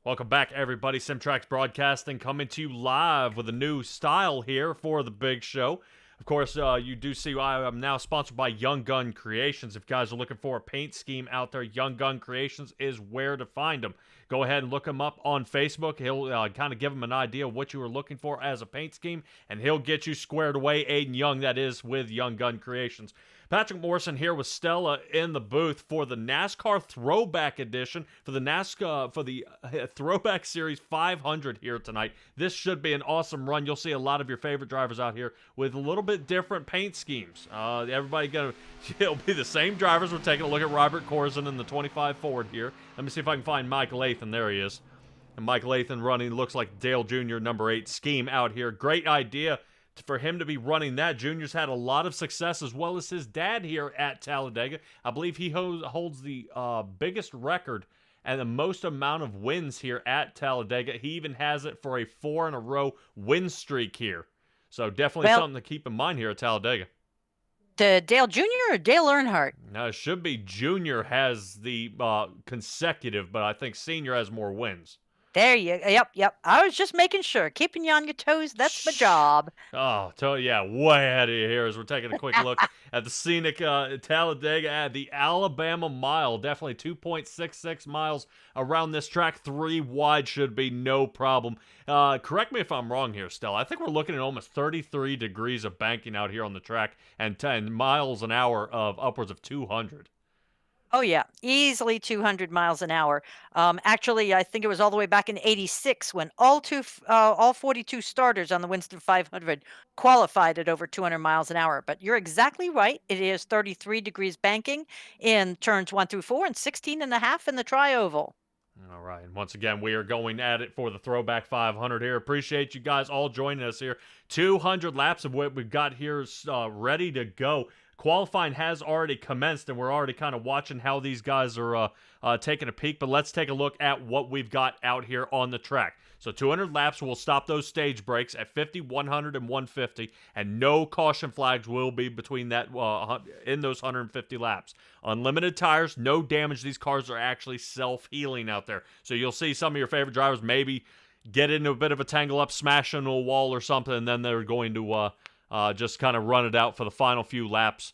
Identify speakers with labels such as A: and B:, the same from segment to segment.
A: Welcome back, everybody. Simtrax Broadcasting coming to you live with a new style here for the big show. Of course, you do see I am now sponsored by Young Gun Creations. If you guys are looking for a paint scheme out there, Young Gun Creations is where to find them. Go ahead and look him up on Facebook. He'll kind of give him an idea of what you were looking for as a paint scheme, and he'll get you squared away. Aiden Young, that is, with Young Gun Creations. Patrick Morrison here with Stella in the booth for the NASCAR Throwback Edition for the Throwback Series 500 here tonight. This should be an awesome run. You'll see a lot of your favorite drivers out here with a little bit different paint schemes. It'll be the same drivers. We're taking a look at Robert Corzin in the 25 Ford here. Let me see if I can find Mike Lathan. There he is. And Mike Lathan running looks like Dale Jr. number 8 scheme out here. Great idea for him to be running that. Junior's had a lot of success, as well as his dad here at Talledega. I believe he holds the biggest record and the most amount of wins here at Talledega. He even has it for a 4-in-a-row win streak here. So definitely something to keep in mind here at Talledega.
B: The Dale Jr. or Dale Earnhardt?
A: Now, it should be Junior has the consecutive, but I think Senior has more wins.
B: There you Yep. I was just making sure. Keeping you on your toes, that's my job.
A: Oh, yeah, way ahead of you here as we're taking a quick look at the scenic Talledega at the Alabama Mile. Definitely 2.66 miles around this track. 3 wide should be no problem. Correct me if I'm wrong here, Stella. I think we're looking at almost 33 degrees of banking out here on the track and 10 miles an hour of upwards of 200.
B: Oh, yeah. Easily 200 miles an hour. Actually, I think it was all the way back in 86 when all 42 starters on the Winston 500 qualified at over 200 miles an hour. But you're exactly right. It is 33 degrees banking in turns 1 through 4 and 16 and a half in the tri-oval.
A: All right. And once again, we are going at it for the Throwback 500 here. Appreciate you guys all joining us here. 200 laps of what we've got here ready to go. Qualifying has already commenced, and we're already kind of watching how these guys are taking a peek. But let's take a look at what we've got out here on the track. So 200 laps, we'll stop those stage breaks at 50, 100, and 150, and no caution flags will be between that in those 150 laps. Unlimited tires, no damage. These cars are actually self-healing out there. So you'll see some of your favorite drivers maybe get into a bit of a tangle up, smash into a wall or something, and then they're going to just kind of run it out for the final few laps.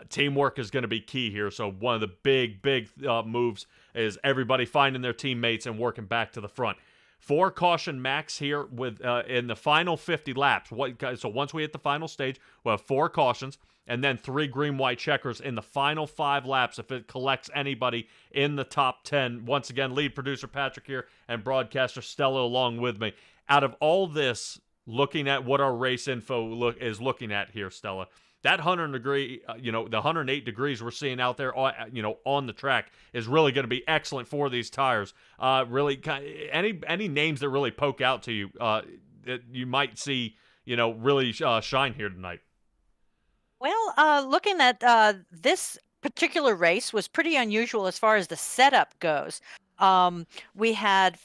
A: Teamwork is going to be key here. So one of the big moves is everybody finding their teammates and working back to the front. 4 caution max here with in the final 50 laps. So once we hit the final stage, we'll have 4 cautions and then 3 green-white checkers in the final 5 laps if it collects anybody in the top 10. Once again, lead producer Patrick here and broadcaster Stella along with me. Out of all this, looking at what our race info is looking at here, Stella, that 100-degree, the 108 degrees we're seeing out there, on the track is really going to be excellent for these tires. Really, any names that really poke out to you, that you might see, really shine here tonight.
B: Well, looking at this particular race was pretty unusual as far as the setup goes. We had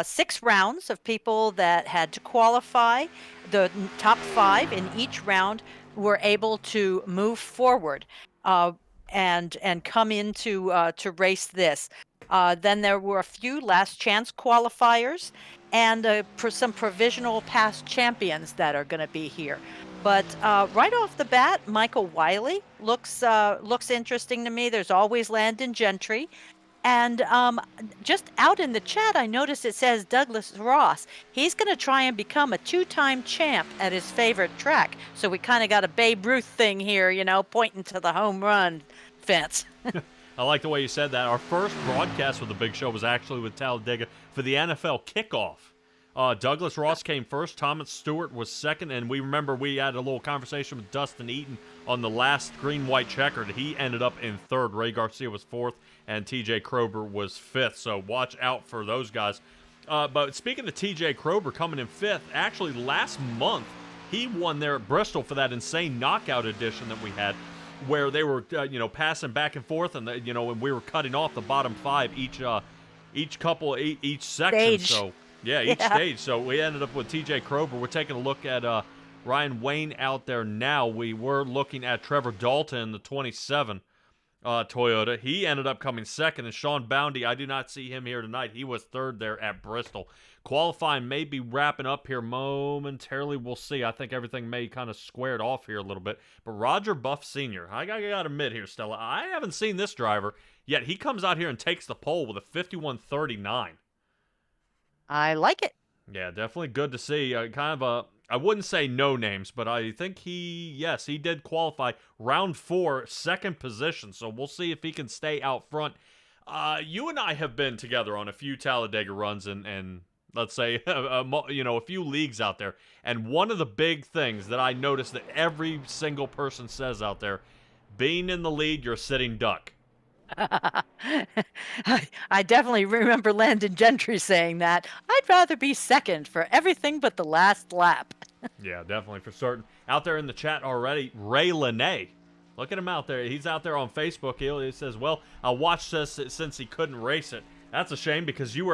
B: 6 rounds of people that had to qualify. The top 5 in each round were able to move forward and come into to race this. Then there were a few last chance qualifiers and some provisional past champions that are going to be here. But right off the bat, Michael Wiley looks interesting to me. There's always Landon Gentry. And just out in the chat, I noticed it says Douglas Ross. He's going to try and become a 2-time champ at his favorite track. So we kind of got a Babe Ruth thing here, pointing to the home run fence.
A: I like the way you said that. Our first broadcast with the big show was actually with Talledega for the NFL kickoff. Douglas Ross came first. Thomas Stewart was second. And we remember we had a little conversation with Dustin Eaton on the last Green-white-checkered. He ended up in third. Ray Garcia was fourth. And TJ Krober was fifth. So watch out for those guys. But speaking of TJ Krober coming in fifth, actually last month he won there at Bristol for that insane knockout edition that we had, where they were passing back and forth, and and we were cutting off the bottom 5 each section.
B: Stage.
A: So each stage. So we ended up with TJ Krober. We're taking a look at Ryan Wayne out there now. We were looking at Trevor Dalton, the 27. Toyota. He ended up coming second, and Sean Boundy, I do not see him here tonight. He was third there at Bristol. Qualifying may be wrapping up here momentarily. We'll see. I think everything may kind of squared off here a little bit. But Roger Buff Sr., I got to admit here, Stella, I haven't seen this driver, yet he comes out here and takes the pole with a 51.39.
B: I like it.
A: Yeah, definitely good to see. Kind of a, I wouldn't say no names, but I think he did qualify round 4, second position. So we'll see if he can stay out front. You and I have been together on a few Talledega runs and let's say, a few leagues out there. And one of the big things that I noticed that every single person says out there, being in the lead, you're a sitting duck.
B: I definitely remember Landon Gentry saying that. I'd rather be second for everything but the last lap.
A: Yeah, definitely for certain. Out there in the chat already, Ray Lene. Look at him out there. He's out there on Facebook. He says, well, I watched this since he couldn't race it. That's a shame because you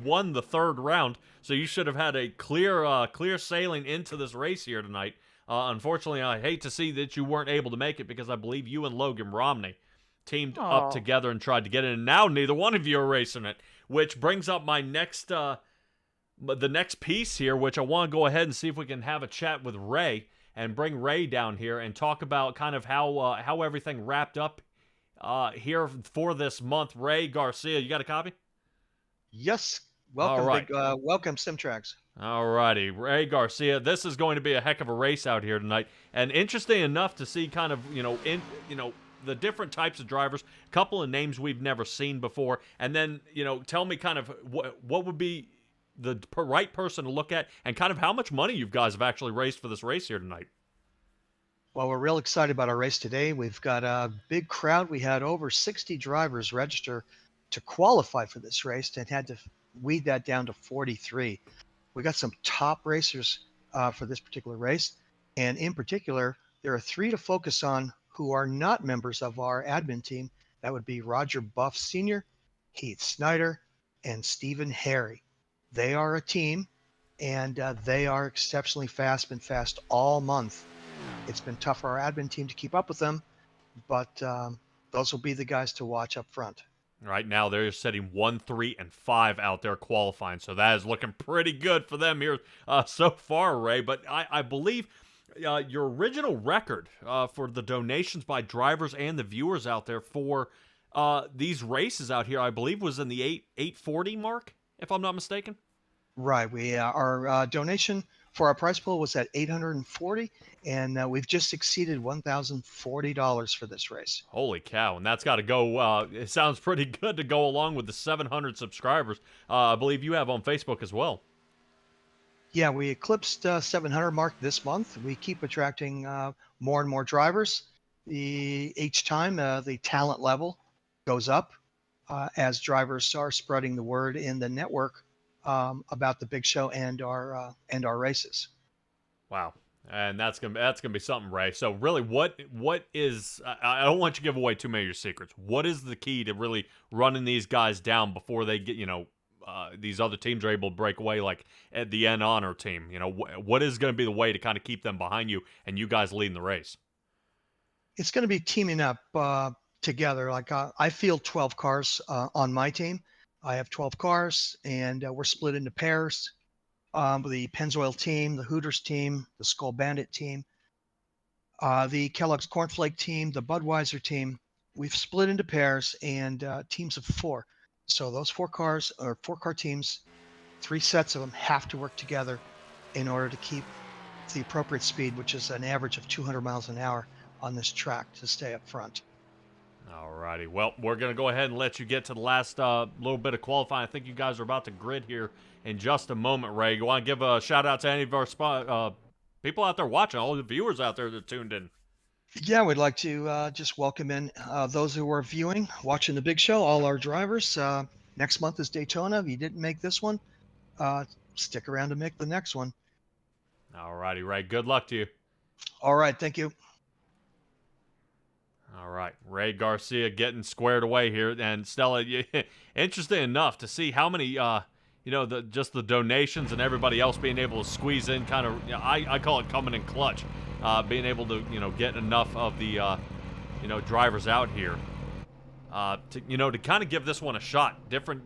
A: won the third round, so you should have had a clear sailing into this race here tonight. Unfortunately, I hate to see that you weren't able to make it because I believe you and Logan Romney teamed up together and tried to get in, and now neither one of you are racing it, which brings up my next, the next piece here, which I want to go ahead and see if we can have a chat with Ray and bring Ray down here and talk about kind of how everything wrapped up here for this month. Ray Garcia, you got a copy?
C: Yes. Welcome,
A: all right.
C: Welcome, Simtrax.
A: All righty, Ray Garcia. This is going to be a heck of a race out here tonight, and interesting enough to see kind of the different types of drivers, a couple of names we've never seen before, and then tell me kind of what would be the right person to look at, and kind of how much money you guys have actually raised for this race here tonight.
C: Well, we're real excited about our race today. We've got a big crowd. We had over 60 drivers register to qualify for this race and had to weed that down to 43. We got some top racers for this particular race. And in particular, there are 3 to focus on who are not members of our admin team. That would be Roger Buff Sr., Heath Snyder, and Stephen Harry. They are a team, and they are exceptionally fast, been fast all month. It's been tough for our admin team to keep up with them, but those will be the guys to watch up front.
A: Right now, they're setting 1, 3, and 5 out there qualifying, so that is looking pretty good for them here so far, Ray. But I believe your original record for the donations by drivers and the viewers out there for these races out here, I believe, was in the 840 mark, if I'm not mistaken.
C: Right. Our donation for our prize pool was at $840, and we've just exceeded $1,040 for this race.
A: Holy cow! And that's got to go. It sounds pretty good to go along with the 700 subscribers. I believe you have on Facebook as well.
C: Yeah, we eclipsed 700 mark this month. We keep attracting more and more drivers. Each time the talent level goes up as drivers are spreading the word in the network about the big show and our races.
A: Wow, and that's gonna be something, Ray. So really, what is? I don't want you to give away too many of your secrets. What is the key to really running these guys down before they get these other teams are able to break away, like at the N Honor team? What is going to be the way to kind of keep them behind you and you guys leading the race?
C: It's going to be teaming up together. Like I field 12 cars on my team. I have 12 cars, and we're split into pairs. The Pennzoil team, the Hooters team, the Skull Bandit team, the Kellogg's Cornflake team, the Budweiser team. We've split into pairs and teams of 4. So those 4 cars or 4-car teams, 3 sets of them have to work together in order to keep the appropriate speed, which is an average of 200 miles an hour on this track, to stay up front.
A: Alrighty, well, we're going to go ahead and let you get to the last little bit of qualifying. I think you guys are about to grid here in just a moment, Ray. You want to give a shout-out to any of our people out there watching, all the viewers out there that tuned in?
C: Yeah, we'd like to just welcome in those who are viewing, watching the big show, all our drivers. Next month is Daytona. If you didn't make this one, stick around to make the next one.
A: Alrighty, Ray. Good luck to you.
C: All right, thank you.
A: All right, Ray Garcia getting squared away here, and Stella, interesting enough to see how many, just the donations and everybody else being able to squeeze in, kind of, I call it coming in clutch, being able to, get enough of the drivers out here. To kind of give this one a shot. Different,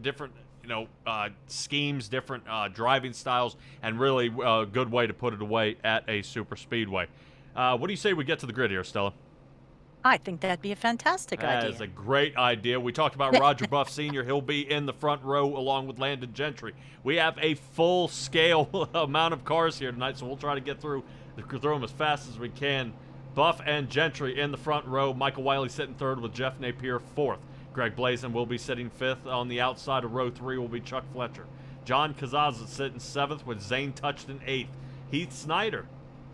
A: schemes, different driving styles, and really a good way to put it away at a super speedway. What do you say we get to the grid here, Stella?
B: I think that'd be a fantastic idea.
A: That is a great idea. We talked about Roger Buff Sr. He'll be in the front row along with Landon Gentry. We have a full-scale amount of cars here tonight, so we'll try to get through them as fast as we can. Buff and Gentry in the front row. Michael Wiley sitting third with Jeff Napier fourth. Greg Blazin will be sitting fifth. On the outside of row 3 will be Chuck Fletcher. John Kazaza sitting seventh with Zane Touchton eighth. Heath Snyder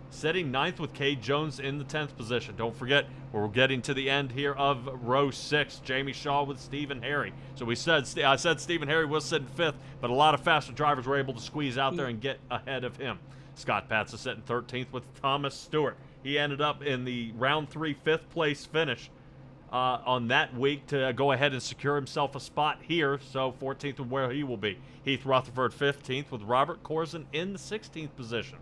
A: sitting ninth with Cade Jones in the 10th position. Don't forget, we're getting to the end here of row 6. Jamie Shaw with Stephen Harry. So I said Stephen Harry was sitting fifth, but a lot of faster drivers were able to squeeze out there and get ahead of him. Scott Patz is sitting 13th with Thomas Stewart. He ended up in the round 3 5th place finish on that week to go ahead and secure himself a spot here. So 14th is where he will be. Heath Rutherford 15th with Robert Corzin in the 16th position.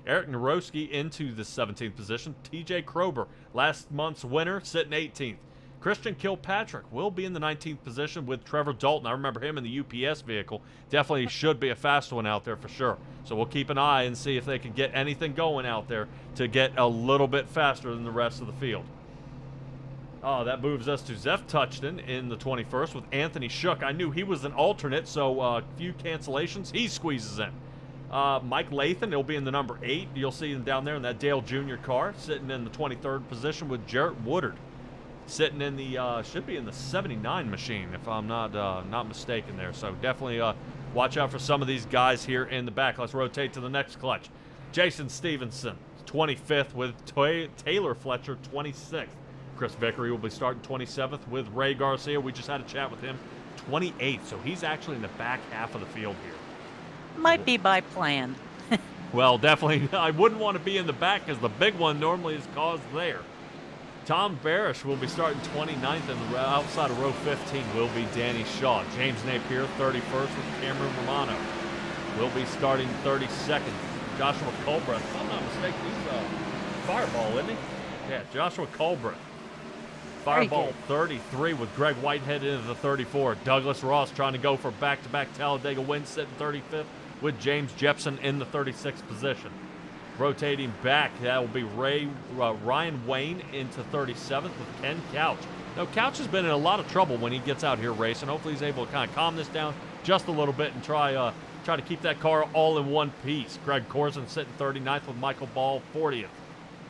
A: Eric Narowski into the 17th position. TJ Krober, last month's winner, sitting 18th. Christian Kilpatrick will be in the 19th position with Trevor Dalton. I remember him in the UPS vehicle. Definitely should be a fast one out there for sure. So we'll keep an eye and see if they can get anything going out there to get a little bit faster than the rest of the field. Oh, that moves us to Zeph Touchton in the 21st with Anthony Shook. I knew he was an alternate, so a few cancellations. He squeezes in. Mike Lathan, he'll be in the number 8. You'll see him down there in that Dale Jr. car, sitting in the 23rd position with Jarrett Woodard, sitting in the should be in the 79 machine if I'm not mistaken there. So definitely watch out for some of these guys here in the back. Let's rotate to the next clutch. Jason Stevenson, 25th with Taylor Fletcher, 26th. Chris Vickery will be starting 27th with Ray Garcia. We just had a chat with him, 28th. So he's actually in the back half of the field here.
B: Might be by plan.
A: Well, definitely, I wouldn't want to be in the back because the big one normally is caused there. Tom Barish will be starting 29th, and outside of row 15 will be Danny Shaw. James Napier, 31st with Cameron Romano, will be starting 32nd. Joshua Colbreth, if I'm not mistaken, he's Fireball, isn't he? Yeah, Joshua Colbreth. Fireball 33 with Greg Whitehead into the 34. Douglas Ross trying to go for back-to-back Talledega wins, sitting 35th with James Jepson in the 36th position. Rotating back, that will be Ryan Wayne into 37th with Ken Couch. Now, Couch has been in a lot of trouble when he gets out here racing. Hopefully he's able to kind of calm this down just a little bit and try to keep that car all in one piece. Greg Corzin sitting 39th with Michael Ball 40th.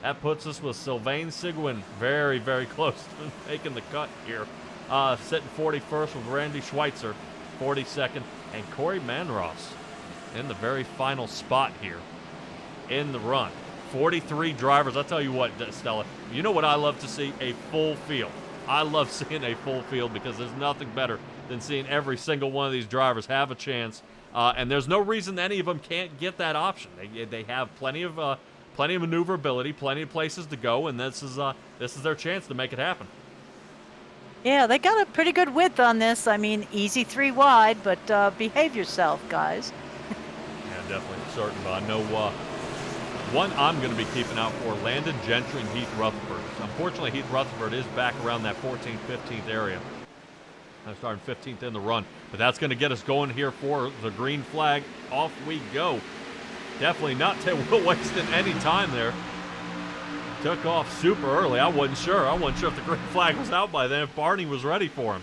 A: That puts us with Sylvain Seguin very, very close to making the cut here. Sitting 41st with Randy Schweitzer, 42nd, and Corey Manross in the very final spot here in the run. 43 drivers. I'll tell you what, Stella, you know what I love to see? A full field. I love seeing a full field because there's nothing better than seeing every single one of these drivers have a chance. And there's no reason any of them can't get that option. They have plenty of maneuverability, plenty of places to go, and this is their chance to make it happen.
B: Yeah, they got a pretty good width on this. I mean, easy 3 wide, but behave yourself, guys.
A: Yeah, definitely certain. But I know one I'm going to be keeping out for, Landon Gentry and Heath Rutherford. Unfortunately, Heath Rutherford is back around that 14th, 15th area. I'm starting 15th in the run, but that's going to get us going here for the green flag. Off we go. Definitely not wasting any time there. Took off super early. I wasn't sure if the green flag was out by then, if Barney was ready for him.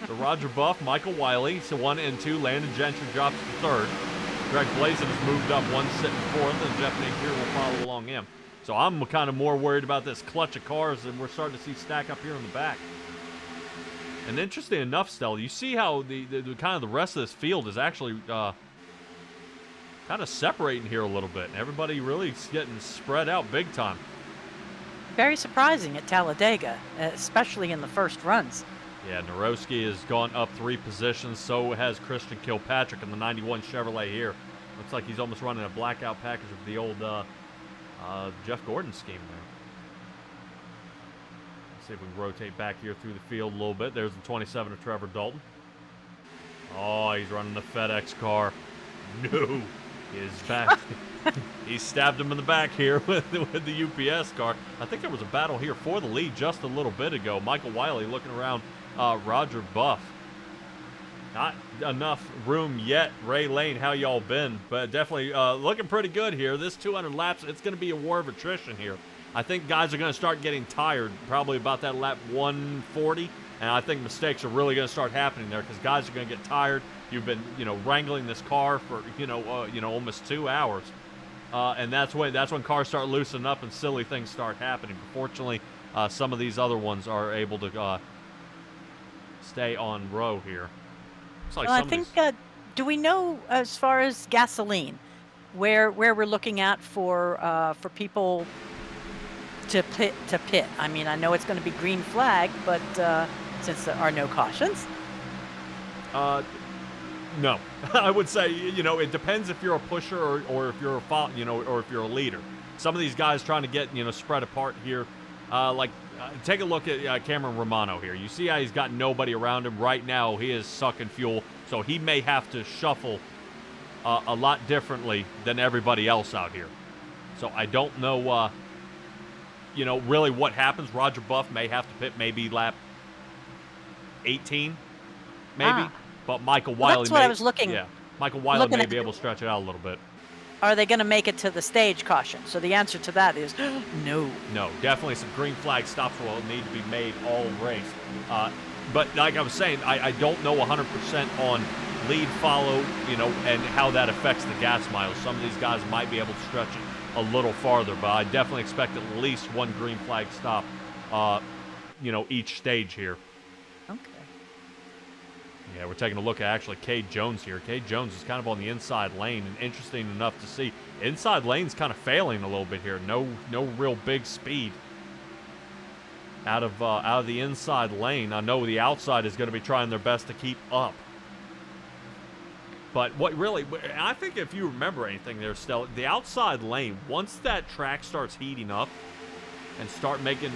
A: So Roger Buff, Michael Wiley, so 1 and 2. Landon Gentry drops to 3rd. Greg Blazin has moved up, 1 sitting 4th, and Jeff Napier will follow along him. So I'm kind of more worried about this clutch of cars that we're starting to see stack up here in the back. And interesting enough, Stella, you see how the kind of the rest of this field is actually kind of separating here a little bit. Everybody really is getting spread out big time.
B: Very surprising at Talledega, especially in the first runs.
A: Yeah, Narowski has gone up 3 positions. So has Christian Kilpatrick in the 91 Chevrolet here. Looks like he's almost running a blackout package of the old Jeff Gordon scheme there. Let's see if we can rotate back here through the field a little bit. There's the 27 of Trevor Dalton. Oh, he's running the FedEx car. No. Is back. He stabbed him in the back here with the UPS car. I think there was a battle here for the lead just a little bit ago. Michael Wiley looking around Roger Buff. Not enough room yet. Ray Lane, how y'all been? But definitely looking pretty good here. This 200 laps, it's going to be a war of attrition here. I think guys are going to start getting tired probably about that lap 140. And I think mistakes are really going to start happening there because guys are going to get tired. You've been, wrangling this car for, almost 2 hours. And that's when cars start loosening up and silly things start happening. But fortunately, some of these other ones are able to stay on row here. Like
B: well, I think, do we know as far as gasoline, where we're looking at for people to pit? I mean, I know it's going to be green flag, but since there are no cautions.
A: No, I would say, it depends if you're a pusher or if you're or if you're a leader. Some of these guys trying to get, spread apart here. Take a look at Cameron Romano here. You see how he's got nobody around him right now. He is sucking fuel, so he may have to shuffle a lot differently than everybody else out here. So I don't know, really what happens. Roger Buff may have to pit maybe lap 18, maybe. But Michael Wiley,
B: that's what I was looking.
A: Yeah, Michael Wiley may be able to stretch it out a little bit.
B: Are they going to make it to the stage caution? So the answer to that is no.
A: No, definitely some green flag stops will need to be made all race. But like I was saying, I don't know 100% on lead follow, and how that affects the gas miles. Some of these guys might be able to stretch it a little farther, but I definitely expect at least one green flag stop, each stage here.
B: Okay.
A: Yeah, we're taking a look at actually Cade Jones here. Cade Jones is kind of on the inside lane, and interesting enough to see inside lane's kind of failing a little bit here. No real big speed out of the inside lane. I know the outside is going to be trying their best to keep up. But what really, I think if you remember anything there, Stella, the outside lane, once that track starts heating up and start making,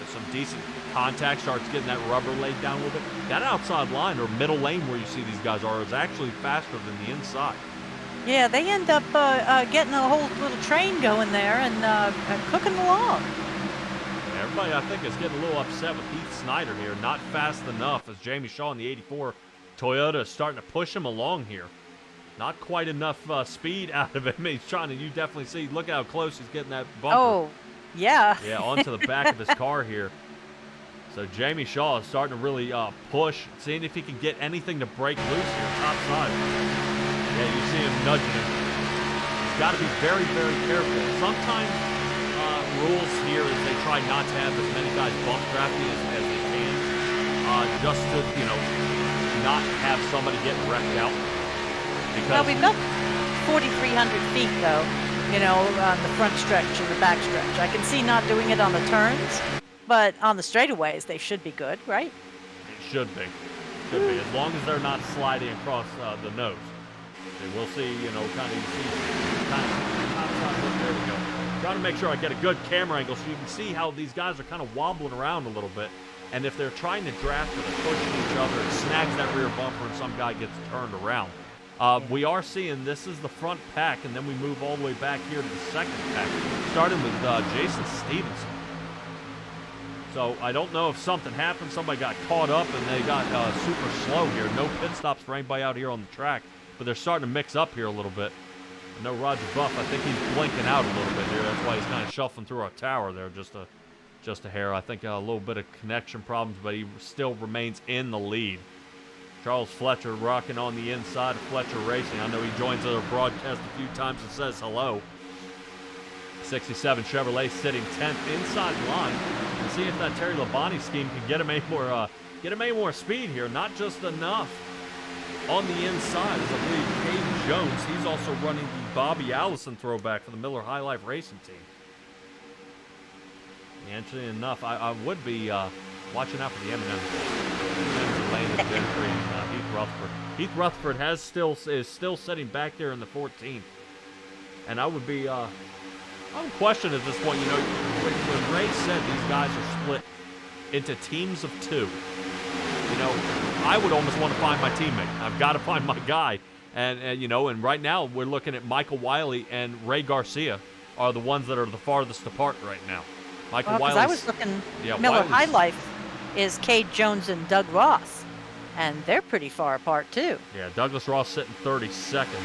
A: some decent contact, starts getting that rubber laid down a little bit, that outside line or middle lane where you see these guys are is actually faster than the inside.
B: Yeah, they end up getting a whole little train going there and cooking along.
A: Everybody, I think, is getting a little upset with Heath Snyder here. Not fast enough as Jamie Shaw in the 84 Toyota is starting to push him along here. Not quite enough speed out of him. He's trying to, you definitely see, look how close he's getting that bumper.
B: Oh, yeah.
A: Yeah, onto the back of his car here. So Jamie Shaw is starting to really push, seeing if he can get anything to break loose here, top side. Yeah, you see him nudging him. He's got to be very, very careful. Sometimes rules here is they try not to have as many guys bump drafting as they can, just to, not have somebody get wrecked out.
B: Well, we've got 4,300 feet, though, on the front stretch and the back stretch. I can see not doing it on the turns, but on the straightaways, they should be good, right?
A: It should be. Should be. As long as they're not sliding across the nose. We'll see, kind of, there we go. Trying to make sure I get a good camera angle so you can see how these guys are kind of wobbling around a little bit. And if they're trying to draft or they're pushing each other, it snags that rear bumper and some guy gets turned around. We are seeing this is the front pack, and then we move all the way back here to the second pack, starting with Jason Stevenson. So I don't know if something happened. Somebody got caught up, and they got super slow here. No pit stops for anybody out here on the track, but they're starting to mix up here a little bit. I know Roger Buff, I think he's blinking out a little bit here. That's why he's kind of shuffling through our tower there just a hair. I think a little bit of connection problems, but he still remains in the lead. Charles Fletcher rocking on the inside of Fletcher Racing. I know he joins our broadcast a few times and says hello. 67 Chevrolet sitting 10th inside line. And see if that Terry Labonte scheme can get him any more speed here. Not just enough on the inside, as I believe Cade Jones, he's also running the Bobby Allison throwback for the Miller High Life Racing team. Interesting enough, I would be watching out for the M&M lane of Gentry and Heath Rutherford. Heath Rutherford is still sitting back there in the 14th, and I would be I would question at this point. When Ray said these guys are split into teams of two, I would almost want to find my teammate. I've got to find my guy, And you know, and right now we're looking at Michael Wiley and Ray Garcia are the ones that are the farthest apart right now. Michael
B: Well, 'cause
A: Wiley.
B: I was looking,
A: Yeah,
B: Miller High
A: Wiley's-
B: Life is Cade Jones and Doug Ross, and they're pretty far apart too.
A: Yeah, Douglas Ross sitting 32nd.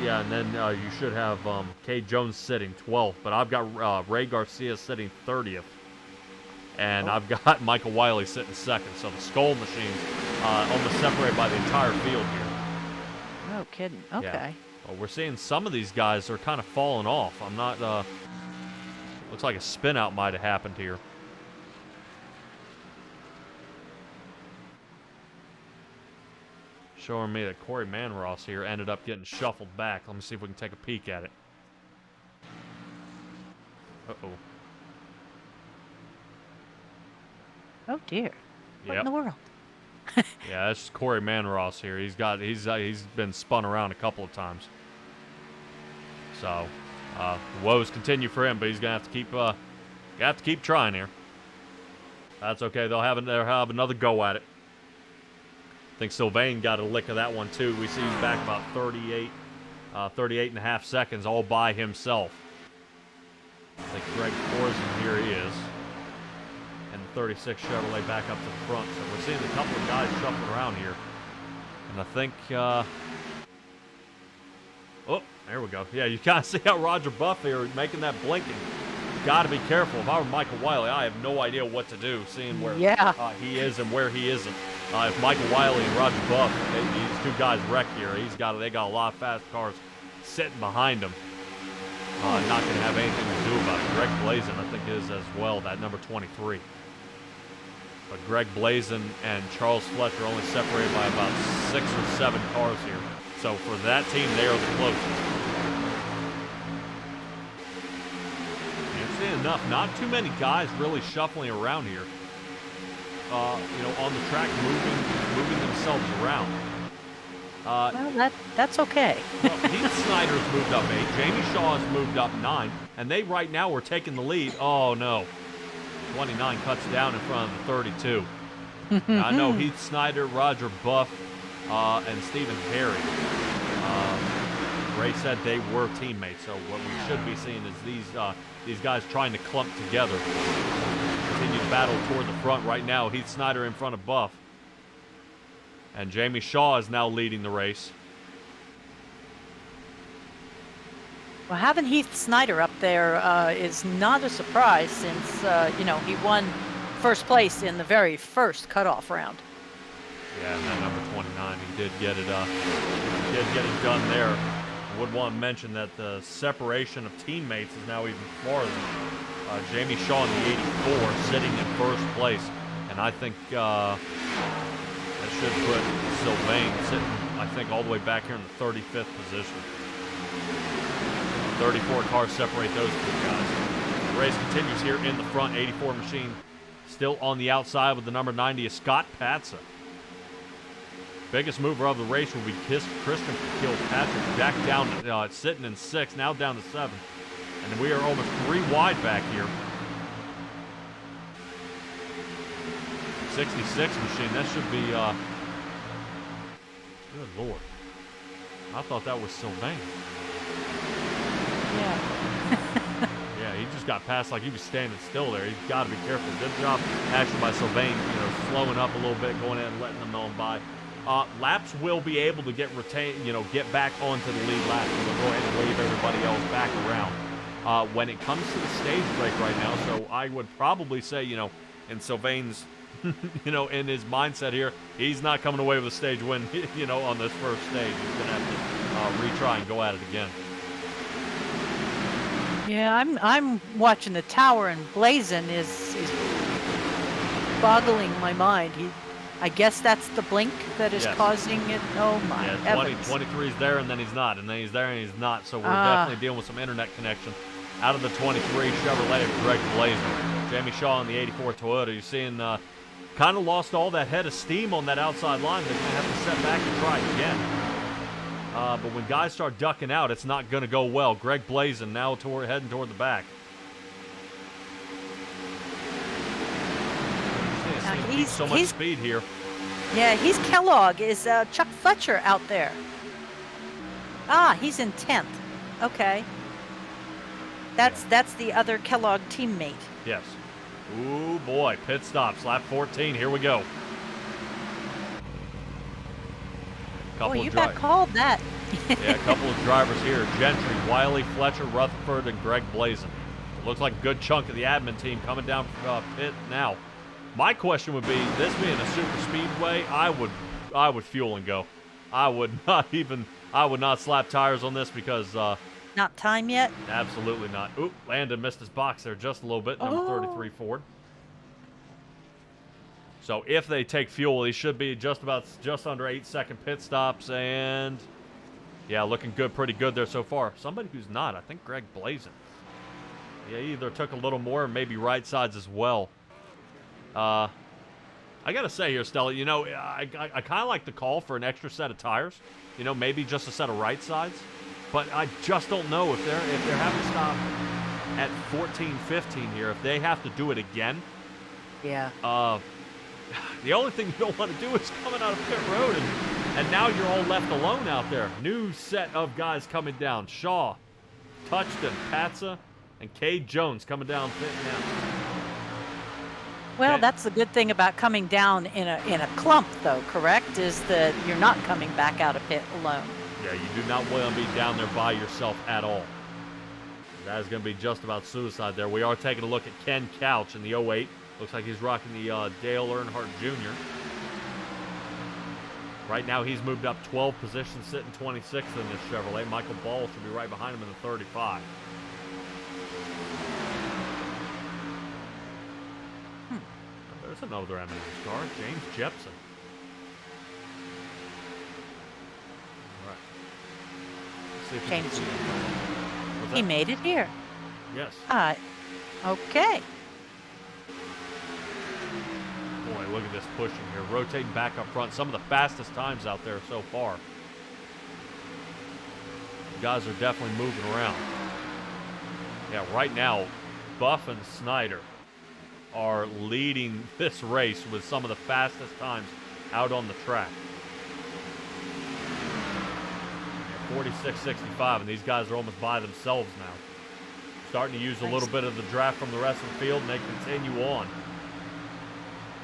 A: Yeah, and then you should have Cade Jones sitting 12th, but I've got Ray Garcia sitting 30th. And I've got Michael Wiley sitting second. So the Skull Machines almost separated by the entire field here.
B: No kidding. Okay.
A: Yeah. Well, we're seeing some of these guys are kind of falling off. I'm not. Looks like a spin out might have happened here. Showing me that Corey Manross here ended up getting shuffled back. Let me see if we can take a peek at it. Uh-oh.
B: Oh dear. What
A: Yep.
B: in the world?
A: Yeah, that's Corey Manross here. He's been spun around a couple of times. So, woes continue for him, but he's gonna have to keep trying here. That's okay. They'll have another go at it. I think Sylvain got a lick of that one too. We see he's back about 38 and a half seconds all by himself. I think Greg Corson, here he is. And the 36 Chevrolet back up to the front. So we're seeing a couple of guys shuffling around here. And I think, oh, there we go. Yeah, you kind of see how Roger Buff here is making that blinking. Got to be careful. If I were Michael Wiley, I have no idea what to do, seeing where he is and where he isn't. If Michael Wiley and Roger Buff, these two guys wreck here, they got a lot of fast cars sitting behind them. Not going to have anything to do about it. Greg Blazin, I think, is as well, that number 23. But Greg Blazin and Charles Fletcher only separated by about 6 or 7 cars here. So for that team, they are the closest. Interesting enough, not too many guys really shuffling around here. You know, on the track, moving themselves around.
B: Well, that's okay.
A: Well, Heath Snyder's moved up 8. Jamie Shaw's moved up 9. And they right now are taking the lead. Oh, no. 29 cuts down in front of the 32. Now, I know Heath Snyder, Roger Buff, and Stephen Perry. Ray said they were teammates. So what we should be seeing is these guys trying to clump together. Continue to battle toward the front right now. Heath Snyder in front of Buff. And Jamie Shaw is now leading the race.
B: Well, having Heath Snyder up there is not a surprise since, you know, he won first place in the very first cutoff round.
A: Yeah, and that number 29, he did get it done there. I would want to mention that the separation of teammates is now even farther. Jamie Shaw in the 84 sitting in first place. And I think that should put Sylvain sitting, I think, all the way back here in the 35th position. 34 cars separate those two guys. The race continues here in the front. 84 machine still on the outside with the number 90 is Scott Patsa. Biggest mover of the race will be Christian Kilpatrick, back down, sitting in 6, now down to 7. And we are almost 3 wide back here. 66 machine, that should be, good Lord. I thought that was Sylvain.
B: Yeah.
A: Yeah, he just got past like he was standing still there. He's got to be careful. Good job actually by Sylvain, you know, slowing up a little bit, going in and letting them on by. Laps will be able to get back onto the lead lap. So they'll go ahead and wave everybody else back around. When it comes to the stage break right now, so I would probably say, you know, in Sylvain's, you know, in his mindset here, he's not coming away with a stage win, you know, on this first stage. He's going to have to retry and go at it again.
B: Yeah, I'm watching the tower, and Blazin is boggling my mind. I guess that's the blink that is causing it. Oh my heavens.
A: 23 is there, and then he's not, and then he's there, and he's not. So we're definitely dealing with some internet connection. Out of the 23 Chevrolet of Greg Blazin. Jamie Shaw in the 84 Toyota. You're seeing kind of lost all that head of steam on that outside line. They're going to have to set back and try again. But when guys start ducking out, it's not going to go well. Greg Blazin now heading toward the back.
B: He's
A: so much speed here.
B: Yeah, he's Kellogg. Is Chuck Fletcher out there? Ah, he's in 10th. Okay. That's the other Kellogg teammate.
A: Yes. Ooh, boy. Pit stops. Lap 14. Here we go.
B: Boy, you got called that.
A: Yeah, a couple of drivers here. Gentry, Wiley, Fletcher, Rutherford, and Greg Blazin. It looks like a good chunk of the admin team coming down pit now. My question would be, this being a super speedway, I would fuel and go. I would not slap tires on this because
B: not time yet?
A: Absolutely not. Oop, Landon missed his box there just a little bit, number 33 Ford. So if they take fuel, he should be just under 8-second pit stops, and yeah, looking good, pretty good there so far. Somebody who's not, I think Greg Blazin. Yeah, he either took a little more or maybe right sides as well. I gotta say here, Stella, you know, I kind of like the call for an extra set of tires. You know, maybe just a set of right sides. But I just don't know if they're having to stop at 14, 15 here. If they have to do it again.
B: Yeah.
A: The only thing you don't want to do is coming out of pit road, and now you're all left alone out there. New set of guys coming down. Shaw, Touchton, Patsa, and Cade Jones coming down pit now.
B: Well, that's the good thing about coming down in a clump, though, correct? Is that you're not coming back out of pit alone.
A: Yeah, you do not want to be down there by yourself at all. That is going to be just about suicide there. We are taking a look at Ken Couch in the 08. Looks like he's rocking the Dale Earnhardt Jr. Right now, he's moved up 12 positions, sitting 26th in this Chevrolet. Michael Ball should be right behind him in the 35. There's another M&S car, James Jepson. All right. See if
B: James. He made it here.
A: Yes.
B: Okay.
A: Boy, look at this pushing here. Rotating back up front. Some of the fastest times out there so far. The guys are definitely moving around. Yeah, right now, Buff and Snyder are leading this race with some of the fastest times out on the track. 46.65, and these guys are almost by themselves now. Starting to use a little bit of the draft from the rest of the field, and they continue on.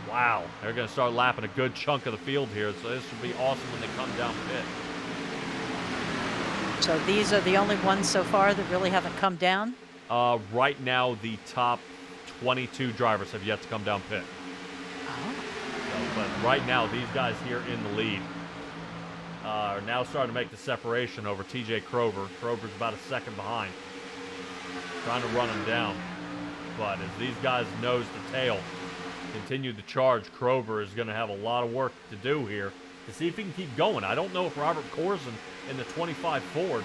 A: Wow, they're going to start lapping a good chunk of the field here, so this should be awesome when they come down pit.
B: So these are the only ones so far that really haven't come down?
A: Right now, the top 22 drivers have yet to come down pit.
B: Oh.
A: So, but right now, these guys here in the lead are now starting to make the separation over TJ Krover. Krover's about a second behind. Trying to run him down. But as these guys nose to tail continue to charge, Krover is going to have a lot of work to do here to see if he can keep going. I don't know if Robert Corzin in the 25 Ford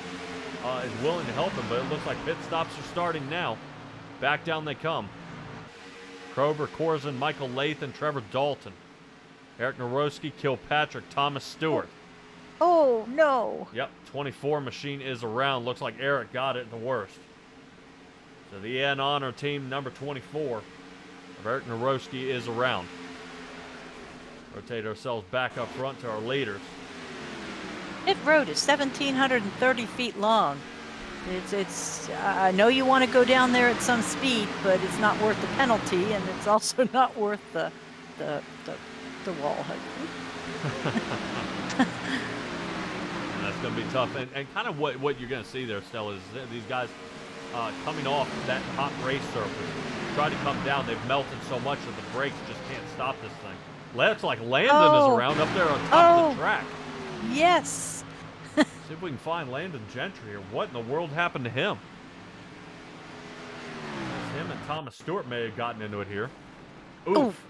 A: is willing to help him, but it looks like pit stops are starting now. Back down they come. Krover, Corzin, Michael Lathan, Trevor Dalton, Eric Narowski, Kilpatrick, Thomas Stewart.
B: Oh, no.
A: Yep, 24 machine is around. Looks like Eric got it the worst. So the N Honor team number 24 of Eric Narowski is around. Rotate ourselves back up front to our leaders.
B: Pit road is 1,730 feet long. It's. I know you want to go down there at some speed, but it's not worth the penalty, and it's also not worth the wall.
A: And that's going to be tough. And kind of what you're going to see there, Stella, is these guys coming off that hot race surface, try to come down. They've melted so much that the brakes just can't stop this thing. Looks like Landon is around up there on top of the track.
B: Yes.
A: See if we can find Landon Gentry here. What in the world happened to him? Him and Thomas Stewart may have gotten into it here. Oof.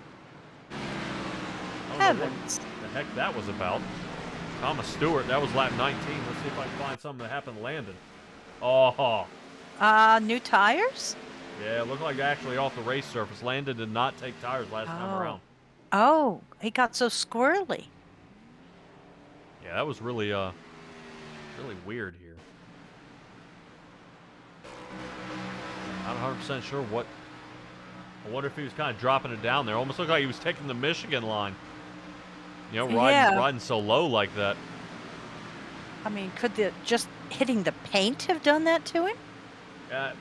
B: Heavens.
A: What the heck that was about. Thomas Stewart, that was lap 19. Let's see if I can find something that happened to Landon. Oh.
B: New tires?
A: Yeah, it looked like actually off the race surface. Landon did not take tires last time around.
B: Oh, he got so squirrely.
A: Yeah, that was really really weird here. Not 100% sure what. I wonder if he was kind of dropping it down there. Almost looked like he was taking the Michigan line. You know,
B: Yeah.
A: riding so low like that.
B: I mean, could just hitting the paint have done that to him?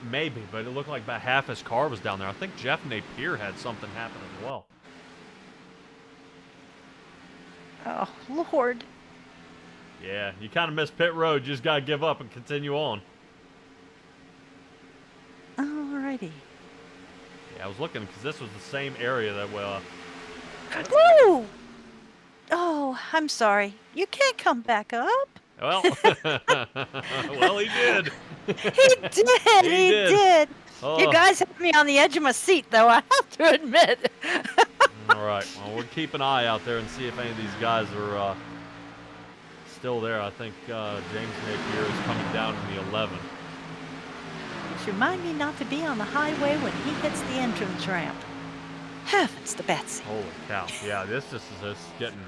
A: Maybe, but it looked like about half his car was down there. I think Jeff Napier had something happen as well.
B: Oh, Lord.
A: Yeah, you kind of missed pit road. You just got to give up and continue on.
B: Alrighty.
A: Yeah, I was looking because this was the same area that
B: Woo! Oh, I'm sorry. You can't come back up.
A: well, well, he did.
B: He did. He did.
A: Oh.
B: You guys have me on the edge of my seat, though, I have to admit.
A: All right. Well, we'll keep an eye out there and see if any of these guys are still there. I think James Napier is coming down in the 11.
B: Just remind me not to be on the highway when he hits the entrance ramp. Heavens to Betsy.
A: Holy cow. Yeah, this is just getting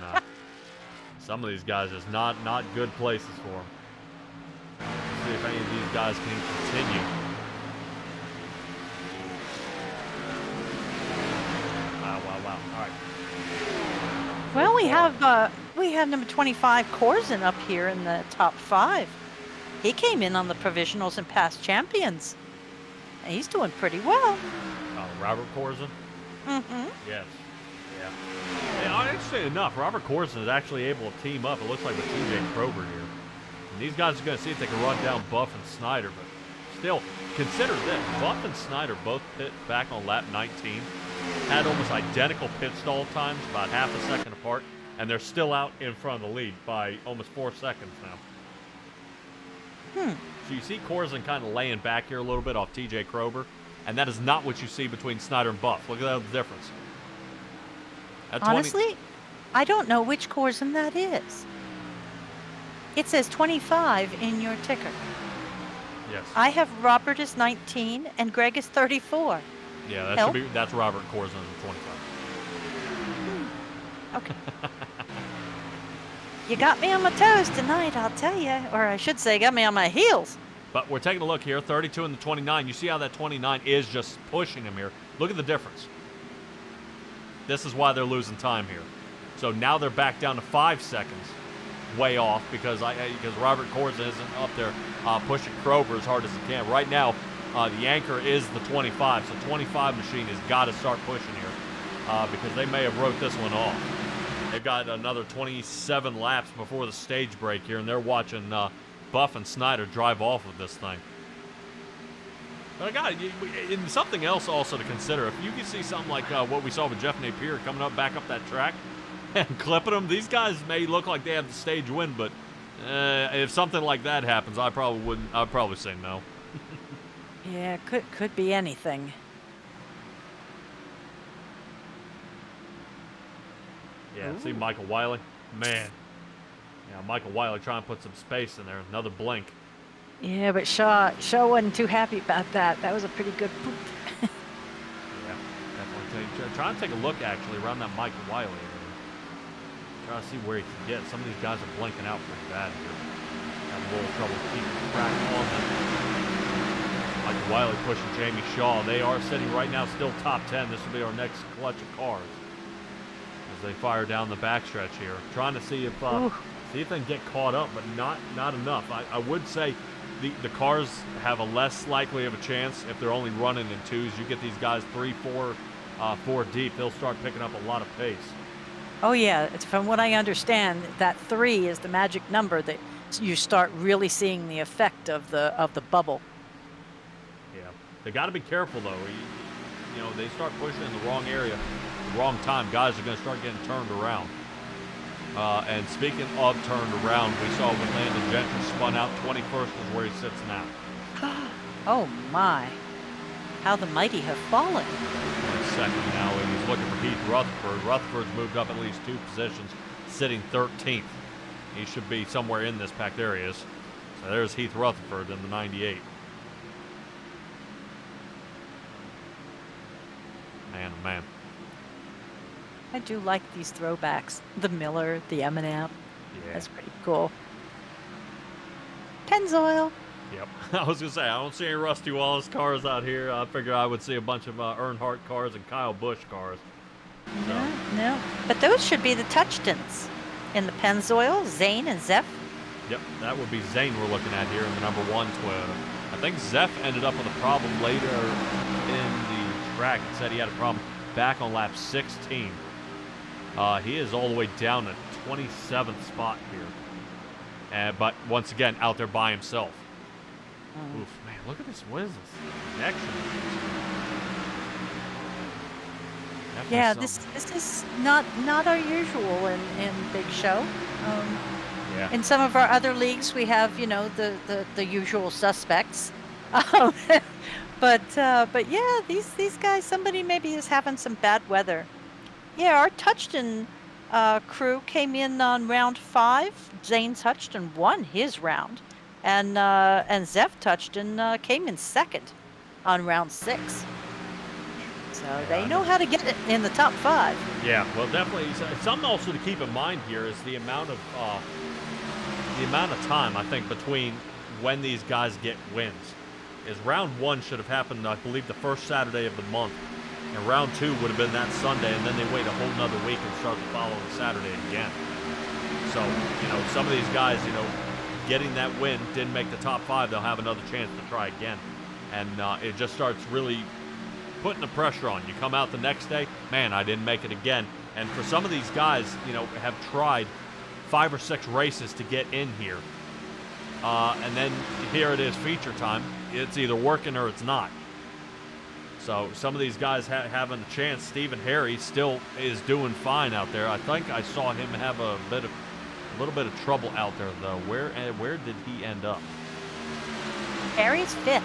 A: some of these guys is not good places for them. Let's see if any of these guys can continue. Wow. All right.
B: Well, we have number 25 Corzin up here in the top 5. He came in on the provisionals and past champions. And he's doing pretty well.
A: Robert Corzin?
B: Mm-hmm.
A: Yes. Yeah. Interesting enough, Robert Corzin is actually able to team up, it looks like, with TJ Krober here. And these guys are going to see if they can run down Buff and Snyder, but still, consider this. Buff and Snyder both pit back on lap 19, had almost identical pit stall times, about half a second apart, and they're still out in front of the lead by almost 4 seconds now. So you see Corzin kind of laying back here a little bit off TJ Krober, and that is not what you see between Snyder and Buff. Look at that difference.
B: Honestly, I don't know which Corzin that is. It says 25 in your ticker.
A: Yes.
B: I have Robert as 19 and Greg is 34.
A: Yeah, that's Robert Corzin at 25.
B: Okay. You got me on my toes tonight, I'll tell you. Or I should say, got me on my heels.
A: But we're taking a look here, 32 and the 29. You see how that 29 is just pushing him here. Look at the difference. This is why they're losing time here. So now they're back down to 5 seconds. Way off because Robert Corzin isn't up there pushing Krober as hard as he can. Right now, the anchor is the 25. So 25 machine has got to start pushing here because they may have wrote this one off. They've got another 27 laps before the stage break here, and they're watching Buff and Snyder drive off with this thing. But and something else also to consider. If you can see something like what we saw with Jeff Napier coming back up that track and clipping them, these guys may look like they have the stage win, but if something like that happens, I'd probably say no.
B: Yeah, could be anything.
A: Yeah,
B: Ooh.
A: see Michael Wiley? Man. Yeah, Michael Wiley trying to put some space in there. Another blink.
B: Yeah, but Shaw wasn't too happy about that. That was a pretty good poop.
A: Yeah, definitely. Trying to take a look, actually, around that Michael Wiley area. Trying to see where he can get. Some of these guys are blinking out pretty bad here. Having a little trouble keeping track on them. Michael Wiley pushing Jamie Shaw. They are sitting right now still top 10. This will be our next clutch of cars. As they fire down the backstretch here. Trying to see if they can get caught up, but not enough. I would say the cars have a less likely of a chance if they're only running in twos. You get these guys 3, 4 deep, they'll start picking up a lot of pace.
B: Oh yeah, it's from what I understand, that 3 is the magic number that you start really seeing the effect of the bubble.
A: Yeah, they got to be careful though. You know, they start pushing in the wrong area, the wrong time. Guys are going to start getting turned around. And speaking of turned around, we saw when Landon Gentry spun out, 21st is where he sits now.
B: Oh my, how the mighty have fallen.
A: Second now, and he's looking for Heath Rutherford. Rutherford's moved up at least 2 positions, sitting 13th. He should be somewhere in this pack. There he is. So there's Heath Rutherford in the 98. Man, oh man.
B: I do like these throwbacks. The Miller, the M&M.
A: Yeah.
B: That's pretty cool. Pennzoil.
A: Yep. I was going to say, I don't see any Rusty Wallace cars out here. I figured I would see a bunch of Earnhardt cars and Kyle Busch cars. So,
B: No, no. But those should be the Touchtons in the Pennzoil, Zane and Zeph.
A: yep, that would be Zane we're looking at here in the number 1 Toyota. I think Zeph ended up with a problem later in the track. It said he had a problem back on lap 16. He is all the way down at 27th spot here. But once again, out there by himself. Oof, man, look at this. What is this? Connection. Definitely
B: Yeah,
A: something.
B: this is not our usual in Big Show.
A: Yeah.
B: In some of our other leagues, we have the usual suspects. Um, but yeah, these guys, somebody maybe is having some bad weather. Yeah, our Touchton crew came in on round 5. Zane Touchton won his round, and Zeph Touchton came in second on round 6. So they know how to get it in the top 5.
A: Yeah, well, definitely. Something also to keep in mind here is the amount of time, I think, between when these guys get wins. Is round 1 should have happened, I believe, the first Saturday of the month, and round 2 would have been that Sunday, and then they wait a whole nother week and start the following Saturday again. So, some of these guys, getting that win didn't make the top 5. They'll have another chance to try again, and it just starts really putting the pressure on. You come out the next day, man, I didn't make it again. And for some of these guys, have tried 5 or 6 races to get in here. And then here it is, feature time. It's either working or it's not. So some of these guys having a chance. Stephen Harry still is doing fine out there. I think I saw him have a little bit of trouble out there, though. Where did he end up?
B: Harry's 5th.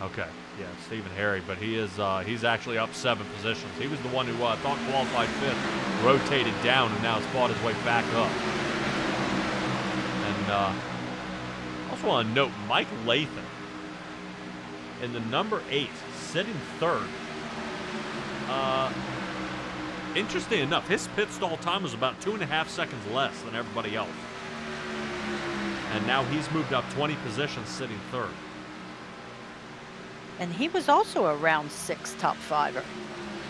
A: Okay. Yeah, Stephen Harry, but he's actually up 7 positions. He was the one who I thought qualified 5th, rotated down, and now has fought his way back up. And I also want to note Mike Lathan in the number 8, sitting 3rd. Interesting enough, his pit stall time was about 2.5 seconds less than everybody else. And now he's moved up 20 positions, sitting 3rd.
B: And he was also a round 6 top 5er.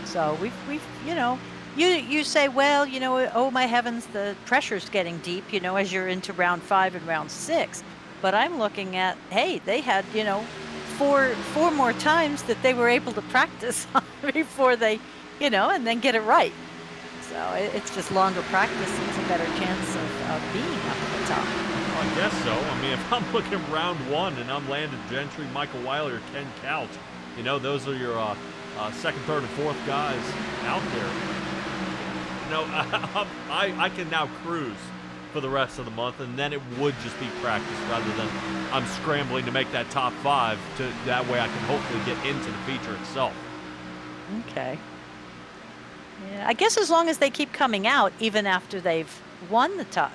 B: So we've you say, well, oh my heavens, the pressure's getting deep, as you're into round 5 and round 6. But I'm looking at, hey, they had, 4 more times that they were able to practice before they, and then get it right. So it's just longer practice. It's a better chance of being up at the top.
A: I guess so. I mean, if I'm looking round 1 and I'm Landon Gentry, Michael Wiley, or Ken Couch, those are your 2nd, 3rd, and 4th guys out there. I can now cruise for the rest of the month, and then it would just be practice rather than I'm scrambling to make that top 5. That way I can hopefully get into the feature itself.
B: Okay. Yeah, I guess as long as they keep coming out, even after they've won the top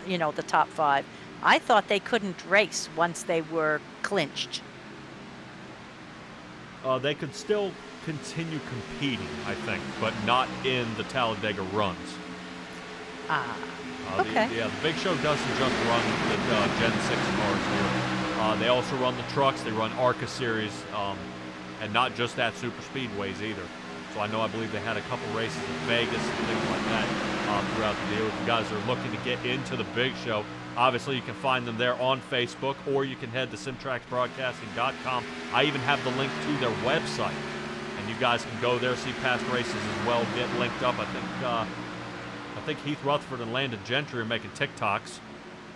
B: 5. I thought they couldn't race once they were clinched.
A: They could still continue competing, I think, but not in the Talledega runs.
B: Okay.
A: The Big Show doesn't just run the Gen 6 cars here. They also run the trucks. They run ARCA series, and not just at super speedways either. So I believe they had a couple races in Vegas and things like that throughout the deal. If you guys are looking to get into the Big Show, obviously you can find them there on Facebook, or you can head to simtracksbroadcasting.com. I even have the link to their website, and you guys can go there, see past races as well, get linked up. I think Heath Rutherford and Landon Gentry are making TikToks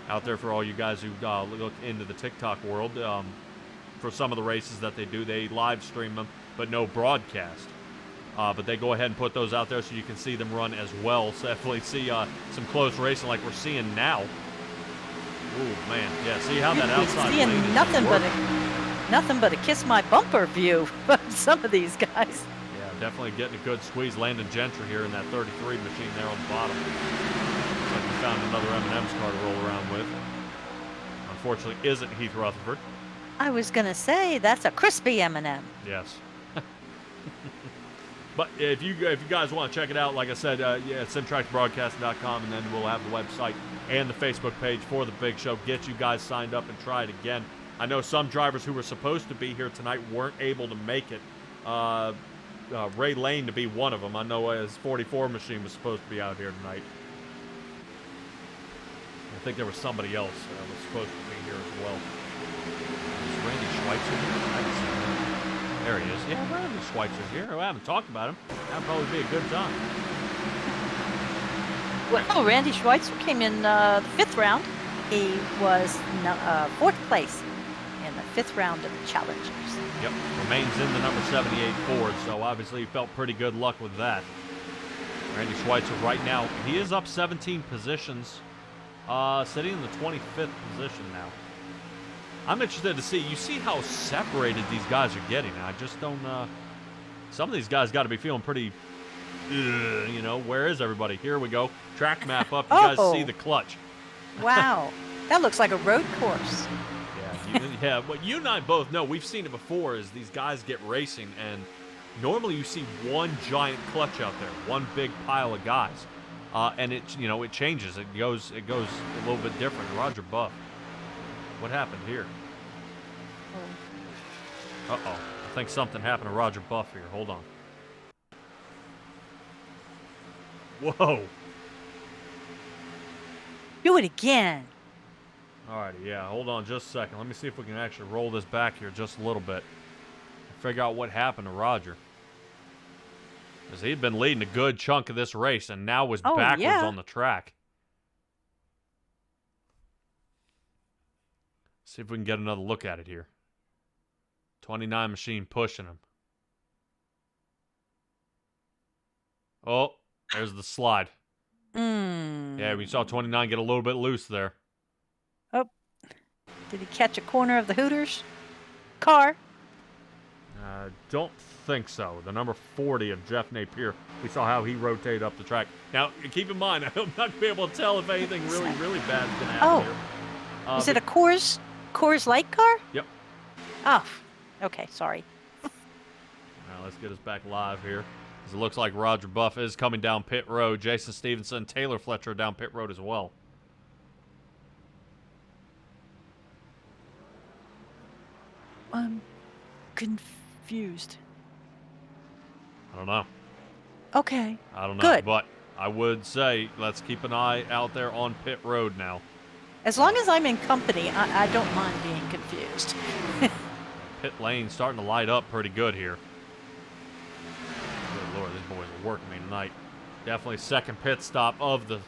A: out there for all you guys who look into the TikTok world. For some of the races that they do, they live stream them, but no broadcast. But they go ahead and put those out there so you can see them run as well. So definitely see some close racing like we're seeing now. Ooh, man. Yeah, see how that outside
B: seeing
A: lane is
B: nothing but a kiss my bumper view of some of these guys.
A: Yeah, definitely getting a good squeeze. Landon Gentry here in that 33 machine there on the bottom. Looks like we found another M&M's car to roll around with. Unfortunately, isn't Heath Rutherford.
B: I was going to say, that's a crispy M&M.
A: Yes. But if you guys want to check it out, like I said, simtracksbroadcasting.com, and then we'll have the website and the Facebook page for the Big Show. Get you guys signed up and try it again. I know some drivers who were supposed to be here tonight weren't able to make it. Ray Lane to be one of them. I know his 44 machine was supposed to be out here tonight. I think there was somebody else that was supposed to be here as well. Is Randy Schweitzer here? I haven't seen him. There he is. Yeah, Randy Schweitzer's here. I haven't talked about him. That'd probably be a good time.
B: Well, Randy Schweitzer came in the 5th round. He was 4th place in the 5th round of the Challengers.
A: Yep, remains in the number 78 Ford, so obviously he felt pretty good luck with that. Randy Schweitzer right now, he is up 17 positions, sitting in the 25th position now. I'm interested to see, you see how separated these guys are getting. I just don't, some of these guys got to be feeling pretty, you know, where is everybody? Here we go. Track map up, you guys see the clutch.
B: Wow, that looks like a road course.
A: Yeah, what you and I both know, we've seen it before, is these guys get racing, and normally you see one giant clutch out there, one big pile of guys, and it, you know, it changes. It goes a little bit different. Roger Buff, what happened here? Uh-oh, I think something happened to Roger Buff here. Hold on. Whoa.
B: Do it again.
A: Alrighty, yeah, hold on just a second. Let me see if we can actually roll this back here just a little bit. Figure out what happened to Roger. Because he'd been leading a good chunk of this race and now was backwards on the track. See if we can get another look at it here. 29 machine pushing him. Oh, there's the slide. Yeah, we saw 29 get a little bit loose there.
B: Oh, did he catch a corner of the Hooters car?
A: Don't think so. The number 40 of Jeff Napier. We saw how he rotated up the track. Now, keep in mind, I'm not going to be able to tell if anything really, really bad is going to happen here.
B: Is it a Coors Light car?
A: Yep.
B: Oh, okay, sorry.
A: Now, let's get us back live here. It looks like Roger Buff is coming down pit road. Jason Stevenson, Taylor Fletcher down pit road as well.
B: I'm confused.
A: I don't know.
B: Okay.
A: I don't know.
B: Good.
A: But I would say let's keep an eye out there on pit road now.
B: As long as I'm in company, I don't mind being confused.
A: Pit lane starting to light up pretty good here. Good Lord, these boys are working me tonight. Definitely second pit stop of the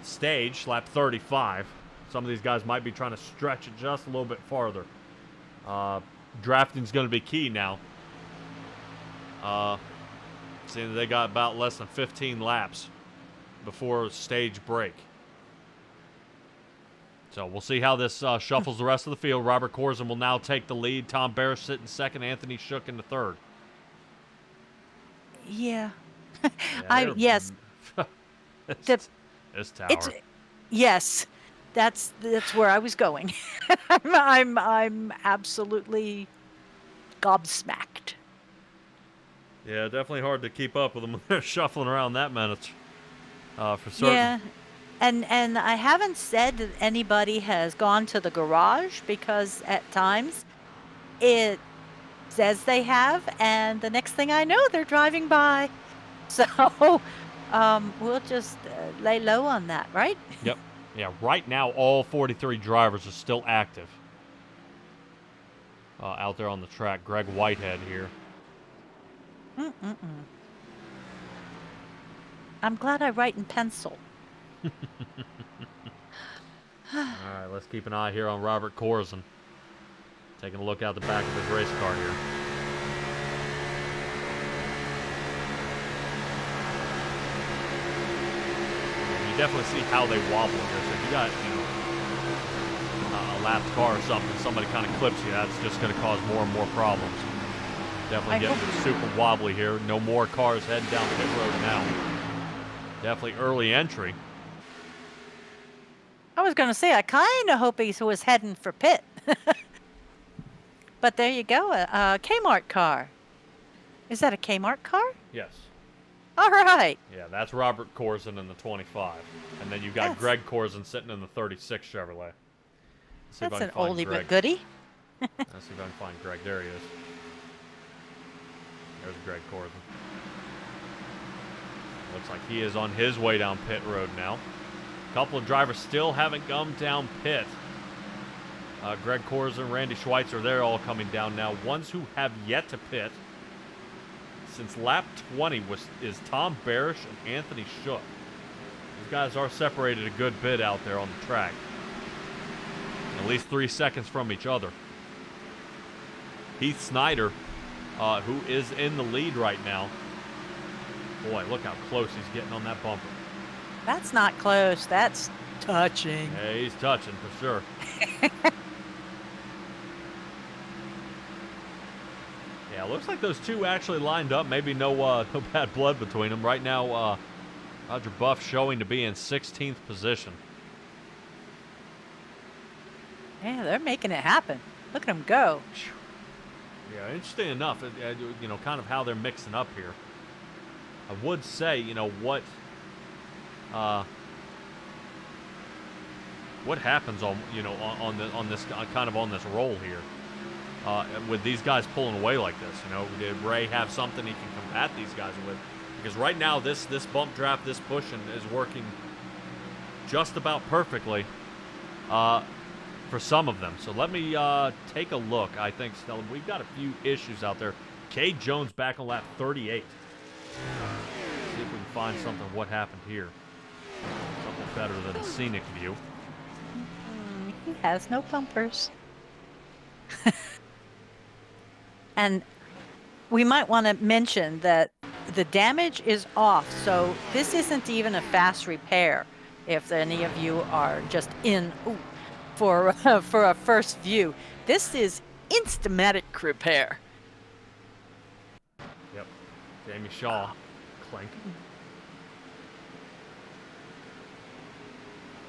A: stage, lap 35. Some of these guys might be trying to stretch it just a little bit farther. Drafting's going to be key now. Seeing that they got about less than 15 laps before stage break. So we'll see how this shuffles the rest of the field. Robert Corson will now take the lead. Tom Barris sitting second. Anthony Shook in the third.
B: Yeah.
A: Yes. This tower.
B: Yes. That's where I was going. I'm absolutely gobsmacked.
A: Yeah, definitely hard to keep up with them when they're shuffling around that minute. For certain.
B: Yeah. And I haven't said that anybody has gone to the garage because at times it says they have, and the next thing I know, they're driving by. So we'll just lay low on that, right?
A: Yep. Yeah, right now all 43 drivers are still active out there on the track. Greg Whitehead here.
B: I'm glad I write in pencil.
A: All right, let's keep an eye here on Robert Corson. Taking a look out the back of his race car here. You definitely see how they wobble here. So if you got, a lapped car or something, somebody kind of clips you, that's just going to cause more and more problems. Definitely getting super wobbly here. No more cars heading down pit road now. Definitely early entry.
B: I was going to say, I kind of hope he was heading for pit. But there you go, a Kmart car. Is that a Kmart car?
A: Yes.
B: All right.
A: Yeah, that's Robert Corson in the 25. And then you've got Greg Corson sitting in the 36 Chevrolet.
B: That's an oldie but goodie.
A: Let's see if I can find Greg. There he is. There's Greg Corzin. Looks like he is on his way down pit road now. A couple of drivers still haven't come down pit. Greg Corzin, Randy Schweitzer, they're all coming down now. Ones who have yet to pit since lap 20 is Tom Barish and Anthony Shook. These guys are separated a good bit out there on the track. At least 3 seconds from each other. Heath Snyder, who is in the lead right now. Boy, look how close he's getting on that bumper.
B: That's not close. That's touching.
A: Yeah, he's touching for sure. Yeah, looks like those two actually lined up. Maybe no bad blood between them. Right now, Roger Buff showing to be in 16th position.
B: Yeah, they're making it happen. Look at them go.
A: Yeah, interesting enough, you know, kind of how they're mixing up here. I would say, you know, what happens on, you know, on this kind of on this roll here. With these guys pulling away like this, you know, did Ray have something he can combat these guys with? Because right now, this bump draft, this pushing is working just about perfectly for some of them. So let me take a look. I think, Stella, we've got a few issues out there. Cade Jones back on lap 38. See if we can find something. What happened here? Something better than a scenic view.
B: He has no bumpers. And we might want to mention that the damage is off, so this isn't even a fast repair. If any of you are just in for a first view, this is instamatic repair.
A: Yep, Jamie Shaw, clink.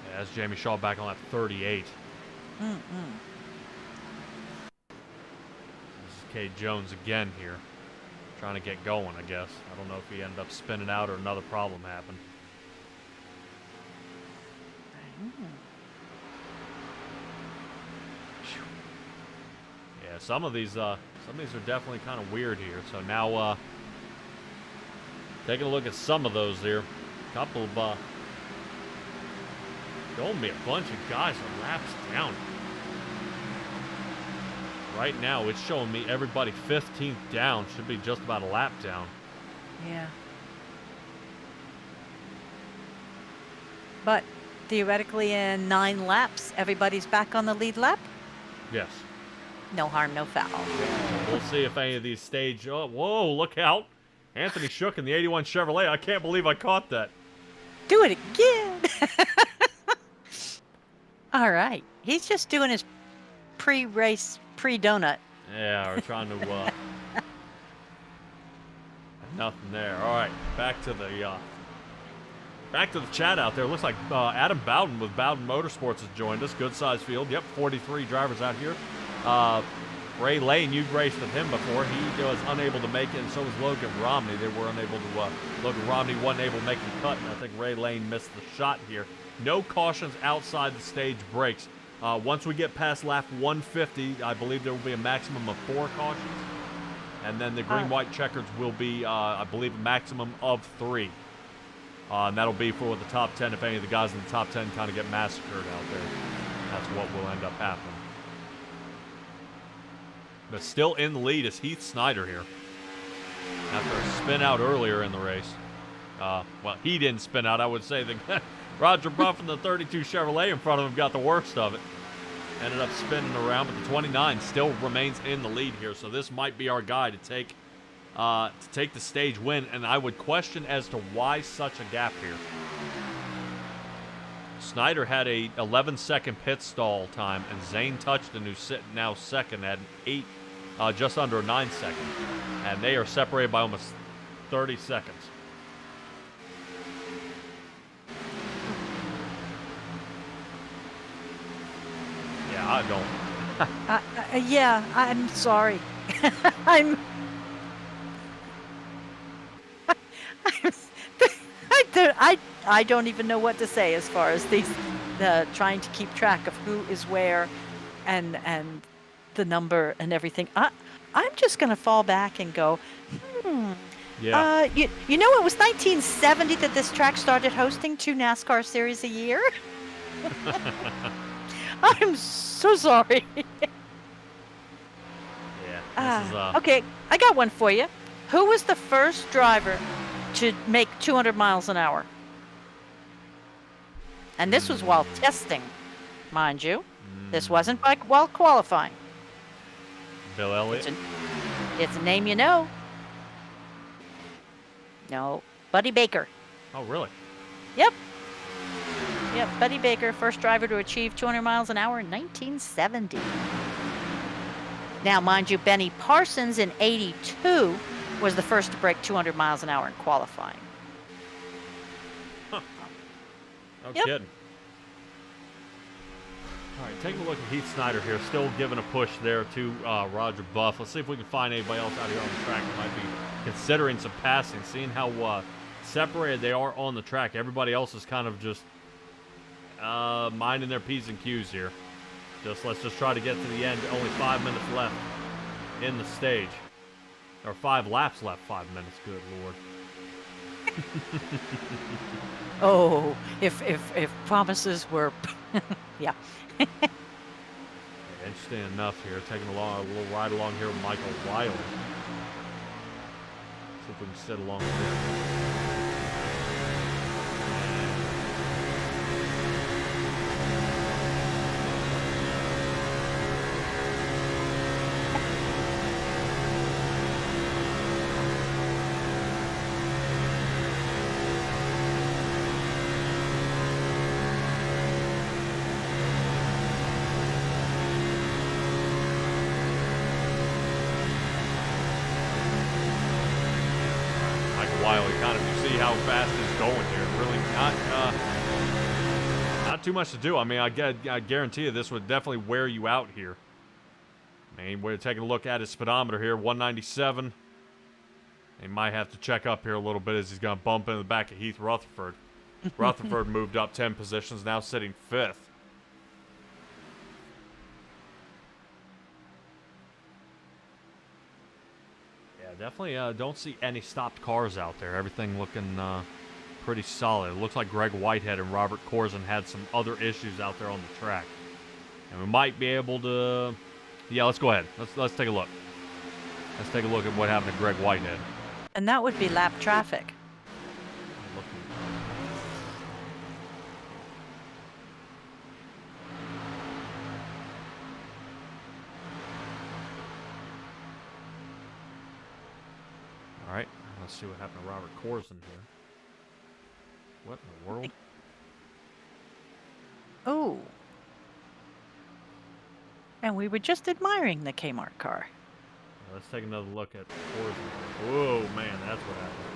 A: Yeah, that's Jamie Shaw back on lap 38. Cade Jones again here, trying to get going, I guess. I don't know if he ended up spinning out or another problem happened. Yeah, some of these are definitely kind of weird here. So now, taking a look at some of those here, a couple of showing me a bunch of guys are laps down. Right now, it's showing me everybody 15th down. Should be just about a lap down.
B: Yeah. But theoretically, in 9 laps, everybody's back on the lead lap?
A: Yes.
B: No harm, no foul.
A: We'll see if any of these stage... Oh, whoa, look out. Anthony Shook in the 81 Chevrolet. I can't believe I caught that.
B: Do it again. All right. He's just doing his pre-race, pre-donut.
A: Yeah, we're trying to... nothing there. All right, back to the chat out there. Looks like Adam Bowden with Bowden Motorsports has joined us. Good size field. Yep, 43 drivers out here. Ray Lane, you've raced with him before. He was unable to make it, and so was Logan Romney. They were unable to. Logan Romney wasn't able to make the cut, and I think Ray Lane missed the shot here. No cautions outside the stage breaks. Once we get past lap 150, I believe there will be a maximum of 4 cautions. And then the Green-white-checkered will be, I believe, a maximum of 3. And that'll be for the top 10. If any of the guys in the top 10 kind of get massacred out there, that's what will end up happening. But still in the lead is Heath Snyder here. After a spin out earlier in the race. Well, he didn't spin out. I would say that Roger Buff and the 32 Chevrolet in front of him got the worst of it. Ended up spinning around, but the 29 still remains in the lead here. So this might be our guy to take the stage win. And I would question as to why such a gap here. Snyder had a 11-second pit stall time, and Zane Touchton, who's sitting now second, had just under a 9-second. And they are separated by almost 30 seconds. Yeah, I don't.
B: Yeah, I'm sorry. I don't even know what to say as far as these trying to keep track of who is where and the number and everything. I'm just going to fall back and go,
A: Yeah.
B: You know, it was 1970 that this track started hosting 2 NASCAR series a year. I'm so sorry.
A: Yeah. This is
B: Okay, I got one for you. Who was the first driver to make 200 miles an hour? And this was while testing, mind you. This wasn't while qualifying.
A: Bill Elliott.
B: It's a name you know. No, Buddy Baker.
A: Oh, really?
B: Yep. Yep, Buddy Baker, first driver to achieve 200 miles an hour in 1970. Now, mind you, Benny Parsons in 82 was the first to break 200 miles an hour in qualifying.
A: Huh. No
B: Yep.
A: kidding. All right, taking a look at Heath Snyder here, still giving a push there to Roger Buff. Let's see if we can find anybody else out here on the track that might be considering some passing, seeing how separated they are on the track. Everybody else is kind of just minding their P's and Q's here. Let's just try to get to the end. Only 5 minutes left in the stage. Or 5 laps left, 5 minutes. Good Lord.
B: Oh, if promises were, yeah.
A: Interesting enough here, taking a little ride along here with Michael Wiley. See if we can sit along with him. Wiley, kind of, you see how fast he's going here. Really not too much to do. I mean, I guarantee you this would definitely wear you out here. I mean, we're taking a look at his speedometer here, 197. He might have to check up here a little bit as he's going to bump into the back of Heath Rutherford. Rutherford moved up 10 positions, now sitting 5th. Definitely don't see any stopped cars out there. Everything looking pretty solid. It looks like Greg Whitehead and Robert Corzine had some other issues out there on the track. And we might be able to... Yeah, let's go ahead. Let's take a look. Let's take a look at what happened to Greg Whitehead.
B: And that would be lap traffic.
A: All right, let's see what happened to Robert Corzine here. What in the world?
B: Oh. And we were just admiring the Kmart car.
A: Let's take another look at Corzine. Whoa, man, that's what happened.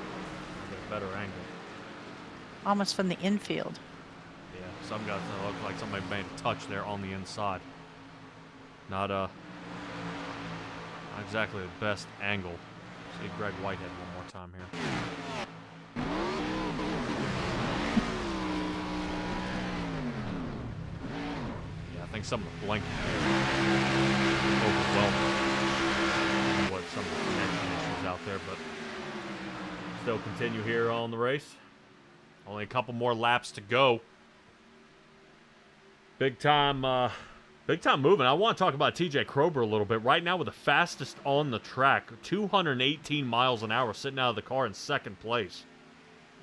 A: Get a better angle.
B: Almost from the infield.
A: Yeah, some guys look like somebody made a touch there on the inside. Not exactly the best angle. See Greg Whitehead one more time here. Yeah, I think some of the blinking overwhelming what some of the connection issues out there, but still continue here on the race. Only a couple more laps to go. Big time moving. I want to talk about TJ Krober a little bit. Right now with the fastest on the track, 218 miles an hour, sitting out of the car in 2nd place.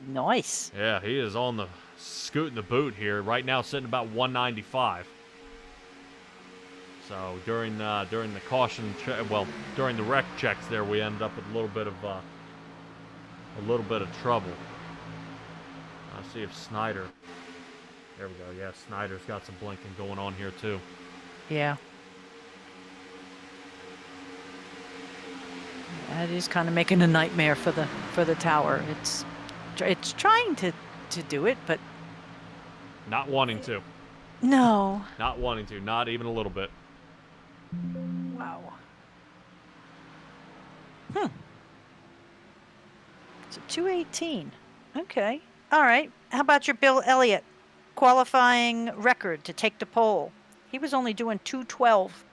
B: Nice.
A: Yeah, he is on the scooting the boot here. Right now sitting about 195. So during the caution, during the wreck checks there, we ended up with a little bit of trouble. Let's see if Snyder. There we go. Yeah, Snyder's got some blinking going on here too.
B: Yeah. That is kind of making a nightmare for the tower. It's trying to do it, but
A: not wanting to.
B: No.
A: Not wanting to. Not even a little bit.
B: Wow. So 218. Okay. All right. How about your Bill Elliott qualifying record to take the pole? He was only doing 212.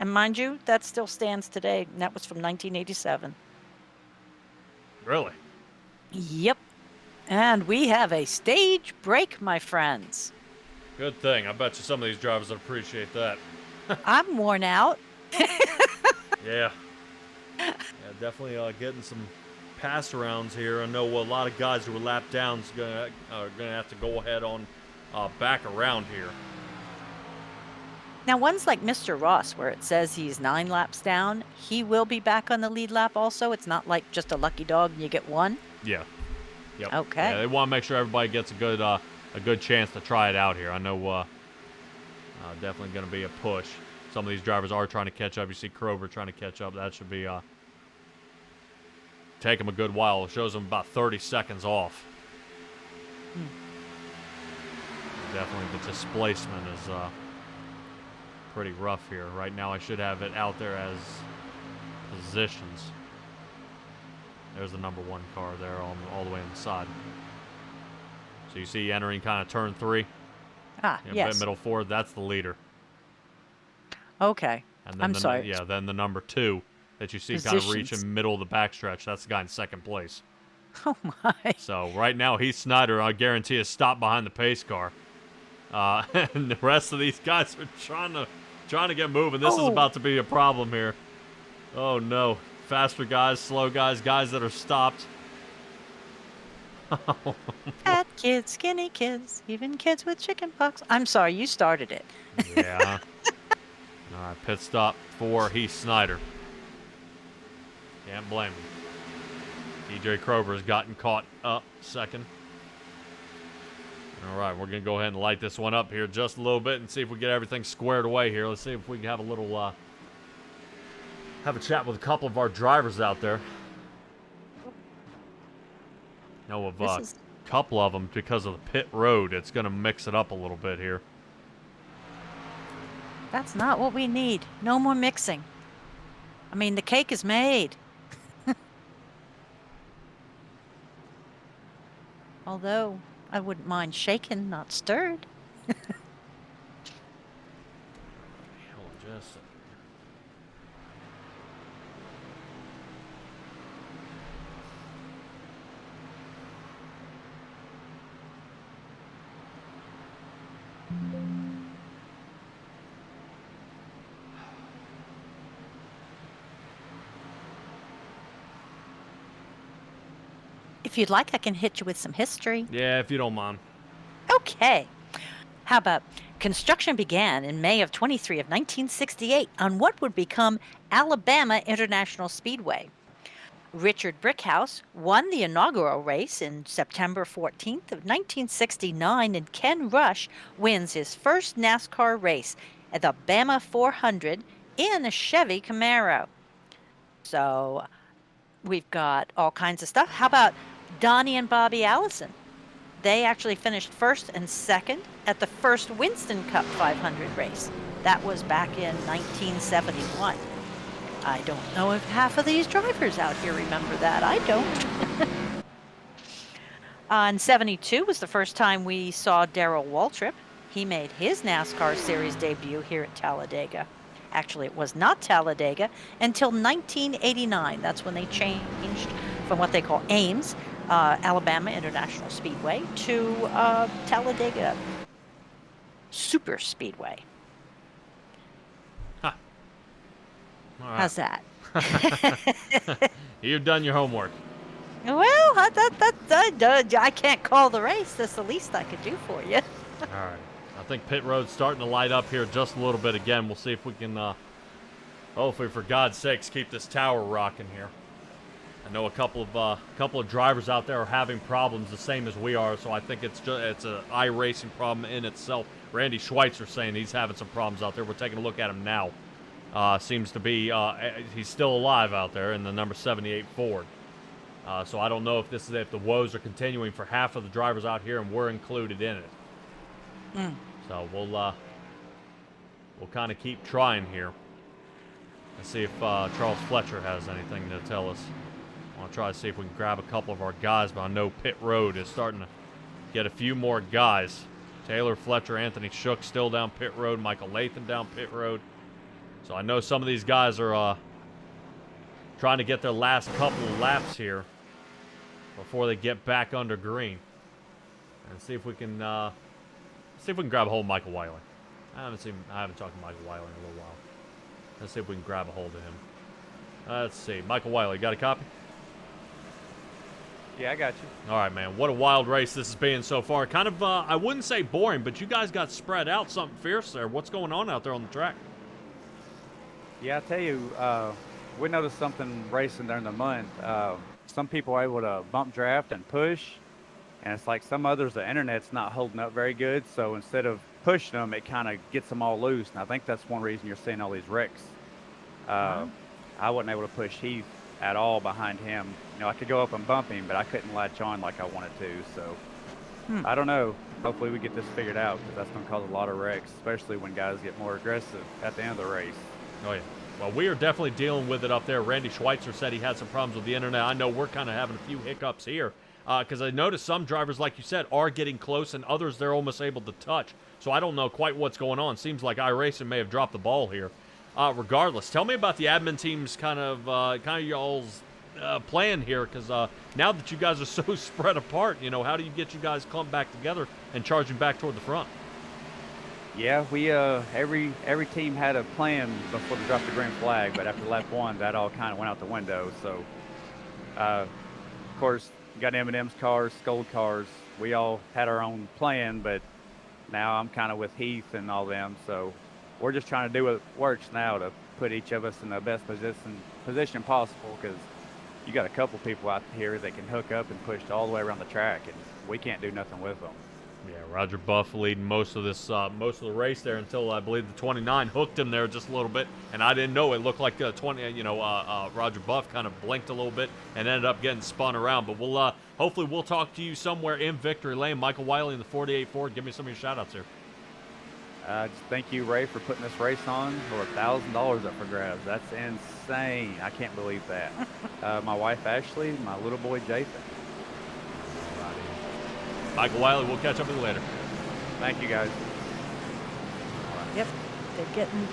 B: And mind you, that still stands today, and that was from 1987.
A: Really?
B: Yep. And we have a stage break, my friends.
A: Good thing. I bet you some of these drivers would appreciate that.
B: I'm worn out.
A: Yeah. Yeah, definitely getting some pass arounds here. I know a lot of guys who were lapped down are gonna have to go ahead on back around here.
B: Now, one's like Mr. Ross, where it says he's 9 laps down. He will be back on the lead lap also. It's not like just a lucky dog and you get one.
A: Yeah. Yep.
B: Okay.
A: Yeah, they want to make sure everybody gets a good chance to try it out here. I know definitely going to be a push. Some of these drivers are trying to catch up. You see Krover trying to catch up. That should be take him a good while. It shows him about 30 seconds off. Definitely the displacement is pretty rough here. Right now I should have it out there as positions. There's the number 1 car there all the way on the side. So you see entering kind of turn 3.
B: Yes.
A: Middle 4, that's the leader.
B: Okay.
A: And then
B: I'm sorry.
A: Yeah, then the number 2 that you see kind of reaching middle of the backstretch, that's the guy in second place.
B: Oh, my.
A: So right now, Heath Snyder, I guarantee, is stopped behind the pace car. And the rest of these guys are trying to get moving. This is about to be a problem here. Oh, no. Faster guys, slow guys, guys that are stopped.
B: Fat kids, skinny kids, even kids with chicken pox. I'm sorry, you started it.
A: Yeah. All right, pit stop for Heath Snyder. Can't blame him. TJ Krover has gotten caught up second. All right, we're going to go ahead and light this one up here just a little bit and see if we get everything squared away here. Let's see if we can have a little, have a chat with a couple of our drivers out there. Know of a couple of them because of the pit road. It's going to mix it up a little bit here.
B: That's not what we need. No more mixing. I mean, the cake is made. Although, I wouldn't mind shaken, not stirred.
A: Hold on just a second.
B: If you'd like, I can hit you with some history.
A: Yeah, if you don't mind.
B: Okay. How about construction began in May of 1968 on what would become Alabama International Speedway. Richard Brickhouse won the inaugural race in September 14th of 1969, and Ken Rush wins his first NASCAR race at the Bama 400 in a Chevy Camaro. So we've got all kinds of stuff. How about Donnie and Bobby Allison? They actually finished first and second at the first Winston Cup 500 race. That was back in 1971. I don't know if half of these drivers out here remember that. I don't. In 72 was the first time we saw Darrell Waltrip. He made his NASCAR Series debut here at Talledega. Actually, it was not Talledega until 1989. That's when they changed from what they call Ames, Alabama International Speedway, to Talledega Super Speedway.
A: Huh. All right.
B: How's that?
A: You've done your homework.
B: Well, I can't call the race. That's the least I could do for you.
A: All right. I think pit road's starting to light up here just a little bit again. We'll see if we can, hopefully, for God's sakes, keep this tower rocking here. I know a couple of drivers out there are having problems the same as we are, so I think it's an iRacing problem in itself. Randy Schweitzer saying he's having some problems out there. We're taking a look at him now. Seems to be he's still alive out there in the number 78 Ford. So I don't know if the woes are continuing for half of the drivers out here, and we're included in it. So we'll kind of keep trying here and see if Charles Fletcher has anything to tell us. I want to try to see if we can grab a couple of our guys, but I know pit road is starting to get a few more guys. Taylor Fletcher, Anthony Shook still down pit road, Michael Lathan down pit road. So I know some of these guys are trying to get their last couple of laps here before they get back under green. And see if we can grab a hold of Michael Wiley. I haven't talked to Michael Wiley in a little while. Let's see if we can grab a hold of him. Let's see. Michael Wiley, got a copy?
D: Yeah, I got you.
A: All right, man. What a wild race this has been so far. Kind of, I wouldn't say boring, but you guys got spread out something fierce there. What's going on out there on the track?
D: Yeah, I tell you, we noticed something racing during the month. Some people are able to bump draft and push, and it's like some others, the internet's not holding up very good. So instead of pushing them, it kind of gets them all loose. And I think that's one reason you're seeing all these wrecks. I wasn't able to push Heath at all behind him. You know, I could go up and bump him, but I couldn't latch on like I wanted to. So I don't know. Hopefully we get this figured out, because that's going to cause a lot of wrecks, especially when guys get more aggressive at the end of the race.
A: Oh, yeah. Well, we are definitely dealing with it up there. Randy Schweitzer said he had some problems with the internet. I know we're kind of having a few hiccups here, because I noticed some drivers, like you said, are getting close, and others they're almost able to touch. So I don't know quite what's going on. Seems like iRacing may have dropped the ball here. Regardless, tell me about the admin team's kind of y'all's plan here, because now that you guys are so spread apart, you know, how do you get you guys clumped back together and charging back toward the front?
D: Yeah, we every team had a plan before they dropped the green flag, but after lap 1, that all kind of went out the window. So, of course, you got M&M's cars, Scold cars. We all had our own plan, but now I'm kind of with Heath and all them. So we're just trying to do what works now to put each of us in the best position possible, because you got a couple people out here that can hook up and push all the way around the track, and we can't do nothing with them.
A: Yeah, Roger Buff leading most of the race there until I believe the 29 hooked him there just a little bit, and I didn't know it looked like 20. Roger Buff kind of blinked a little bit and ended up getting spun around. But we'll hopefully we'll talk to you somewhere in victory lane. Michael Wiley in the 48 Ford. Give me some of your shout outs here.
D: Just thank you, Ray, for putting this race on for $1,000 up for grabs. That's insane. I can't believe that. My wife Ashley, my little boy Jason.
A: Michael Wiley, we'll catch up with you later.
D: Thank you, guys.
B: Yep,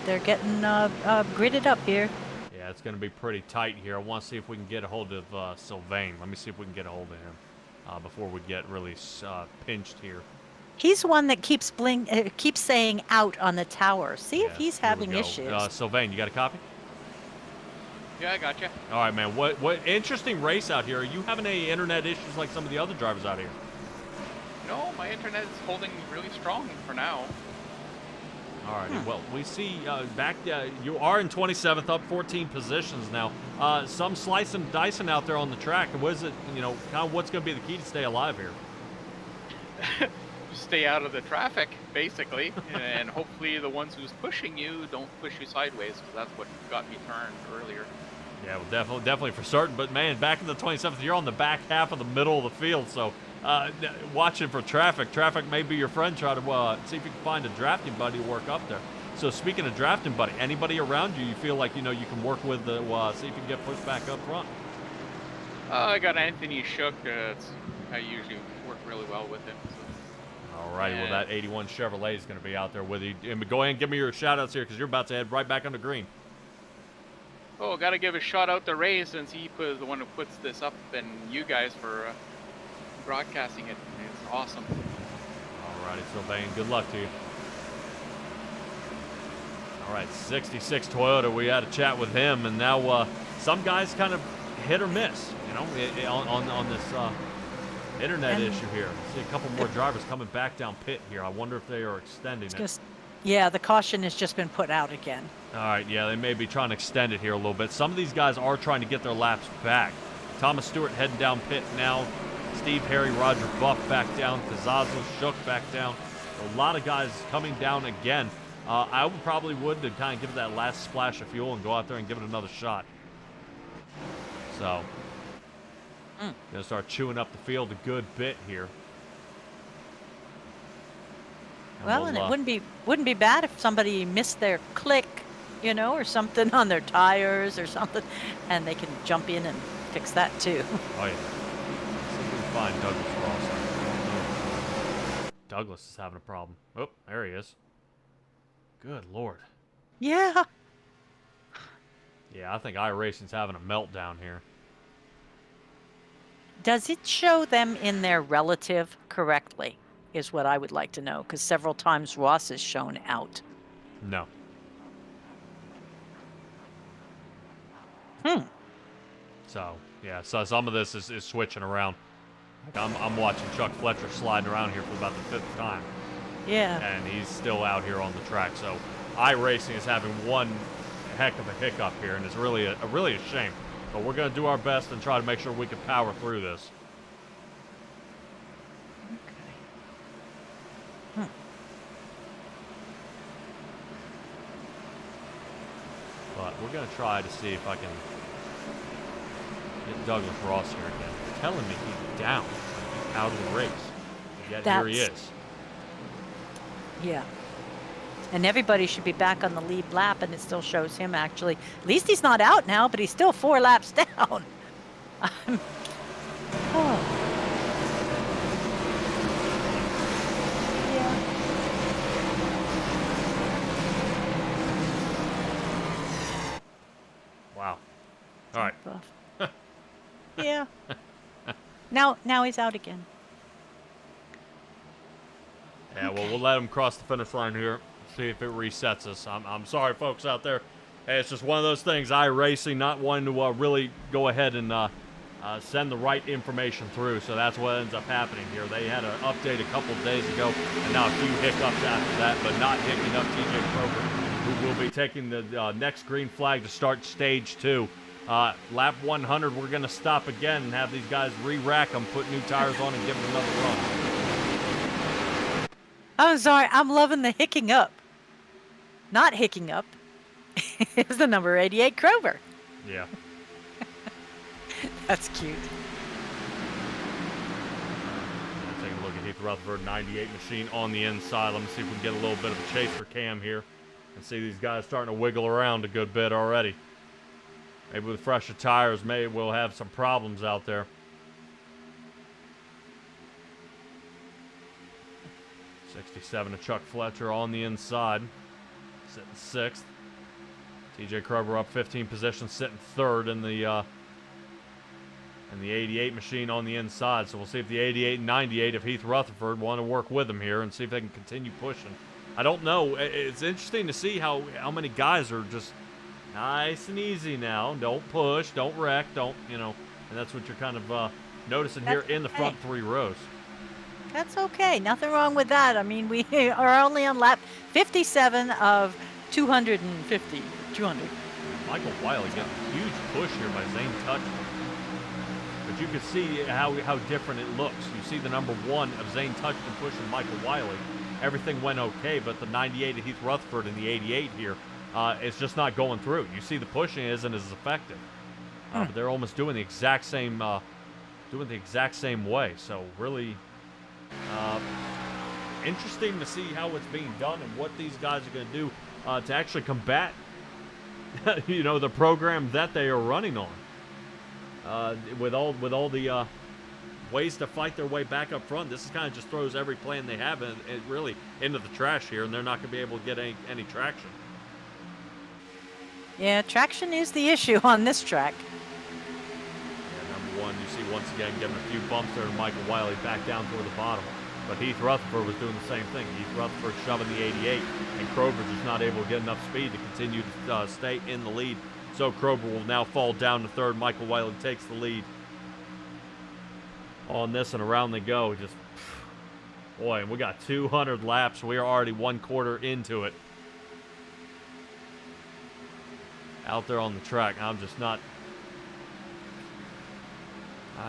B: they're getting gridded up here.
A: Yeah, it's going to be pretty tight here. I want to see if we can get a hold of Sylvain. Let me see if we can get a hold of him before we get really pinched here.
B: He's one that keeps saying out on the tower. See if he's having issues.
A: Sylvain, you got a copy?
E: Yeah, I got you.
A: All right, man. What interesting race out here. Are you having any internet issues like some of the other drivers out here?
E: No, my internet is holding really strong for now.
A: All righty. Well, we see you are in 27th, up 14 positions now. Some slicing and dicing out there on the track. What is it? You know, kind of what's going to be the key to stay alive here?
E: Stay out of the traffic, basically, and hopefully the ones who's pushing you don't push you sideways, because that's what got me turned earlier.
A: Yeah, well, definitely for certain. But man, back in the 27th, you're on the back half of the middle of the field, so watching for traffic. Traffic may be your friend. Try to see if you can find a drafting buddy to work up there. So speaking of drafting buddy, anybody around you feel like you can work with, see if you can get pushed back up front?
E: I got Anthony Shook. I usually work really well with him. So.
A: All righty, well, that 81 Chevrolet is going to be out there with you. And go ahead and give me your shout-outs here, because you're about to head right back under green.
E: Oh, got to give a shout-out to Ray, since he was the one who puts this up, and you guys for broadcasting it. It's awesome.
A: All righty, Sylvain, good luck to you. All right, 66 Toyota, we had a chat with him, and now some guys kind of hit or miss, you know, on this internet issue here. See a couple more drivers coming back down pit here. I wonder if they are extending it.
B: Yeah, the caution has just been put out again.
A: All right, yeah, they may be trying to extend it here a little bit. Some of these guys are trying to get their laps back. Thomas Stewart heading down pit now. Steve Harry, Roger Buff back down. Cazazzo, Shook back down. A lot of guys coming down again. I would probably to kind of give it that last splash of fuel and go out there and give it another shot. So, gonna start chewing up the field a good bit here.
B: And it wouldn't be bad if somebody missed their click, you know, or something on their tires or something, and they can jump in and fix that too.
A: Oh yeah. See if we can find Douglas Ross. Douglas is having a problem. Oh, there he is. Good Lord.
B: Yeah.
A: Yeah, I think iRacing's having a meltdown here.
B: Does it show them in their relative correctly? Is what I would like to know, because several times Ross is shown out.
A: No. So yeah, so some of this is switching around. Like I'm watching Chuck Fletcher sliding around here for about the 5th time.
B: Yeah.
A: And he's still out here on the track. So iRacing is having one heck of a hiccup here, and it's really a shame. But we're going to do our best and try to make sure we can power through this.
B: Okay.
A: But we're going to try to see if I can get Douglas Ross here again. He's telling me he's down. He's out of the race. Yet here he is.
B: Yeah. And everybody should be back on the lead lap, and it still shows him actually. At least he's not out now, but he's still 4 laps down. Oh. Yeah.
A: Wow. All right.
B: Yeah. Now he's out again.
A: Yeah, well, we'll let him cross the finish line here. See if it resets us. I'm sorry, folks out there. Hey, it's just one of those things. iRacing not wanting to really go ahead and send the right information through, so that's what ends up happening here. They had an update a couple of days ago, and now a few hiccups after that, but not hicking up TJ Kroger, who will be taking the next green flag to start stage 2. Lap 100, we're going to stop again and have these guys re-rack them, put new tires on, and give them another run.
B: I'm sorry. I'm loving the hicking up. Not hicking up. It was the number 88 Kroger.
A: Yeah.
B: That's cute.
A: Taking a look at Heath Rutherford, 98 machine on the inside. Let me see if we can get a little bit of a chase for Cam here. And see these guys starting to wiggle around a good bit already. Maybe with fresher tires, maybe we'll have some problems out there. '67 to Chuck Fletcher on the inside, sitting 6th. TJ Kroger up 15 positions, sitting 3rd in the 88 machine on the inside. So we'll see if the 88 and 98 of Heath Rutherford want to work with him here and see if they can continue pushing. I don't know. It's interesting to see how many guys are just nice and easy now. Don't push, don't wreck, don't, and that's what you're kind of noticing here in the front 3 rows.
B: That's okay. Nothing wrong with that. I mean, we are only on lap 57 of 250. 200.
A: Michael Wiley getting a huge push here by Zane Touchman. But you can see how different it looks. You see the number 1 of Zane Touchman pushing Michael Wiley. Everything went okay, but the 98 of Heath Rutherford and the 88 here, it's just not going through. You see the pushing isn't as effective. But they're almost doing the exact same way. So really interesting to see how it's being done and what these guys are going to do to actually combat the program that they are running on. With all the ways to fight their way back up front, this kind of just throws every plan they have really into the trash here, and they're not going to be able to get any traction.
B: Yeah, traction is the issue on this track.
A: Yeah, number 1, you see once again giving a few bumps there to Michael Wiley back down toward the bottom. But Heath Rutherford was doing the same thing. Heath Rutherford shoving the 88, and Kroger just not able to get enough speed to continue to stay in the lead. So Kroger will now fall down to 3rd. Michael Wiley takes the lead on this, and around they go. Just, boy, and we got 200 laps. We are already 1/4 into it. Out there on the track, I'm just not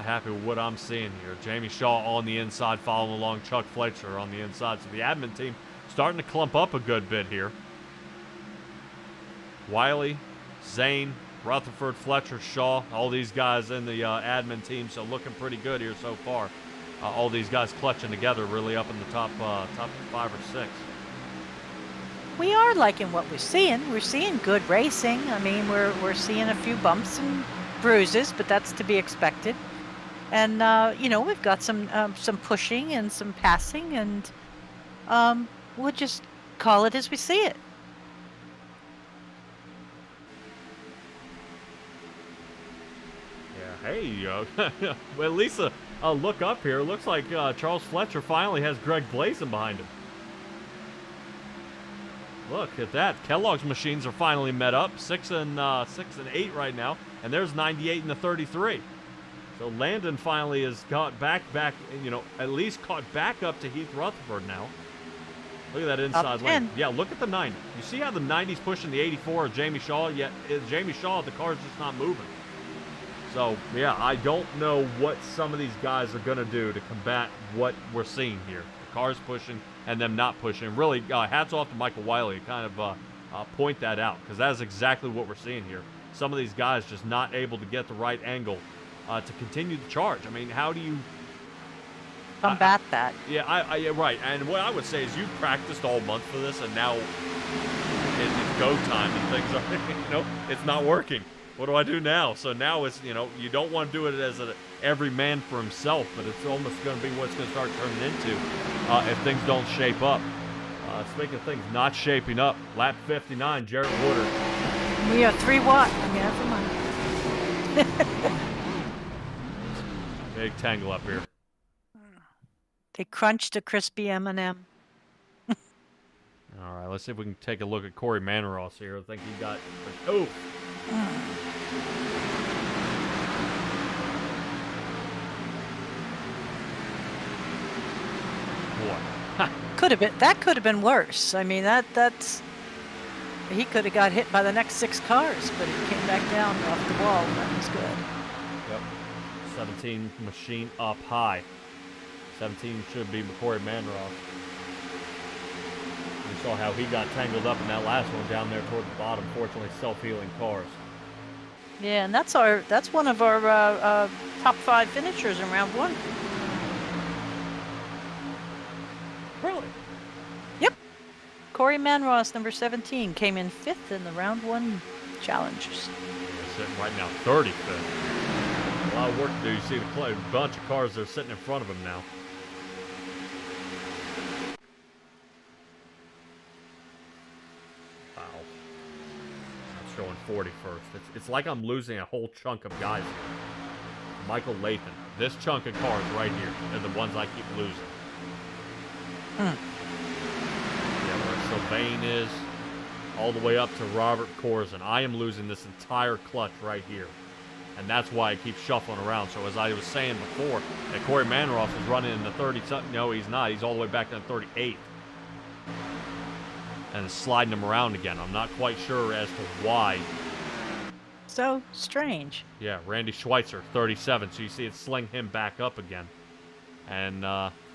A: happy with what I'm seeing here. Jamie Shaw on the inside, following along Chuck Fletcher on the inside. So the admin team starting to clump up a good bit here. Wiley, Zane, Rutherford, Fletcher, Shaw, all these guys in the admin team, so looking pretty good here so far. All these guys clutching together really up in the top 5 or 6.
B: We are liking what we're seeing. We're seeing good racing. I mean, we're seeing a few bumps and bruises, but that's to be expected. And we've got some pushing and some passing, and we'll just call it as we see it.
A: Yeah, Hey, well, at least a look up here. Looks like Charles Fletcher finally has Greg Blazin behind him. Look at that. Kellogg's machines are finally met up. 6 and 8 right now, and there's 98 and the 33. So Landon finally has got back, you know, at least caught back up to Heath Rutherford now. Look at that inside lane. Yeah, look at the 90. You see how the 90's pushing the 84 of Jamie Shaw? Yet Jamie Shaw, the car's just not moving. So, yeah, I don't know what some of these guys are going to do to combat what we're seeing here. The car's pushing and them not pushing. Really, hats off to Michael Wiley to kind of point that out, because that is exactly what we're seeing here. Some of these guys just not able to get the right angle to continue the charge. I mean, how do you
B: combat that?
A: Yeah, yeah, right. And what I would say is you've practiced all month for this, and now it's go time, and things are, you know, it's not working. What do I do now? So now it's, you know, you don't want to do it as every man for himself, but it's almost going to be what it's going to start turning into if things don't shape up. Speaking of things not shaping up, lap 59, Jarrett Woodard.
B: We are 3 watt. I mean, that's a money.
A: Big tangle up here.
B: They crunched a crispy M&M.
A: All right, let's see if we can take a look at Corey Manross here. I think he got... Oh! Boy.
B: That could have been worse. I mean, that's he could have got hit by the next 6 cars, but he came back down off the wall. That was good.
A: Yep. 17 machine up high. 17 should be Corey Manross. We saw how he got tangled up in that last one down there toward the bottom. Fortunately, self-healing cars.
B: Yeah, and that's one of our top 5 finishers in round 1.
A: Really?
B: Yep. Corey Manross, number 17, came in 5th in the round 1 challengers.
A: Yeah, sitting right now 35th. A lot of work to do. You see the bunch of cars that are sitting in front of him now. Wow. I'm showing 41st. It's like I'm losing a whole chunk of guys here. Michael Lathan. This chunk of cars right here are the ones I keep losing. Yeah, where Sylvain is, all the way up to Robert Corzine. I am losing this entire clutch right here. And that's why I keep shuffling around. So as I was saying before, that Corey Manross is running in the 30-something. No, he's not. He's all the way back to the 38th. And it's sliding him around again. I'm not quite sure as to why.
B: So strange.
A: Yeah, Randy Schweitzer, 37. So you see it's slinging him back up again. And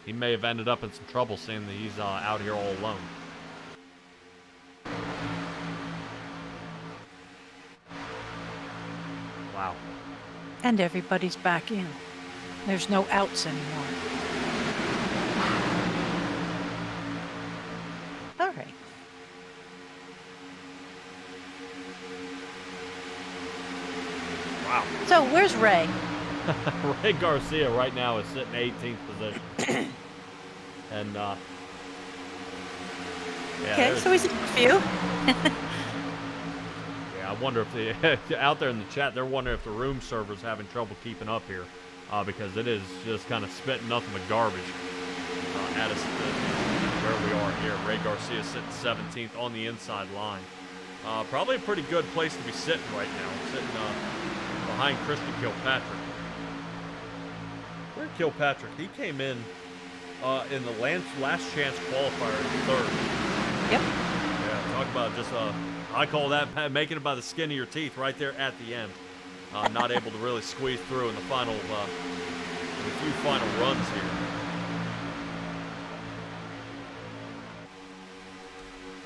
A: he may have ended up in some trouble seeing that he's out here all alone. Wow.
B: And everybody's back in. There's no outs anymore. All right.
A: Wow.
B: So where's Ray?
A: Ray Garcia right now is sitting 18th position. And, yeah,
B: okay, so he's in a few.
A: Yeah, I wonder if out there in the chat, they're wondering if the room server's having trouble keeping up here. Because it is just kind of spitting nothing but garbage at us where we are here. Ray Garcia sitting 17th on the inside line. Probably a pretty good place to be sitting right now. Sitting behind Christian Kilpatrick. Where'd Kilpatrick? He came in the last chance qualifier in 3rd.
B: Yep.
A: Yeah, talk about just I call that making it by the skin of your teeth right there at the end. Not able to really squeeze through in the final, in a few final runs here.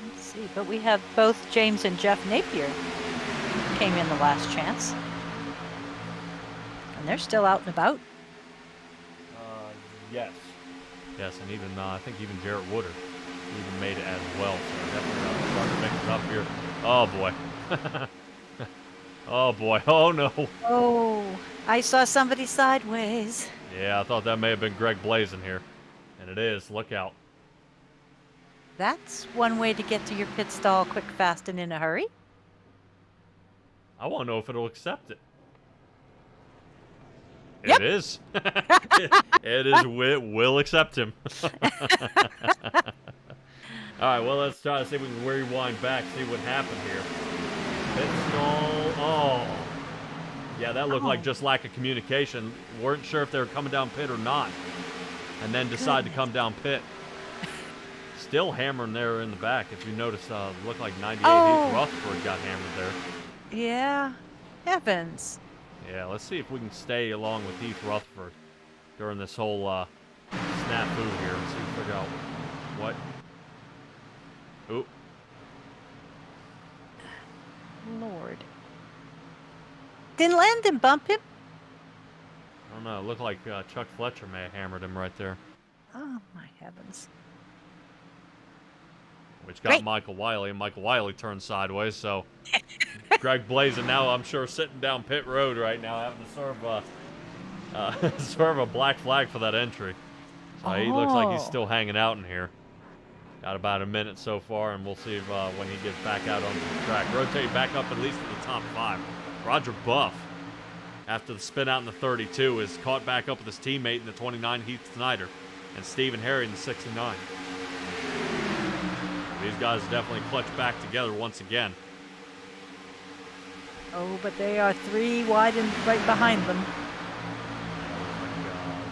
B: Let's see, but we have both James and Jeff Napier came in the last chance. And they're still out and about.
A: Yes. Yes, and even, I think even Jarrett Woodard even made it as well. So definitely starting to mix it up here. Oh, boy. Oh, boy. Oh, no.
B: Oh, I saw somebody sideways.
A: Yeah, I thought that may have been Greg Blazin here. And it is. Look out.
B: That's one way to get to your pit stall quick, fast, and in a hurry.
A: I want to know if it'll accept it.
B: Yep.
A: It is. It is. We'll accept him. All right, well, let's try to see if we can rewind back, see what happened here. Pit stall. Oh. Yeah, that looked like just lack of communication. Weren't sure if they were coming down pit or not. And then decided to come down pit. Still hammering there in the back. If you notice, looked like 98 Heath Rutherford got hammered there.
B: Yeah. Heavens.
A: Yeah, let's see if we can stay along with Heath Rutherford during this whole snafu here and see if we figure out what. Oop.
B: Lord. Didn't Landon bump him?
A: I don't know. It looked like Chuck Fletcher may have hammered him right there.
B: Oh, my heavens.
A: Which got
B: Great.
A: Michael Wiley, and Michael Wiley turned sideways, so Greg Blazin now, I'm sure, sitting down pit road right now having to serve a black flag for that entry. So he looks like he's still hanging out in here. Got about a minute so far, and we'll see if, when he gets back out onto the track. Rotate back up at least to the top 5. Roger Buff, after the spin out in the 32, is caught back up with his teammate in the 29, Heath Snyder, and Stephen Harry in the 69. These guys definitely clutch back together once again.
B: Oh, but they are 3 wide and right behind them.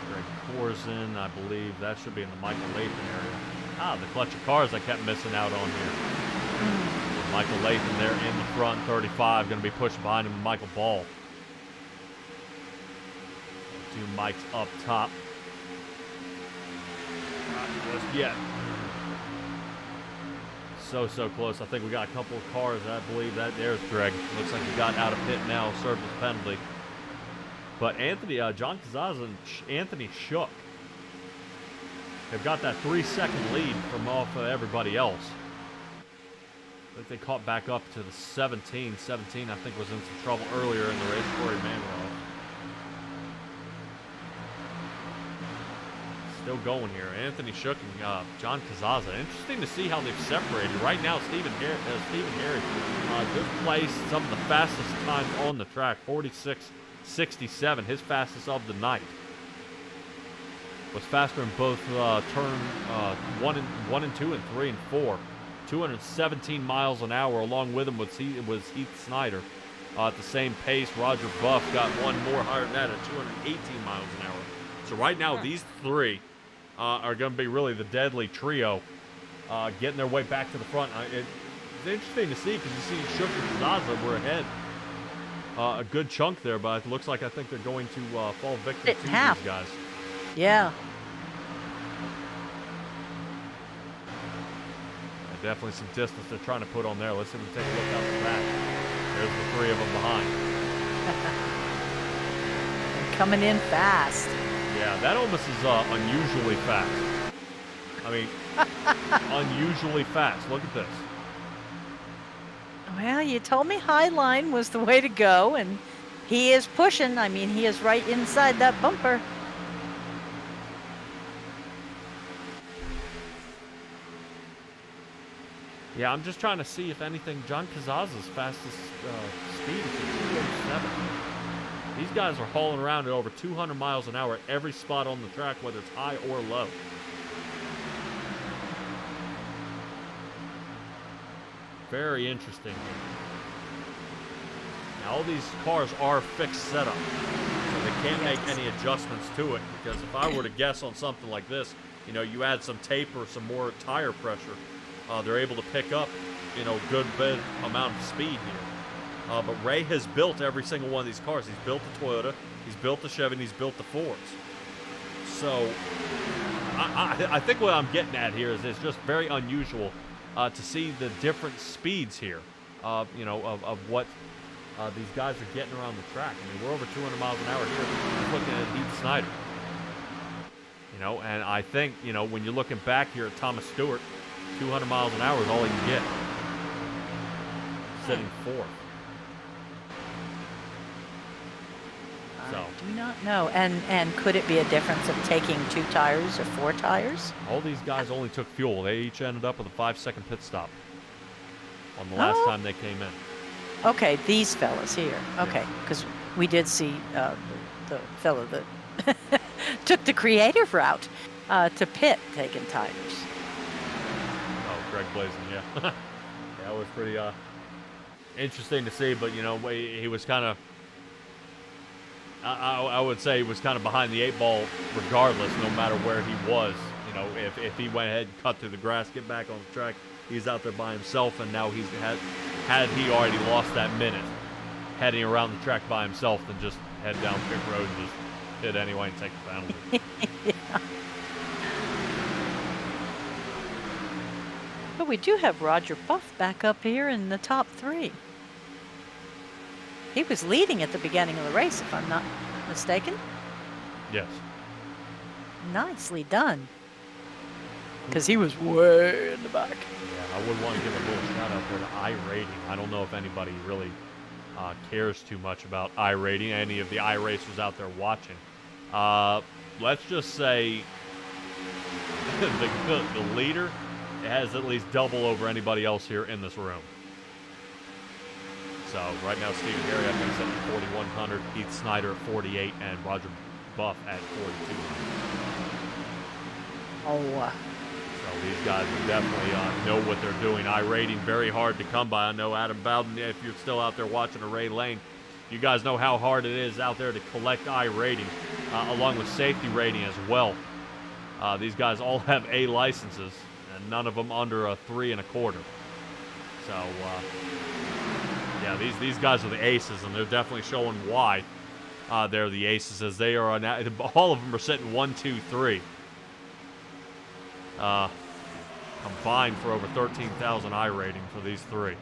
A: Greg Corzin, I believe that should be in the Michael Lathan area. The clutch of cars I kept missing out on here. Michael Lathan there in the front, 35, going to be pushed behind him with Michael Ball. 2 Mikes up top. Not just yet. So close. I think we got a couple of cars. I believe that there's Greg. Looks like he got out of pit now, served his penalty. But John Cazaz and Anthony Shook have got that 3-second lead from off of everybody else. I think they caught back up to the 17. 17, I think, was in some trouble earlier in the race. Corey Manuel. Still going here. Anthony Shook and John Cazaza. Interesting to see how they've separated. Right now, Stephen Harry just placed some of the fastest times on the track. 46.67, his fastest of the night. Was faster in both turn 1 and 2 and 3 and 4. 217 miles an hour. Along with him was Heath Snyder. At the same pace, Roger Buff got one more higher than that at 218 miles an hour. So right now, these 3 are going to be really the deadly trio, getting their way back to the front. It's interesting to see because you see Shook and Zaza were ahead a good chunk there, but it looks like I think they're going to fall victim to these guys.
B: Yeah.
A: Definitely some distance they're trying to put on there. Let's see if we take a look out the back. There's the 3 of them behind.
B: Coming in fast.
A: Yeah, that almost is unusually fast. I mean, unusually fast. Look at this.
B: Well, you told me High Line was the way to go, and he is pushing. I mean, he is right inside that bumper.
A: Yeah, I'm just trying to see if anything. John Cazaza's fastest speed is 207. These guys are hauling around at over 200 miles an hour at every spot on the track, whether it's high or low. Very interesting. Now, all these cars are fixed setup, so they can't make any adjustments to it, because if I were to guess on something like this, you know, you add some tape or some more tire pressure, they're able to pick up, you know, good bit amount of speed here. But Ray has built every single one of these cars. He's built the Toyota, he's built the Chevy, and he's built the Fords. So I think what I'm getting at here is it's just very unusual to see the different speeds here, you know, of what these guys are getting around the track. I mean, we're over 200 miles an hour here. Just looking at Heath Snyder. You know, and I think, you know, when you're looking back here at Thomas Stewart, 200 miles an hour is all he can get. Sitting 4th. So.
B: I do not know. And could it be a difference of taking 2 tires or 4 tires?
A: All these guys only took fuel. They each ended up with a 5-second pit stop on the last time they came in.
B: Okay, these fellas here. Okay, because we did see the fellow that took the creative route to pit taking tires.
A: Oh, Greg Blazing, yeah. Yeah, it was pretty interesting to see, but, you know, he was kind of, I would say he was kind of behind the 8 ball regardless, no matter where he was. You know, if he went ahead and cut through the grass, get back on the track, he's out there by himself, and now had he already lost that minute heading around the track by himself, then just head down pit road and just hit anyway and take the penalty.
B: Yeah. But we do have Roger Buff back up here in the top 3. He was leading at the beginning of the race, if I'm not mistaken.
A: Yes.
B: Nicely done. Because he was way in the back.
A: Yeah, I would want to give a little shout out there to iRating. I don't know if anybody really cares too much about iRating, any of the iRacers out there watching. Let's just say the leader has at least double over anybody else here in this room. So right now, Stephen Harry, I think, is at 4,100, Heath Snyder at 48, and Roger Buff at 4,200.
B: Oh.
A: So these guys will definitely know what they're doing. iRating, very hard to come by. I know Adam Bowden, if you're still out there watching a Ray Lane, you guys know how hard it is out there to collect iRating, along with safety rating as well. These guys all have A licenses, and none of them under a 3 1/4. So, yeah, these guys are the aces, and they're definitely showing why they're the aces, as they are all of them are sitting 1, 2, 3. Combined for over 13,000 iRating for these 3.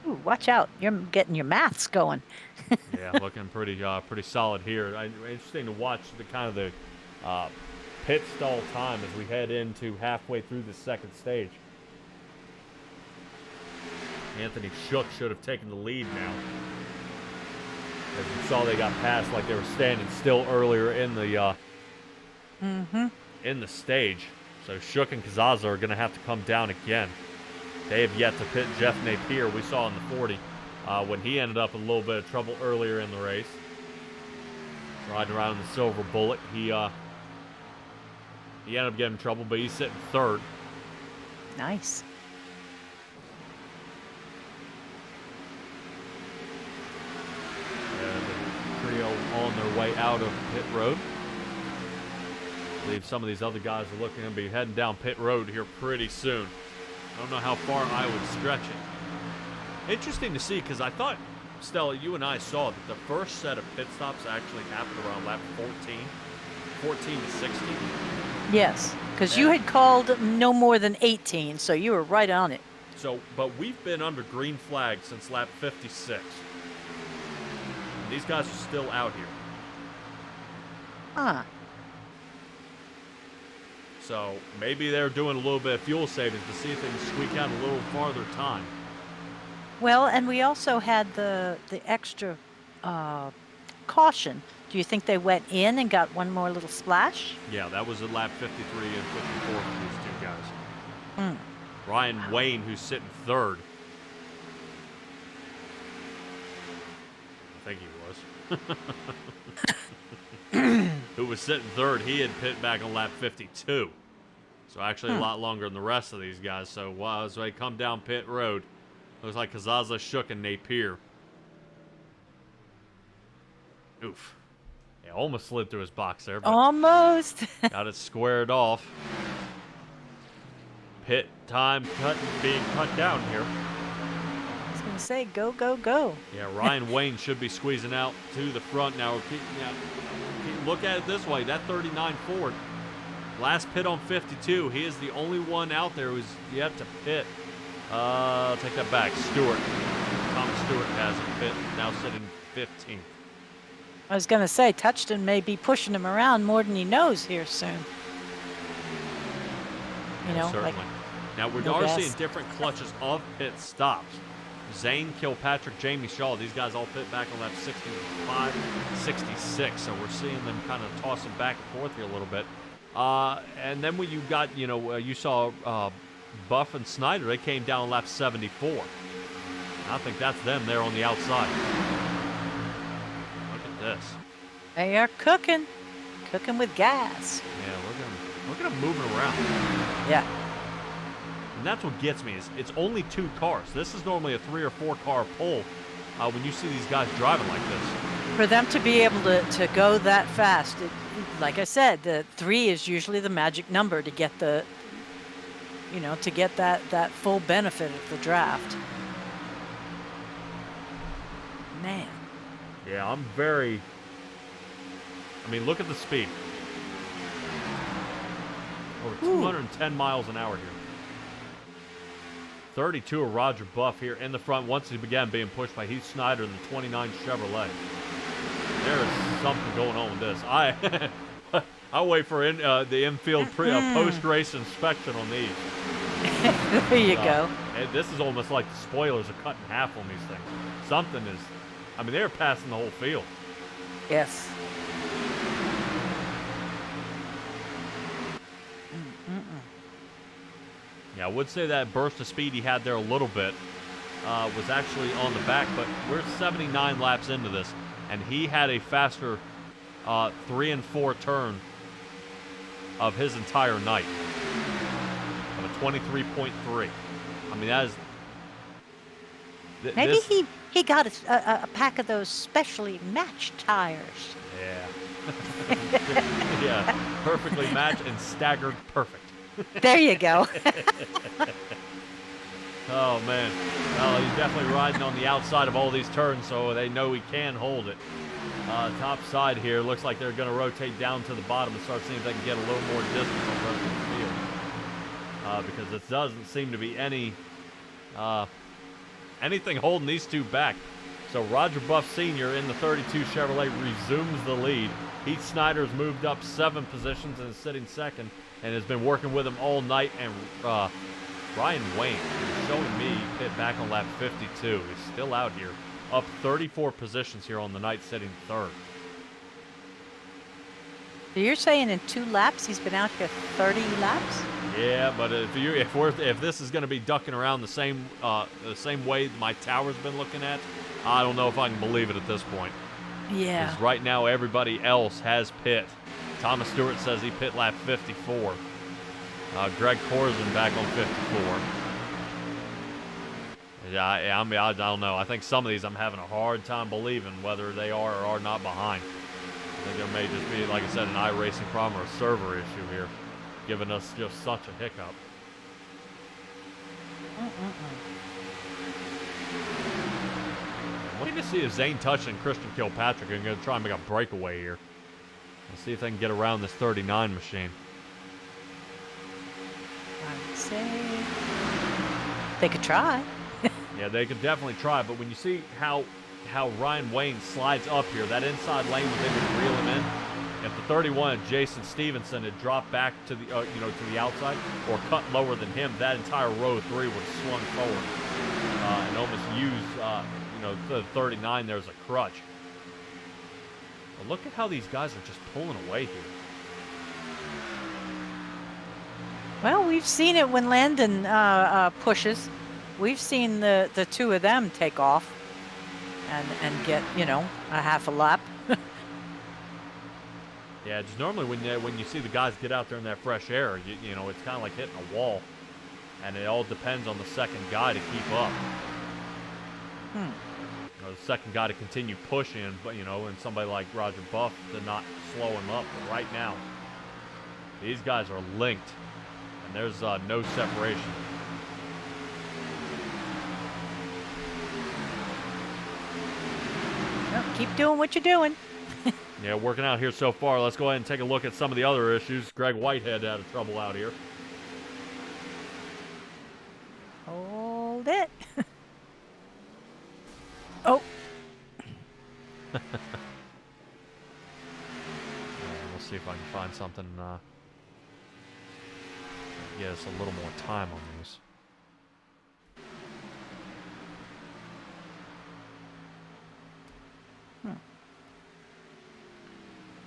B: Ooh, watch out. You're getting your maths going.
A: Yeah, looking pretty solid here. Interesting to watch the kind of the pit stall time as we head into halfway through the second stage. Anthony Shook should have taken the lead now. As you saw, they got past like they were standing still earlier in the in the stage. So Shook and Kazaza are going to have to come down again. They have yet to pit Jeff Napier. We saw in the 40 when he ended up in a little bit of trouble earlier in the race. Riding around in the Silver Bullet. He ended up getting in trouble, but he's sitting 3rd.
B: Nice.
A: The trio on their way out of pit road. I believe some of these other guys are looking to be heading down pit road here pretty soon. I don't know how far I would stretch it. Interesting to see, because I thought, Stella, you and I saw that the first set of pit stops actually happened around lap 14 to 16.
B: Yes, because you had called no more than 18, so you were right on it.
A: So, but we've been under green flag since lap 56. And these guys are still out here.
B: Huh.
A: So maybe they're doing a little bit of fuel savings to see if they can squeak out a little farther time.
B: Well, and we also had the extra caution. Do you think they went in and got one more little splash?
A: Yeah, that was at lap 53 and 54 for these 2 guys.
B: Hmm.
A: Ryan Wayne, who's sitting 3rd. I think he was. Who was sitting 3rd, he had pit back on lap 52. So actually a lot longer than the rest of these guys. So as they come down pit road, looks like Kazaza, Shook, and Napier. Oof. Yeah, almost slid through his box there. But
B: almost.
A: got it squared off. Pit time being cut down here.
B: I was going to say, go, go, go.
A: Yeah, Ryan Wayne should be squeezing out to the front now. Look at it this way. That 39 Ford, last pit on 52. He is the only one out there who's yet to pit. I'll take that back. Stewart. Thomas Stewart has a pit, now sitting 15th.
B: I was going to say, Touchton may be pushing him around more than he knows here soon. You know,
A: certainly.
B: like,
A: Now, we
B: no
A: are
B: gas.
A: seeing different clutches of pit stops. Zane Kilpatrick, Jamie Shaw, these guys all pit back on lap 65, 66. So we're seeing them kind of tossing back and forth here a little bit. And then when you got, you saw Buff and Snyder, they came down lap 74. I think that's them there on the outside. Look at this.
B: They are cooking with gas.
A: Yeah, look at them moving around.
B: Yeah.
A: And that's what gets me is it's only 2 cars. This is normally a 3 or 4 car pull when you see these guys driving like this.
B: For them to be able to go that fast, like I said, the 3 is usually the magic number to get the, to get that full benefit of the draft. Man.
A: Yeah, I mean, look at the speed. Over 210 miles an hour here. 32 of Roger Buff here in the front once he began being pushed by Heath Snyder in the 29 Chevrolet. There is something going on with this. I'll wait for the infield post-race inspection on these.
B: There you go.
A: This is almost like the spoilers are cut in half on these things. Something is, I mean, they're passing the whole field.
B: Yes.
A: Yeah, I would say that burst of speed he had there a little bit was actually on the back, but we're 79 laps into this, and he had a faster 3 and 4 turn of his entire night of a 23.3. I mean, that is...
B: Maybe he got a pack of those specially matched tires.
A: Yeah. Yeah, perfectly matched and staggered perfect.
B: There you go.
A: Oh, man. Well, he's definitely riding on the outside of all these turns, so they know he can hold it. Top side here, looks like they're going to rotate down to the bottom and start seeing if they can get a little more distance on the rest of the field. Because it doesn't seem to be anything holding these two back. So Roger Buff Sr. in the 32 Chevrolet resumes the lead. Heath Snyder's moved up 7 positions and is sitting second and has been working with him all night. And Ryan Wayne is showing me pit back on lap 52. He's still out here, up 34 positions here on the night, sitting third.
B: So you're saying in 2 laps he's been out here 30 laps?
A: Yeah, but if this is going to be ducking around the same way my tower's been looking at, I don't know if I can believe it at this point.
B: Yeah.
A: Because right now everybody else has pit. Thomas Stewart says he pit lap 54. Greg Corson back on 54. Yeah, I mean, I don't know. I think some of these I'm having a hard time believing whether they are or are not behind. I think there may just be, like I said, an iRacing problem or a server issue here, giving us just such a hiccup. I'm looking to see if Zane Touch and Christian Kilpatrick are going to try and make a breakaway here. Let's see if they can get around this 39 machine.
B: I would say they could try.
A: Yeah, they could definitely try, but when you see how Ryan Wayne slides up here, that inside lane was able to reel him in. If the 31, Jason Stevenson, had dropped back to the to the outside or cut lower than him, that entire row 3 would have swung forward and almost used the 39 there as a crutch. But look at how these guys are just pulling away here.
B: Well, we've seen it when Landon pushes. We've seen the 2 of them take off and get, a half a lap.
A: Yeah, just normally when you see the guys get out there in that fresh air, it's kind of like hitting a wall, and it all depends on the second guy to keep up. Or the second guy to continue pushing, but and somebody like Roger Buff to not slow him up. But right now, these guys are linked, and there's no separation.
B: Well, keep doing what you're doing.
A: Yeah, working out here so far. Let's go ahead and take a look at some of the other issues. Greg Whitehead had trouble out here.
B: Hold it. Oh.
A: We'll see if I can find something. Get us a little more time on these.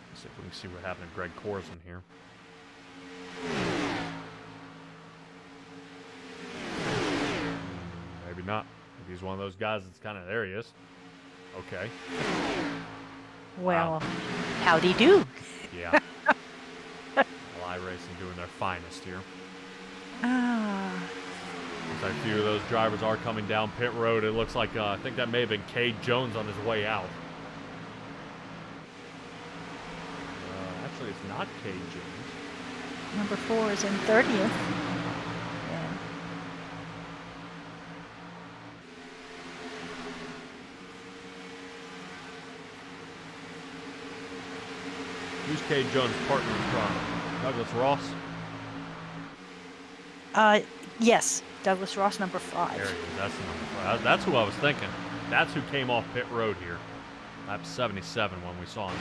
A: Let's see if we can see what happened to Greg Corson here. Maybe not. Maybe he's one of those guys that's kind of, there he is. Okay.
B: Well, howdy do.
A: Yeah. Ally Racing doing their finest here.
B: Ah.
A: Looks like a few of those drivers are coming down pit road. It looks like, I think that may have been Cade Jones on his way out. Actually, it's not Cade Jones.
B: Number 4 is in 30th. Yeah.
A: Who's Cade Jones' partner in crime? Douglas Ross?
B: Yes. Douglas Ross, number 5.
A: There he is. That's the number 5. That's who I was thinking. That's who came off pit road here. Lap 77 when we saw him.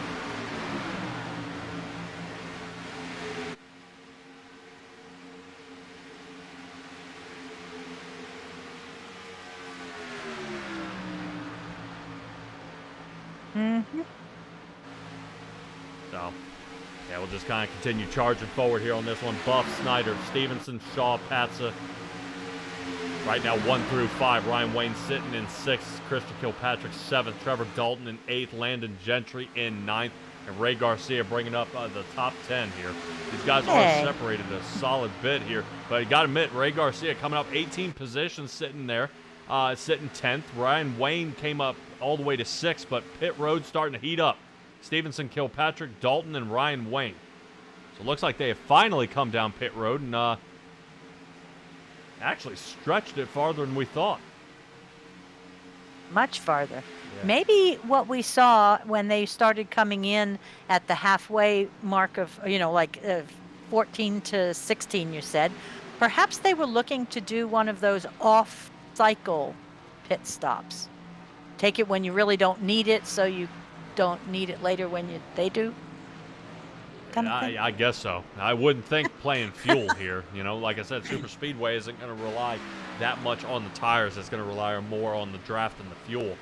B: Mm-hmm.
A: So, yeah, we'll just kind of continue charging forward here on this one. Buff, Snyder, Stevenson, Shaw, Patsa. Right now, 1 through 5. Ryan Wayne sitting in 6th. Christian Kilpatrick 7th. Trevor Dalton in 8th. Landon Gentry in 9th. And Ray Garcia bringing up the top 10 here. These guys are separated a solid bit here. But you got to admit, Ray Garcia coming up 18 positions sitting there. Sitting 10th. Ryan Wayne came up all the way to 6th, but pit road starting to heat up. Stevenson, Kilpatrick, Dalton, and Ryan Wayne. So it looks like they have finally come down pit road and actually stretched it farther than we thought.
B: Much farther.
A: Yeah.
B: Maybe what we saw when they started coming in at the halfway mark of, 14 to 16, you said, perhaps they were looking to do one of those off-cycle pit stops. Take it when you really don't need it, so you don't need it later when they do. Kind of thing.
A: I guess so. I wouldn't think playing fuel here. Like I said, Super Speedway isn't going to rely that much on the tires. It's going to rely more on the draft and the fuel.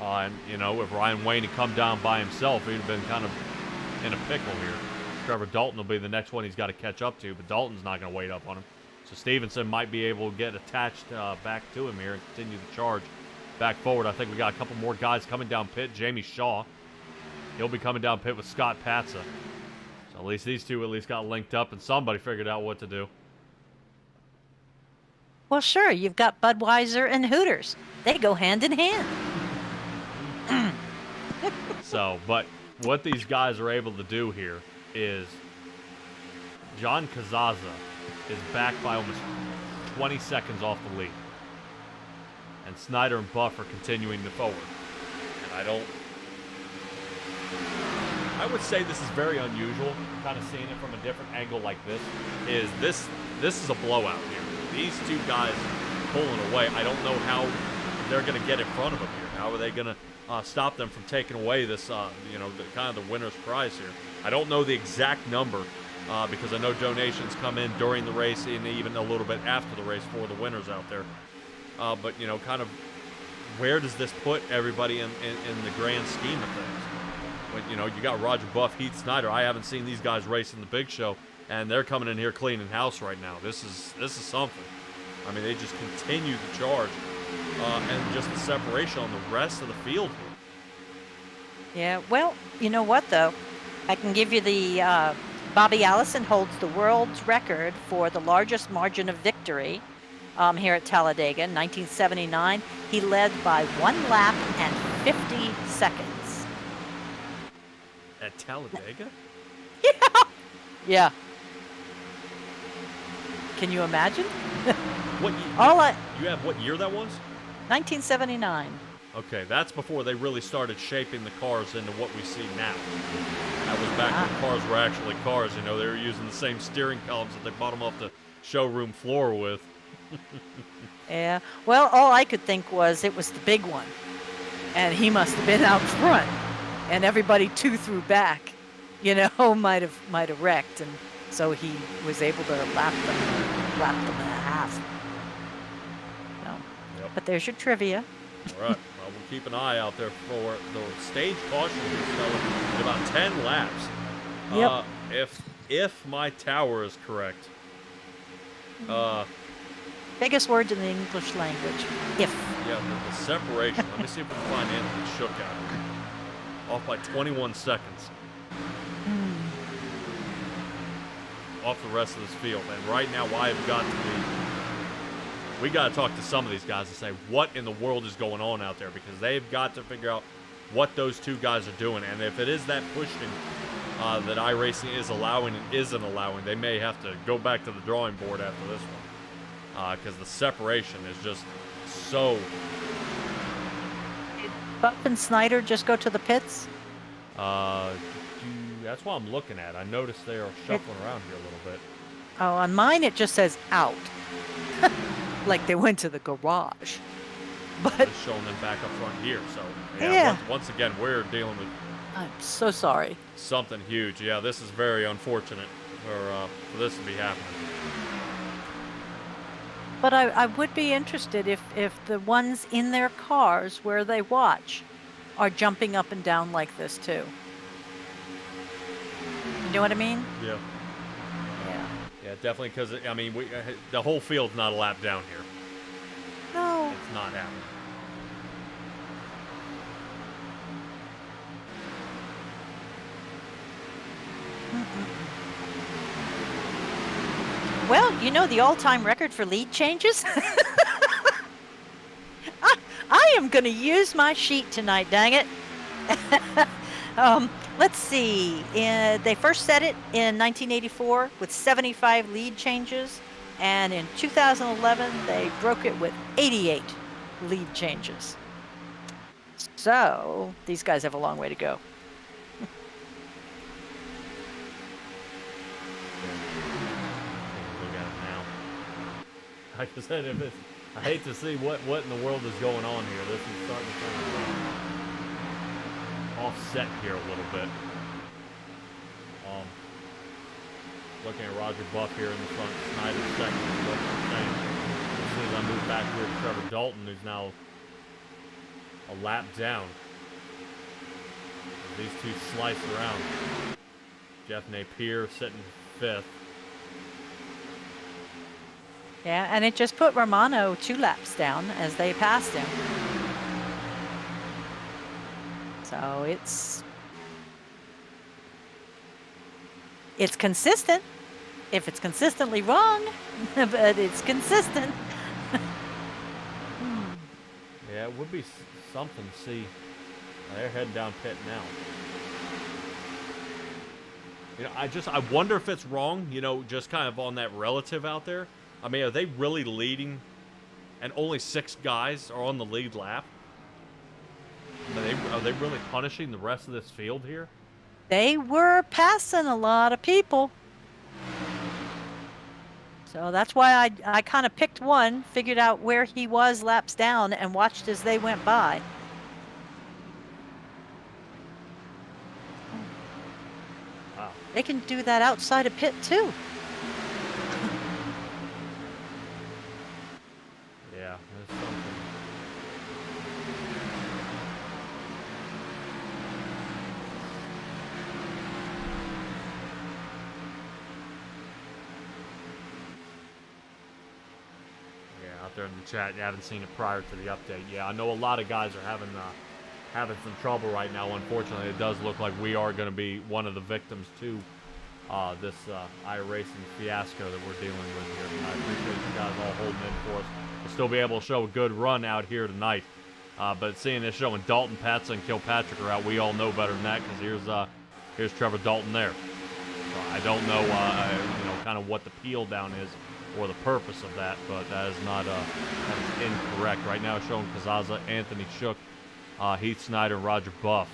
A: And, if Ryan Wayne had come down by himself, he'd have been kind of in a pickle here. Trevor Dalton will be the next one he's got to catch up to, but Dalton's not going to wait up on him. So Stevenson might be able to get attached back to him here and continue the charge back forward. I think we got a couple more guys coming down pit. Jamie Shaw, he'll be coming down pit with Scott Patsa. So at least these two got linked up and somebody figured out what to do.
B: Well, sure. You've got Budweiser and Hooters. They go hand in hand.
A: So, but what these guys are able to do here is John Kazaza is back by almost 20 seconds off the lead. And Snyder and Buff are continuing to forward. And I would say this is very unusual, kind of seeing it from a different angle like this is a blowout here. These two guys pulling away. I don't know how they're going to get in front of them here. How are they going to stop them from taking away this, kind of the winner's prize here? I don't know the exact number because I know donations come in during the race and even a little bit after the race for the winners out there. But, kind of where does this put everybody in the grand scheme of things? When, you got Roger Buff, Heath Snyder. I haven't seen these guys race in the big show, and they're coming in here cleaning house right now. This is something. I mean, they just continue the charge and just the separation on the rest of the field here.
B: Yeah, well, you know what, though? I can give you the Bobby Allison holds the world's record for the largest margin of victory here at Talledega in 1979. He led by 1 lap and 50 seconds.
A: At Talledega?
B: Yeah. Can you imagine?
A: What you have what year that was?
B: 1979.
A: Okay, that's before they really started shaping the cars into what we see now. That was back when cars were actually cars. They were using the same steering columns that they bought them off the showroom floor with.
B: Yeah. Well, all I could think was it was the big one, and he must have been out front, and everybody through back, might have wrecked, and so he was able to lap them in a half. So,
A: Yep.
B: But there's your trivia.
A: All right. Well, we'll keep an eye out there for the stage caution in about 10 laps.
B: Yep.
A: If my tower is correct.
B: Biggest words in the English language. If.
A: Yeah, the separation. Let me see if we can find Anthony Shook out. Off by 21 seconds. Off the rest of this field. And right now, we got to talk to some of these guys and say, what in the world is going on out there? Because they've got to figure out what those two guys are doing. And if it is that pushing that iRacing is allowing and isn't allowing, they may have to go back to the drawing board after this one. Because the separation is just so...
B: Did Buff and Snyder just go to the pits?
A: That's what I'm looking at. I noticed they are shuffling around here a little bit.
B: Oh, on mine it just says out. Like they went to the garage. But
A: It's showing them back up front here. So,
B: Yeah.
A: Once again, we're dealing with
B: I'm so sorry.
A: something huge. Yeah, this is very unfortunate for this to be happening.
B: But I would be interested if the ones in their cars where they watch are jumping up and down like this too. You know what I mean?
A: Yeah.
B: Yeah.
A: Yeah, definitely, because, I mean, the whole field's not a lap down here.
B: No.
A: It's not happening.
B: Well, you know the all-time record for lead changes? I am going to use my sheet tonight, dang it. Let's see. They first set it in 1984 with 75 lead changes, and in 2011 they broke it with 88 lead changes. So these guys have a long way to go.
A: Look at it now. Like I said, I hate to see what in the world is going on here. This is starting to kind of offset here a little bit. Looking at Roger Buff here in the front, Snyder second. As soon as I move back here to Trevor Dalton, who's now a lap down. These two slice around. Jeff Napier sitting fifth.
B: Yeah, and it just put Romano 2 laps down as they passed him. So it's consistent. If it's consistently wrong, but it's consistent.
A: Yeah, it would be something to see. They're heading down pit now. You know, I wonder if it's wrong, you know, just kind of on that relative out there. I mean, are they really leading and only 6 guys are on the lead lap? Are they really punishing the rest of this field here?
B: They were passing a lot of people. So that's why I kind of picked one, figured out where he was laps down, and watched as they went by.
A: Wow.
B: They can do that outside of pit too.
A: Yeah, there's something. Out there in the chat, you haven't seen it prior to the update. Yeah, I know a lot of guys are having some trouble right now. Unfortunately, it does look like we are going to be one of the victims to this iRacing fiasco that we're dealing with here. And I appreciate you guys all holding in for us. We'll still be able to show a good run out here tonight. But seeing this showing Dalton, Patson, and Kilpatrick are out, we all know better than that, because here's Trevor Dalton there. So I don't know, kind of what the peel down is or the purpose of that, but that is not that is incorrect. Right now it's showing Kazaza, Anthony Shook, Heath Snyder, and Roger Buff,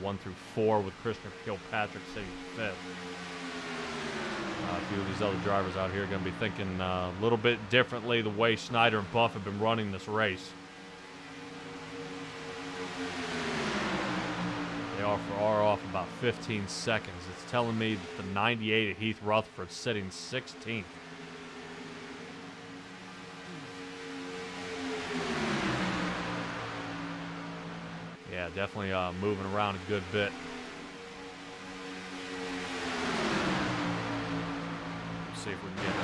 A: 1 through 4, with Christian Kilpatrick sitting 5th. A few of these other drivers out here are going to be thinking a little bit differently the way Snyder and Buff have been running this race. They are off about 15 seconds. It's telling me that the 98 at Heath Rutherford sitting 16th. Yeah, definitely moving around a good bit. Let's see if we can get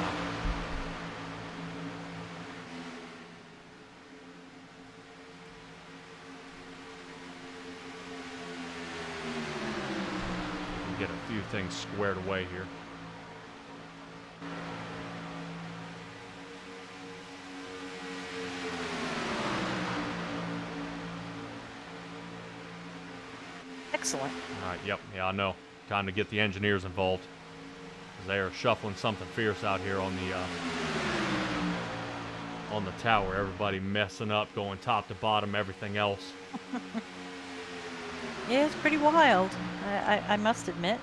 A: get a few things squared away here.
B: Excellent.
A: All right, yep, yeah, I know. Time to get the engineers involved. 'Cause they are shuffling something fierce out here on the tower. Everybody messing up, going top to bottom, everything else.
B: Yeah, it's pretty wild. I must admit.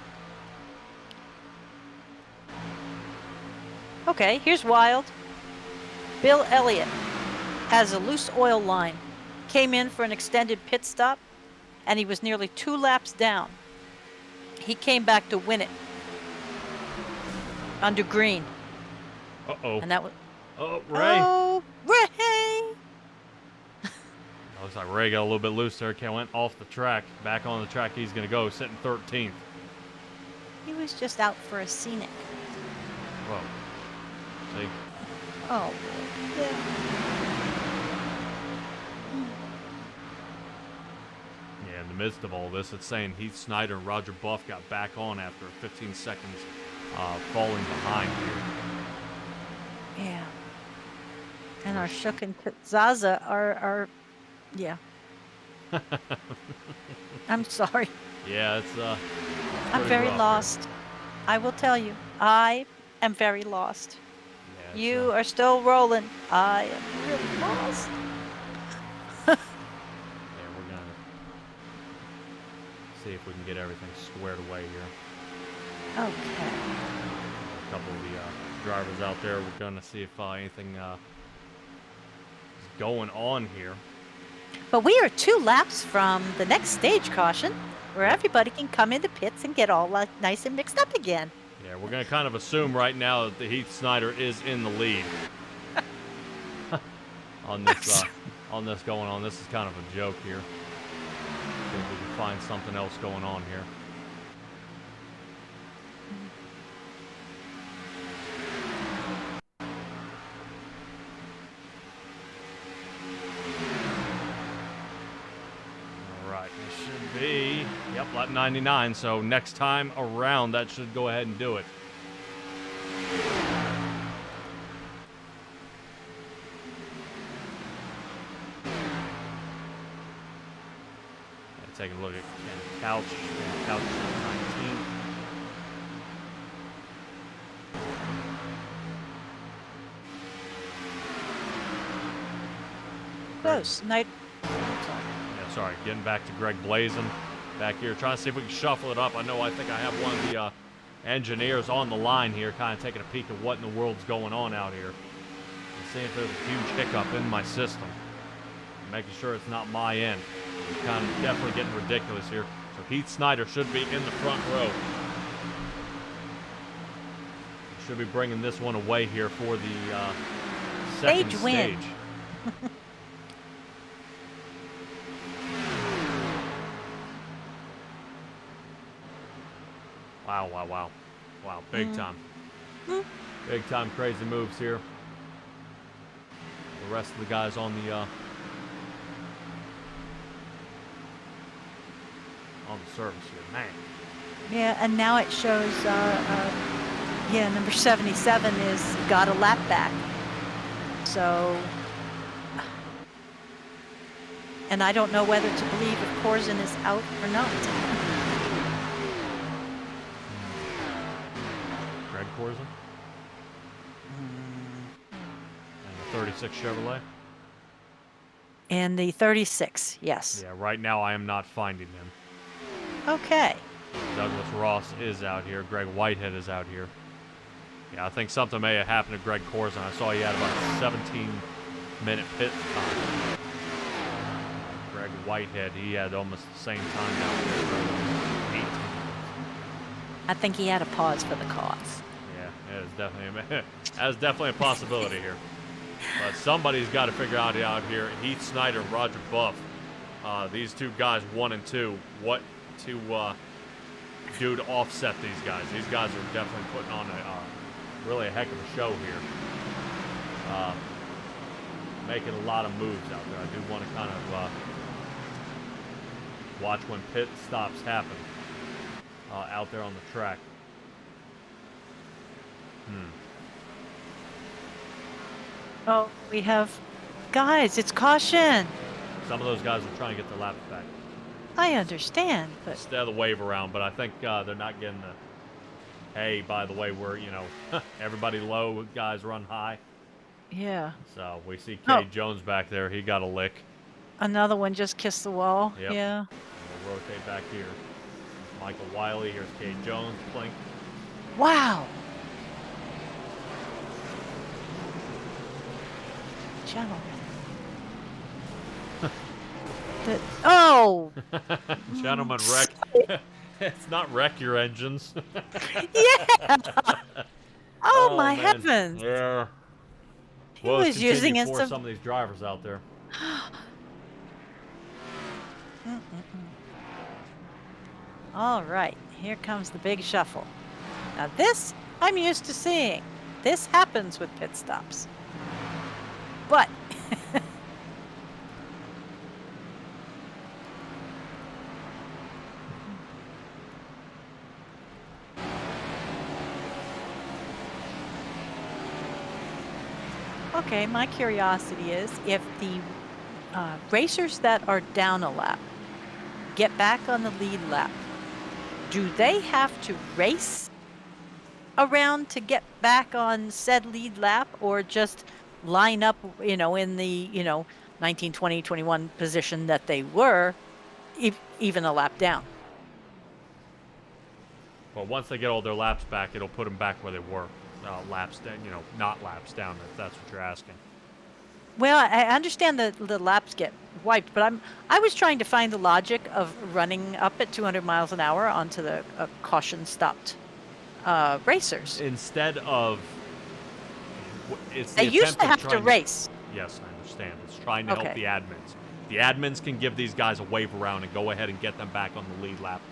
B: Okay, here's wild. Bill Elliott has a loose oil line. Came in for an extended pit stop, and he was nearly 2 laps down. He came back to win it under green,
A: Uh-oh.
B: and that was
A: Oh, Ray.
B: oh Ray.
A: Looks like Ray got a little bit loose there. Went off the track. Back on the track he's going to go, sitting 13th.
B: He was just out for a scenic.
A: Whoa. See?
B: Oh boy. Yeah.
A: Yeah, in the midst of all this, it's saying Heath Snyder and Roger Buff got back on after 15 seconds falling behind here.
B: Yeah. And our Shook and Zaza are yeah. I'm sorry.
A: Yeah, it's
B: I'm
A: pretty
B: very
A: rough here.
B: lost. I will tell you. I am very lost.
A: Yeah, it's,
B: You are still rolling. I am really lost.
A: yeah, we're going to see if we can get everything squared away here.
B: Okay.
A: A couple of the drivers out there. We're going to see if anything is going on here.
B: But we are 2 laps from the next stage caution, where everybody can come into pits and get all nice and mixed up again.
A: Yeah, we're going to kind of assume right now that the Heath Snyder is in the lead on this going on. This is kind of a joke here. See if we can find something else going on here. Be, yep, lap 99, so next time around that should go ahead and do it. Taking a look at Ken Couch. Ken Couch is 19.
B: Close. Night.
A: Yeah, sorry, getting back to Greg Blazin back here, trying to see if we can shuffle it up. I think I have one of the engineers on the line here, kind of taking a peek at what in the world's going on out here. And seeing if there's a huge hiccup in my system. Making sure it's not my end. It's kind of definitely getting ridiculous here. So Heath Snyder should be in the front row. Should be bringing this one away here for the second
B: Stage win.
A: stage. Wow, big time. Big time crazy moves here. The rest of the guys on the service here, man.
B: Yeah, and now it shows, number 77 is got a lap back. So, and I don't know whether to believe if Corzin is out or not.
A: Greg Corzin? And the 36 Chevrolet?
B: And the 36, yes.
A: Yeah, right now I am not finding him.
B: Okay.
A: Douglas Ross is out here. Greg Whitehead is out here. Yeah, I think something may have happened to Greg Corzin. I saw he had about a 17-minute pit time. Greg Whitehead, he had almost the same time out there. 18.
B: I think he had a pause for the cause.
A: Yeah, that's definitely a possibility here. But somebody's got to figure out here, Heath Snyder, Roger Buff, these two guys, 1 and 2, what to do to offset these guys. These guys are definitely putting on really a heck of a show here. Making a lot of moves out there. I do want to kind of watch when pit stops happen. out there on the track.
B: Oh, we have guys. It's caution.
A: Some of those guys are trying to get their laps back
B: I understand, but
A: instead of the wave around, but I think they're not getting the, hey, by the way, we're, you know, everybody low, guys run high.
B: yeah,
A: So we see
B: Oh.
A: Cade Jones back there. He got a lick.
B: another one just kissed the wall.
A: Yep.
B: Yeah.
A: And we'll rotate back here. Michael Wiley. Here's Cade Jones. Plink.
B: Wow. Gentlemen. Oh.
A: Gentlemen, wreck. It's not wreck your engines.
B: Yeah. Oh, my
A: man.
B: heavens.
A: Yeah.
B: He
A: Well,
B: was using
A: it
B: it
A: for some of these drivers out there.
B: All right, here comes the big shuffle. Now this I'm used to seeing. This happens with pit stops. But okay, my curiosity is if the racers that are down a lap get back on the lead lap, do they have to race around to get back on said lead lap, or just line up, you know, in the, 19, 20, 21 position that they were, even a lap down?
A: Well, once they get all their laps back, it'll put them back where they were. Laps down, not laps down, if that's what you're asking.
B: Well, I understand that the laps get wiped, but I was trying to find the logic of running up at 200 miles an hour onto the caution stopped racers.
A: Instead of, it's
B: They
A: the
B: used
A: attempt
B: to
A: of
B: have to
A: trying
B: race.
A: Yes, I understand. It's trying to help
B: Okay.
A: the admins. The admins can give these guys a wave around and go ahead and get them back on the lead lap.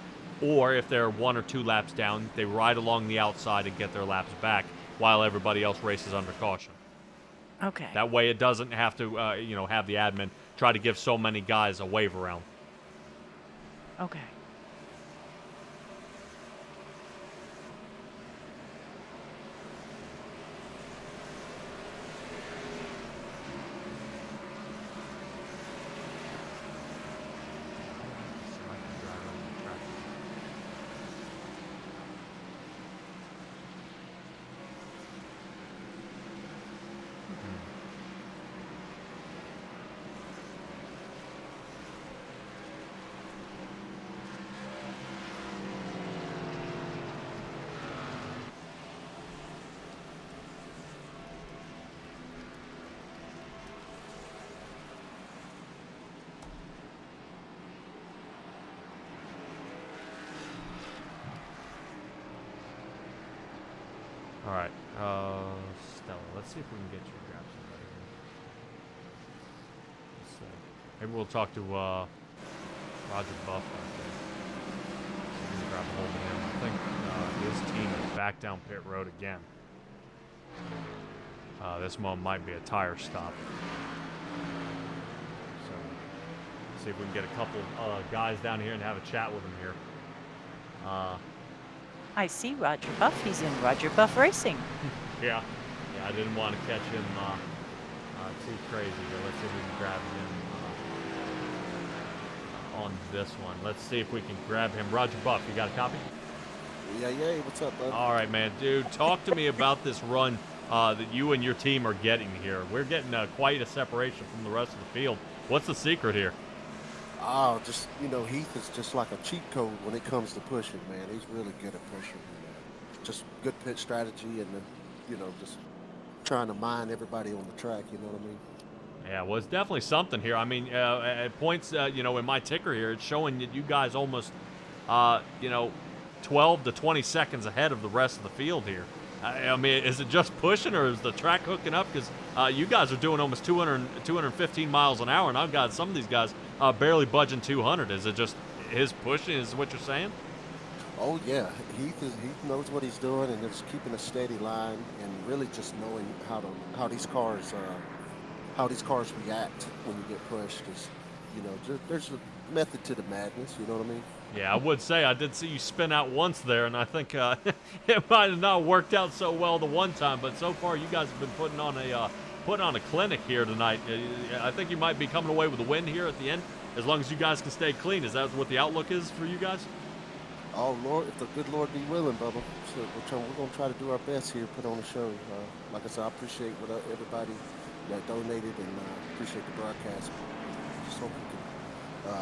A: Or if they're 1 or 2 laps down, they ride along the outside and get their laps back while everybody else races under caution.
B: Okay.
A: That way it doesn't have to, have the admin try to give so many guys a wave around.
B: Okay.
A: All right, Stella, let's see if we can get you to grab somebody here. Let's see. Maybe we'll talk to Roger Buff right there. We can grab a hold of him. I think his team is back down pit road again. This one might be a tire stop. So, see if we can get a couple guys down here and have a chat with them here.
B: I see Roger Buff. He's in Roger Buff Racing.
A: Yeah, I didn't want to catch him too crazy, but let's see if we can grab him on this one. Let's see if we can grab him. Roger Buff, you got a copy?
F: Yeah, what's up, bud?
A: All right, man. Dude, talk to me about this run that you and your team are getting here. We're getting quite a separation from the rest of the field. What's the secret here?
F: Oh, just, Heath is just like a cheat code when it comes to pushing, man. He's really good at pushing. Just good pit strategy and then, just trying to mine everybody on the track, you know what I mean?
A: Yeah, well, it's definitely something here. I mean, at points, in my ticker here, it's showing that you guys almost, 12 to 20 seconds ahead of the rest of the field here. I mean, is it just pushing or is the track hooking up? Because you guys are doing almost 215 miles an hour, and I've got some of these guys barely budging 200. Is it just his pushing is what you're saying?
F: Oh, yeah. Heath knows what he's doing and just keeping a steady line and really just knowing how these cars react when you get pushed. Because, there's a method to the madness, you know what I mean?
A: Yeah, I would say I did see you spin out once there, and I think it might have not worked out so well the one time. But so far, you guys have been putting on a clinic here tonight. I think you might be coming away with a win here at the end, as long as you guys can stay clean. Is that what the outlook is for you guys?
F: Oh Lord, if the good Lord be willing, Bubba. So we're gonna try to do our best here, put on a show. Like I said, I appreciate what everybody that donated, and appreciate the broadcast. Just hope we can,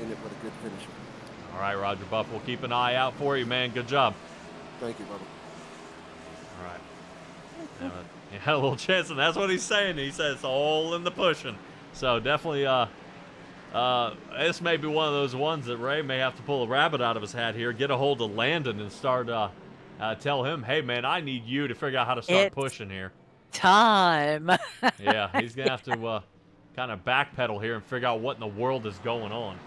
F: end it with a good finish.
A: All right, Roger Buff, we'll keep an eye out for you, man. Good job.
F: Thank you, Bubba.
A: All right. You had a little chance, and that's what he's saying. He says it's all in the pushing. So definitely, this may be one of those ones that Ray may have to pull a rabbit out of his hat here, get a hold of Landon, and start tell him, hey man, I need you to figure out how to start pushing here.
B: Time.
A: Yeah, he's gonna have to kind of backpedal here and figure out what in the world is going on,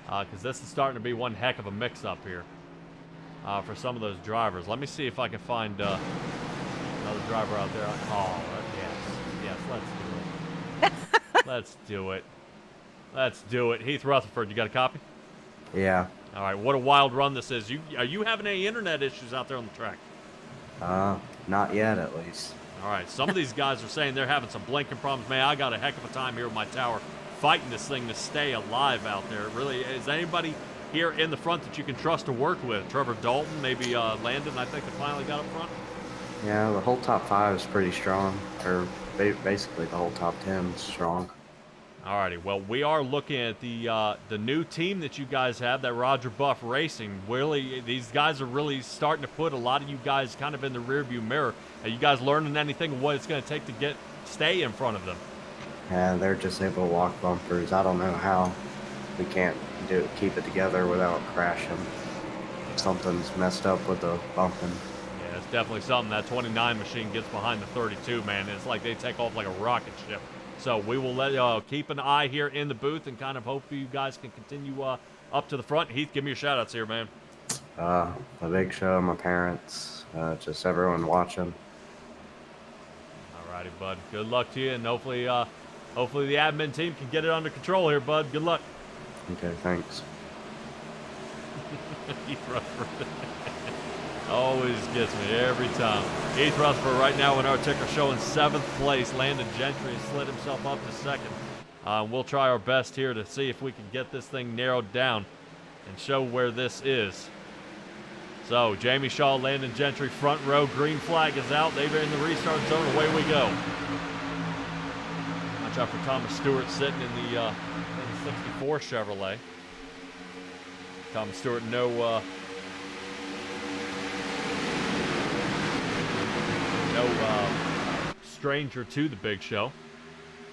A: because this is starting to be one heck of a mix-up here for some of those drivers. Let me see if I can find another driver out there. Oh, yes, let's do it. Let's do it. Heath Rutherford, you got a copy?
G: Yeah.
A: All right, what a wild run this is. Are you having any internet issues out there on the track?
G: Not yet, at least.
A: All right, some of these guys are saying they're having some blinking problems. Man, I got a heck of a time here with my tower fighting this thing to stay alive out there. Really, is anybody here in the front that you can trust to work with? Trevor Dalton, maybe Landon, I think, that finally got up front?
G: Yeah, the whole top 5 is pretty strong, or basically the whole top 10 is strong.
A: Alrighty, well, we are looking at the new team that you guys have, that Roger Buff Racing. Really, these guys are really starting to put a lot of you guys kind of in the rearview mirror. Are you guys learning anything of what it's going to take to stay in front of them?
G: Yeah, they're just able to walk bumpers. I don't know how we can't keep it together without crashing. Something's messed up with the bumping.
A: Yeah, it's definitely something. That 29 machine gets behind the 32, man. It's like they take off like a rocket ship. So we will keep an eye here in the booth and kind of hope you guys can continue up to the front. Heath, give me your shout-outs here, man.
G: A big show, my parents, just everyone watching.
A: All righty, bud. Good luck to you, and hopefully the admin team can get it under control here, bud. Good luck.
G: Okay, thanks.
A: Heath Rutherford always gets me every time. Heath Rutherford right now in our ticker showing 7th place. Landon Gentry has slid himself up to 2nd. We'll try our best here to see if we can get this thing narrowed down and show where this is. So Jamie Shaw, Landon Gentry, front row. Green flag is out. They've been in the restart zone. Away we go. Watch out for Thomas Stewart sitting in the 64 Chevrolet. Thomas Stewart, no stranger to the big show.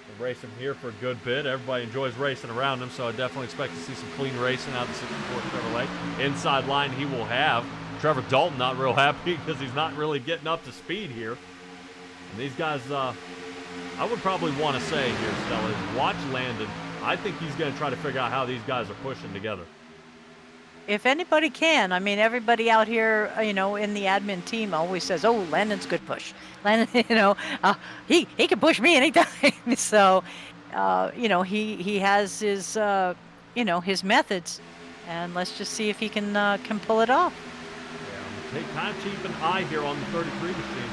A: We'll race him here for a good bit. Everybody enjoys racing around him, so I definitely expect to see some clean racing out of the 64 Chevrolet. Inside line he will have. Trevor Dalton not real happy because he's not really getting up to speed here. And these guys, I would probably want to say here, Stella, is watch Landon. I think he's going to try to figure out how these guys are pushing together.
B: If anybody can, I mean, everybody out here, in the admin team always says, "Oh, Landon's good push." Landon, he can push me anytime. So, he has his, his methods, and let's just see if he can pull it off.
A: Yeah, kind of keep an eye here on the 33 machine.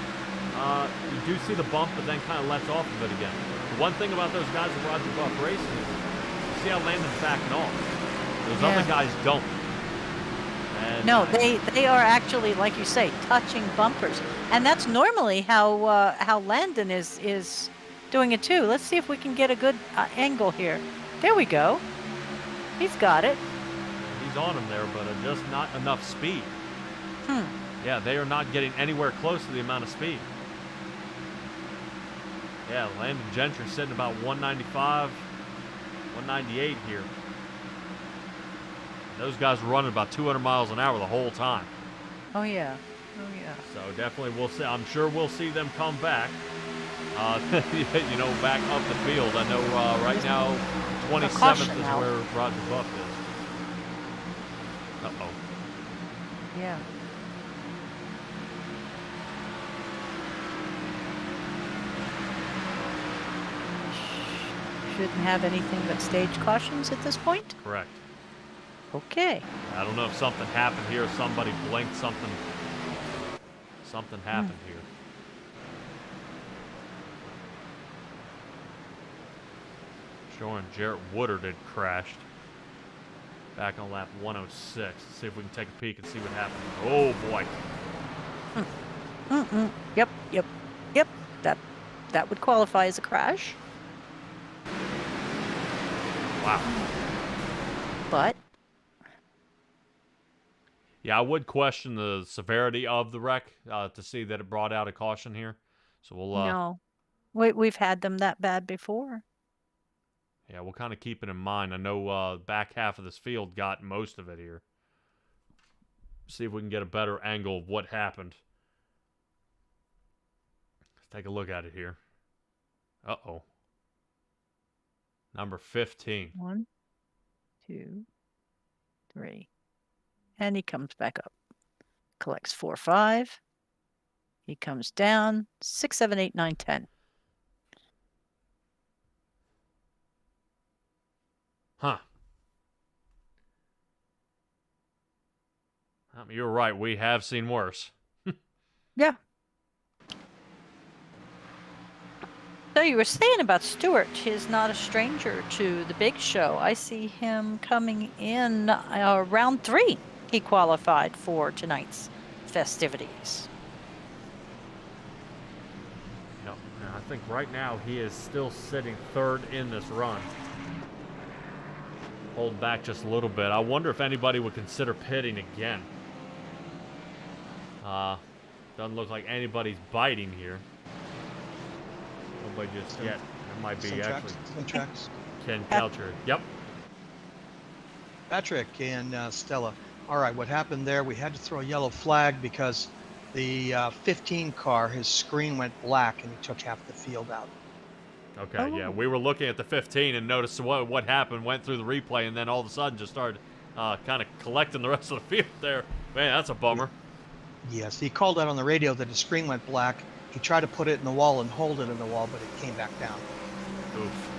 A: You do see the bump, but then kind of lets off of it again. The one thing about those guys in Roger Buff Racing is you see how Landon's backing off. Those other guys don't. And,
B: no, they are actually, like you say, touching bumpers, and that's normally how Landon is doing it too. Let's see if we can get a good angle here. There we go. He's got it.
A: He's on him there, but just not enough speed. Yeah, they are not getting anywhere close to the amount of speed. Yeah, Landon Gentry sitting about 195, 198 here. Those guys were running about 200 miles an hour the whole time.
B: Oh yeah.
A: So definitely we'll see. I'm sure we'll see them come back. Back up the field. I know right now 27th is where Roger Buff is. Uh-oh.
B: Yeah. Shouldn't have anything but stage cautions at this point.
A: Correct.
B: Okay.
A: I don't know if something happened here. Somebody blinked. Something happened here. Showing Jarrett Woodard had crashed. Back on lap 106. Let's see if we can take a peek and see what happened. Oh boy.
B: Yep. That would qualify as a crash.
A: Wow.
B: But
A: Yeah, I would question the severity of the wreck to see that it brought out a caution here. So we'll
B: no, we've had them that bad before.
A: yeah, we'll kind of keep it in mind. I know back half of this field got most of it here. See if we can get a better angle of what happened. Let's take a look at it here. Uh-oh. Number 15.
B: 1, 2, 3. And he comes back up. Collects 4, 5. He comes down 6, 7, 8, 9, 10.
A: Huh. You're right. We have seen worse.
B: Yeah. So you were saying about Stewart, he's not a stranger to the big show. I see him coming in round 3. He qualified for tonight's festivities.
A: No, I think right now he is still sitting 3rd in this run. Hold back just a little bit. I wonder if anybody would consider pitting again. Doesn't look like anybody's biting here. Nobody just yet. That might be actually
C: Some tracks.
A: Ken Coucher. Yep.
C: Patrick and Stella. All right, what happened there? We had to throw a yellow flag because the 15 car, his screen went black and he took half the field out.
A: Okay, yeah, we were looking at the 15 and noticed what happened, went through the replay, and then all of a sudden just started kind of collecting the rest of the field there. Man, that's a bummer.
C: Yes, he called out on the radio that his screen went black. He tried to put it in the wall and hold it in the wall, but it came back down.
A: Oof.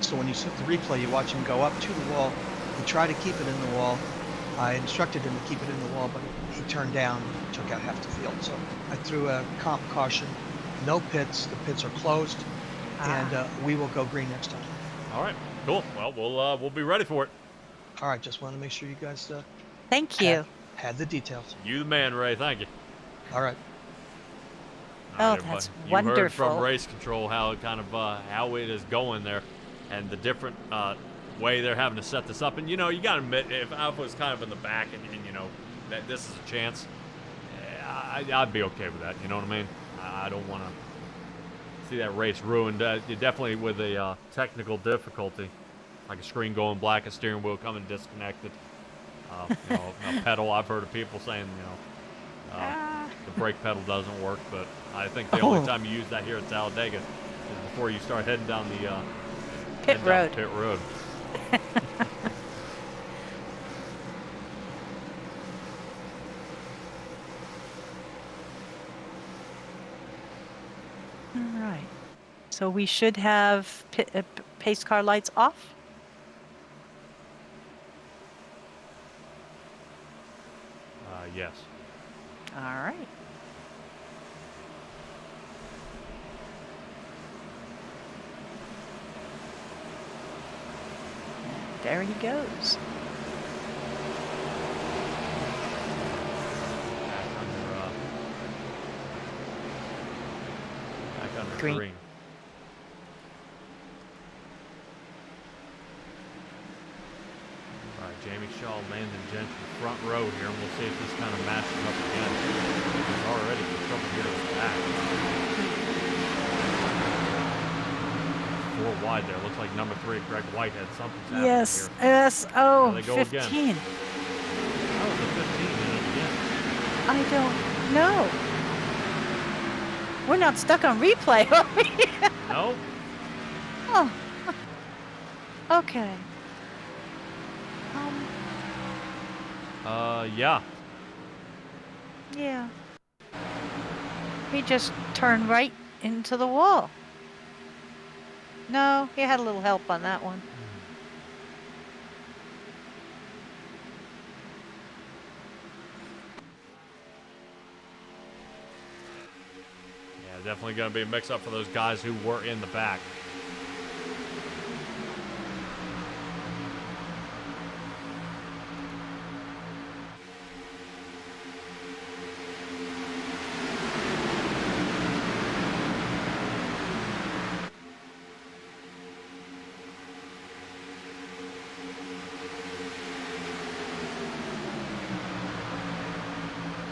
C: So when you see the replay, you watch him go up to the wall. He tried to keep it in the wall. I instructed him to keep it in the wall, but he turned down and took out half the field. So I threw a comp caution. No pits. The pits are closed, and we will go green next time.
A: All right, cool. Well, we'll be ready for it.
C: All right, just wanted to make sure you guys
B: Thank you.
C: had the details.
A: You the man, Ray. Thank you.
C: All right.
B: Oh,
A: everybody.
B: that's
A: You heard from
B: wonderful.
A: race control how it kind of how it is going there, and the different way they're having to set this up. And you know, you got to admit, if Alpha was kind of in the back, and you know that this is a chance, I'd be okay with that. You know what I mean? I don't want to see that race ruined. Definitely with a technical difficulty, like a screen going black, a steering wheel coming disconnected. You know, a pedal. I've heard of people saying, you know, the brake pedal doesn't work, but I think the only time you use that here at Talledega is before you start heading down the
B: Pit road.
A: Pit road.
B: All right. So we should have pace car lights off.
A: Yes.
B: All right. There he goes.
A: Back under
B: Green.
A: green. All right, Jamie Shaw, Landon Gentry, front row here, and we'll see if this kind of matches up again. He's already in trouble here at the back. 4 wide there. Looks like number 3, Greg Whitehead. Something's happening
B: Yes.
A: here.
B: Yes. Oh,
A: There they go
B: 15.
A: again. Oh, the 15 in it again.
B: I don't know. We're not stuck on replay, are we?
A: No?
B: Oh. Okay.
A: Yeah.
B: Yeah. He just turned right into the wall. No, he had a little help on that one.
A: definitely going to be a mix-up for those guys who were in the back.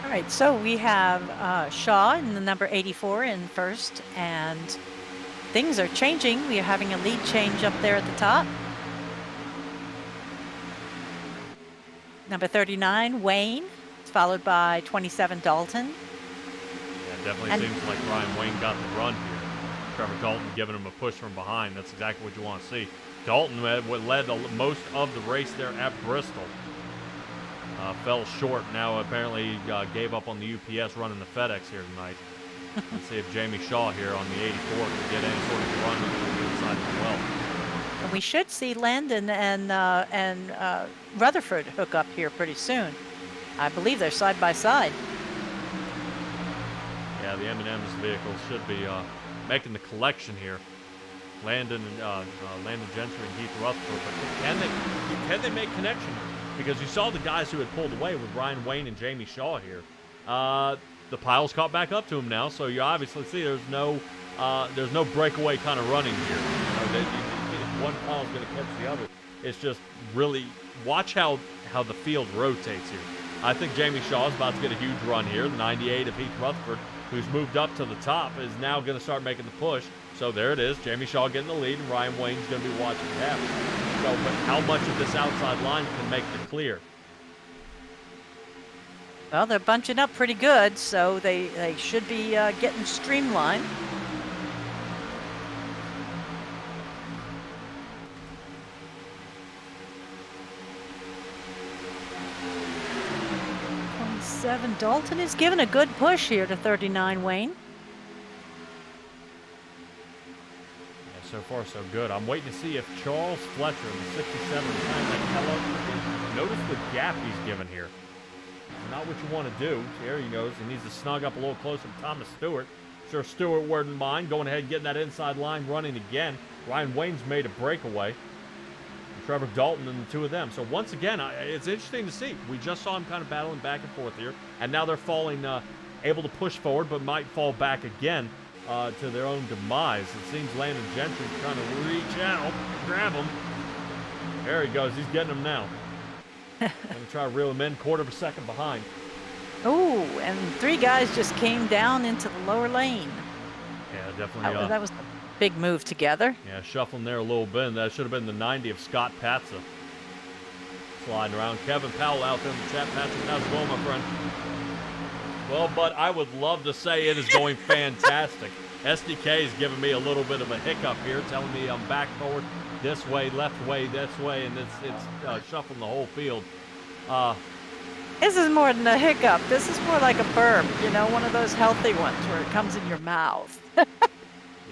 B: All right, so we have Shaw in the number 84 in first, and things are changing. We are having a lead change up there at the top. Number 39, Wayne, followed by 27, Dalton.
A: Yeah, it definitely seems like Ryan Wayne got the run here. Trevor Dalton giving him a push from behind. That's exactly what you want to see. Dalton led most of the race there at Bristol. Fell short. Now apparently gave up on the UPS running the FedEx here tonight. Let's see if Jamie Shaw here on the 84 can get any sort of run on the inside as well.
B: And we should see Landon and Rutherford hook up here pretty soon. I believe they're side by side.
A: Yeah, the M&M's vehicle should be making the collection here. Landon Gentry and Heath Rutherford, but can they make connection? Because you saw the guys who had pulled away with Ryan Wayne and Jamie Shaw here. The pile's caught back up to him now, so you obviously see there's no breakaway kind of running here. One pile's going to catch the other. It's just really watch how the field rotates here. I think Jamie Shaw's about to get a huge run here. The 98 of Heath Rutherford, who's moved up to the top, is now going to start making the push. So there it is. Jamie Shaw getting the lead, and Ryan Wayne's going to be watching it happen. So, but how much of this outside line can make the clear?
B: Well, they're bunching up pretty good, so they should be getting streamlined. Dalton is giving a good push here to 39, Wayne.
A: Yeah, so far so good. I'm waiting to see if Charles Fletcher in the 67 notice the gap he's given here. Not what you want to do. There he goes. He needs to snug up a little closer to Thomas Stewart. Sure, Stewart wouldn't mind going ahead and getting that inside line running again. Ryan Wayne's made a breakaway. Trevor Dalton and the two of them. So once again, it's interesting to see. We just saw them kind of battling back and forth here, and now they're falling, able to push forward, but might fall back again to their own demise. It seems Landon Gentry's trying to reach out, grab him. There he goes. He's getting him now. Going to try to reel him in, quarter of a second behind.
B: Oh, and three guys just came down into the lower lane.
A: Yeah, definitely.
B: That was a big move together.
A: Yeah, shuffling there a little bit. That should have been the 90 of Scott Patza. Sliding around. Kevin Powell out there in the chat. Patrick, how's it going, my friend? Well, but I would love to say it is going fantastic. SDK is giving me a little bit of a hiccup here, telling me I'm back forward this way, left way, this way, and it's shuffling the whole field.
B: This is more than a hiccup. This is more like a burp, one of those healthy ones where it comes in your mouth.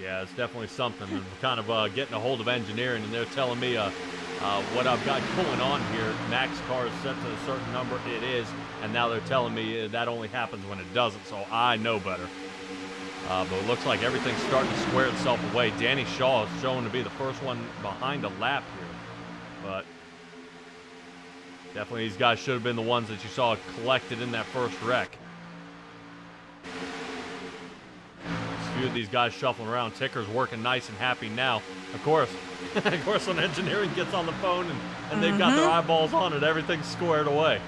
A: Yeah, it's definitely something. I'm kind of getting a hold of engineering, and they're telling me what I've got going on here. Max car is set to a certain number. It is, and now they're telling me that only happens when it doesn't, so I know better. But it looks like everything's starting to square itself away. Danny Shaw is showing to be the first one behind a lap here. But definitely these guys should have been the ones that you saw collected in that first wreck. A few of these guys shuffling around. Ticker's working nice and happy now. Of course, when engineering gets on the phone and they've got their eyeballs on it, everything's squared away.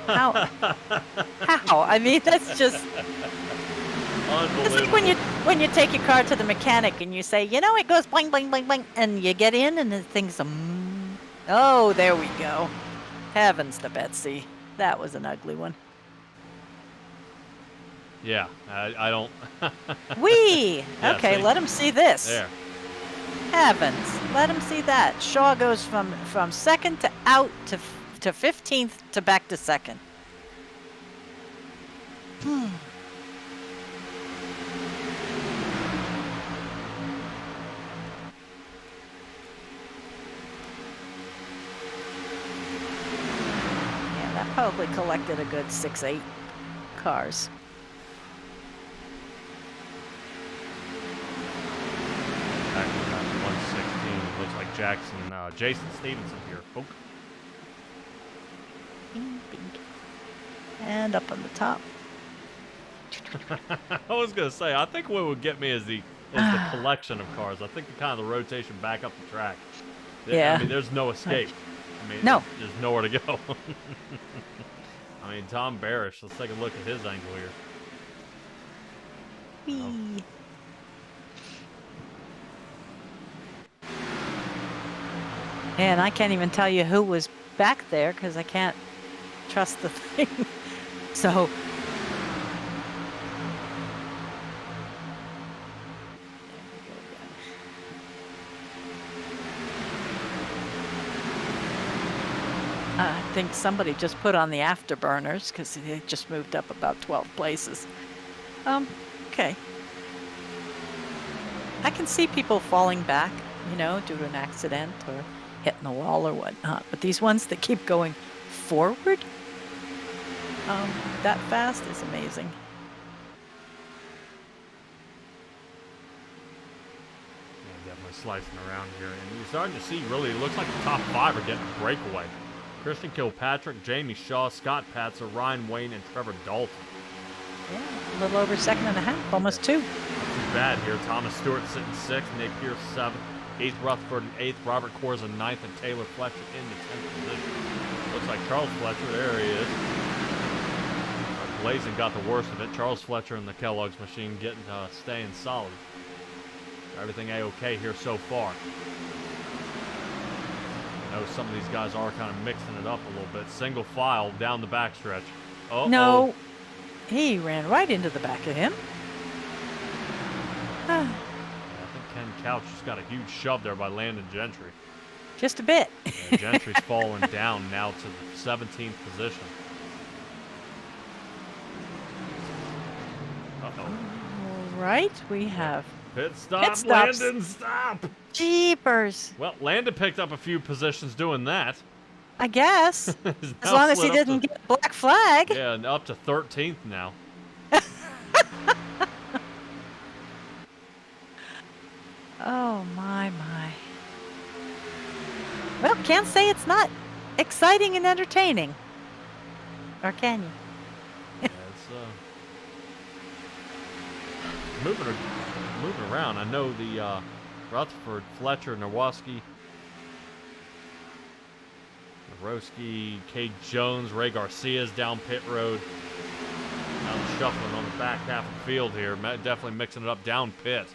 B: How? I mean, that's just... It's like when you take your car to the mechanic and you say, it goes bling, bling, bling, bling, and you get in and the thing's oh, there we go. Heavens to Betsy. That was an ugly one.
A: Yeah, I don't...
B: Wee!
A: Yeah,
B: okay,
A: see?
B: let him see this.
A: There.
B: Heavens, let him see that. Shaw goes from second to out to 15th to back to second. Probably collected a good 6-8 cars.
A: Looks like Jason Stevenson here. Oh.
B: Bing, bing. And up on the top.
A: I was gonna say, I think what would get me is the collection of cars. I think the kind of the rotation back up the track.
B: Yeah.
A: I mean, there's no escape. I mean,
B: No.
A: there's nowhere to go. I mean, Tom Barish. Let's take a look at his angle here.
B: Whee. And I can't even tell you who was back there because I can't trust the thing. So. I think somebody just put on the afterburners because it just moved up about 12 places. Okay. I can see people falling back, you know, due to an accident or hitting the wall or whatnot. But these ones that keep going forward that fast is amazing.
A: Yeah, definitely slicing around here. And you're starting to see, really, it looks like the top 5 are getting a breakaway. Christian Kilpatrick, Jamie Shaw, Scott Patzer, Ryan Wayne, and Trevor Dalton.
B: Yeah, a little over 2.5, almost 2.
A: Not too bad here. Thomas Stewart sitting 6th, Napier 7th, 8th Rutherford in 8th, Robert Coors in 9th, and Taylor Fletcher in the 10th position. Looks like Charles Fletcher, there he is. Blazing got the worst of it. Charles Fletcher and the Kellogg's machine staying solid. Everything A-OK here so far. I know some of these guys are kind of mixing it up a little bit. Single file down the backstretch. Oh
B: No, he ran right into the back of him.
A: Yeah, I think Ken Couch just got a huge shove there by Landon Gentry.
B: Just a bit.
A: Yeah, Gentry's falling down now to the 17th position. Uh-oh.
B: All right, we have
A: Pit stop,
B: Pit stops.
A: Landon, stop!
B: jeepers.
A: Well, Landon picked up a few positions doing that.
B: I guess.
A: He's
B: As
A: now
B: long as he
A: slid up
B: didn't
A: to-
B: get a black flag.
A: Yeah, and up to 13th now.
B: Oh, my. Well, can't say it's not exciting and entertaining. Or can you?
A: Yeah, it's moving around. I know the Rutherford, Fletcher, Nowoski, Kate Jones, Ray Garcia's down pit road. Now shuffling on the back half of the field here. Definitely mixing it up down pit.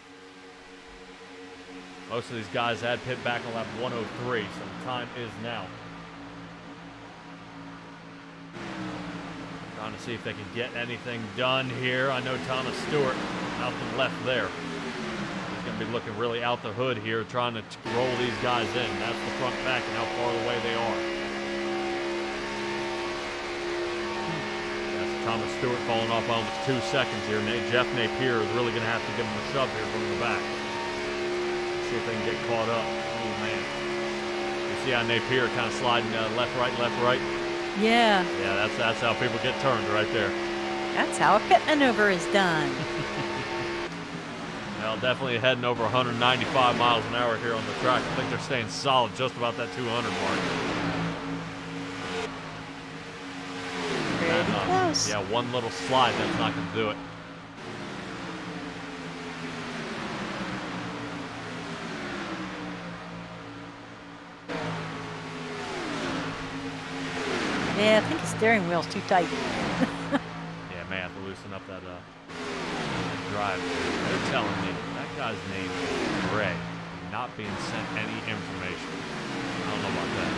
A: Most of these guys had pit back on lap 103, so the time is now. Trying to see if they can get anything done here. I know Thomas Stewart out to the left there. He's going to be looking really out the hood here, trying to roll these guys in. That's the front pack and how far away they are. That's Thomas Stewart falling off by almost 2 seconds here. Jeff Napier is really going to have to give him a shove here from the back. See if they can get caught up. Oh, man. You see how Napier kind of sliding left, right.
B: Yeah,
A: Yeah, that's how people get turned right there.
B: that's how a pit maneuver is done.
A: Well, definitely heading over 195 miles an hour here on the track. I think they're staying solid just about that 200 mark.
B: Pretty close.
A: Yeah, one little slide, that's not going to do it.
B: Yeah, I think the steering wheel's too tight.
A: Yeah, may have to loosen up that drive. They're telling me that guy's name is Ray, not being sent any information. I don't know about that.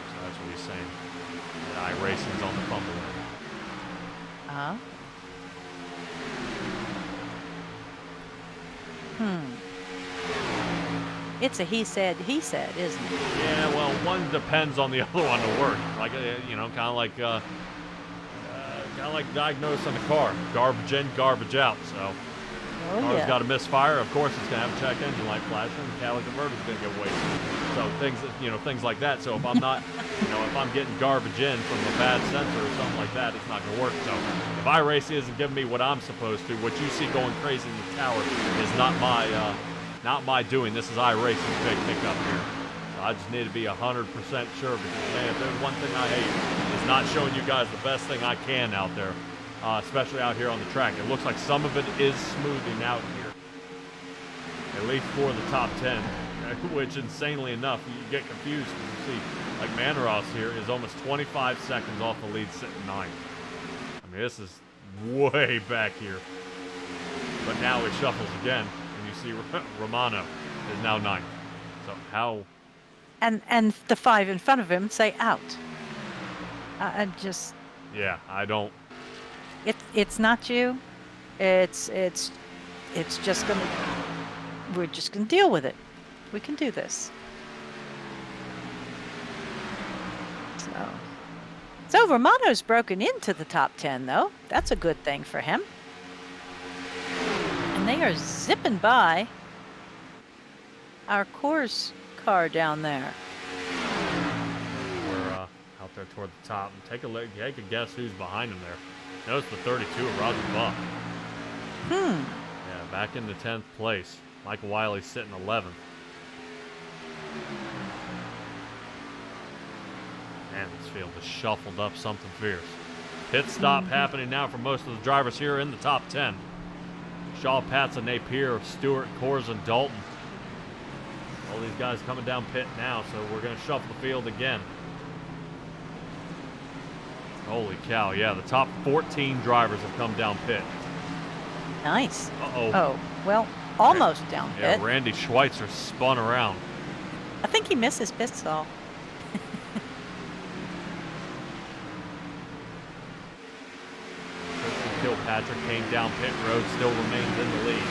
A: So that's what he's saying. That iRacing's on the fumble lane.
B: Uh-huh. It's a he said, isn't it?
A: Yeah, well, one depends on the other one to work. Like, kind of like diagnosing a car. Garbage in, garbage out. So,
B: Oh,
A: car's
B: yeah.
A: got a misfire. Of course, it's going to have a check engine light flashing. The catalytic converter's going to get wasted. So things like that. So if I'm not, if I'm getting garbage in from a bad sensor or something like that, it's not going to work. So if iRacing isn't giving me what I'm supposed to, what you see going crazy in the tower is not my not my doing. This is iRacing's big pickup here. So I just need to be 100% sure because, man, if there's one thing I hate, is not showing you guys the best thing I can out there, especially out here on the track. It looks like some of it is smoothing out here, at least for the top 10, which, insanely enough, you get confused because you see, like, Manros here is almost 25 seconds off the lead, sitting 9th. I mean, this is way back here. But now it shuffles again, and you see Romano is now 9th. So how...
B: And the 5 in front of him say out. I just...
A: Yeah, I don't...
B: It's not you. It's just gonna... We're just gonna deal with it. We can do this. So Romano's broken into the top 10, though. That's a good thing for him. And they are zipping by our course car down there.
A: We're out there toward the top. And take a guess who's behind him there. Notice the 32 of Roger Buff. Yeah, back into 10th place. Michael Wiley sitting 11th. Man, this field is shuffled up something fierce. Pit stop happening now for most of the drivers here in the top 10. Shaw, Patson, Napier, Stewart, Coors, and Dalton. All these guys coming down pit now, so we're going to shuffle the field again. Holy cow, yeah, the top 14 drivers have come down pit.
B: Nice.
A: Uh-oh.
B: Oh, well, almost down pit.
A: Yeah, Randy Schweitzer spun around.
B: I think he missed his pit stall.
A: Kilpatrick came down pit road, still remains in the lead.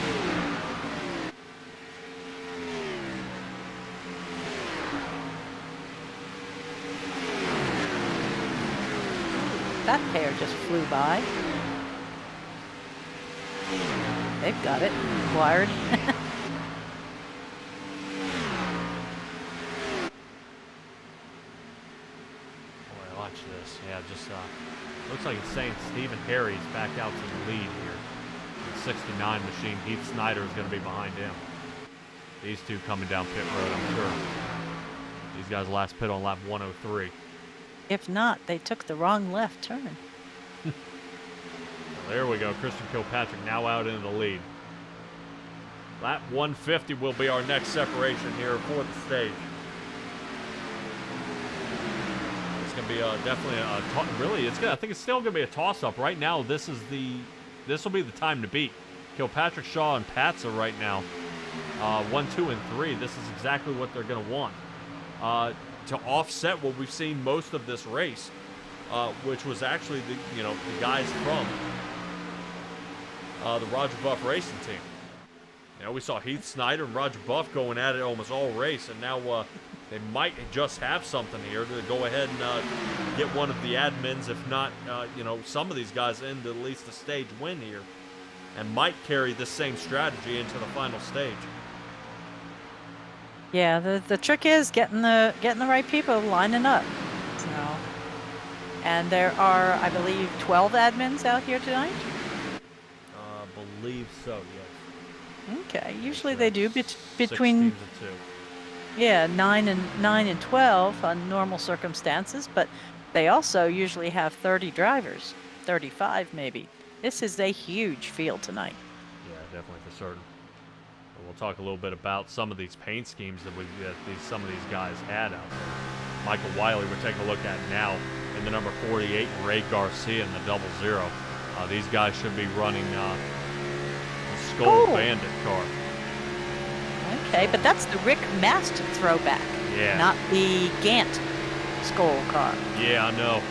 B: That pair just flew by. They've got it acquired.
A: Boy, watch this. Yeah, just looks like it's saying Stephen Harry's back out to the lead here. The 69 machine. Heath Snyder is going to be behind him. These two coming down pit road, I'm sure. These guys last pit on lap 103.
B: If not, they took the wrong left turn.
A: So there we go. Christian Kilpatrick now out into the lead. Lap 150 will be our next separation here for the stage. It's going to be definitely I think it's still going to be a toss-up. Right now, this will be the time to beat. Kilpatrick, Shaw, and Patsa right now. 1, 2, and 3. This is exactly what they're going to want. To offset what we've seen most of this race, which was actually the guys from the Roger Buff racing team. We saw Heath Snyder and Roger Buff going at it almost all race, and now they might just have something here to go ahead and get one of the admins, if not some of these guys into at least the stage win here, and might carry this same strategy into the final stage.
B: Yeah, the trick is getting the right people lining up. So, and there are, I believe, 12 admins out here tonight.
A: Believe so, yes.
B: Okay, usually they do between
A: 6 teams of 2.
B: Yeah, 9 and 12 on normal circumstances, but they also usually have 30 drivers, 35 maybe. This is a huge field tonight.
A: Yeah, definitely for certain. We'll talk a little bit about some of these paint schemes that some of these guys had out there. Michael Wiley we're taking a look at now in the number 48, Ray Garcia in the 00. These guys should be running the Skull Bandit car.
B: Okay, but that's the Rick Mast throwback, not the Gant Skull car.
A: Yeah, I know.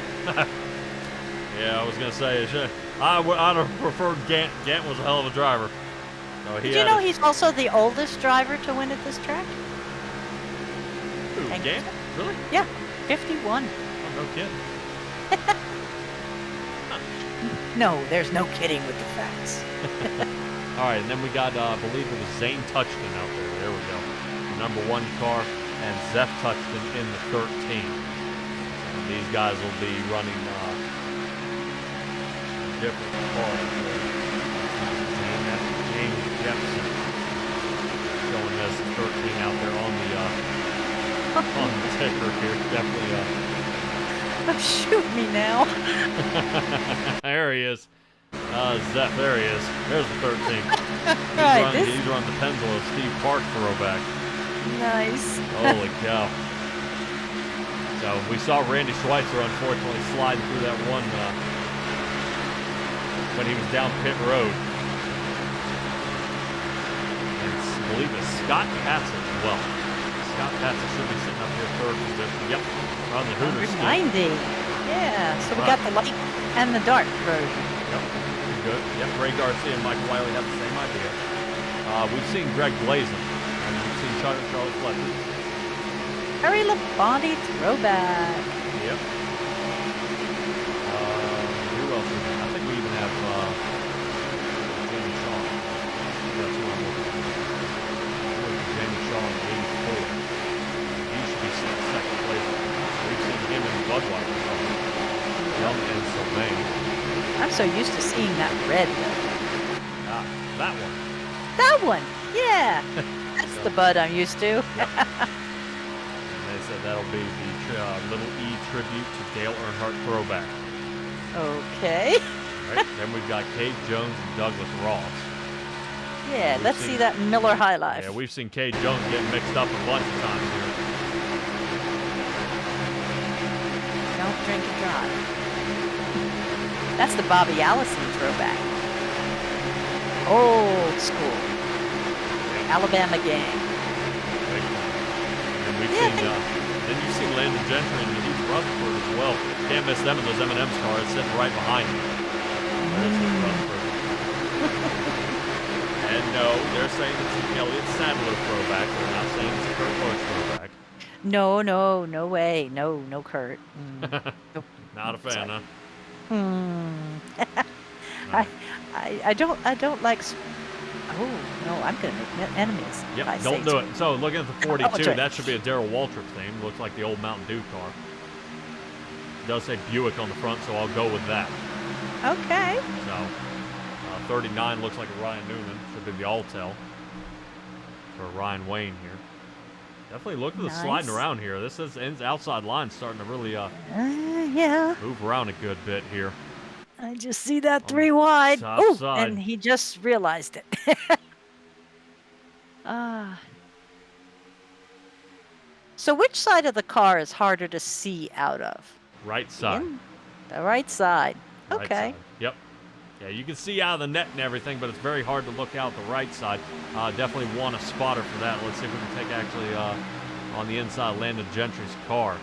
A: Yeah, I was going to say, I'd have preferred Gant. Gant was a hell of a driver. No,
B: Did you know he's also the oldest driver to win at this track?
A: Who, Gant? Really?
B: Yeah, 51.
A: Oh, no kidding.
B: No, there's no kidding with the facts.
A: All right, and then we got, I believe it was Zane Touchton out there. There we go. The number 1 car, and Zeph Touchton in the 13. And these guys will be running different cars. James Jefferson. showing this 13 out there on the ticker here. Definitely.
B: Shoot me now.
A: There he is. Zeph, there he is. There's the 13.
B: Right,
A: He's run the Pennzoil Steve Park throwback.
B: Nice.
A: Holy cow. So we saw Randy Schweitzer unfortunately sliding through that one when he was down pit road. And I believe it's Scott Patson as well. Scott Patson should be sitting up here third position. Yep, on the Hooters.
B: 90. Yeah, so we got the light and the dark version.
A: Yep, good. Yep, Ray Garcia and Mike Wiley have the same idea. We've seen Greg Blazin, and we've seen Charles Fletcher.
B: Harry Labonte throwback.
A: Yep. Who else? I think we even have Jamie Shaw. That's who I'm looking at. Jamie Shaw in 84. He should be second place. We've seen him in Budweiser. Young and Sylvain.
B: I'm so used to seeing that red.
A: Ah, that one.
B: That one. Yeah. That's the Bud I'm used to.
A: Yep. They said that'll be the Little E tribute to Dale Earnhardt throwback.
B: Okay.
A: Right? Then we've got Cade Jones and Douglas Ross.
B: Yeah, let's see that Miller High Life.
A: Yeah, we've seen Cade Jones getting mixed up a bunch of times here.
B: Don't drink and drive. That's the Bobby Allison throwback. Old school. Alabama gang.
A: And we've seen, then you've seen Landon Gentry and Heath Rutherford as well. Can't miss them in those M&M cars sitting right behind you. There's Heath Rutherford. And no, they're saying it's an Elliott Sadler throwback. They're not saying it's a Kurt Busch throwback.
B: No way. No Kurt. Nope.
A: Not a fan, huh?
B: No. I don't like. Oh no, I'm gonna make enemies.
A: Yep,
B: if I
A: don't
B: say
A: do it. So looking at the 42,
B: that's right.
A: that should be a Darrell Waltrip theme. Looks like the old Mountain Dew car. It does say Buick on the front, so I'll go with that.
B: Okay.
A: So 39 looks like a Ryan Newman. Should be the Alltel for Ryan Wayne here. Definitely look at the sliding around here. This is outside line starting to really
B: yeah.
A: move around a good bit here.
B: I just see that 3 wide.
A: top
B: Oh,
A: side.
B: and he just realized it. So which side of the car is harder to see out of?
A: Right side.
B: The right side.
A: Right
B: Okay.
A: side. Yep. Yeah, you can see out of the net and everything, but it's very hard to look out the right side. Definitely want a spotter for that. Let's see if we can take actually on the inside of Landon Gentry's car.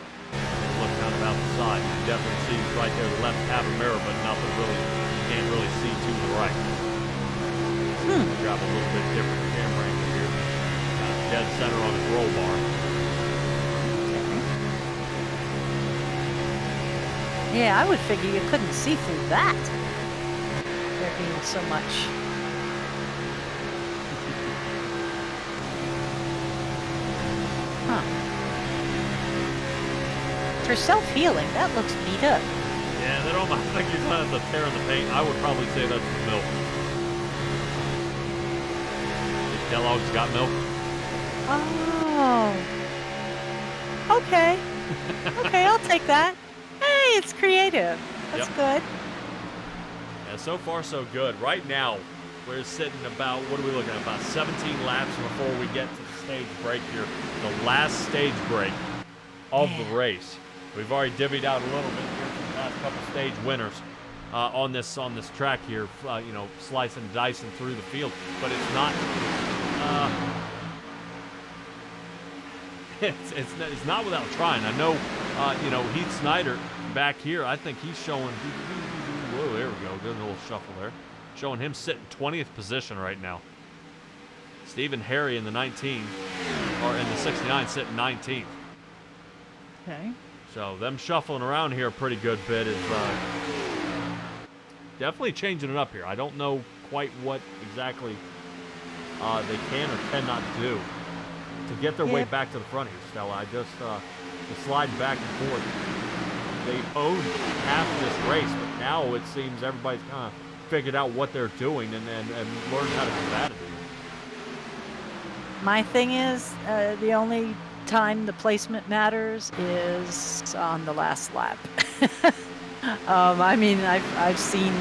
A: Look kind of out the side. You can definitely see right there the left half a mirror, but nothing really, you can't really see to the right. Grab a little bit different camera angle here. Dead center on his roll bar.
B: Yeah, I would figure you couldn't see through that. There being so much. Huh. For self-healing, that looks beat up.
A: Yeah, that almost like he's has a tear in the paint. I would probably say that's the milk. Kellogg's got milk.
B: Oh. Okay. Okay, I'll take that. Hey, it's creative. That's good.
A: Yeah, so far so good. Right now, we're sitting about, what are we looking at? About 17 laps before we get to the stage break here. The last stage break of the race. We've already divvied out a little bit here for the last couple stage winners on this track here. You know, slicing and dicing through the field, but it's not. It's not without trying. I know, you know, Heath Snyder back here. I think he's showing. Whoa, there we go. Good little shuffle there. Showing him sitting 20th position right now. Stephen Harry in the 19, or in the 69, sitting 19th.
B: Okay.
A: So them shuffling around here a pretty good bit is definitely changing it up here. I don't know quite what exactly they can or cannot do to get their way back to the front here, Stella. I just the sliding back and forth. They owned half of this race, but now it seems everybody's kind of figured out what they're doing and learned how to combat it.
B: My thing is, the only time the placement matters is on the last lap. I mean, I've seen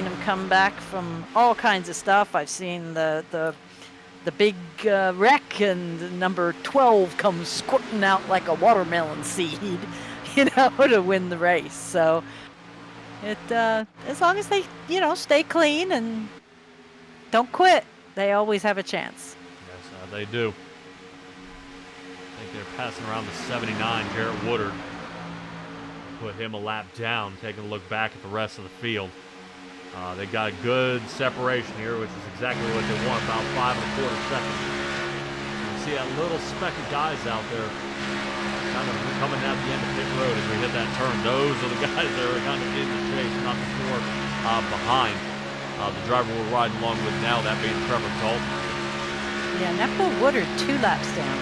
B: him come back from all kinds of stuff. I've seen the big wreck, and number 12 comes squirting out like a watermelon seed, to win the race. So it as long as they stay clean and don't quit, they always have a chance.
A: Yes, they do. I think they're passing around the 79, Jarrett Woodard. Put him a lap down, taking a look back at the rest of the field. They got a good separation here, which is exactly what they want, about 5 1/4 seconds. You see that little speck of guys out there kind of coming out the end of pit road as we hit that turn. Those are the guys that are kind of in the chase, not the four behind. The driver we're riding along with now, that being Trevor Dalton.
B: Yeah, and that put Woodard 2 laps down.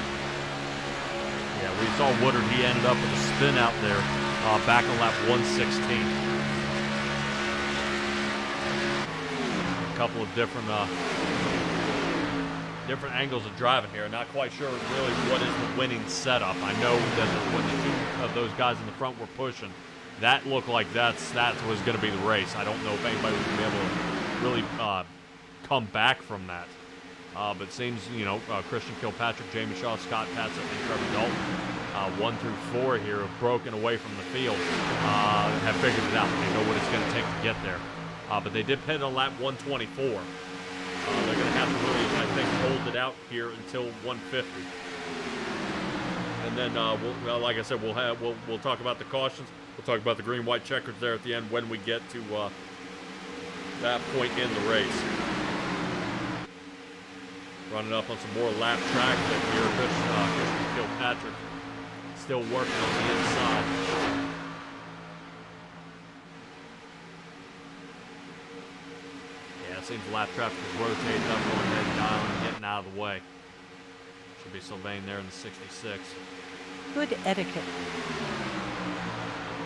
A: Yeah, we saw Woodard. He ended up with a spin out there back on lap 116. A couple of different angles of driving here. Not quite sure really what is the winning setup. I know that when the two of those guys in the front were pushing, that looked like that was going to be the race. I don't know if anybody was going to be able to really come back from that. But it seems, Christian Kilpatrick, Jamie Shaw, Scott Patson, and Trevor Dalton, 1 through 4 here, have broken away from the field, have figured it out. They know what it's going to take to get there. But they did pit on lap 124. They're going to have to really, I think, hold it out here until 150. And then, like I said, we'll talk about the cautions. We'll talk about the green-white checkers there at the end when we get to that point in the race. Running up on some more lap track here. Christian Kilpatrick still working on the inside. Yeah, it seems lap traffic is rotating up, going ahead and down and getting out of the way. Should be Sylvain there in the 66.
B: Good etiquette.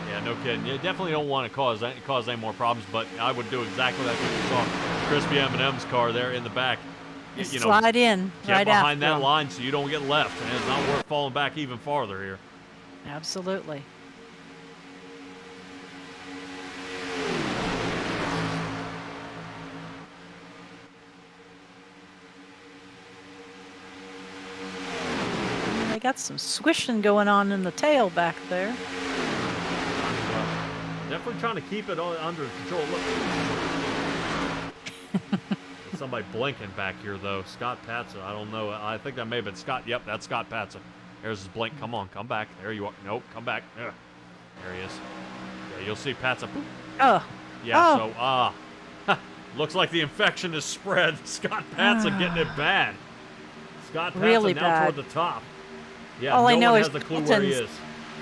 A: Yeah, no kidding. You definitely don't want to cause any more problems, but I would do exactly like what you saw Crispy M&M's car there in the back.
B: Slide in
A: get
B: right
A: behind
B: after
A: that
B: him.
A: line so you don't get left, and it's not worth falling back even farther here.
B: Absolutely. They got some swishing going on in the tail back there.
A: Definitely trying to keep it under control. Look. Somebody blinking back here, though. Scott Patson. I don't know. I think that may have been Scott. Yep, that's Scott Patson. There's his blink. Come on, come back. There you are. Nope, come back. Ugh. There he is. Yeah, you'll see Patson.
B: Oh.
A: Yeah, so, looks like the infection is spread. Scott Patson getting it bad. Scott Patson
B: Really
A: now
B: bad.
A: toward the top. Yeah,
B: All
A: no
B: I know
A: one
B: is
A: has a clue where he is.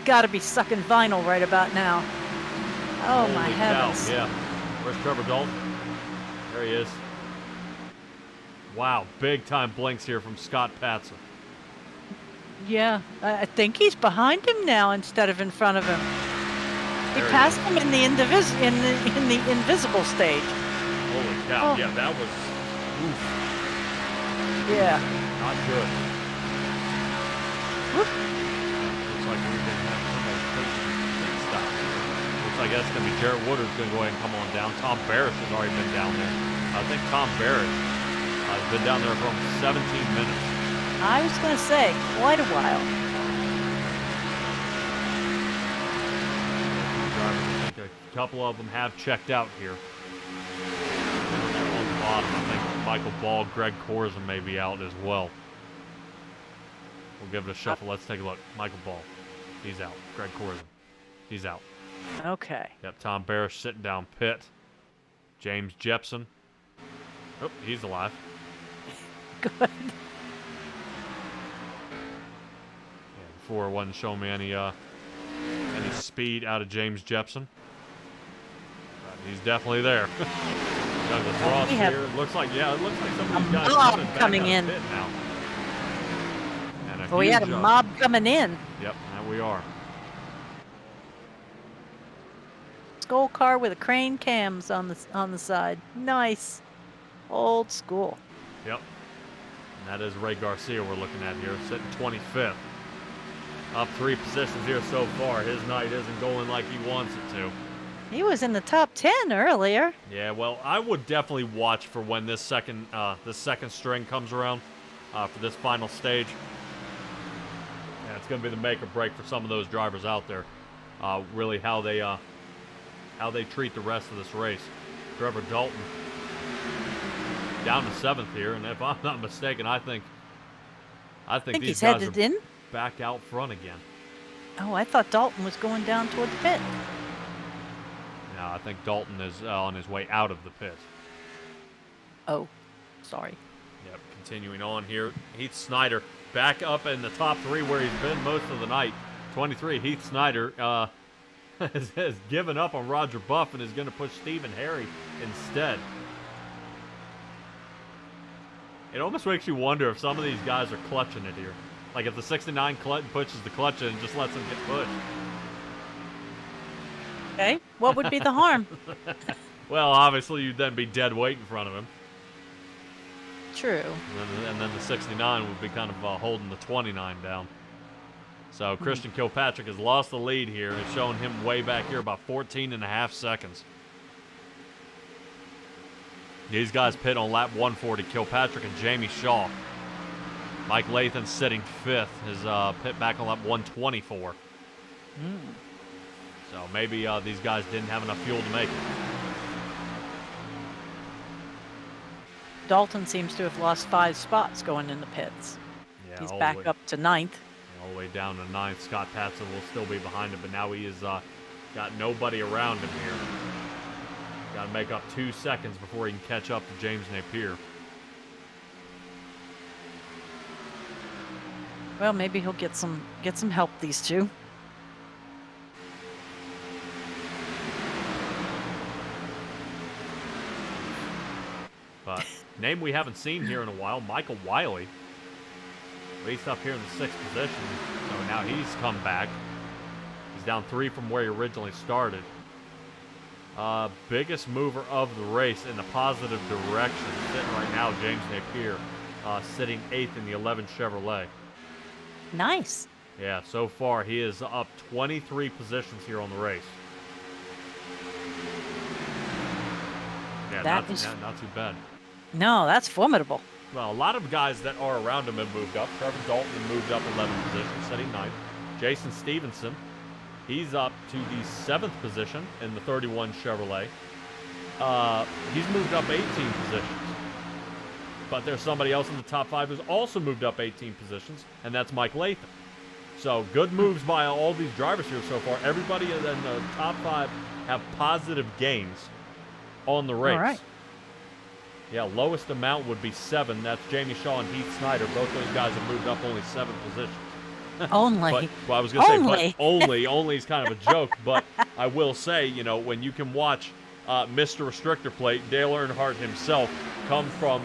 B: Got to be sucking vinyl right about now. Oh,
A: Holy
B: my
A: cow,
B: heavens.
A: yeah. Where's Trevor Dalton? There he is. Wow, big time blinks here from Scott Patson.
B: Yeah, I think he's behind him now instead of in front of him. He
A: There he
B: passed
A: is.
B: him in the invisible stage.
A: Holy cow,
B: Oh.
A: yeah, that was oof,
B: Yeah.
A: not good.
B: Whoop.
A: Looks like we're going to have somebody pit stop. Looks like that's going to be Jarrett Woodard's going to go ahead and come on down. Tom Barrett has already been down there. I think Tom Barrett has been down there for almost 17 minutes.
B: I was going to say, quite a while.
A: I think a couple of them have checked out here. Down there on the bottom, I think Michael Ball, Greg Korsen may be out as well. We'll give it a shuffle. Let's take a look. Michael Ball, he's out. Greg Korsen, he's out.
B: Okay.
A: Yep, Tom Barish sitting down pit. James Jepson. Oh, he's alive.
B: Good.
A: Yeah, before it wasn't showing me any speed out of James Jepson. But he's definitely there. Douglas Ross
B: we have
A: here. It looks like some of these guys
B: mob
A: coming back
B: coming
A: out of
B: in.
A: pit now. And
B: Well, we had a
A: huge,
B: mob coming in.
A: Yep, there we are.
B: Skull car with a crane cams on the side. Nice. Old school.
A: Yep. And that is Ray Garcia we're looking at here, sitting 25th. Up 3 positions here so far. His night isn't going like he wants it to.
B: He was in the top 10 earlier.
A: Yeah, well, I would definitely watch for when this second string comes around for this final stage. Yeah, it's going to be the make or break for some of those drivers out there. Really, how they treat the rest of this race. Trevor Dalton down to 7th here, and if I'm not mistaken, I think these
B: he's
A: guys
B: headed
A: are
B: in.
A: back out front again.
B: Oh, I thought Dalton was going down toward the pit.
A: No, I think Dalton is on his way out of the pit.
B: Oh, sorry.
A: Yep, continuing on here. Heath Snyder back up in the top 3 where he's been most of the night. 23, Heath Snyder has given up on Roger Buff and is going to push Stephen Harry instead. It almost makes you wonder if some of these guys are clutching it here. Like if the 69 pushes the clutch in and just lets them get pushed.
B: Okay, what would be the harm?
A: Well, obviously you'd then be dead weight in front of him.
B: True.
A: And then the 69 would be kind of holding the 29 down. So Christian Kilpatrick has lost the lead here. It's showing him way back here about 14.5 seconds. These guys pit on lap 140, Kilpatrick and Jamie Shaw. Mike Lathan sitting 5th, his pit back on lap 124. So maybe these guys didn't have enough fuel to make it.
B: Dalton seems to have lost 5 spots going in the pits.
A: Yeah,
B: He's
A: all the
B: back
A: way-
B: up to 9th.
A: All the way down to 9th. Scott Patson will still be behind him, but now he has got nobody around him here. Got to make up 2 seconds before he can catch up to James Napier.
B: Well, maybe he'll get some help, these two.
A: But name we haven't seen here in a while, Michael Wiley. Raced up here in the 6th position, so now he's come back. He's down 3 from where he originally started. Biggest mover of the race in the positive direction, sitting right now, James Napier, sitting 8th in the 11 Chevrolet.
B: Nice.
A: Yeah, so far he is up 23 positions here on the race. Yeah,
B: That
A: not
B: is-
A: too bad.
B: No, that's formidable.
A: Well, a lot of guys that are around him have moved up. Trevor Dalton moved up 11 positions, sitting 9th. Jason Stevenson, he's up to the 7th position in the 31 Chevrolet. He's moved up 18 positions. But there's somebody else in the top 5 who's also moved up 18 positions, and that's Mike Latham. So good moves by all these drivers here so far. Everybody in the top 5 have positive gains on the race.
B: All right.
A: Yeah, lowest amount would be 7. That's Jamie Shaw and Heath Snyder. Both those guys have moved up only 7 positions.
B: Only.
A: But, well, I was going to say,
B: Only.
A: but only is kind of a joke. But I will say, you know, when you can watch Mr. Restrictor Plate, Dale Earnhardt himself, come from,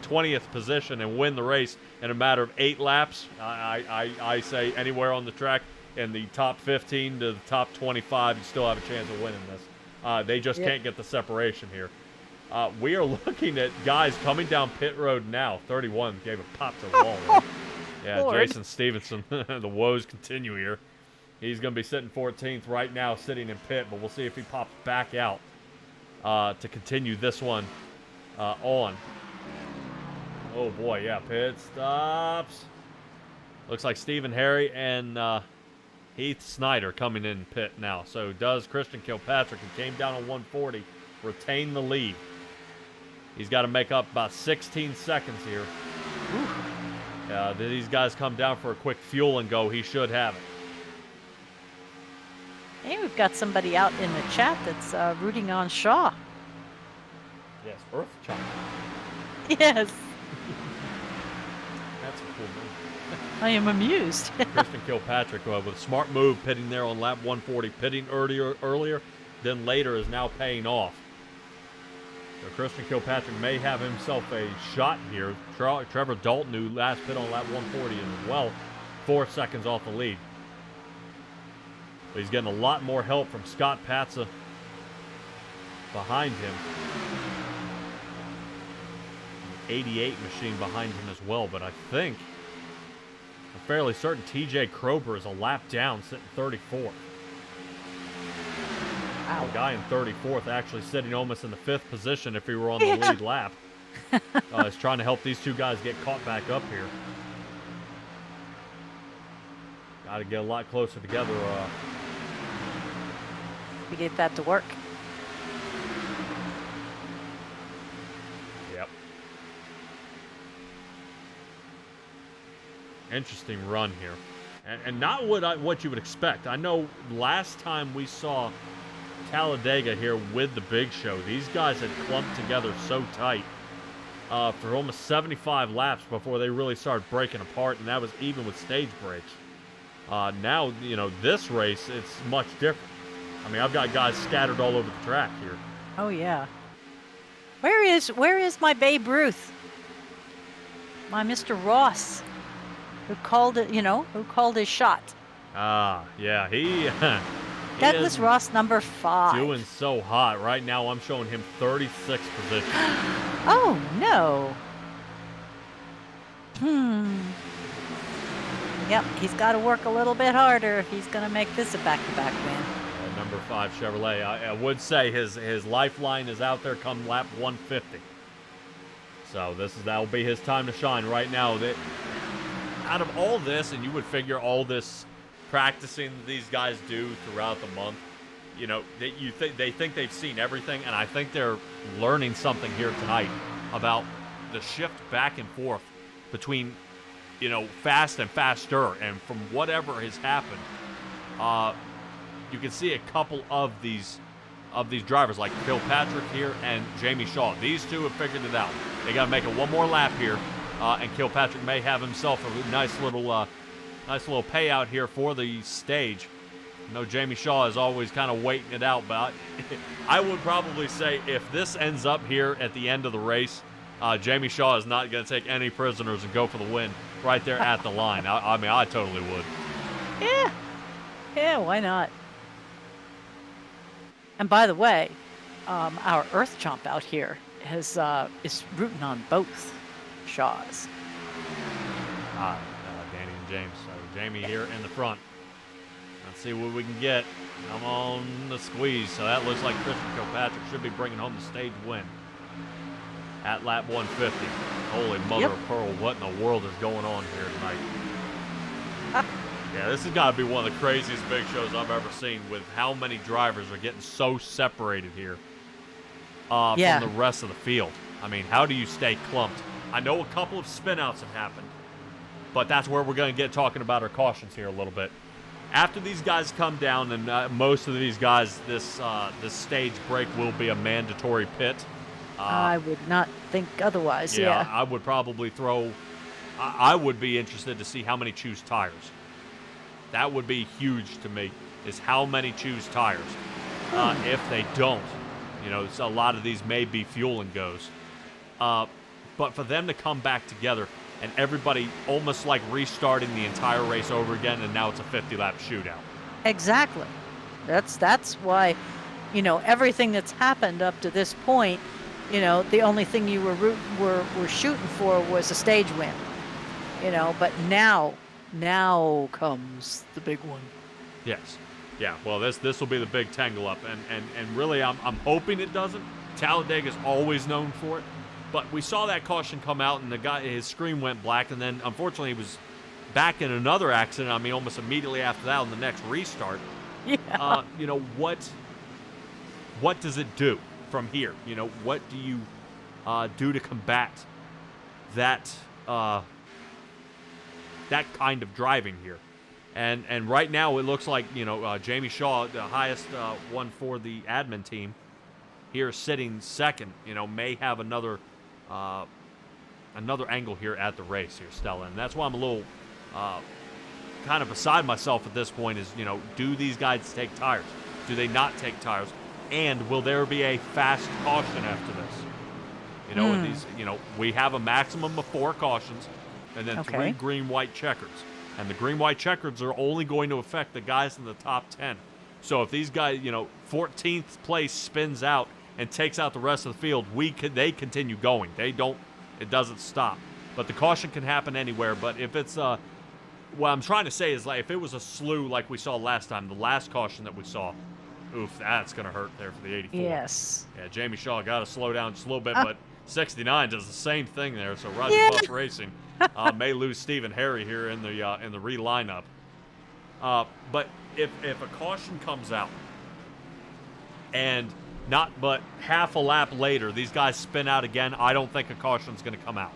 A: 20th position and win the race in a matter of 8 laps, I say anywhere on the track in the top 15 to the top 25, you still have a chance of winning this. They just can't get the separation here. We are looking at guys coming down pit road now. 31 gave a pop to the wall. Right? Yeah,
B: Lord.
A: Jason Stevenson. The woes continue here. He's going to be sitting 14th right now, sitting in pit, but we'll see if he pops back out to continue this one on. Oh, boy, yeah, pit stops. Looks like Stephen Harry and Heath Snyder coming in pit now. So does Christian Kilpatrick, who came down on 140, retain the lead. He's got to make up about 16 seconds here. These guys come down for a quick fuel and go. He should have it.
B: Hey, we've got somebody out in the chat that's rooting on Shaw.
A: Yes, Earth Child.
B: Yes,
A: That's a cool move.
B: I am amused.
A: Christian Kilpatrick with a smart move, pitting there on lap 140, pitting earlier, then later is now paying off. So Christian Kilpatrick may have himself a shot here. Trevor Dalton, who last pit on lap 140 as well, 4 seconds off the lead. But he's getting a lot more help from Scott Patsa behind him. 88 machine behind him as well, but I think, I'm fairly certain TJ Krober is a lap down, sitting 34th.
B: Wow.
A: The guy in 34th actually sitting almost in the 5th position if he were on the lead lap. Is trying to help these two guys get caught back up here. Got to get a lot closer together.
B: We get that to work.
A: Yep. Interesting run here. And not what you would expect. I know last time we saw Talledega here with the Big Show, these guys had clumped together so tight for almost 75 laps before they really started breaking apart, and that was even with stage breaks. Now, this race, it's much different. I mean, I've got guys scattered all over the track here.
B: Oh yeah. Where is my Babe Ruth? My Mr. Ross, who called it, who called his shot.
A: Yeah, he
B: Douglas Ross, number 5.
A: doing so hot. Right now, I'm showing him 36th position.
B: Oh no. Yep, he's got to work a little bit harder if he's going to make this a back-to-back win.
A: Number 5 Chevrolet. I would say his lifeline is out there come lap 150. So that'll be his time to shine right now. That out of all this, and you would figure all this practicing these guys do throughout the month, they think they've seen everything, and I think they're learning something here tonight about the shift back and forth between fast and faster, and from whatever has happened, you can see a couple of these drivers like Kilpatrick here and Jamie Shaw. These two have figured it out. They got to make it one more lap here, and Kilpatrick may have himself a nice little payout here for the stage. Jamie Shaw is always kind of waiting it out, but I would probably say if this ends up here at the end of the race, Jamie Shaw is not going to take any prisoners and go for the win right there at the line. I mean, I totally would.
B: Yeah, why not? And by the way, our Earth Chomp out here is rooting on both Shaws.
A: Danny and James. So Jamie here in the front. Let's see what we can get. Come on the squeeze. So that looks like Christian Kilpatrick should be bringing home the stage win at lap 150. Holy mother of pearl, what in the world is going on here tonight? Yeah, this has got to be one of the craziest Big Shows I've ever seen, with how many drivers are getting so separated here from the rest of the field. I mean, how do you stay clumped? I know a couple of spin-outs have happened, but that's where we're going to get talking about our cautions here a little bit. After these guys come down, and most of these guys, this stage break will be a mandatory pit.
B: I would not think otherwise, yeah.
A: I would probably I would be interested to see how many choose tires. That would be huge to me, is how many choose tires. If they don't, a lot of these may be fuel and goes. But for them to come back together and everybody almost like restarting the entire race over again, and now it's a 50-lap shootout.
B: Exactly. That's why, everything that's happened up to this point, the only thing you were shooting for was a stage win. But now comes the big one.
A: Yes. Yeah, well, this will be the big tangle up, and really I'm hoping it doesn't. Talledega is always known for it, but we saw that caution come out, and his screen went black, and then unfortunately he was back in another accident. I mean, almost immediately after that on the next restart.
B: Yeah.
A: What does it do from here? What do you do to combat that kind of driving here? And right now it looks like Jamie Shaw, the highest one for the admin team here, sitting second, may have another angle here at the race here, Stella, and that's why I'm a little kind of beside myself at this point. Is do these guys take tires? Do they not take tires? And will there be a fast caution after this? With these, we have a maximum of 4 cautions, and then 3 green-white-checkers. And the green-white-checkers are only going to affect the guys in the top 10. So if these guys, 14th place spins out and takes out the rest of the field, they continue going. They don't It doesn't stop. But the caution can happen anywhere. But if it's what I'm trying to say is, like, if it was a slew like we saw last time, the last caution that we saw, oof, that's gonna hurt there for the 84.
B: Yes.
A: Yeah, Jamie Shaw got to slow down just a little bit, but 69 does the same thing there. So Roger
B: Yeah.
A: Buff Racing may lose Stephen Harry here in the re-lineup. But if a caution comes out and not but half a lap later, these guys spin out again, I don't think a caution's going to come out.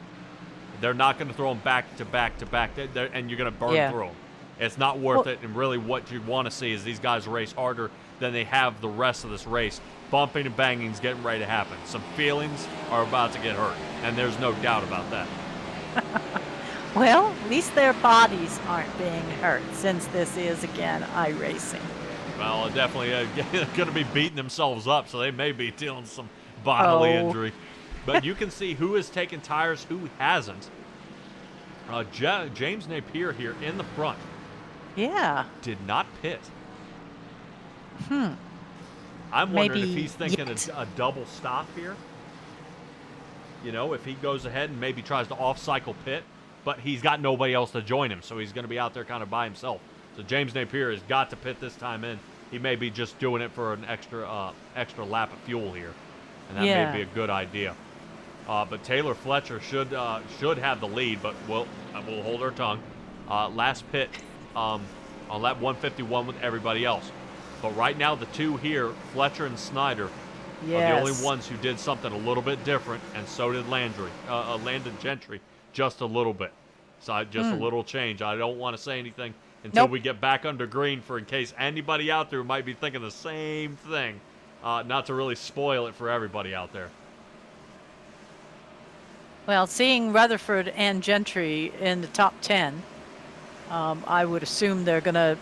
A: They're not going to throw them back to back to back, and you're going to burn through them. It's not worth it, and really what you want to see is these guys race harder than they have the rest of this race. Bumping and banging is getting ready to happen. Some feelings are about to get hurt, and there's no doubt about that.
B: Well, at least their bodies aren't being hurt, since this is, again, iRacing.
A: Well, definitely going to be beating themselves up, so they may be dealing some bodily injury. But you can see who has taken tires, who hasn't. James Napier here in the front.
B: Yeah.
A: Did not pit. I'm wondering if
B: Maybe
A: he's thinking
B: yet.
A: a double stop here. You know, if he goes ahead and maybe tries to off-cycle pit, but he's got nobody else to join him, so he's going to be out there kind of by himself. So James Napier has got to pit this time in. He may be just doing it for an extra lap of fuel here, and that may be a good idea. But Taylor Fletcher should have the lead, but we'll hold our tongue. Last pit on lap 151 with everybody else. But right now, the two here, Fletcher and Snyder, are the only ones who did something a little bit different, and so did Landon Gentry, just a little bit. So just a little change. I don't want to say anything until we get back under green, for in case anybody out there might be thinking the same thing, not to really spoil it for everybody out there.
B: Well, seeing Rutherford and Gentry in the top 10, I would assume they're going to,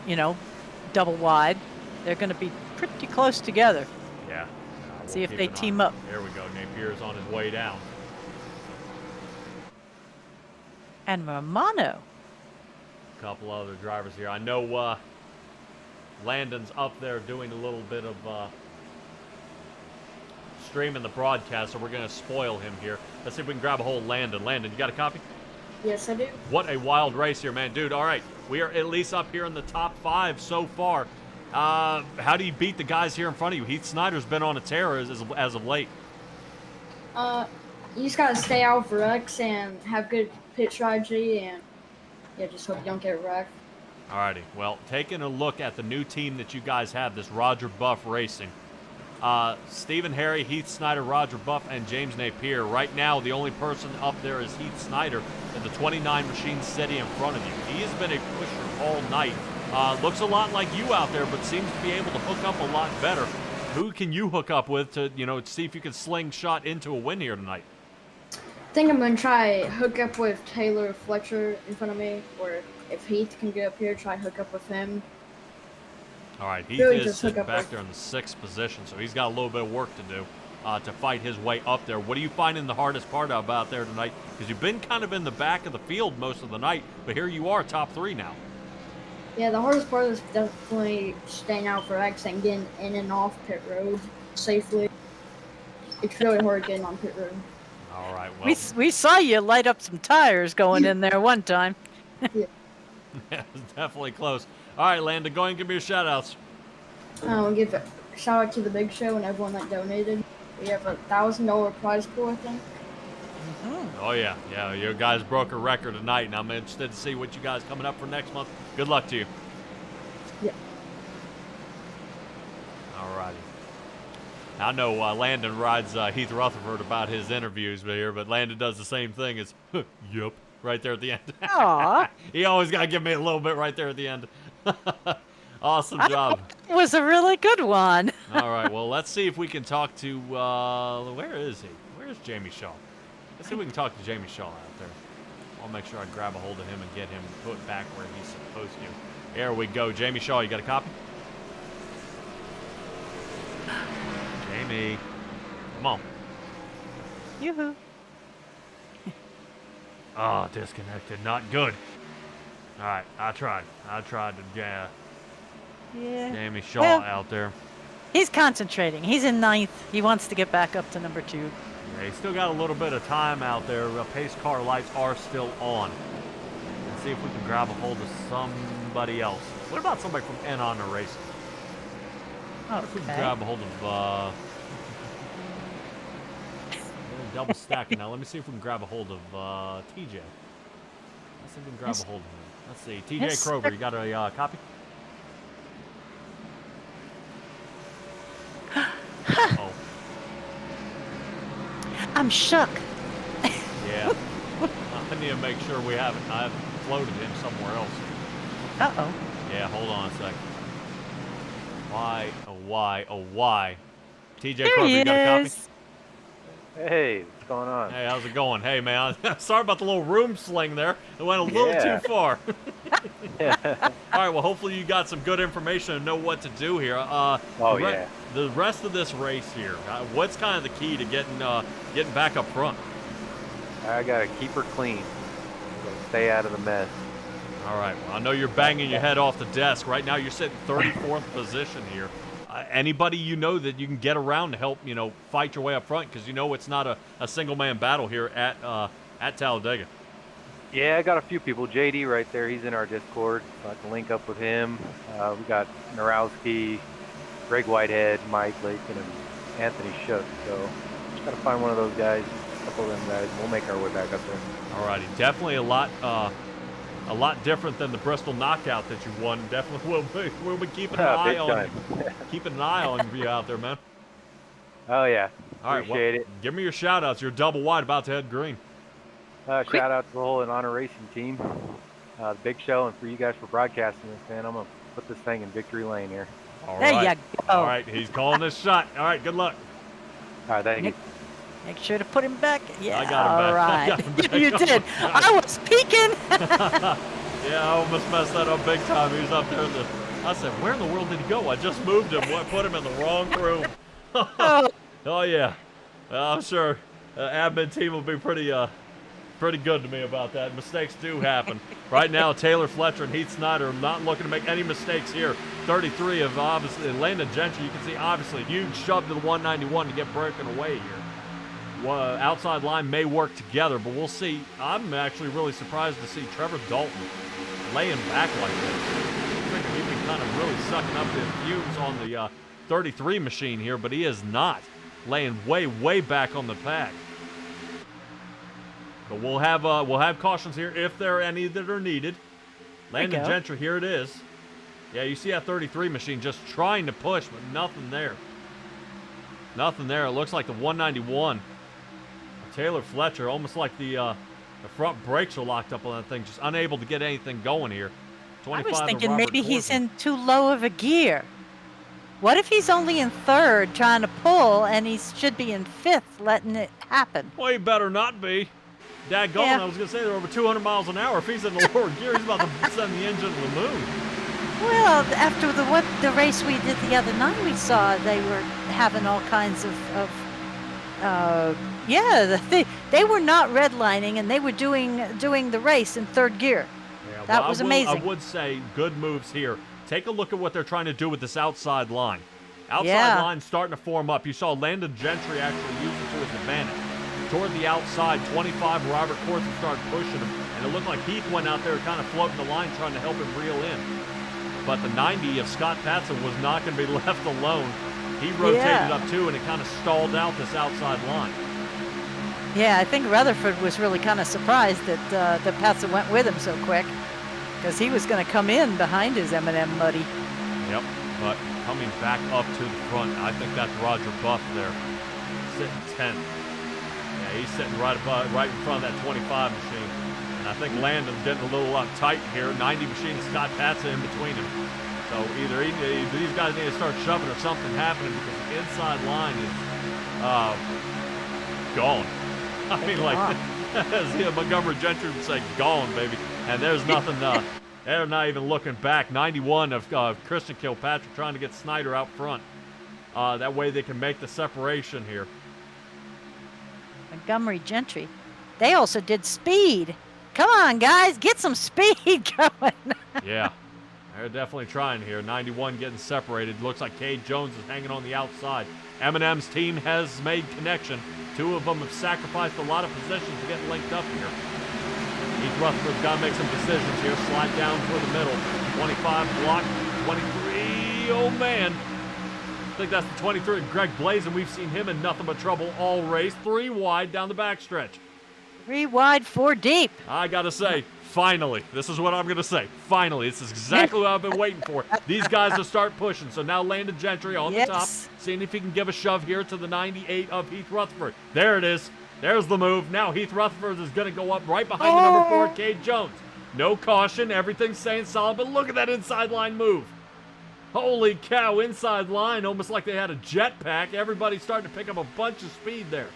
B: double wide. They're going to be pretty close together.
A: Yeah.
B: See if they team up.
A: There we go. Napier's on his way down.
B: And Romano.
A: A couple other drivers here. I know Landon's up there doing a little bit of streaming the broadcast, so we're going to spoil him here. Let's see if we can grab a hold of Landon. Landon, you got a copy?
H: Yes, I do.
A: What a wild race here, man. Dude, all right. We are at least up here in the top 5 so far. How do you beat the guys here in front of you? Heath Snyder's been on a tear as of late.
H: You just gotta stay out for wrecks and have good pit strategy, and just hope you don't get wrecked.
A: Alrighty. Well, taking a look at the new team that you guys have, this Roger Buff Racing. Stephen Harry, Heath Snyder, Roger Buff, and James Napier. Right now, the only person up there is Heath Snyder in the 29 machine sitting in front of you. He has been a pusher all night. Looks a lot like you out there, but seems to be able to hook up a lot better. Who can you hook up with to, see if you can slingshot into a win here tonight?
H: I think I'm gonna try hook up with Taylor Fletcher in front of me, or if Heath can get up here, try hook up with him.
A: All right, Heath
H: Really
A: is
H: just hook
A: sitting
H: up
A: back
H: with-
A: there in the 6th position, so he's got a little bit of work to do to fight his way up there. What are you finding the hardest part about there tonight? Because you've been kind of in the back of the field most of the night, but here you are, top 3 now.
H: Yeah, the hardest part is definitely staying out for wrecks and getting in and off pit road safely. It's really hard getting on pit road.
A: All right, well,
B: We saw you light up some tires going in there one time.
A: it's definitely close. All right, Landon, go ahead and give me your shout-outs.
H: I'll give a shout out to the Big Show and everyone that donated. We have a $1,000 prize pool, I think.
A: Oh, yeah. Yeah, you guys broke a record tonight, and I'm interested to see what you guys coming up for next month. Good luck to you.
H: Yeah.
A: All righty. I know Landon rides Heath Rutherford about his interviews here, but Landon does the same thing as, yup, right there at the end.
B: Aw.
A: He always got to give me a little bit right there at the end. Awesome job.
B: It was a really good one.
A: All right, well, let's see if we can talk to, where is he? Where's Jamie Shaw? Let's see if we can talk to Jamie Shaw out there. I'll make sure I grab a hold of him and get him put back where he's supposed to. There we go. Jamie Shaw, you got a copy? Jamie. Come on.
B: Yoo-hoo.
A: Oh, disconnected. Not good. All right, I tried to
B: Yeah.
A: Jamie Shaw
B: Well-
A: out there.
B: He's concentrating. He's in 9th. He wants to get back up to number 2.
A: Yeah, he's still got a little bit of time out there. The pace car lights are still on. Let's see if we can grab a hold of somebody else. What about somebody from N Honor Racing? What if we can grab a hold of double stacking now. Let me see if we can grab a hold of TJ. Let's see if we can grab a hold of him. Let's see. TJ Kroger, you got a copy? Oh.
B: I'm shook.
A: Yeah. I need to make sure we haven't. I've floated him somewhere else.
B: Uh-oh.
A: Yeah, hold on a second. Why, oh why, oh why? TJ
B: There
A: Kroger,
B: he
A: you got a copy?
B: is.
I: Hey, what's going on?
A: Hey, how's it going? Hey, man. Sorry about the little room sling there. It went a little too far. All right, well, hopefully you got some good information and know what to do here. The rest of this race here, what's kind of the key to getting back up front?
I: I got to keep her clean. Gotta stay out of the mess.
A: All right, well, I know you're banging your head off the desk. Right now you're sitting 34th position here. Anybody you know that you can get around to help, fight your way up front, because it's not a single-man battle here at Talledega.
I: Yeah, I got a few people. JD right there, he's in our Discord, so I can link up with him. We got Narowski, Greg Whitehead, Mike Lakin, and Anthony Shook. So just got to find one of those guys, a couple of them guys. We'll make our way back up there.
A: All righty, definitely a lot different than the Bristol knockout that you won. Definitely we'll be keeping an eye on you out there, man.
I: Oh yeah.
A: All right,
I: appreciate it.
A: Give me your shout outs. You're double wide, about to head green.
I: Shout out to the whole In Honor Racing team, the big show, and for you guys for broadcasting this, man. I'm gonna put this thing in victory lane here.
A: All
B: There
A: right.
B: you go.
A: All right, he's calling this shot. All right, good luck.
I: All right, thank you.
B: Make sure to put him back. Yeah,
A: I got him back.
B: all
A: I
B: right.
A: got him back.
B: You did. I was peeking.
A: Yeah, I almost messed that up big time. He was up there. I said, where in the world did he go? I just moved him. Put him in the wrong room. Oh, yeah. Well, I'm sure admin team will be pretty good to me about that. Mistakes do happen. Right now, Taylor Fletcher and Heath Snyder not looking to make any mistakes here. 33 of obviously Landon Gentry. You can see obviously huge shove to the 191 to get broken away here. Outside line may work together, but we'll see. I'm actually really surprised to see Trevor Dalton laying back like this. I think he's been kind of really sucking up the fumes on the 33 machine here, but he is not laying way back on the pack. But we'll have cautions here if there are any that are needed. Landon Gentry, here it is. Yeah, you see that 33 machine just trying to push, but nothing there. Nothing there. It looks like the 191. Taylor Fletcher, almost like the front brakes are locked up on that thing, just unable to get anything going here. 25
B: I was thinking
A: Robert
B: maybe he's
A: Corbin.
B: in too low of a gear. What if he's only in third trying to pull and he should be in fifth letting it happen?
A: Well, he better not be. Daggone,
B: Yeah.
A: I was going to say they're over 200 miles an hour. If he's in the lower gear, he's about to send the engine to the moon.
B: Well, after the race we did the other night, we saw they were having all kinds of they were not redlining and they were doing the race in third gear.
A: Yeah,
B: That
A: well,
B: was
A: I
B: amazing.
A: would say good moves here. Take a look at what they're trying to do with this outside line. Outside
B: Yeah.
A: line starting to form up. You saw Landon Gentry actually use it to his advantage. Toward the outside, 25, Robert Corson started pushing him, and it looked like Heath went out there kind of floating the line trying to help him reel in. But the 90 of Scott Patson was not going to be left alone. He rotated up too, and it kind of stalled out this outside line.
B: Yeah, I think Rutherford was really kind of surprised that Patson went with him so quick, because he was going to come in behind his M&M Muddy.
A: Yep, but coming back up to the front, I think that's Roger Buff there, sitting 10th. Yeah, he's sitting right in front of that 25 machine. And I think Landon's getting a little uptight here. 90 machine, Scott Patson in between him. So either these guys need to start shoving or something happening, because the inside line is gone. I mean, like, as Montgomery Gentry would say, gone, baby. And there's nothing, they're not even looking back. 91 of Christian Kilpatrick trying to get Snyder out front. That way they can make the separation here.
B: Montgomery Gentry. They also did speed. Come on, guys, get some speed going.
A: Yeah, they're definitely trying here. 91 getting separated. Looks like Cade Jones is hanging on the outside. Eminem's team has made connection. 2 of them have sacrificed a lot of positions to get linked up here. Heath Rutherford's got to make some decisions here. Slide down toward the middle. 25 block, 23. Oh, man. I think that's the 23. Greg Blazin, we've seen him in nothing but trouble all race. 3 wide down the backstretch.
B: 3 wide, 4 deep.
A: I got to say, finally. This is what I'm going to say. Finally. This is exactly what I've been waiting for. These guys will start pushing. So now Landon Gentry on the top. Seeing if he can give a shove here to the 98 of Heath Rutherford. There it is. There's the move. Now Heath Rutherford is going to go up right behind the number 4, Cade Jones. No caution. Everything's staying solid. But look at that inside line move. Holy cow. Inside line. Almost like they had a jetpack. Everybody's starting to pick up a bunch of speed there.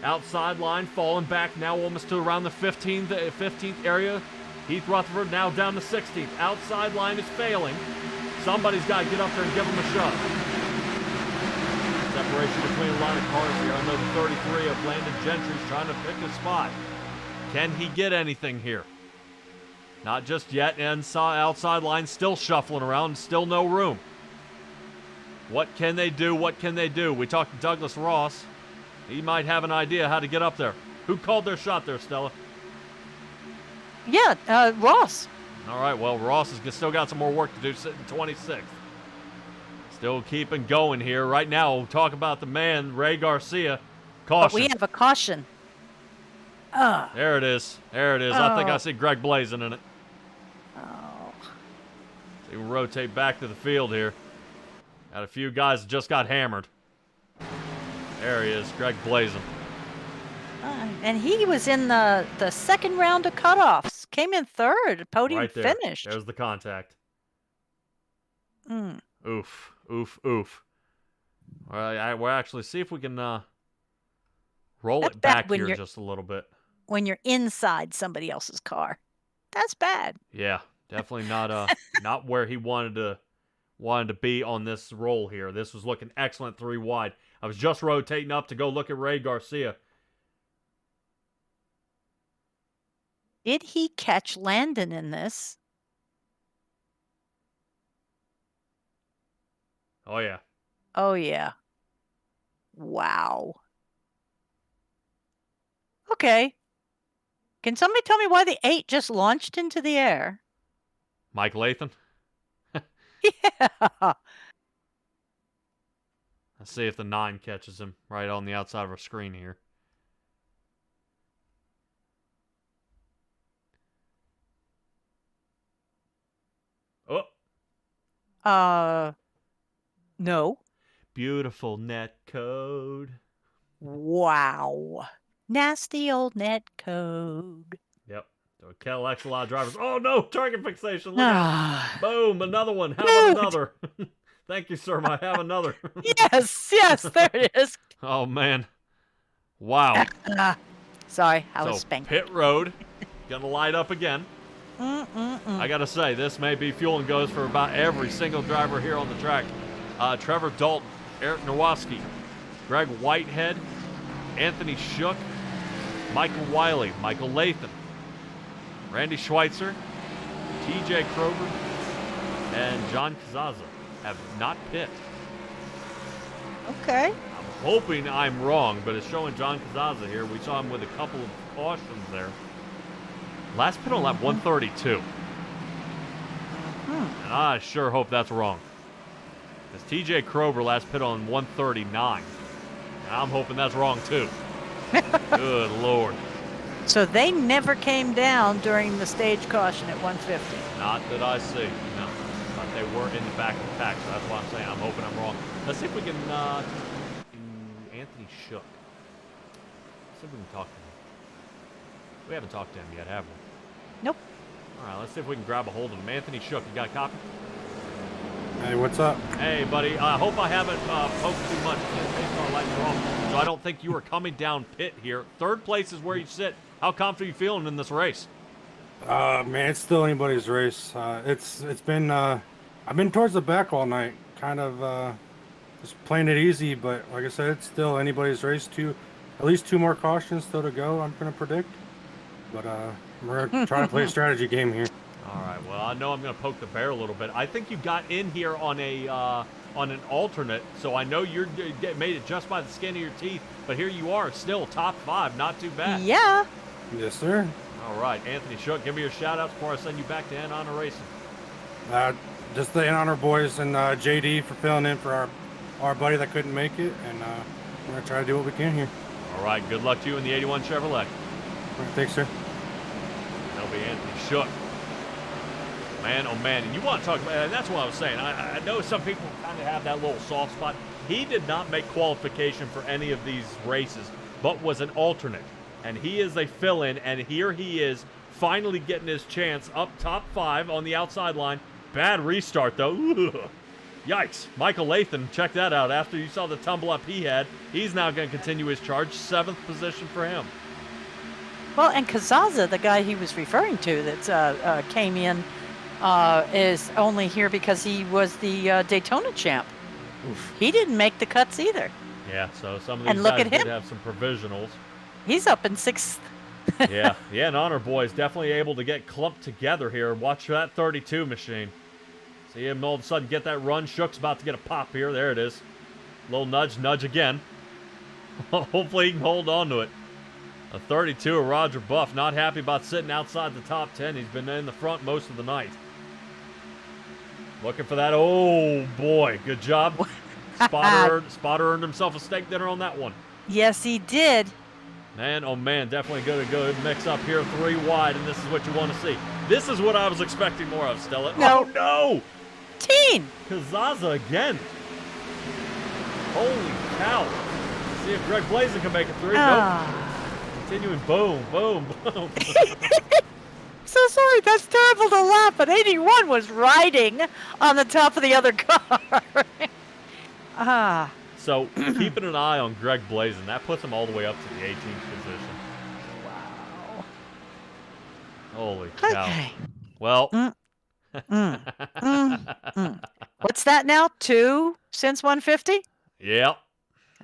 A: Outside line falling back now almost to around the 15th area. Heath Rutherford now down to 16th. Outside line is failing. Somebody's got to get up there and give him a shove. Separation between a line of cars here. I know the 33 of Landon Gentry's trying to pick a spot. Can he get anything here? Not just yet. Outside line still shuffling around. Still no room. What can they do? What can they do? We talked to Douglas Ross. He might have an idea how to get up there. Who called their shot there, Stella?
B: Yeah, Ross.
A: All right, well, Ross has still got some more work to do, sitting 26th. Still keeping going here. Right now, we'll talk about the man, Ray Garcia. Caution.
B: But we have a caution.
A: There it is. There it is. I think I see Greg Blazin in it.
B: Oh.
A: So we'll rotate back to the field here. Got a few guys that just got hammered. There he is, Greg Blazin.
B: And he was in the second round of cutoffs. Came in third, podium
A: right there.
B: finished.
A: There's the contact.
B: Mm.
A: Oof, oof, oof. All right, we'll actually see if we can roll
B: That's
A: it back
B: bad when
A: here just a little bit.
B: When you're inside somebody else's car. That's bad.
A: Yeah, definitely not not where he wanted to be on this roll here. This was looking excellent 3 wide. I was just rotating up to go look at Ray Garcia.
B: Did he catch Landon in this?
A: Oh, yeah.
B: Oh, yeah. Wow. Okay. Can somebody tell me why the 8 just launched into the air?
A: Mike Lathan?
B: Yeah.
A: Let's see if the 9 catches him right on the outside of our screen here. Oh.
B: No.
A: Beautiful net code.
B: Wow. Nasty old net code.
A: Yep. So it collects a lot of drivers. Oh, no. Target fixation. Look out. Boom. Another one. How about another? Thank you, sir. I have another.
B: Yes. There it is.
A: Oh, man. Wow.
B: Sorry. I was spanked.
A: Pit road. Gonna light up again. I gotta say, this may be fuel and goes for about every single driver here on the track. Trevor Dalton, Eric Nowoski, Greg Whitehead, Anthony Shook, Michael Wiley, Michael Lathan, Randy Schweitzer, TJ Kroger, and John Kazaza have not pit.
B: Okay.
A: I'm hoping I'm wrong, but it's showing John Kazaza here. We saw him with a couple of cautions there. Last pit on lap 132. And I sure hope that's wrong. It's TJ Kroger last pit on 139. And I'm hoping that's wrong too. Good Lord.
B: So they never came down during the stage caution at 150.
A: Not that I see. No. But they were in the back of the pack, so that's why I'm saying I'm hoping I'm wrong. Let's see if we can Anthony Shook. Let's see if we can talk to him. We haven't talked to him yet, have we?
B: Nope.
A: All right, let's see if we can grab a hold of him. Anthony Shook, you got a copy?
J: Hey, what's up?
A: Hey, buddy. I hope I haven't poked too much based on lights are off. So I don't think you are coming down pit here. Third place is where you sit. How confident are you feeling in this race?
J: Man, it's still anybody's race. It's been I've been towards the back all night, kind of just playing it easy. But like I said, it's still anybody's race. At least 2 more cautions still to go. I'm gonna predict. But we're gonna try to play a strategy game here.
A: All right. Well, I know I'm going to poke the bear a little bit. I think you got in here on a on an alternate, so I know you're made it just by the skin of your teeth, but here you are, still top 5, not too bad.
B: Yeah.
J: Yes, sir.
A: All right, Anthony Shook, give me your shout-outs before I send you back to In Honor Racing.
J: Just the In Honor boys and JD for filling in for our buddy that couldn't make it, and we're gonna try to do what we can here.
A: All right, good luck to you in the 81 Chevrolet.
J: All right, thanks, sir.
A: That'll be Anthony Shook. Man, oh man, and you want to talk about, and that's what I was saying. I know some people kind of have that little soft spot. He did not make qualification for any of these races, but was an alternate. And he is a fill-in, and here he is finally getting his chance up top 5 on the outside line. Bad restart, though. Ugh. Yikes. Michael Lathan, check that out. After you saw the tumble up he had, he's now going to continue his charge. 7th position for him.
B: Well, and Kazaza, the guy he was referring to that came in, is only here because he was the Daytona champ.
A: Oof.
B: He didn't make the cuts either.
A: Yeah, so some of these
B: And look
A: guys
B: at
A: did
B: him.
A: have some provisionals.
B: He's up in 6th.
A: Yeah, and Honor Boys definitely able to get clumped together here. Watch that 32 machine. See him all of a sudden get that run. Shook's about to get a pop here. There it is. Little nudge, nudge again. Hopefully he can hold on to it. A 32 of Roger Buff. Not happy about sitting outside the top 10. He's been in the front most of the night. Looking for that. Oh, boy. Good job. Spotter earned himself a steak dinner on that one.
B: Yes, he did.
A: Man, oh man, definitely good mix up here, 3 wide, and this is what you want to see. This is what I was expecting more of, Stella.
B: No.
A: Oh no!
B: Teen.
A: Kazaza again. Holy cow. See if Greg Blazin can make it through. Nope. Continuing, boom, boom, boom.
B: So sorry, that's terrible to laugh, but 81 was riding on the top of the other car.
A: So, keeping an eye on Greg Blazin, that puts him all the way up to the 18th position.
B: Wow.
A: Holy cow.
B: Okay.
A: Well.
B: What's that now? 2 since 150?
A: Yep.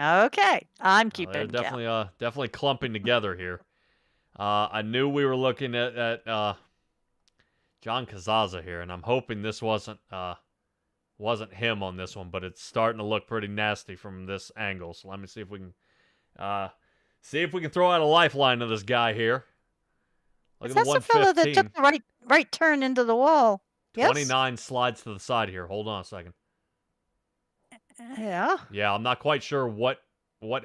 B: Okay. I'm keeping
A: They're
B: count.
A: definitely clumping together here. I knew we were looking at John Kazaza here, and I'm hoping this wasn't him on this one, but it's starting to look pretty nasty from this angle. So let me see if we can throw out a lifeline to this guy here. Look at the
B: That's the fellow that
A: 115.
B: took the right turn into the wall. Yes?
A: 29 slides to the side here. Hold on a second.
B: Yeah.
A: Yeah, I'm not quite sure what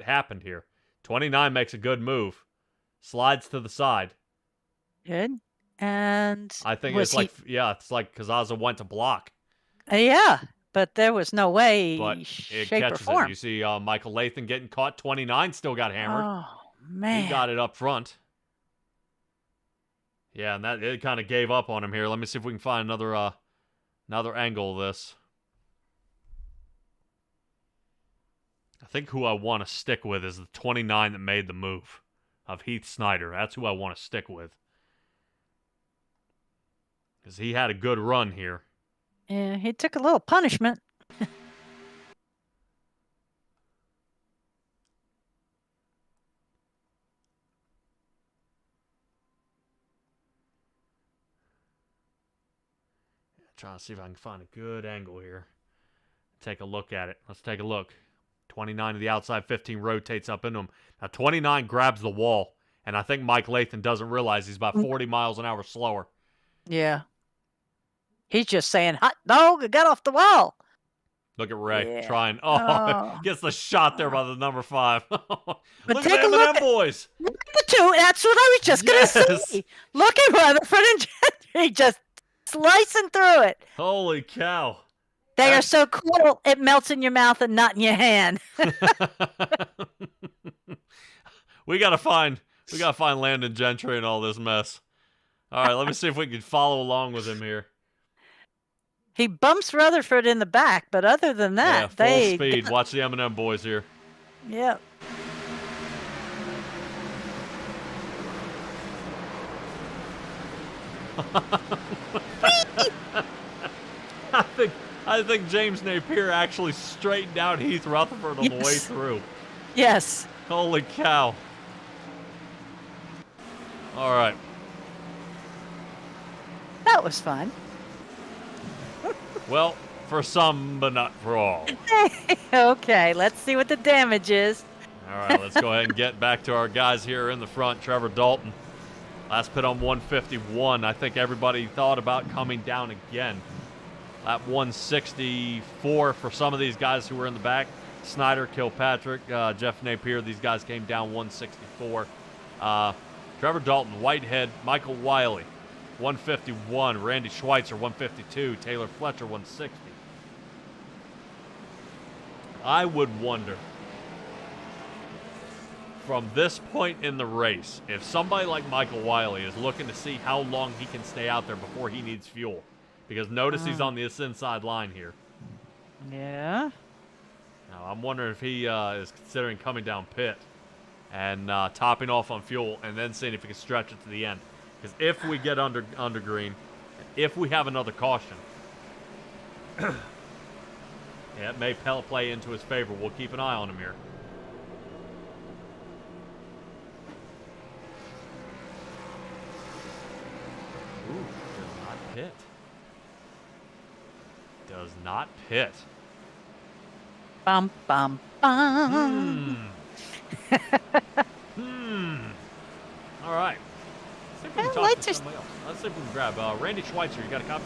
A: happened here. 29 makes a good move. Slides to the side.
B: Good. And
A: I think
B: was
A: it's like Kazaza went to block.
B: Yeah, but there was no way,
A: But it
B: shape, or
A: catches
B: form.
A: it. You see Michael Lathan getting caught. 29 still got hammered.
B: Oh, man.
A: He got it up front. Yeah, and it kind of gave up on him here. Let me see if we can find another angle of this. I think who I want to stick with is the 29 that made the move of Heath Snyder. That's who I want to stick with. Because he had a good run here.
B: Yeah, he took a little punishment.
A: Trying to see if I can find a good angle here. Take a look at it. Let's take a look. 29 to the outside, 15 rotates up into him. Now 29 grabs the wall, and I think Mike Lathan doesn't realize he's about 40 miles an hour slower.
B: Yeah. He's just saying, hot dog, get off the wall.
A: Look at Ray
B: Yeah.
A: trying.
B: Oh.
A: Gets the shot there by the number 5.
B: But
A: Look
B: take
A: at
B: a
A: the
B: look
A: M&M
B: at-
A: boys.
B: Look at the two. That's what I was just going to
A: Yes.
B: say. Look at Rutherford and Gentry just slicing through it.
A: Holy cow.
B: They are so cool, it melts in your mouth and not in your hand.
A: We gotta find Landon Gentry in all this mess. All right, let me see if we can follow along with him here.
B: He bumps Rutherford in the back, but other than that,
A: Yeah, full
B: they
A: speed. Watch the M&M boys here.
B: Yep.
A: I think James Napier actually straightened out Heath Rutherford on the way
B: Yes.
A: through.
B: Yes.
A: Holy cow. All right.
B: That was fun.
A: Well, for some, but not for all.
B: Okay, let's see what the damage is.
A: All right, let's go ahead and get back to our guys here in the front. Trevor Dalton, last pit on 151. I think everybody thought about coming down again. Lap 164 for some of these guys who were in the back. Snyder, Kilpatrick, Jeff Napier, these guys came down 164. Trevor Dalton, Whitehead, Michael Wiley, 151. Randy Schweitzer, 152. Taylor Fletcher, 160. I would wonder, from this point in the race, if somebody like Michael Wiley is looking to see how long he can stay out there before he needs fuel. Because notice he's on this inside line here.
B: Yeah.
A: Now, I'm wondering if he is considering coming down pit and topping off on fuel and then seeing if he can stretch it to the end. Because if we get under green, if we have another caution, yeah, it may play into his favor. We'll keep an eye on him here. Ooh, does not pit. Does not pit.
B: Bum, bum, bum.
A: All right. Let's see if we can talk to somebody else. Let's see if we can grab Randy Schweitzer. You got a copy?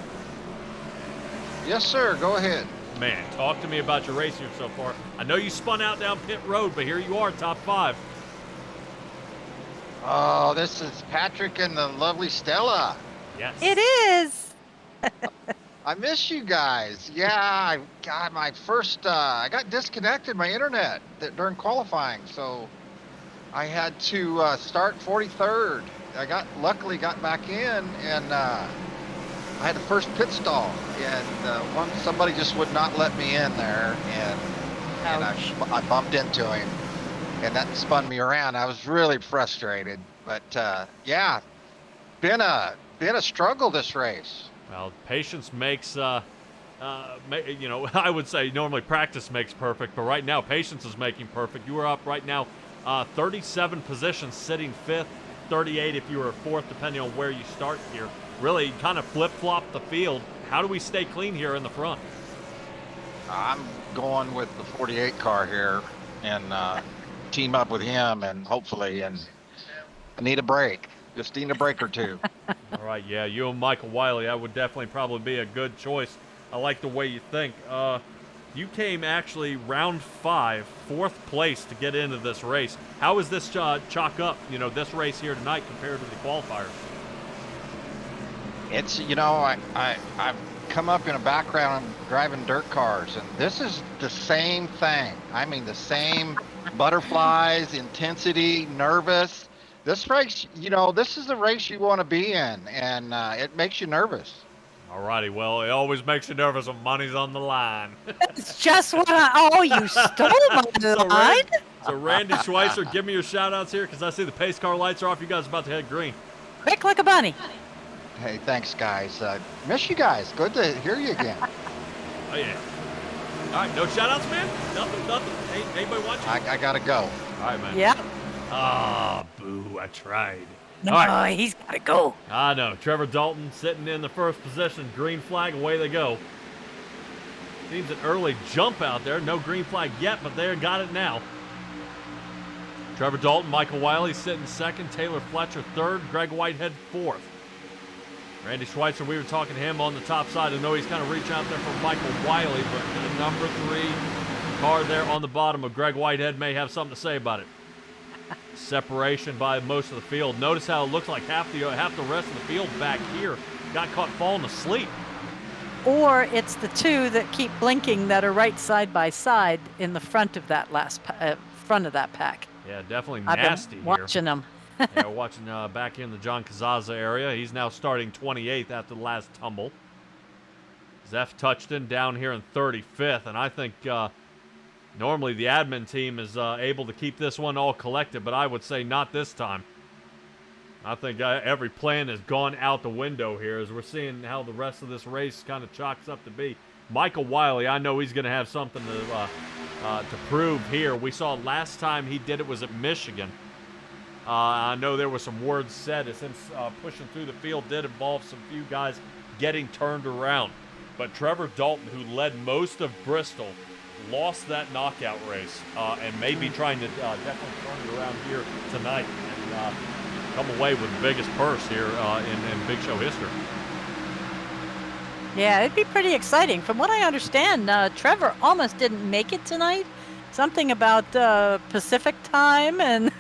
K: Yes, sir. Go ahead.
A: Man, talk to me about your race here so far. I know you spun out down pit road, but here you are, top 5.
K: Oh, this is Patrick and the lovely Stella.
A: Yes.
B: It is.
K: I miss you guys. Yeah, I got my first, I got disconnected my internet during qualifying, so I had to start 43rd. I luckily got back in, and I had the first pit stall, and somebody just would not let me in there, and I bumped into him, and that spun me around. I was really frustrated, but yeah, been a struggle this race.
A: Well, patience makes, I would say normally practice makes perfect, but right now patience is making perfect. You are up right now 37 positions, sitting 5th, 38 if you were 4th, depending on where you start here. Really kind of flip-flop the field. How do we stay clean here in the front?
K: I'm going with the 48 car here and team up with him, and hopefully, and I need a break. Just need a break or two.
A: All right, yeah, you and Michael Wiley, that would definitely probably be a good choice. I like the way you think. You came actually round 5, 4th place to get into this race. How is this chalk up, this race here tonight compared to the qualifiers?
K: It's, I've come up in a background driving dirt cars, and this is the same thing. I mean, the same butterflies, intensity, nervous. This race, this is the race you want to be in, and it makes you nervous.
A: All righty, well, it always makes you nervous when money's on the line.
B: That's just what you stole my line.
A: So Randy Schweitzer, give me your shout-outs here, because I see the pace car lights are off. You guys are about to head green.
B: Quick like a bunny.
K: Hey, thanks, guys. Miss you guys. Good to hear you again.
A: Oh, yeah. All right, no shout-outs, man? Nothing? Hey, anybody watching?
K: I got to go.
A: All right, man.
B: Yeah.
A: Ah, boo, I tried.
B: No,
A: all right.
B: He's got to go.
A: I know. Trevor Dalton sitting in the first position. Green flag, away they go. Seems an early jump out there. No green flag yet, but they got it now. Trevor Dalton, Michael Wiley sitting second. Taylor Fletcher third. Greg Whitehead fourth. Randy Schweitzer, we were talking to him on the top side. I know he's kind of reaching out there for Michael Wiley, but the number 3 car there on the bottom of Greg Whitehead may have something to say about it. Separation by most of the field. Notice how it looks like half the rest of the field back here got caught falling asleep.
B: Or it's the 2 that keep blinking that are right side by side in the front of that front of that pack.
A: Yeah, definitely
B: I've
A: nasty
B: been watching them.
A: Yeah, we're watching back here in the John Cazaza area. He's now starting 28th after the last tumble. Zeph Touchton down here in 35th, and I think normally the admin team is able to keep this one all collected, but I would say not this time. I think every plan has gone out the window here as we're seeing how the rest of this race kind of chalks up to be. Michael Wiley, I know he's going to have something to prove here. We saw last time he did it was at Michigan. I know there were some words said as him pushing through the field did involve some few guys getting turned around. but Trevor Dalton, who led most of Bristol, lost that knockout race and may be trying to definitely turn it around here tonight and come away with the biggest purse here in Big Show history.
B: Yeah, it'd be pretty exciting. From what I understand, Trevor almost didn't make it tonight. Something about Pacific time, and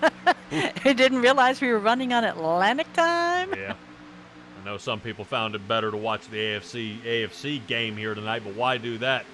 B: he didn't realize we were running on Atlantic time.
A: Yeah. I know some people found it better to watch the AFC game here tonight, but why do that?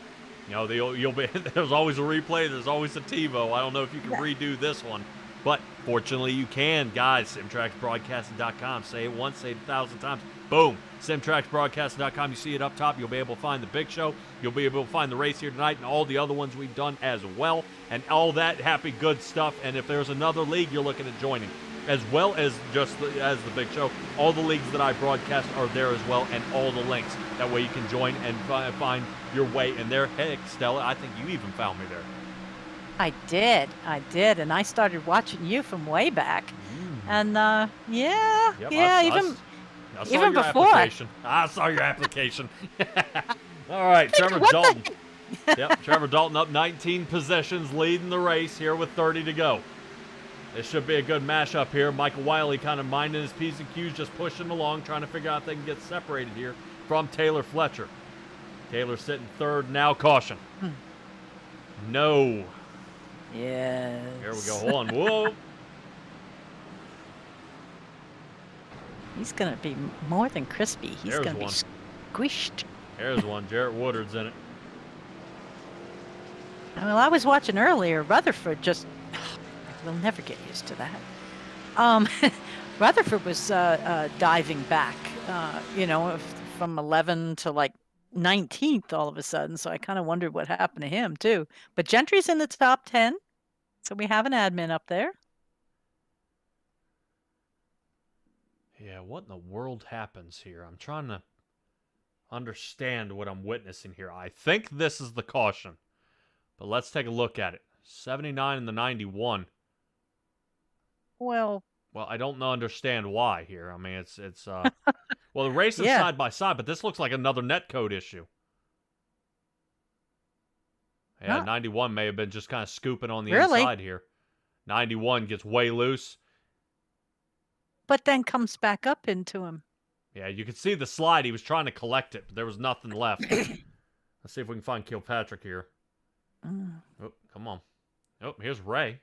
A: You know, you'll be there's always a replay, there's always a TiVo. I don't know if you can redo this one, but fortunately you can, guys. SimTracksBroadcasting.com. Say it once, say it 1,000 times. Boom. SimTracksBroadcasting.com. You see it up top. You'll be able to find the big show. You'll be able to find the race here tonight and all the other ones we've done as well, and all that happy good stuff. And if there's another league you're looking at joining, as well as just as the big show, all the leagues that I broadcast are there as well, and all the links. That way you can join and find your way in there. Heck, Stella, I think you even found me there.
B: I did, and I started watching you from way back. And yeah,
A: Yep,
B: yeah,
A: I saw
B: even
A: your
B: before.
A: application. I saw your application. All right, Trevor Dalton. Yep, Trevor Dalton up 19 positions, leading the race here with 30 to go. This should be a good mashup here. Michael Wiley kind of minding his P's and Q's, just pushing along, trying to figure out if they can get separated here from Taylor Fletcher. Taylor sitting third now. Caution. No.
B: Yes.
A: Here we go. Hold on. Whoa.
B: He's going to be more than crispy. He's
A: There's
B: going to be
A: one.
B: squished.
A: There's one. Jarrett Woodard's in it.
B: Well, I was watching earlier. Rutherford just... We'll never get used to that. Rutherford was diving back, from 11 to like 19th all of a sudden. So I kind of wondered what happened to him too. But Gentry's in the top 10. So we have an admin up there.
A: Yeah, what in the world happens here? I'm trying to understand what I'm witnessing here. I think this is the caution, but let's take a look at it. 79 and the 91.
B: Well,
A: I don't understand why here. I mean, it's well, the race is side by side, but this looks like another netcode issue. Yeah, 91 may have been just kind of scooping on the inside here. 91 gets way loose.
B: But then comes back up into him.
A: Yeah, you could see the slide. He was trying to collect it, but there was nothing left. Let's see if we can find Kilpatrick here. Oh, come on. Oh, here's Ray.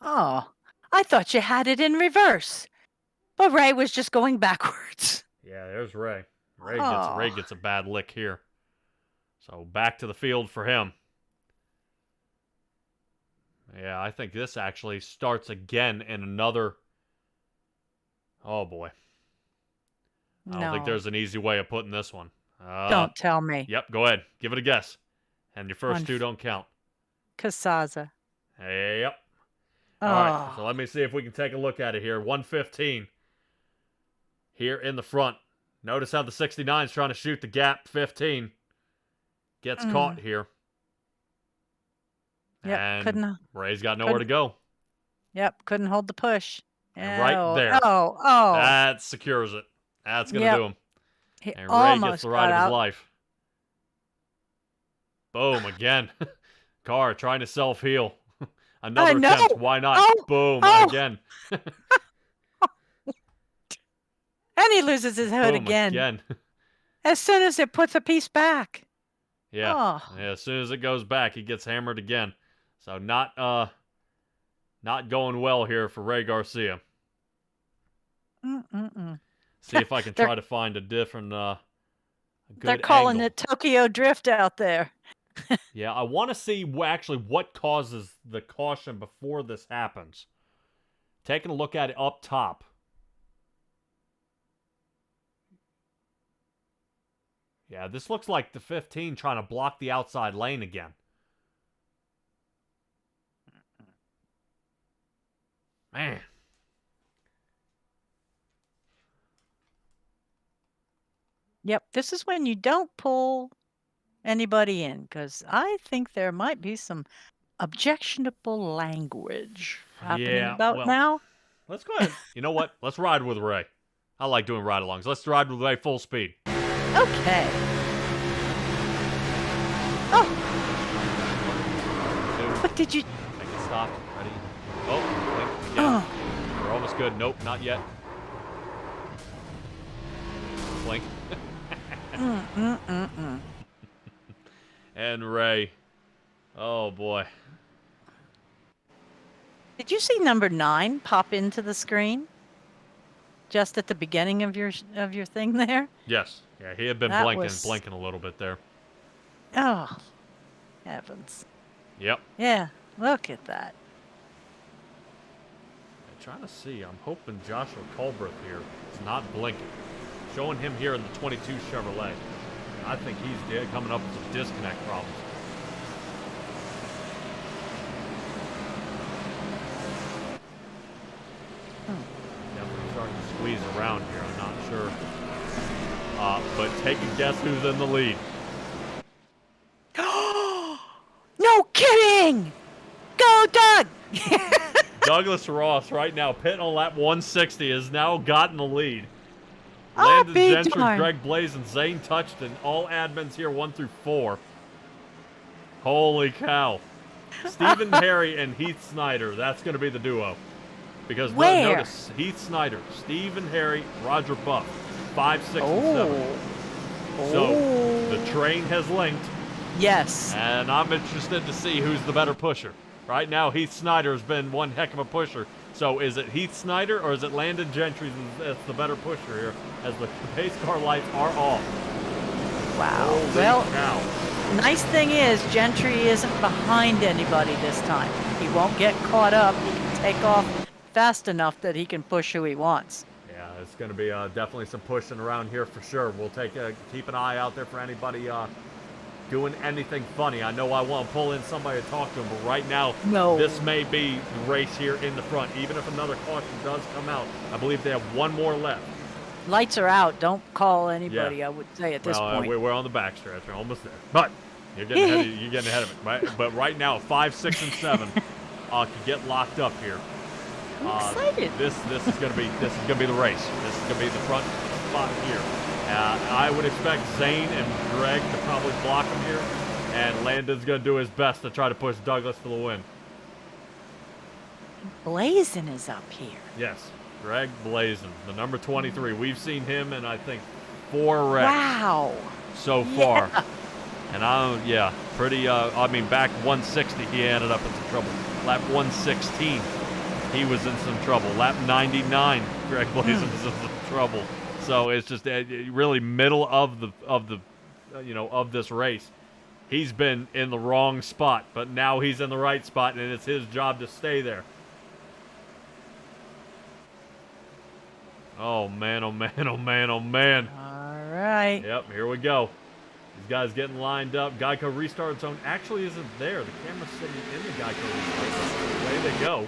B: Oh, I thought you had it in reverse. But Ray was just going backwards.
A: Yeah, there's Ray. Ray gets a bad lick here. So back to the field for him. Yeah, I think this actually starts again in another... Oh, boy. I don't think there's an easy way of putting this one.
B: Don't tell me.
A: Yep, go ahead. Give it a guess. And your first two don't count.
B: Casaza.
A: Yep.
B: Oh.
A: All right, so let me see if we can take a look at it here. 115 here in the front. Notice how the 69 is trying to shoot the gap. 15 gets caught here.
B: Yep,
A: and Ray's got nowhere to go.
B: Yep, couldn't hold the push.
A: And right there.
B: Oh.
A: That secures it. That's going to do him. And Ray gets the ride of his life. Boom, again. Carr trying to self-heal. Another attempt. Why not? Boom, again.
B: And he loses his hood again. As soon as it puts a piece back.
A: Yeah. Yeah. As soon as it goes back, he gets hammered again. So not going well here for Ray Garcia. See if I can try to find a different good
B: They're calling
A: angle.
B: it Tokyo Drift out there.
A: Yeah, I want to see actually what causes the caution before this happens. Taking a look at it up top. Yeah, this looks like the 15 trying to block the outside lane again. Man.
B: Yep, this is when you don't pull anybody in, because I think there might be some objectionable language happening about now.
A: Let's go ahead. You know what? Let's ride with Ray. I like doing ride-alongs. Let's ride with Ray full speed.
B: Okay. Did you?
A: Make it stop. Ready? Oh, blink again. We're almost good. Nope, not yet. Blink. And Ray. Oh boy.
B: Did you see number 9 pop into the screen? Just at the beginning of your thing there?
A: Yes. Yeah, he had been
B: That
A: blinking a little bit there.
B: Oh, heavens.
A: Yep.
B: Yeah, look at that.
A: I'm trying to see. I'm hoping Joshua Culbreth here is not blinking. Showing him here in the 22 Chevrolet. I think he's coming up with some disconnect problems. Definitely starting to squeeze around here. I'm not sure. But take a guess who's in the lead.
B: No kidding! Go, Doug!
A: Douglas Ross right now, pitting on lap 160, has now gotten the lead.
B: Oh,
A: Landon
B: be
A: Gentry,
B: darned.
A: Greg Blazin, Zane Touchton, all admins here 1 through 4. Holy cow. Stephen Harry and Heath Snyder, that's going to be the duo. Because
B: Where?
A: notice, Heath Snyder, Stephen Harry, Roger Buff, 5, 6, and 7. So the train has linked.
B: Yes.
A: And I'm interested to see who's the better pusher. Right now, Heath Snyder has been one heck of a pusher. So is it Heath Snyder or is it Landon Gentry that's the better pusher here as the pace car lights are off?
B: Wow.
A: Holy
B: Well,
A: cow.
B: nice thing is Gentry isn't behind anybody this time. He won't get caught up. He can take off fast enough that he can push who he wants.
A: Yeah, it's going to be definitely some pushing around here for sure. We'll keep an eye out there for anybody doing anything funny. I know I want to pull in somebody to talk to him, but right now, this may be the race here in the front. Even if another caution does come out, I believe they have one more left.
B: Lights are out. Don't call anybody, I would say, at this point.
A: We're on the backstretch. We're almost there. But you're getting ahead of it. Right? But right now, 5, 6, and 7 can get locked up here.
B: I'm excited.
A: This is gonna be the race. This is gonna be the front spot here. I would expect Zane and Greg to probably block him here, and Landon's gonna do his best to try to push Douglas to the win.
B: Blazin is up here.
A: Yes, Greg Blazin, the number 23. We've seen him in I think 4 wrecks.
B: Wow.
A: So far. And pretty. I mean, back 160, he ended up in some trouble. Lap 116. He was in some trouble. Lap 99, Greg Blazin is in some trouble. So it's just really middle of this race. He's been in the wrong spot, but now he's in the right spot, and it's his job to stay there. Oh man! Oh man! Oh man! Oh man!
B: All right.
A: Yep, here we go. These guys getting lined up. Geico restart zone actually isn't there. The camera's sitting in the Geico restart zone. Away they go.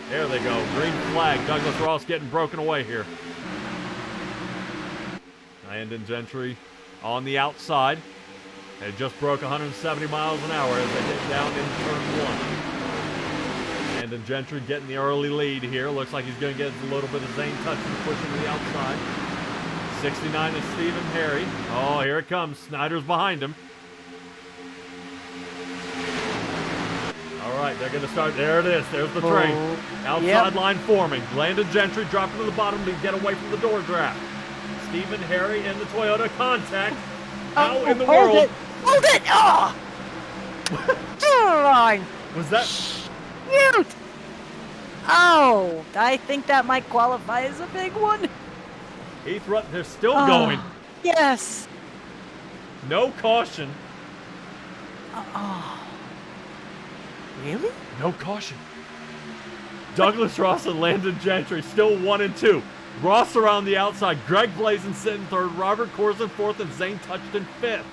A: There they go. Green flag. Douglas Ross getting broken away here. Landon Gentry on the outside. They just broke 170 miles an hour as they hit down in turn 1. Landon Gentry getting the early lead here. Looks like he's going to get a little bit of Zane Touchton pushing to the outside. 69 is Stephen Harry. Oh, here it comes. Snyder's behind him. All right, they're going to start. There it is. There's the train. Outside line forming. Landon Gentry dropping to the bottom to get away from the door draft. Stephen Harry and the Toyota contact. How in the world?
B: Hold it! Oh!
A: Was that?
B: Shoot! Oh, I think that might qualify as a big one.
A: Heath Rutt, they're still going.
B: Yes.
A: No caution.
B: Really?
A: No caution. Douglas Ross and Landon Gentry still 1 and 2. Ross around the outside. Greg Blazin sitting 3rd. Robert Corzin 4th, and Zane Touchton 5th.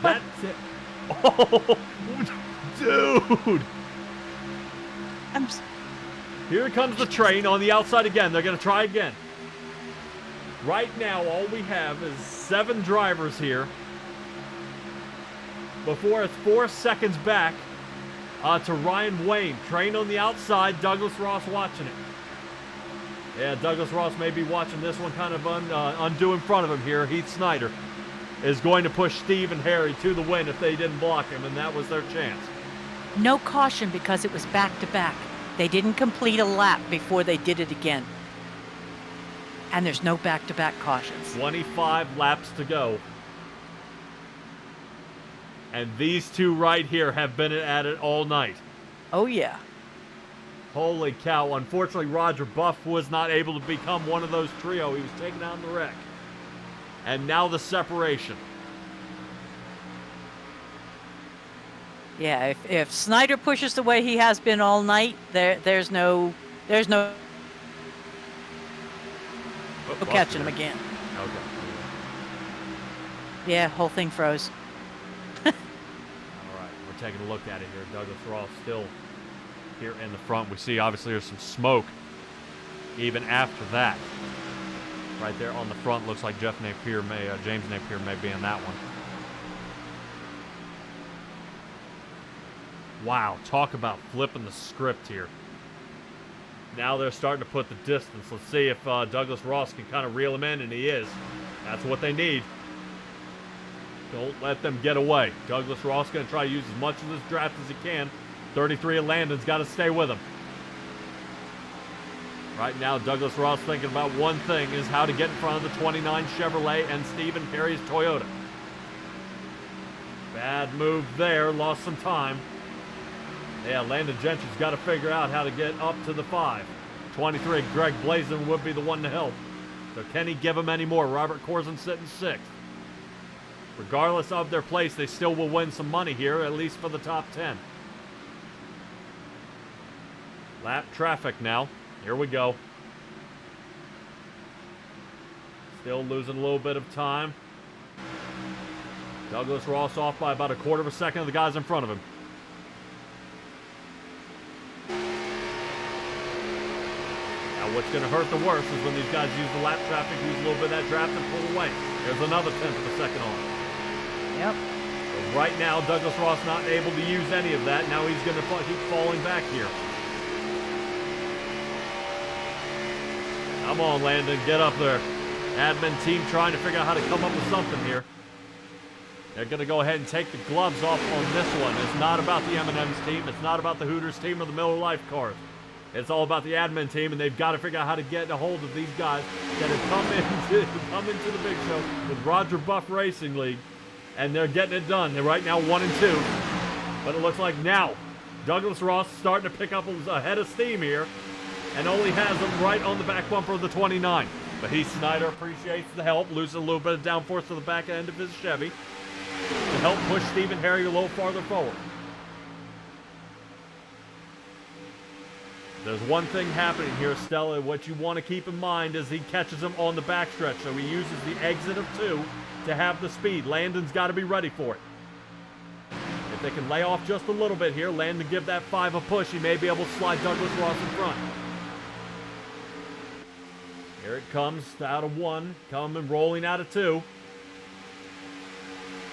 A: That's it. Oh, dude. Here comes the train on the outside again. They're going to try again. Right now, all we have is 7 drivers here. Before it's 4 seconds back to Ryan Wayne. Train on the outside. Douglas Ross watching it. Yeah, Douglas Ross may be watching this one kind of undo in front of him here. Heath Snyder is going to push Steve and Harry to the win if they didn't block him, and that was their chance.
B: No caution because it was back-to-back. They didn't complete a lap before they did it again. And there's no back-to-back cautions.
A: 25 laps to go. And these two right here have been at it all night.
B: Oh, yeah.
A: Holy cow. Unfortunately, Roger Buff was not able to become one of those trio. He was taken out in the wreck. And now the separation.
B: Yeah, if Snyder pushes the way he has been all night, there's no
A: Oh,
B: catching him again.
A: Okay.
B: Yeah, whole thing froze.
A: All right, we're taking a look at it here. Douglas Ross still here in the front. We see obviously there's some smoke even after that. Right there on the front looks like James Napier may be in that one. Wow, talk about flipping the script here. Now they're starting to put the distance. Let's see if Douglas Ross can kind of reel him in, and he is. That's what they need. Don't let them get away. Douglas Ross going to try to use as much of this draft as he can. 33 of Landon's got to stay with him. Right now, Douglas Ross thinking about one thing, is how to get in front of the 29 Chevrolet and Stephen Perry's Toyota. Bad move there, lost some time. Yeah, Landon Gentry's got to figure out how to get up to the 5. 23, Greg Blazin would be the one to help. So can he give him any more? Robert Corson sitting 6th. Regardless of their place, they still will win some money here, at least for the top 10. Lap traffic now. Here we go. Still losing a little bit of time. Douglas Ross off by about 1/4 of a second of the guys in front of him. Now what's going to hurt the worst is when these guys use the lap traffic, use a little bit of that draft and pull away. There's another 1/10 of a second on.
B: Yep.
A: So right now, Douglas Ross not able to use any of that. Now he's going to keep falling back here. Come on, Landon, get up there. Admin team trying to figure out how to come up with something here. They're going to go ahead and take the gloves off on this one. It's not about the M&M's team. It's not about the Hooters team or the Miller Lite cars. It's all about the admin team, and they've got to figure out how to get a hold of these guys that have come into the big show with Roger Buff Racing League, and they're getting it done. They're right now 1 and 2, but it looks like now Douglas Ross starting to pick up a head of steam here, and only has them right on the back bumper of the 29. But Snyder appreciates the help, losing a little bit of downforce to the back end of his Chevy to help push Stephen Harry a little farther forward. There's one thing happening here, Stella. What you want to keep in mind is he catches him on the backstretch, so he uses the exit of 2 to have the speed. Landon's got to be ready for it. If they can lay off just a little bit here, Landon give that 5 a push, he may be able to slide Douglas Ross in front. Here it comes out of 1, coming rolling out of 2.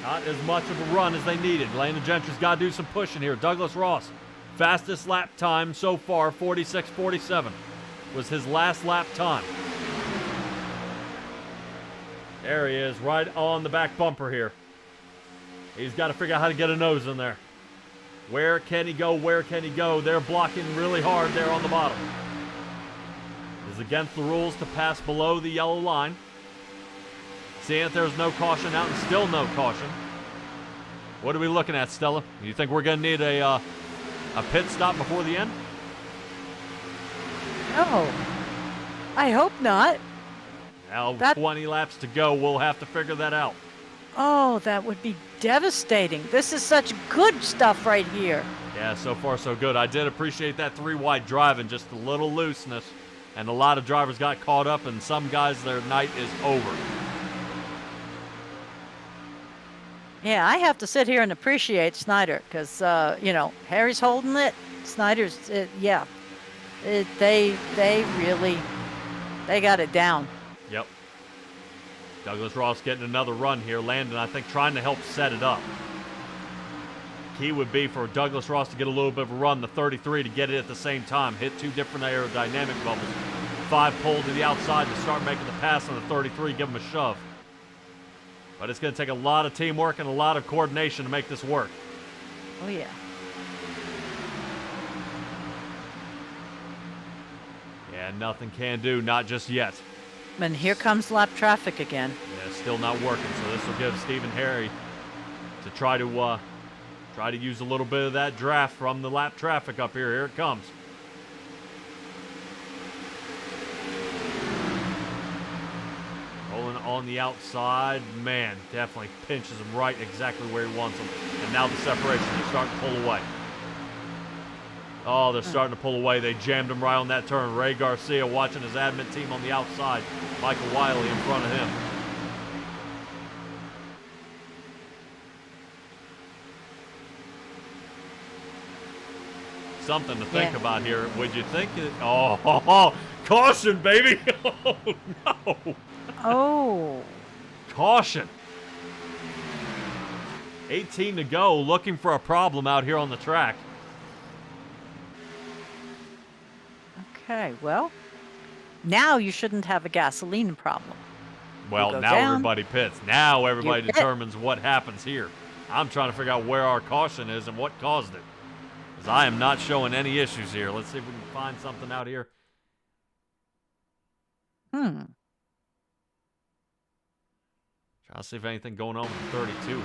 A: Not as much of a run as they needed. Landon Gentry's got to do some pushing here. Douglas Ross, fastest lap time so far, 46.47, was his last lap time. There he is, right on the back bumper here. He's got to figure out how to get a nose in there. Where can he go? Where can he go? They're blocking really hard there on the bottom. It's against the rules to pass below the yellow line. Seeing that there's no caution out and still no caution. What are we looking at, Stella? You think we're going to need a pit stop before the end?
B: No. I hope not.
A: Now 20 laps to go. We'll have to figure that out.
B: Oh, that would be devastating. This is such good stuff right here.
A: Yeah, so far so good. I did appreciate that 3-wide drive and just a little looseness. And a lot of drivers got caught up, and some guys, their night is over.
B: Yeah, I have to sit here and appreciate Snyder because, you know, Harry's holding it. Snyder's, yeah. They really, they got it down.
A: Yep. Douglas Ross getting another run here. Landon, I think, trying to help set it up. Key would be for Douglas Ross to get a little bit of a run, the 33 to get it at the same time. Hit 2 different aerodynamic bubbles. 5 pulled to the outside to start making the pass on the 33, give him a shove. But it's going to take a lot of teamwork and a lot of coordination to make this work.
B: Oh, yeah.
A: Yeah, nothing can do, not just yet.
B: And here comes lap traffic again.
A: Yeah, still not working, so this will give Stephen Harry to try to use a little bit of that draft from the lap traffic up here. Here it comes. Rolling on the outside. Man, definitely pinches him right exactly where he wants him. And now the separation. They're starting to pull away. Oh, they're starting to pull away. They jammed him right on that turn. Ray Garcia watching his admin team on the outside. Michael Wiley in front of him. Something to think about here. Would you think it? Oh, caution, baby. Oh, no.
B: Oh.
A: Caution. 18 to go. Looking for a problem out here on the track.
B: Okay, well, now you shouldn't have a gasoline problem.
A: Well,
B: go
A: now
B: down.
A: everybody pits. Now everybody
B: You pit.
A: determines what happens here. I'm trying to figure out where our caution is and what caused it. Because I am not showing any issues here. Let's see if we can find something out here. Trying to see if anything going on with 32 here.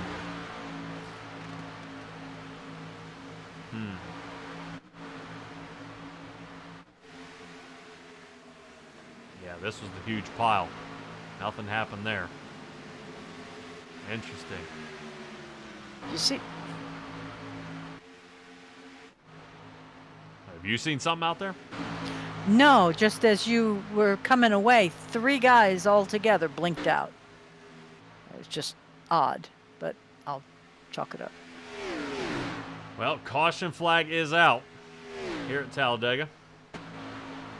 A: Yeah, this was the huge pile. Nothing happened there. Interesting.
B: You see,
A: Have you seen something out there?
B: no, just as you were coming away, 3 guys all together blinked out. It was just odd, but I'll chalk it up.
A: Well, caution flag is out here at Talledega.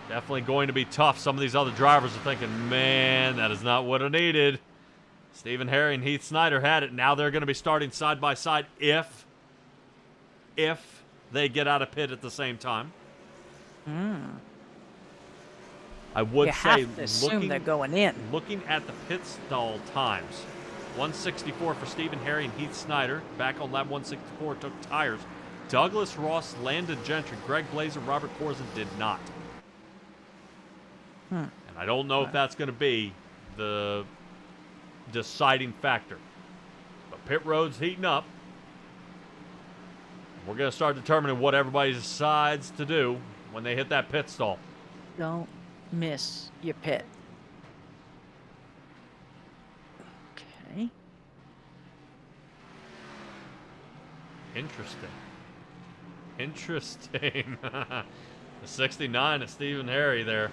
A: Definitely going to be tough. Some of these other drivers are thinking, man, that is not what I needed. Stephen Harry and Heath Snyder had it. Now they're going to be starting side by side if they get out of pit at the same time. I would
B: You
A: say,
B: have to assume they're going in.
A: looking at the pit stall times, 164 for Stephen Harry and Heath Snyder. Back on lap 164, took tires. Douglas Ross, Landon Gentry, Greg Blazer, Robert Corzin did not. And I don't know if that's going to be the deciding factor. But pit road's heating up. We're going to start determining what everybody decides to do when they hit that pit stall.
B: Don't miss your pit. Okay.
A: Interesting. The 69 of Stephen Harry there.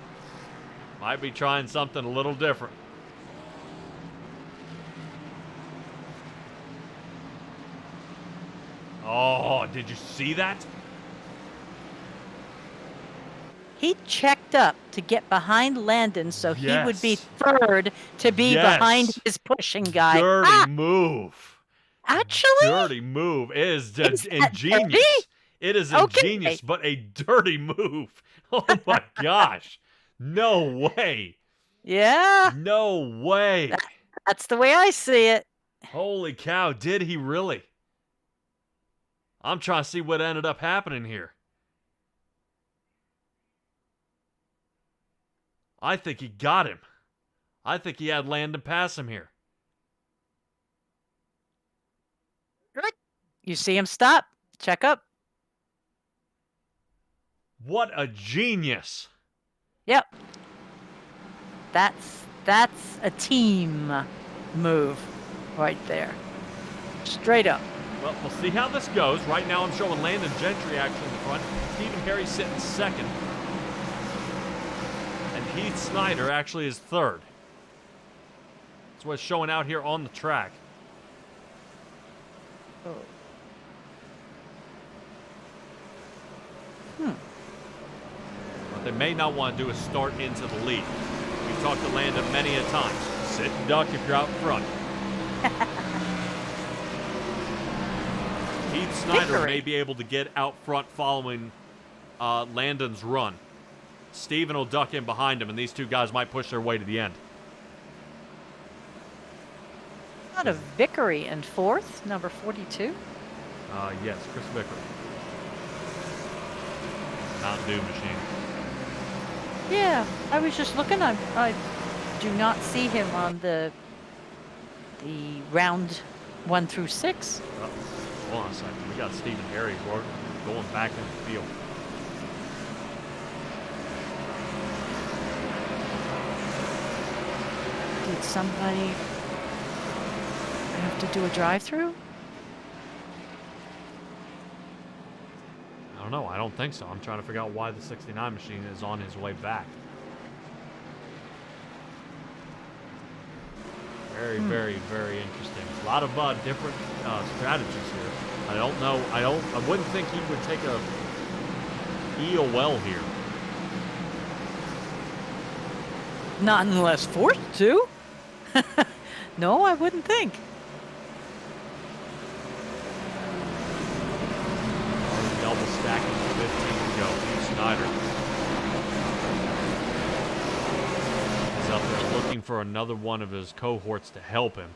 A: Might be trying something a little different. Oh, did you see that?
B: He checked up to get behind Landon so he would be
A: Yes.
B: third to be behind
A: Yes.
B: his pushing guy.
A: Dirty move.
B: Actually?
A: Dirty move. It is
B: Is that
A: ingenious.
B: dirty?
A: It is
B: Okay.
A: ingenious, but a dirty move. Oh my gosh. No way.
B: Yeah,
A: No way.
B: that's the way I see it.
A: Holy cow, did he really? I'm trying to see what ended up happening here. I think he got him. I think he had Landon pass him here.
B: You see him stop, check up.
A: What a genius.
B: Yep. That's a team move right there. Straight up.
A: Well, we'll see how this goes. Right now I'm showing Landon Gentry actually in the front. Stephen Harry sitting second. And Heath Snyder actually is third. That's what's showing out here on the track.
B: Oh.
A: What they may not want to do is start into the lead. We've talked to Landon many a times. Sit and duck if you're out front. Heath Snyder may be able to get out front following Landon's run. Steven will duck in behind him, and these two guys might push their way to the end.
B: Not a Vickery in fourth, number 42.
A: Yes, Chris Vickery. Mountain Dew machine.
B: Yeah, I was just looking. I do not see him on the round 1 through 6.
A: Hold on a second. We got Stephen Harry going back in the field.
B: Did somebody have to do a drive-through?
A: I don't know. I don't think so. I'm trying to figure out why the 69 machine is on his way back. Very, very, very interesting. A lot of different strategies here. I don't know. I wouldn't think he would take a EOL here.
B: Not unless forced to. No, I wouldn't think.
A: Double stacking 15 to go. Snyder is up there looking for another one of his cohorts to help him.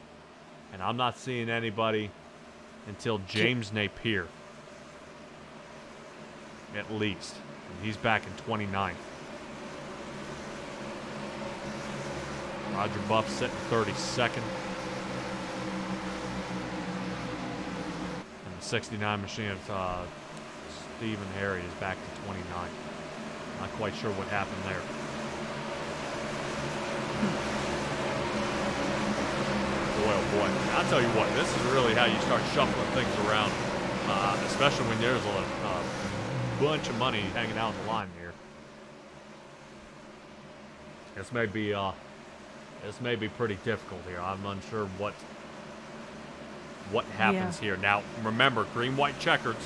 A: And I'm not seeing anybody until James Napier. At least. And he's back in 29th. Roger Buff sitting 32nd. And the 69 machine of Stephen Harry is back to 29. Not quite sure what happened there. Boy, oh boy. I'll tell you what, this is really how you start shuffling things around, especially when there's a bunch of money hanging out on the line here. This may be pretty difficult here. I'm unsure what happens here. Now, remember, Green-white-checkered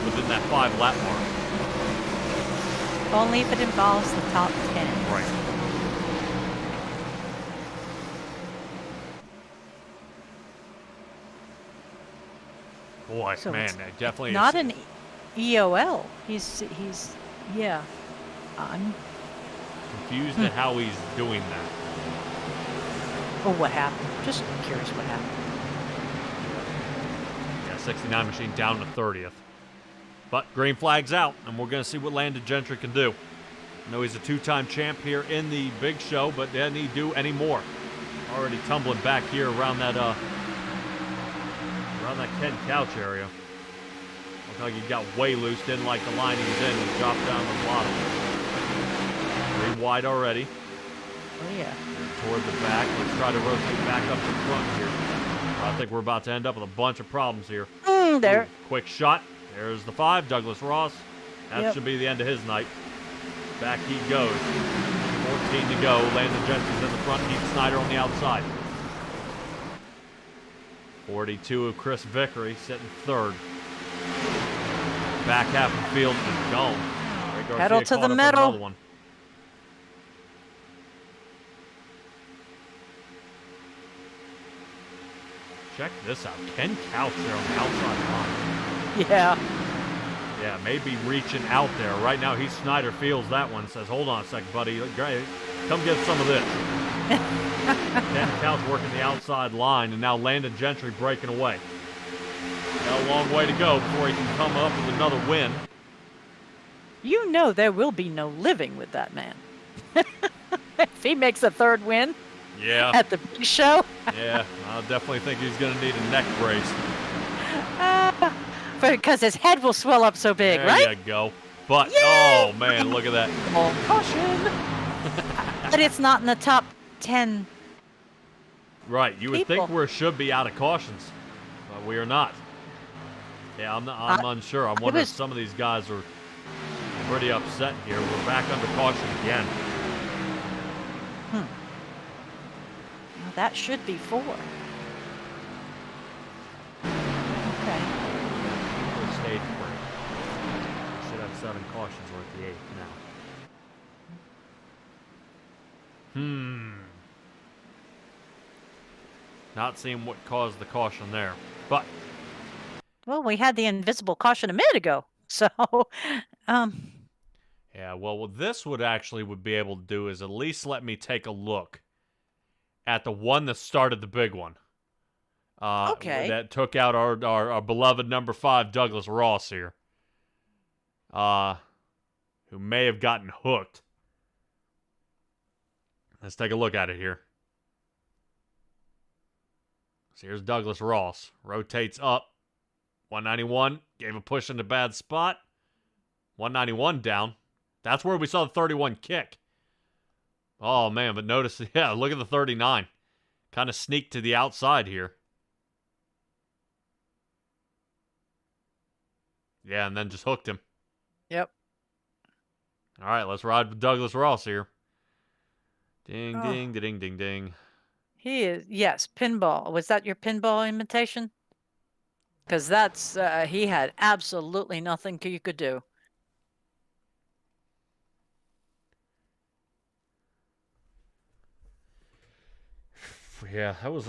A: within that 5 lap mark.
B: Only if it involves the top 10.
A: Right. Boy,
B: So
A: man,
B: it's
A: that definitely
B: not
A: is.
B: an EOL. He's yeah. I'm
A: Confused at how he's doing that.
B: Oh, what happened? Just curious what happened.
A: Yeah, 69 machine down to 30th. But green flag's out, and we're going to see what Landon Gentry can do. I know he's a 2-time champ here in the big show, but doesn't he do any more? Already tumbling back here around that Ken Couch area. Looks like he got way loose, didn't like the line he was in, and dropped down the bottom. 3 wide already.
B: Oh yeah.
A: Toward the back. Let's try to rotate back up to front here. I think we're about to end up with a bunch of problems here.
B: There.
A: Ooh, quick shot. There's the 5, Douglas Ross. That
B: Yep.
A: should be the end of his night. Back he goes. 14 to go. Landon Gentry's in the front. Heath Snyder on the outside. 42 of Chris Vickery sitting 3rd. Back half of the field is gone. Ray Garcia
B: Pedal to
A: caught
B: the
A: up with
B: middle.
A: another one. Check this out. Ken Couch there on the outside line.
B: Yeah.
A: Yeah, maybe reaching out there. Right now, Heath Snyder feels that one. Says, hold on a second, buddy. Great. Come get some of this. Ken Couch working the outside line, and now Landon Gentry breaking away. Got a long way to go before he can come up with another win.
B: You know there will be no living with that man. If he makes a 3rd win
A: Yeah.
B: at the big show.
A: Yeah, I definitely think he's going to need a neck brace.
B: Because his head will swell up so big,
A: There
B: right?
A: you go. But,
B: Yay!
A: oh, man, look at that.
B: Oh, caution. But it's not in the top 10.
A: Right, you would
B: People.
A: think we should be out of cautions, but we are not. Yeah, I'm unsure. I'm wondering if some of these guys are pretty upset here. We're back under caution again.
B: Now that should be 4. Okay.
A: First stage break. We should have 7 cautions. We're at the 8th now. Not seeing what caused the caution there, but
B: Well, we had the invisible caution a minute ago. So,
A: yeah. Well, what this would be able to do is at least let me take a look at the one that started the big one.
B: Okay.
A: That took out our beloved number 5 Douglas Ross here. who may have gotten hooked. Let's take a look at it here. So here's Douglas Ross. Rotates up. 191. Gave a push in the bad spot. 191 down. That's where we saw the 31 kick. Oh, man, but notice, yeah, look at the 39. Kind of sneaked to the outside here. Yeah, and then just hooked him.
B: Yep.
A: All right, let's ride with Douglas Ross here. Ding,
B: Oh.
A: ding, ding, ding, ding.
B: He is, yes, pinball. Was that your pinball imitation? Because that's, he had absolutely nothing you could do.
A: Yeah, that was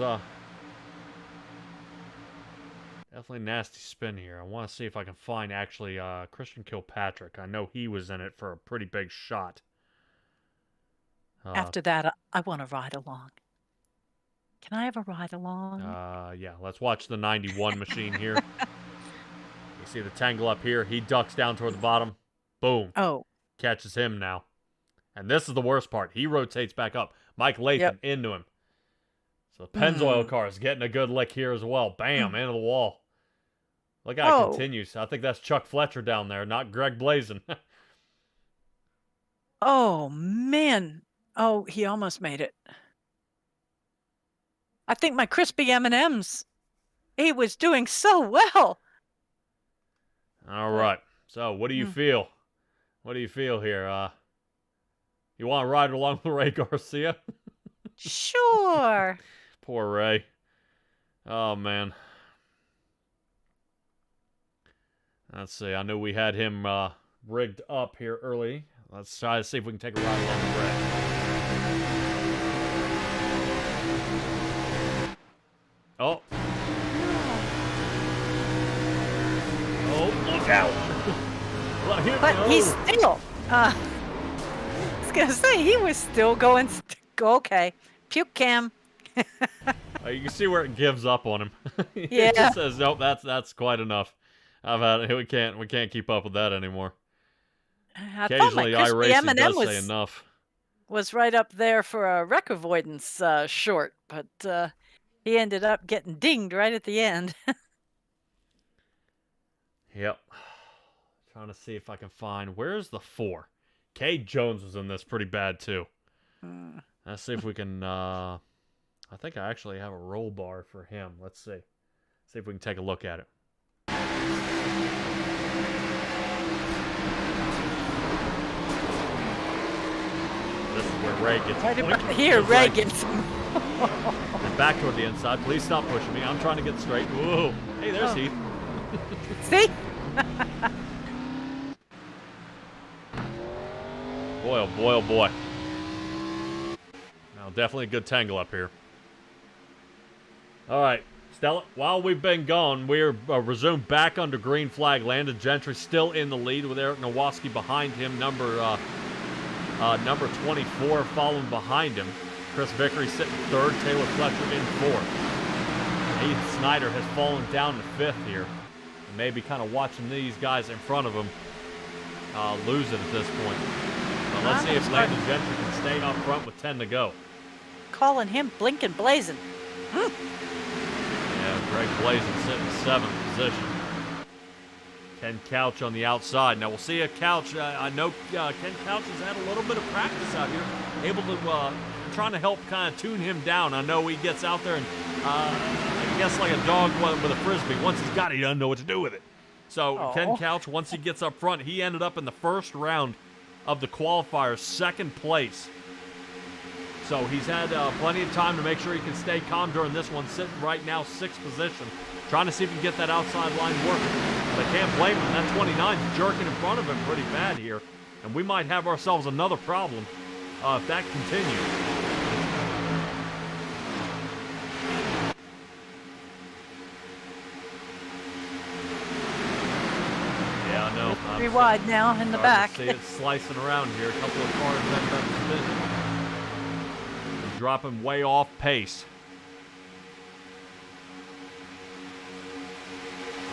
A: definitely a nasty spin here. I want to see if I can find actually Christian Kilpatrick. I know he was in it for a pretty big shot.
B: After that, I want to ride along. Can I have a ride along?
A: Yeah, let's watch the 91 machine here. You see the tangle up here. He ducks down toward the bottom. Boom.
B: Oh.
A: Catches him now. And this is the worst part. He rotates back up. Mike Latham into him. So the Pennzoil car is getting a good lick here as well. Bam, into the wall. Look how it continues. I think that's Chuck Fletcher down there, not Greg Blazin.
B: Oh, man. Oh, he almost made it. I think my crispy M&Ms. He was doing so well.
A: All right. So what do you feel? What do you feel here? You want to ride along with Ray Garcia?
B: Sure.
A: Poor Ray. Oh, man. Let's see. I knew we had him rigged up here early. Let's try to see if we can take a ride along with Ray. Oh. Oh, look out.
B: But he's still, I was going to say, he was still going, okay, puke cam.
A: You can see where it gives up on him.
B: Yeah.
A: It just says, nope, that's quite enough. I've had it. We can't keep up with that anymore. Occasionally, iRacing does say enough.
B: Was right up there for a wreck avoidance short, but he ended up getting dinged right at the end.
A: Yep. Trying to see if I can find, where's the 4? Cade Jones was in this pretty bad too. Let's see if we can, I think I actually have a roll bar for him. Let's see. See if we can take a look at it. This is where Ray gets
B: right about here, Ray gets
A: and back toward the inside. Please stop pushing me. I'm trying to get straight. Whoa. Hey, there's Heath.
B: See?
A: Boy, oh boy, oh boy. Now, definitely a good tangle up here. All right, Stella, while we've been gone, we're resumed back under green flag. Landon Gentry still in the lead with Eric Nowoski behind him. Number 24 following behind him. Chris Vickery sitting third. Taylor Fletcher in fourth. Ethan Snyder has fallen down to fifth here. Maybe kind of watching these guys in front of him lose it at this point. But let's see if Landon Gentry can stay up front with 10 to go.
B: Calling him blinking blazing.
A: Yeah, Greg Blazin sitting in 7th position. Ken Couch on the outside. Now we'll see a Couch. I know Ken Couch has had a little bit of practice out here, able to trying to help kind of tune him down. I know he gets out there and I guess like a dog with a frisbee. Once he's got it, he doesn't know what to do with it. So Ken Couch, once he gets up front, he ended up in the first round of the qualifiers, 2nd place. So he's had plenty of time to make sure he can stay calm during this one, sitting right now 6th position, trying to see if he can get that outside line working. But I can't blame him. That 29's jerking in front of him pretty bad here, and we might have ourselves another problem if that continues. Yeah, I know.
B: Pretty wide now in the back.
A: See it slicing around here. A couple of cars ended up spinning. Dropping way off pace.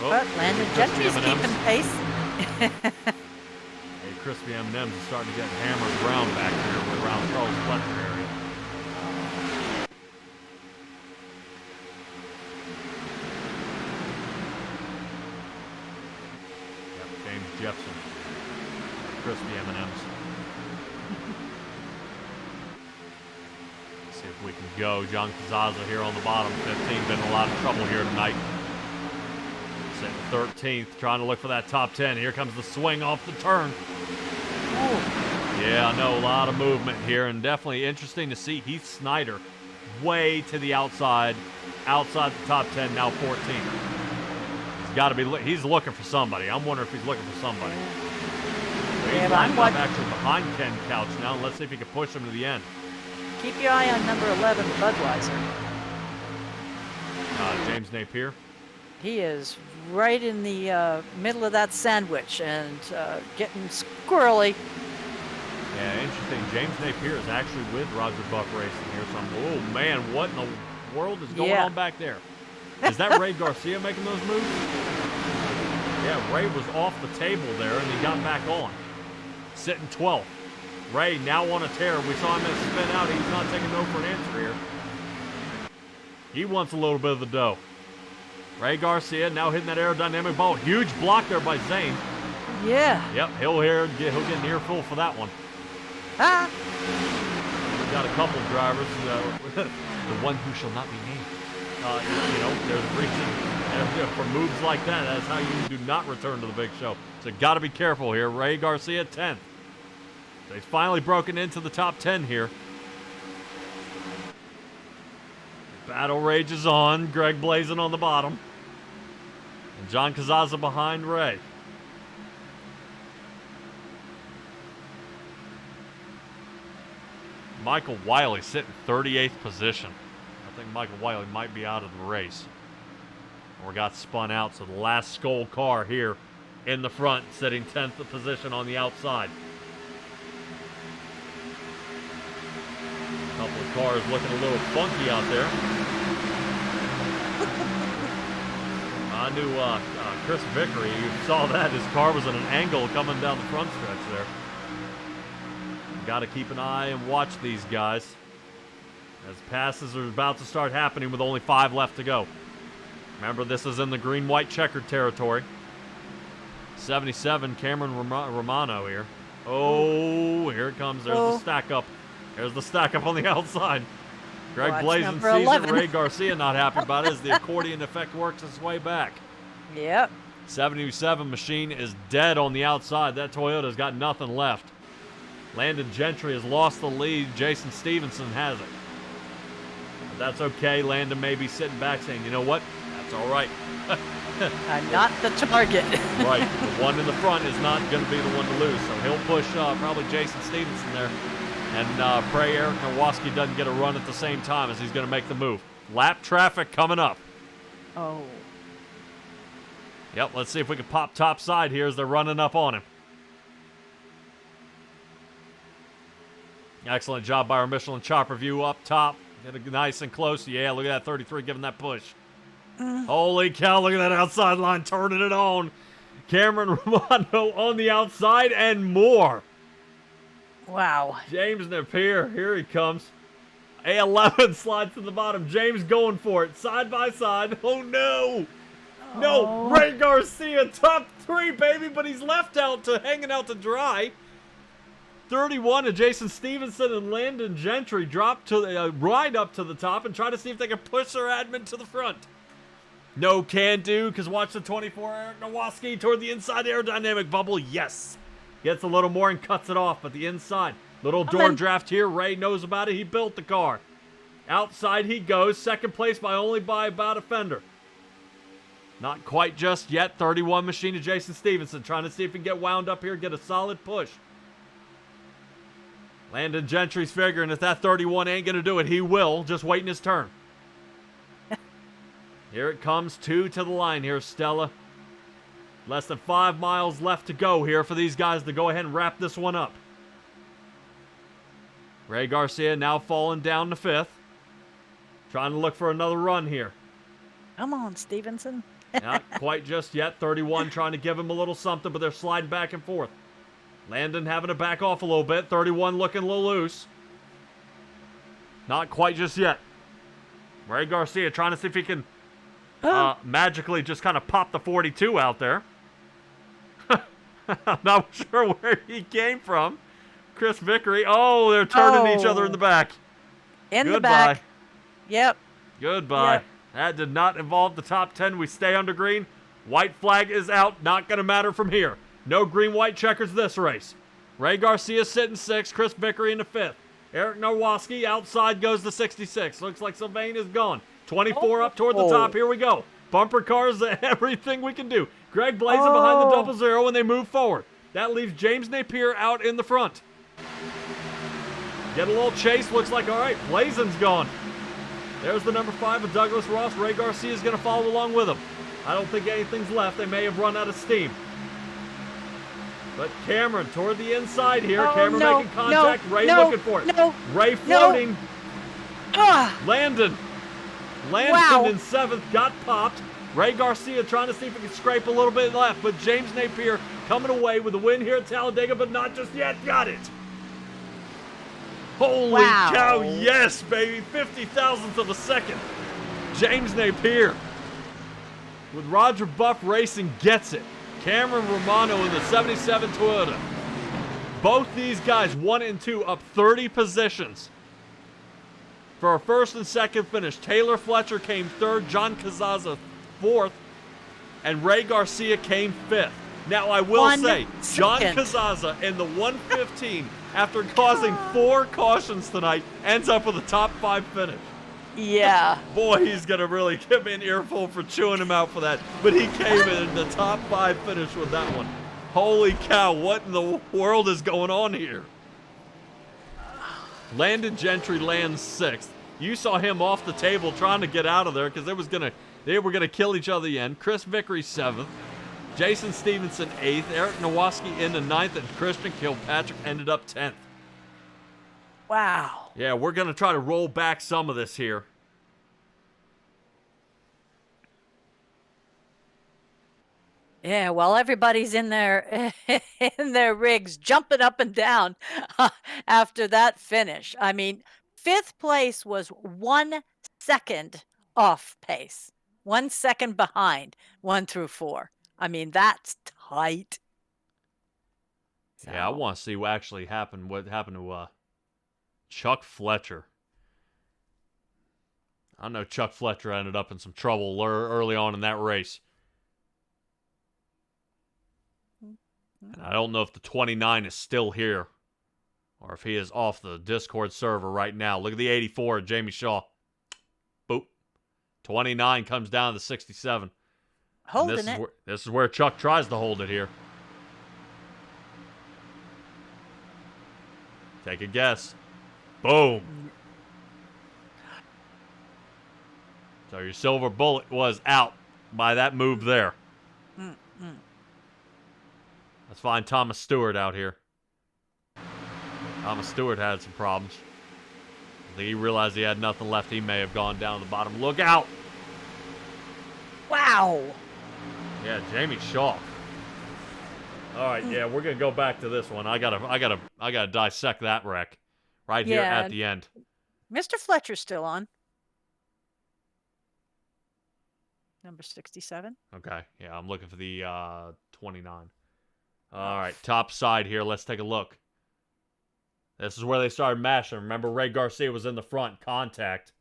B: But Landon Gentry's keeping pace.
A: Hey, Crispy M&M's is starting to get hammered around back here around Charles Fletcher area. Yep, James Jepson. Crispy M&M's. See if we can go. John Kazaza here on the bottom. 15, been in a lot of trouble here tonight. Sitting 13th, trying to look for that top 10. Here comes the swing off the turn. Yeah, I know, a lot of movement here, and definitely interesting to see Heath Snyder way to the outside the top 10, now 14. He's got to be, he's looking for somebody. I'm wondering if he's looking for somebody. He's lined up actually behind Ken Couch now, and let's see if he can push him to the end.
B: Keep your eye on number 11, Budweiser.
A: James Napier.
B: He is right in the middle of that sandwich and getting squirrely.
A: Yeah, interesting. James Napier is actually with Roger Buff Racing here. So oh man, what in the world is going on back there? Is that Ray Garcia making those moves? Yeah, Ray was off the table there and he got back on. Sitting 12th. Ray now on a tear. We saw him spin out. He's not taking no for an answer here. He wants a little bit of the dough. Ray Garcia now hitting that aerodynamic ball. Huge block there by Zane.
B: Yeah.
A: Yep, he'll get an earful for that one.
B: Ah.
A: We've got a couple of drivers. The one who shall not be named. You know, there's a reason for moves like that. That's how you do not return to the big show. So got to be careful here. Ray Garcia 10th. They've finally broken into the top 10 here. Battle rages on. Greg blazing on the bottom. And John Kazaza behind Ray. Michael Wiley sitting 38th position. I think Michael Wiley might be out of the race. Or got spun out, so the last Skoll car here in the front, sitting 10th position on the outside. A couple of cars looking a little funky out there. I knew Chris Vickery, you saw that, his car was at an angle coming down the front stretch there. Got to keep an eye and watch these guys as passes are about to start happening with only 5 left to go. Remember, this is in the green-white-checkered territory. 77, Cameron Romano here. Oh, here it comes. There's the stack up. There's the stack up on the outside. Greg Blazin sees it. Ray Garcia not happy about it as the accordion effect works its way back.
B: Yep.
A: 77 machine is dead on the outside. That Toyota's got nothing left. Landon Gentry has lost the lead. Jason Stevenson has it. But that's okay. Landon may be sitting back saying, you know what? That's all right.
B: I'm not the target.
A: Right. The one in the front is not going to be the one to lose. So he'll push probably Jason Stevenson there. And pray Eric Nowaski doesn't get a run at the same time as he's going to make the move. Lap traffic coming up.
B: Oh.
A: Yep, let's see if we can pop top side here as they're running up on him. Excellent job by our Michelin Chopper View up top. Get it nice and close. Yeah, look at that 33 giving that push. Holy cow, look at that outside line turning it on. Cameron Romano on the outside and more.
B: Wow.
A: James Napier, here he comes. A11 slides to the bottom. James going for it. Side by side. Oh, no. No, Ray Garcia, top 3, baby, but he's left out to hanging out to dry. 31 to Jason Stevenson and Landon Gentry drop to right up to the top and try to see if they can push their admin to the front. No can do, because watch the 24 Eric Nowaski toward the inside aerodynamic bubble. Yes. Gets a little more and cuts it off, but the inside. Little door draft here. Ray knows about it. He built the car. Outside he goes. Second place only by about a fender. Not quite just yet. 31 machine to Jason Stevenson. Trying to see if he can get wound up here, get a solid push. Landon Gentry's figuring if that 31 ain't going to do it, he will. Just waiting his turn. Here it comes. 2 to the line here, Stella. Less than 5 miles left to go here for these guys to go ahead and wrap this one up. Ray Garcia now falling down to 5th. Trying to look for another run here.
B: Come on, Stevenson.
A: Not quite just yet. 31 trying to give him a little something, but they're sliding back and forth. Landon having to back off a little bit. 31 looking a little loose. Not quite just yet. Ray Garcia trying to see if he can magically just kind of pop the 42 out there. I'm not sure where he came from. Chris Vickery. Oh, they're turning each other in the back.
B: In the back. Yep.
A: Goodbye.
B: Yep.
A: That did not involve the top 10. We stay under green. White flag is out. Not going to matter from here. No green-white checkers this race. Ray Garcia sitting 6th. Chris Vickery in the 5th. Eric Nowoski outside goes to 66. Looks like Sylvain is gone. 24 up toward the top. Here we go. Bumper cars, everything we can do. Greg Blazin behind the 00 when they move forward. That leaves James Napier out in the front. Get a little chase. Looks like, all right, Blazin's gone. There's the number 5 of Douglas Ross. Ray Garcia is going to follow along with him. I don't think anything's left. They may have run out of steam. But Cameron toward the inside here. Cameron making contact. Ray looking for it. Ray floating. Landon in 7th. Got popped. Ray Garcia trying to see if he can scrape a little bit left. But James Napier coming away with a win here at Talledega, but not just yet. Got it. Holy cow. Yes, baby. 50 thousandths of a second. James Napier with Roger Buff Racing gets it. Cameron Romano in the 77 Toyota. Both these guys, 1 and 2, up 30 positions for a first and second finish. Taylor Fletcher came 3rd, John Cazaza 4th, and Ray Garcia came 5th. Now, I will say, John Cazaza in the 115, after causing 4 cautions tonight, ends up with a top 5 finish.
B: Yeah.
A: Boy, he's going to really give me an earful for chewing him out for that. But he came in the top 5 finish with that one. Holy cow, what in the world is going on here? Landon Gentry lands 6th. You saw him off the table trying to get out of there because they were going to kill each other at the end. Chris Vickery 7th. Jason Stevenson 8th. Eric Nowoski in the 9th. And Christian Kilpatrick ended up 10th.
B: Wow.
A: Yeah, we're going to try to roll back some of this here.
B: Yeah, while everybody's in their rigs jumping up and down after that finish. I mean, 5th place was 1 second off pace. 1 second behind 1 through 4. I mean, that's tight.
A: Yeah, I want to see what actually happened. What happened to Chuck Fletcher? I know Chuck Fletcher ended up in some trouble early on in that race. And I don't know if the 29 is still here or if he is off the Discord server right now. Look at the 84 of Jamie Shaw. Boop. 29 comes down to 67.
B: Holding it.
A: This is where Chuck tries to hold it here. Take a guess. Boom. So your silver bullet was out by that move there. Let's find Thomas Stewart out here. Thomas Stewart had some problems. I think he realized he had nothing left. He may have gone down the bottom. Look out!
B: Wow.
A: Yeah, Jamie Shaw. All right, yeah, we're gonna go back to this one. I gotta dissect that wreck right here at the end.
B: Mr. Fletcher's still on. Number 67.
A: Okay, yeah, I'm looking for the 29. All right, top side here. Let's take a look. This is where they started mashing. Remember, Ray Garcia was in the front. Contact.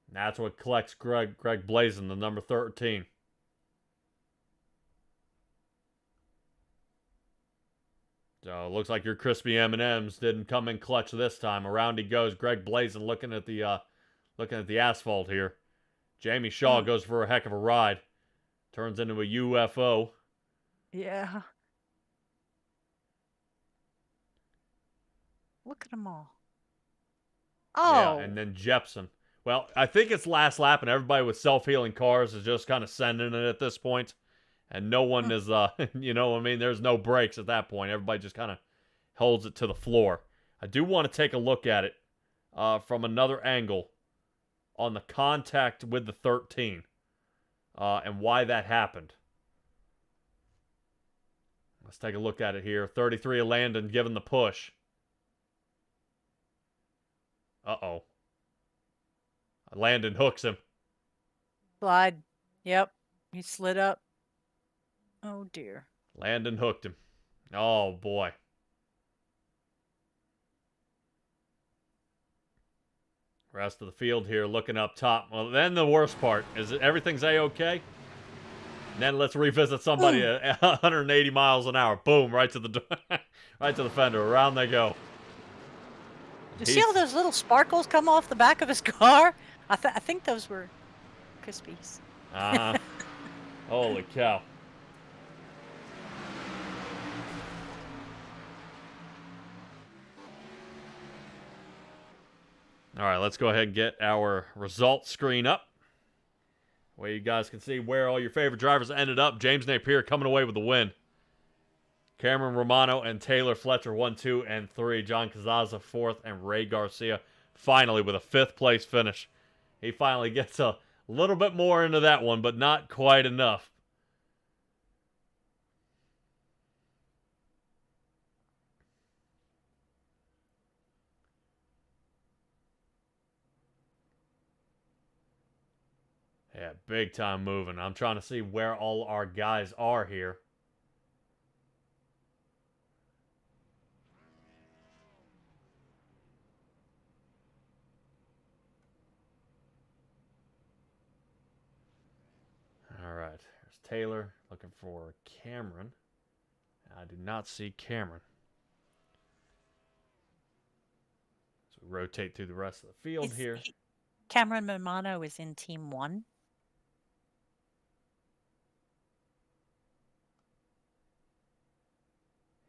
A: And that's what collects Greg Blazin, the number 13. So it looks like your crispy M&Ms didn't come in clutch this time. Around he goes. Greg Blazin looking at the asphalt here. Jamie Shaw goes for a heck of a ride. Turns into a UFO.
B: Yeah. Look at them all. Oh.
A: Yeah, and then Jepson. Well, I think it's last lap, and everybody with self-healing cars is just kind of sending it at this point. And no one is, you know what I mean? There's no brakes at that point. Everybody just kind of holds it to the floor. I do want to take a look at it from another angle on the contact with the 13 and why that happened. Let's take a look at it here. 33 of Landon giving the push. Uh-oh. Landon hooks him.
B: Slide. Yep. He slid up. Oh, dear.
A: Landon hooked him. Oh, boy. Rest of the field here looking up top. Well, then the worst part is that everything's A-okay. Then let's revisit somebody at 180 miles an hour. Boom, right to the right to the fender. Around they go.
B: You see all those little sparkles come off the back of his car? I think those were Crispies.
A: Uh-huh. Holy cow. All right, let's go ahead and get our results screen up, where you guys can see where all your favorite drivers ended up. James Napier coming away with the win. Cameron Romano and Taylor Fletcher 1, 2, and 3. John Cazaza 4th, and Ray Garcia finally with a 5th place finish. He finally gets a little bit more into that one, but not quite enough. Yeah, big time moving. I'm trying to see where all our guys are here. All right, here's Taylor looking for Cameron. I do not see Cameron. So we rotate through the rest of the field here.
B: Cameron Romano is in Team 1.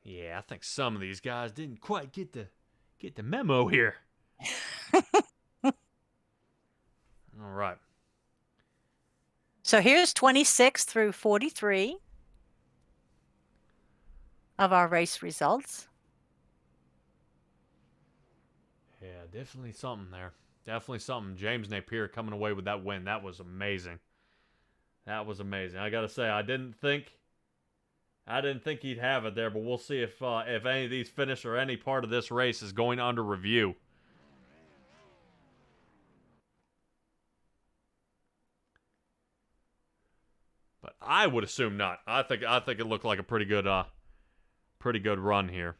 A: Yeah, I think some of these guys didn't quite get the memo here. All right.
B: So here's 26 through 43 of our race results.
A: Yeah, definitely something there. Definitely something. James Napier coming away with that win. That was amazing. That was amazing. I got to say, I didn't think he'd have it there, but we'll see if any of these finish or any part of this race is going under review. But I would assume not. I think it looked like a pretty good run here.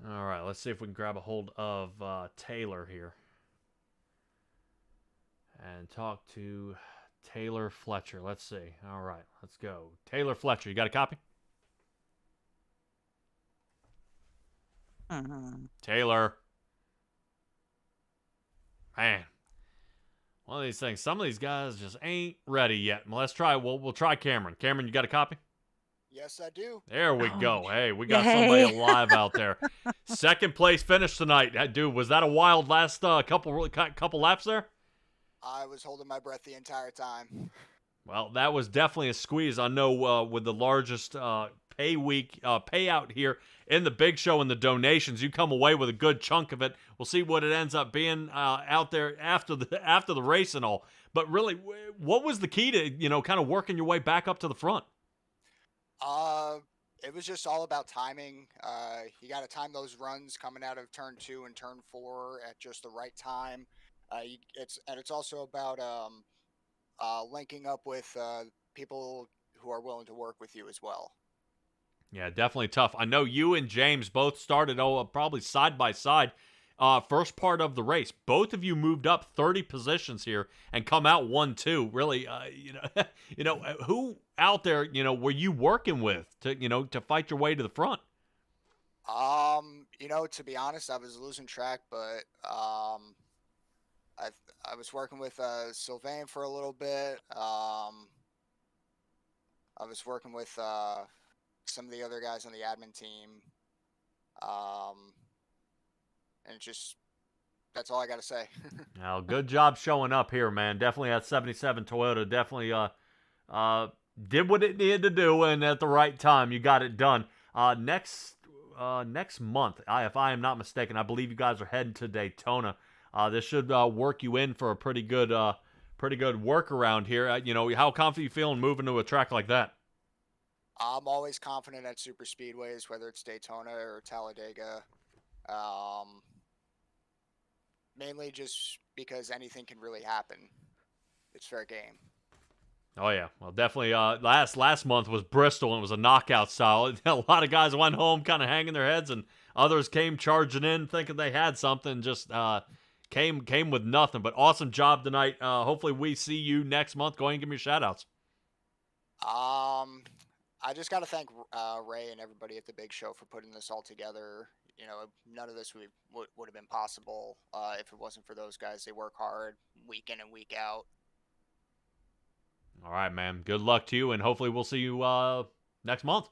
A: All right, let's see if we can grab a hold of Taylor here and talk to Taylor Fletcher. Let's see. All right, let's go. Taylor Fletcher, you got a copy? Taylor. Man. One of these things, some of these guys just ain't ready yet. Let's try, we'll try Cameron. Cameron, you got a copy?
L: Yes, I do.
A: There we go. Hey, we got somebody alive out there. Second place finish tonight. Dude, was that a wild last couple laps there?
L: I was holding my breath the entire time.
A: Well, that was definitely a squeeze. I know with the largest payout here in the big show and the donations, you come away with a good chunk of it. We'll see what it ends up being out there after the race and all. But really, what was the key to kind of working your way back up to the front?
L: It was just all about timing. You got to time those runs coming out of turn 2 and turn 4 at just the right time. It's also about linking up with people who are willing to work with you as well.
A: Yeah, definitely tough. I know you and James both started probably side by side. First part of the race, both of you moved up 30 positions here and come out 1-2. Really, who out there, were you working with to fight your way to the front?
L: To be honest, I was losing track, but I was working with Sylvain for a little bit. I was working with some of the other guys on the admin team. And that's all I got to say.
A: Well, good job showing up here, man. Definitely that 77 Toyota definitely did what it needed to do, and at the right time, you got it done. Next, next month, if I am not mistaken. I believe you guys are heading to Daytona. This should work you in for a pretty good work around here. How confident you feeling moving to a track like that?
L: I'm always confident at super speedways, whether it's Daytona or Talledega. Mainly just because anything can really happen. It's fair game.
A: Oh yeah, well definitely. Last month was Bristol and it was a knockout style. A lot of guys went home kind of hanging their heads, and others came charging in thinking they had something. Just came with nothing. But awesome job tonight. Hopefully we see you next month. Go ahead and give me your shout outs.
L: I just got to thank Ray and everybody at the Big Show for putting this all together. None of this would have been possible if it wasn't for those guys. They work hard week in and week out.
A: All right, man. Good luck to you, and hopefully we'll see you next month.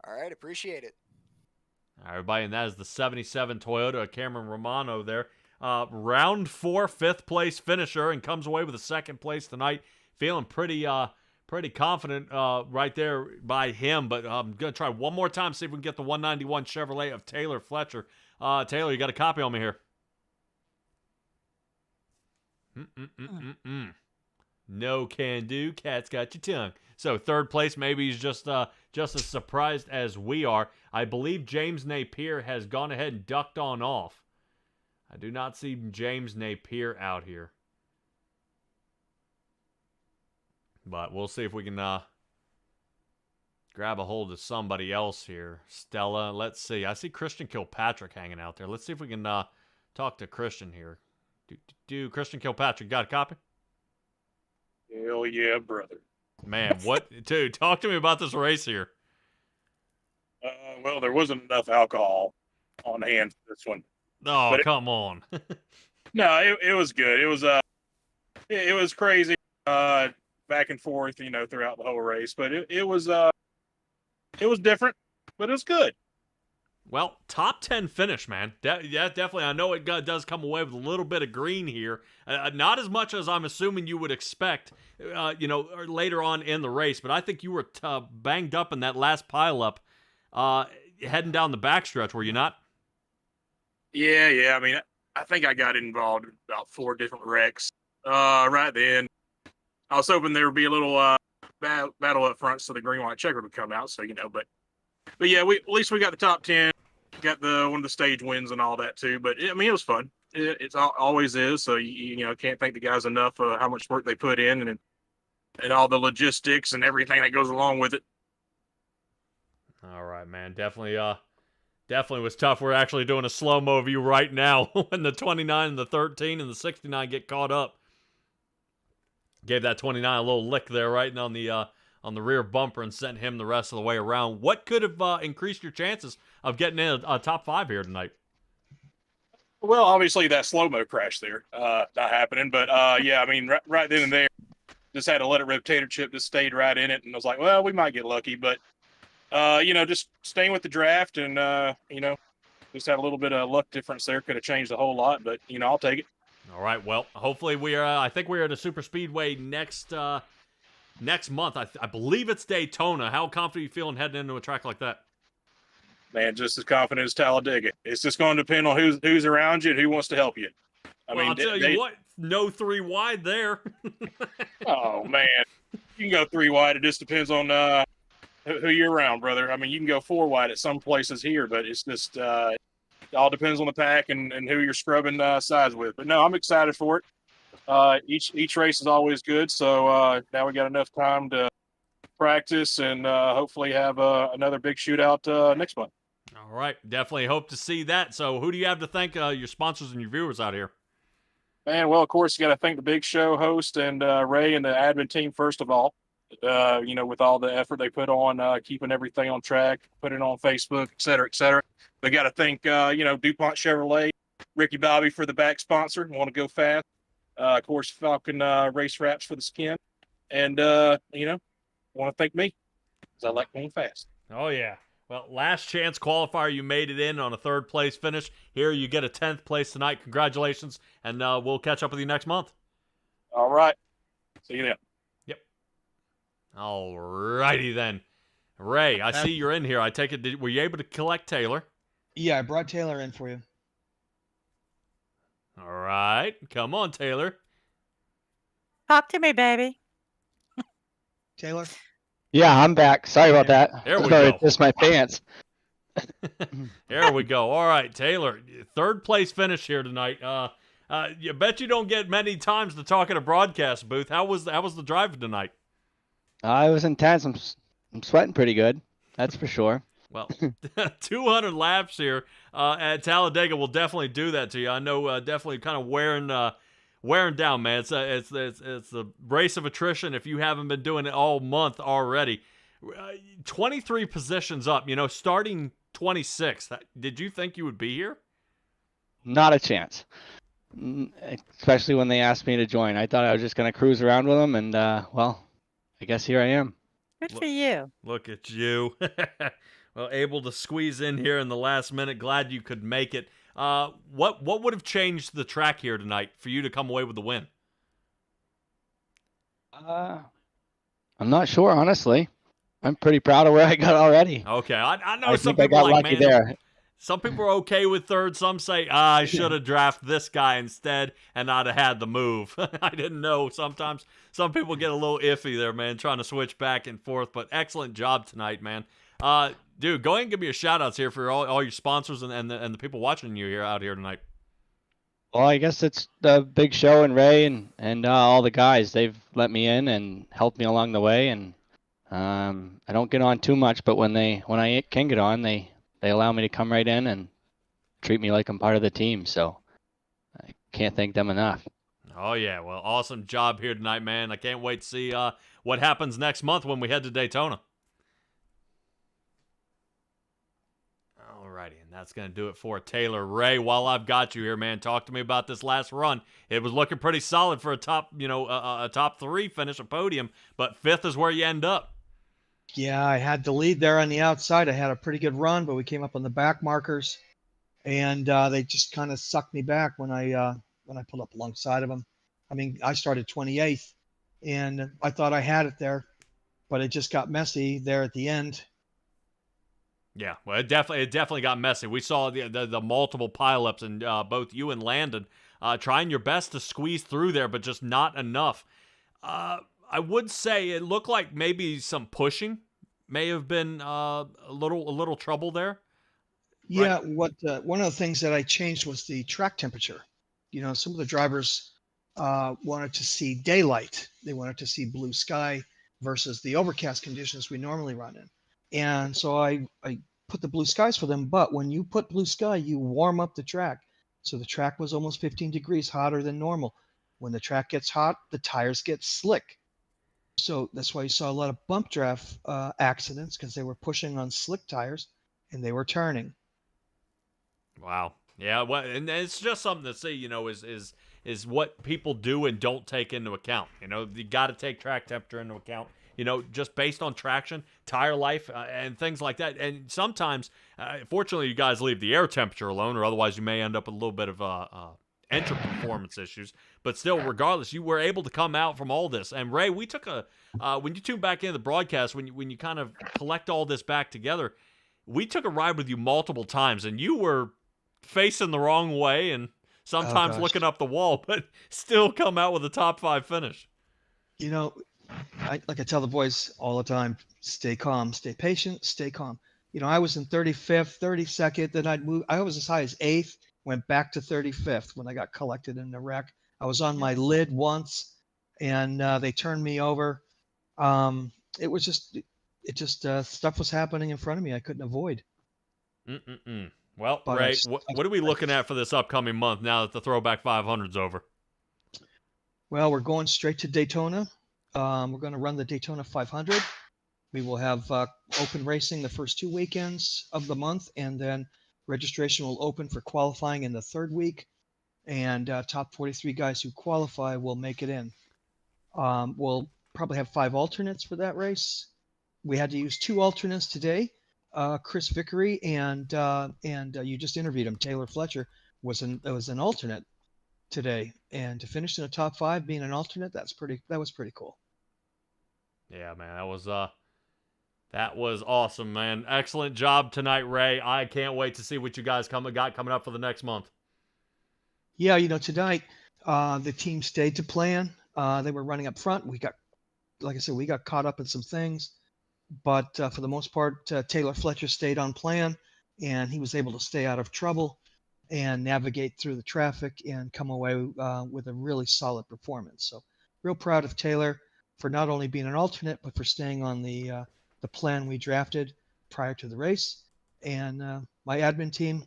L: All right, appreciate it.
A: All right, everybody, and that is the 77 Toyota, Cameron Romano there. Round 4, 5th place finisher, and comes away with a 2nd place tonight. Feeling pretty confident right there by him, but I'm going to try one more time, see if we can get the 191 Chevrolet of Taylor Fletcher. Taylor, you got a copy on me here. No can do. Cat's got your tongue. So 3rd place, maybe he's just as surprised as we are. I believe James Napier has gone ahead and ducked on off. I do not see James Napier out here. But we'll see if we can grab a hold of somebody else here. Stella, let's see. I see Christian Kilpatrick hanging out there. Let's see if we can talk to Christian here. Do Christian Kilpatrick got a copy?
M: Hell yeah, brother.
A: Man, what? Dude, talk to me about this race here.
M: Well, there wasn't enough alcohol on hand for this one.
A: Oh, come on.
M: No, it was good. It was crazy back and forth, throughout the whole race. But it was different, but it was good.
A: Well, top 10 finish, man. Yeah, definitely. I know it does come away with a little bit of green here. Not as much as I'm assuming you would expect, later on in the race. But I think you were banged up in that last pileup heading down the backstretch, were you not?
M: Yeah. I mean, I think I got involved in about 4 different wrecks right then. I was hoping there would be a little battle up front so the Green-white-checkered would come out. So, but yeah, at least we got the top 10, got one of the stage wins and all that too. But it was fun. It always is. So you can't thank the guys enough for how much work they put in and all the logistics and everything that goes along with it.
A: All right, man. Definitely was tough. We're actually doing a slow-mo view right now when the 29 and the 13 and the 69 get caught up. Gave that 29 a little lick there, right on the rear bumper, and sent him the rest of the way around. What could have increased your chances of getting in a top 5 here tonight?
M: Well, obviously that slow-mo crash there, not happening. But yeah, I mean, right then and there, just had to let it rotator chip, just stayed right in it, and I was like, well, we might get lucky, but just staying with the draft, and just had a little bit of luck difference there. Could have changed a whole lot, but I'll take it.
A: All right. Well, hopefully we are. I think we are at a super speedway next month. I believe it's Daytona. How confident are you feeling heading into a track like that?
M: Man, just as confident as Talledega. It's just going to depend on who's around you and who wants to help you.
A: I'll tell you what, no 3 wide there.
M: Oh man, you can go 3 wide. It just depends on who you're around, brother. I mean, you can go 4 wide at some places here, but it's just it all depends on the pack and who you're scrubbing sides with. But no, I'm excited for it. Each race is always good, so now we got enough time to practice and hopefully have another big shootout next month.
A: All right, definitely hope to see that. So who do you have to thank your sponsors and your viewers out here?
M: Man, well, of course, you got to thank the Big Show host and Ray and the admin team, first of all, with all the effort they put on keeping everything on track, put it on Facebook, et cetera, et cetera. They got to thank, DuPont Chevrolet, Ricky Bobby for the back sponsor, Want to Go Fast. Of course, Falcon Race Wraps for the skin. And, want to thank me because I like going fast.
A: Oh, yeah. Well, last chance qualifier, you made it in on a 3rd place finish. Here you get a 10th place tonight. Congratulations, and we'll catch up with you next month.
M: All right. See you then.
A: Yep. All righty then. Ray, I see you're in here. I take it. Were you able to collect Taylor?
C: Yeah, I brought Taylor in for you.
A: All right. Come on, Taylor.
B: Talk to me, baby.
C: Taylor?
N: Yeah, I'm back. Sorry about that.
A: There we
N: Sorry,
A: go.
N: just my pants.
A: There we go. All right, Taylor, third place finish here tonight. You bet you don't get many times to talk at a broadcast booth. How was the drive tonight?
N: It was intense. I'm sweating pretty good. That's for sure.
A: Well, 200 laps here at Talledega will definitely do that to you. I know, definitely kind of wearing down, man. It's the race of attrition if you haven't been doing it all month already. 23 positions up, starting 26th. Did you think you would be here?
N: Not a chance. Especially when they asked me to join. I thought I was just going to cruise around with them, and, well, I guess here I am.
B: Good for you.
A: Look at you. Well, able to squeeze in here in the last minute. Glad you could make it. What would have changed the track here tonight for you to come away with the win?
N: I'm not sure, honestly. I'm pretty proud of where I got already.
A: Okay, I know
N: I
A: some
N: think I
A: people
N: got
A: like,
N: lucky
A: man,
N: there.
A: some people are okay with third. Some say, I should have drafted this guy instead and not have had the move. I didn't know. Sometimes some people get a little iffy there, man, trying to switch back and forth. But excellent job tonight, man. Dude, go ahead and give me a shout-outs here for all your sponsors and the people watching you out here tonight.
N: Well, I guess it's the Big Show and Ray and all the guys. They've let me in and helped me along the way. And I don't get on too much, but when I can get on, they allow me to come right in and treat me like I'm part of the team. So I can't thank them enough.
A: Oh, yeah. Well, awesome job here tonight, man. I can't wait to see what happens next month when we head to Daytona. Alrighty, and that's going to do it for Taylor. Ray, while I've got you here, man, talk to me about this last run. It was looking pretty solid for a top 3 finish, a podium, but 5th is where you end up.
C: Yeah, I had the lead there on the outside. I had a pretty good run, but we came up on the back markers, and they just kind of sucked me back when I pulled up alongside of them. I mean, I started 28th, and I thought I had it there, but it just got messy there at the end.
A: Yeah, well, it definitely got messy. We saw the multiple pileups, and both you and Landon trying your best to squeeze through there, but just not enough. I would say it looked like maybe some pushing may have been a little trouble there.
C: Yeah,
A: right?
C: One of the things that I changed was the track temperature. Some of the drivers wanted to see daylight. They wanted to see blue sky versus the overcast conditions we normally run in. And so I put the blue skies for them. But when you put blue sky, you warm up the track. So the track was almost 15 degrees hotter than normal. When the track gets hot, the tires get slick. So that's why you saw a lot of bump draft accidents, because they were pushing on slick tires and they were turning.
A: Wow. Yeah. Well, and it's just something to see, is what people do and don't take into account. You got to take track temperature into account. Just based on traction, tire life, and things like that. And sometimes, fortunately, you guys leave the air temperature alone, or otherwise you may end up with a little bit of engine performance issues. But still, regardless, you were able to come out from all this. And Ray, we took when you tune back into the broadcast, when you kind of collect all this back together, we took a ride with you multiple times, and you were facing the wrong way and sometimes looking up the wall, but still come out with a top 5 finish.
C: I tell the boys all the time, stay calm, stay patient, stay calm. I was in 35th, 32nd, then I'd move. I was as high as 8th, went back to 35th when I got collected in the wreck. I was on my lid once, and they turned me over. It just stuff was happening in front of me I couldn't avoid.
A: Well, but Ray, what are we looking at for this upcoming month now that the Throwback 500's over?
C: Well, we're going straight to Daytona. We're going to run the Daytona 500. We will have open racing the first 2 weekends of the month, and then registration will open for qualifying in the 3rd week, and top 43 guys who qualify will make it in. We'll probably have 5 alternates for that race. We had to use 2 alternates today. Chris Vickery and you just interviewed him, Taylor Fletcher, was an alternate today, and to finish in the top 5 being an alternate, that was pretty cool.
A: Yeah, man, That was awesome, man. Excellent job tonight, Ray. I can't wait to see what you guys got coming up for the next month.
C: Yeah, tonight the team stayed to plan. They were running up front. Like I said, we got caught up in some things, but for the most part, Taylor Fletcher stayed on plan, and he was able to stay out of trouble and navigate through the traffic and come away with a really solid performance. So, real proud of Taylor for not only being an alternate, but for staying on the plan we drafted prior to the race. And my admin team,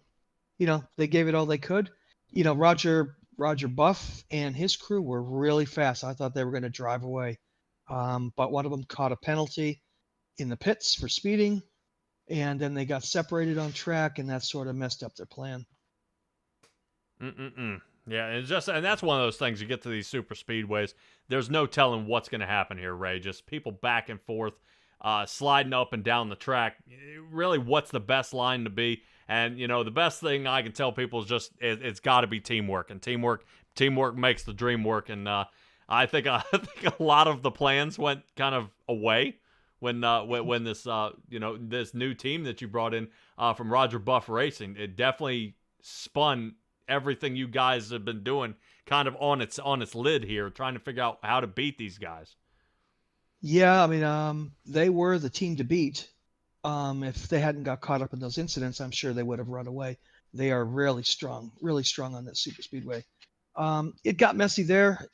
C: they gave it all they could. Roger Buff and his crew were really fast. I thought they were going to drive away, but one of them caught a penalty in the pits for speeding, and then they got separated on track, and that sort of messed up their plan.
A: Yeah, and that's one of those things. You get to these super speedways, there's no telling what's going to happen here, Ray. Just people back and forth, sliding up and down the track. Really, what's the best line to be? And the best thing I can tell people is just it's got to be teamwork, and teamwork makes the dream work. And I think a lot of the plans went kind of away when this this new team that you brought in from Roger Buff Racing, it definitely spun everything you guys have been doing kind of on its lid here, trying to figure out how to beat these guys.
C: Yeah, I mean, they were the team to beat. If they hadn't got caught up in those incidents, I'm sure they would have run away. They are really strong on that super speedway. It got messy there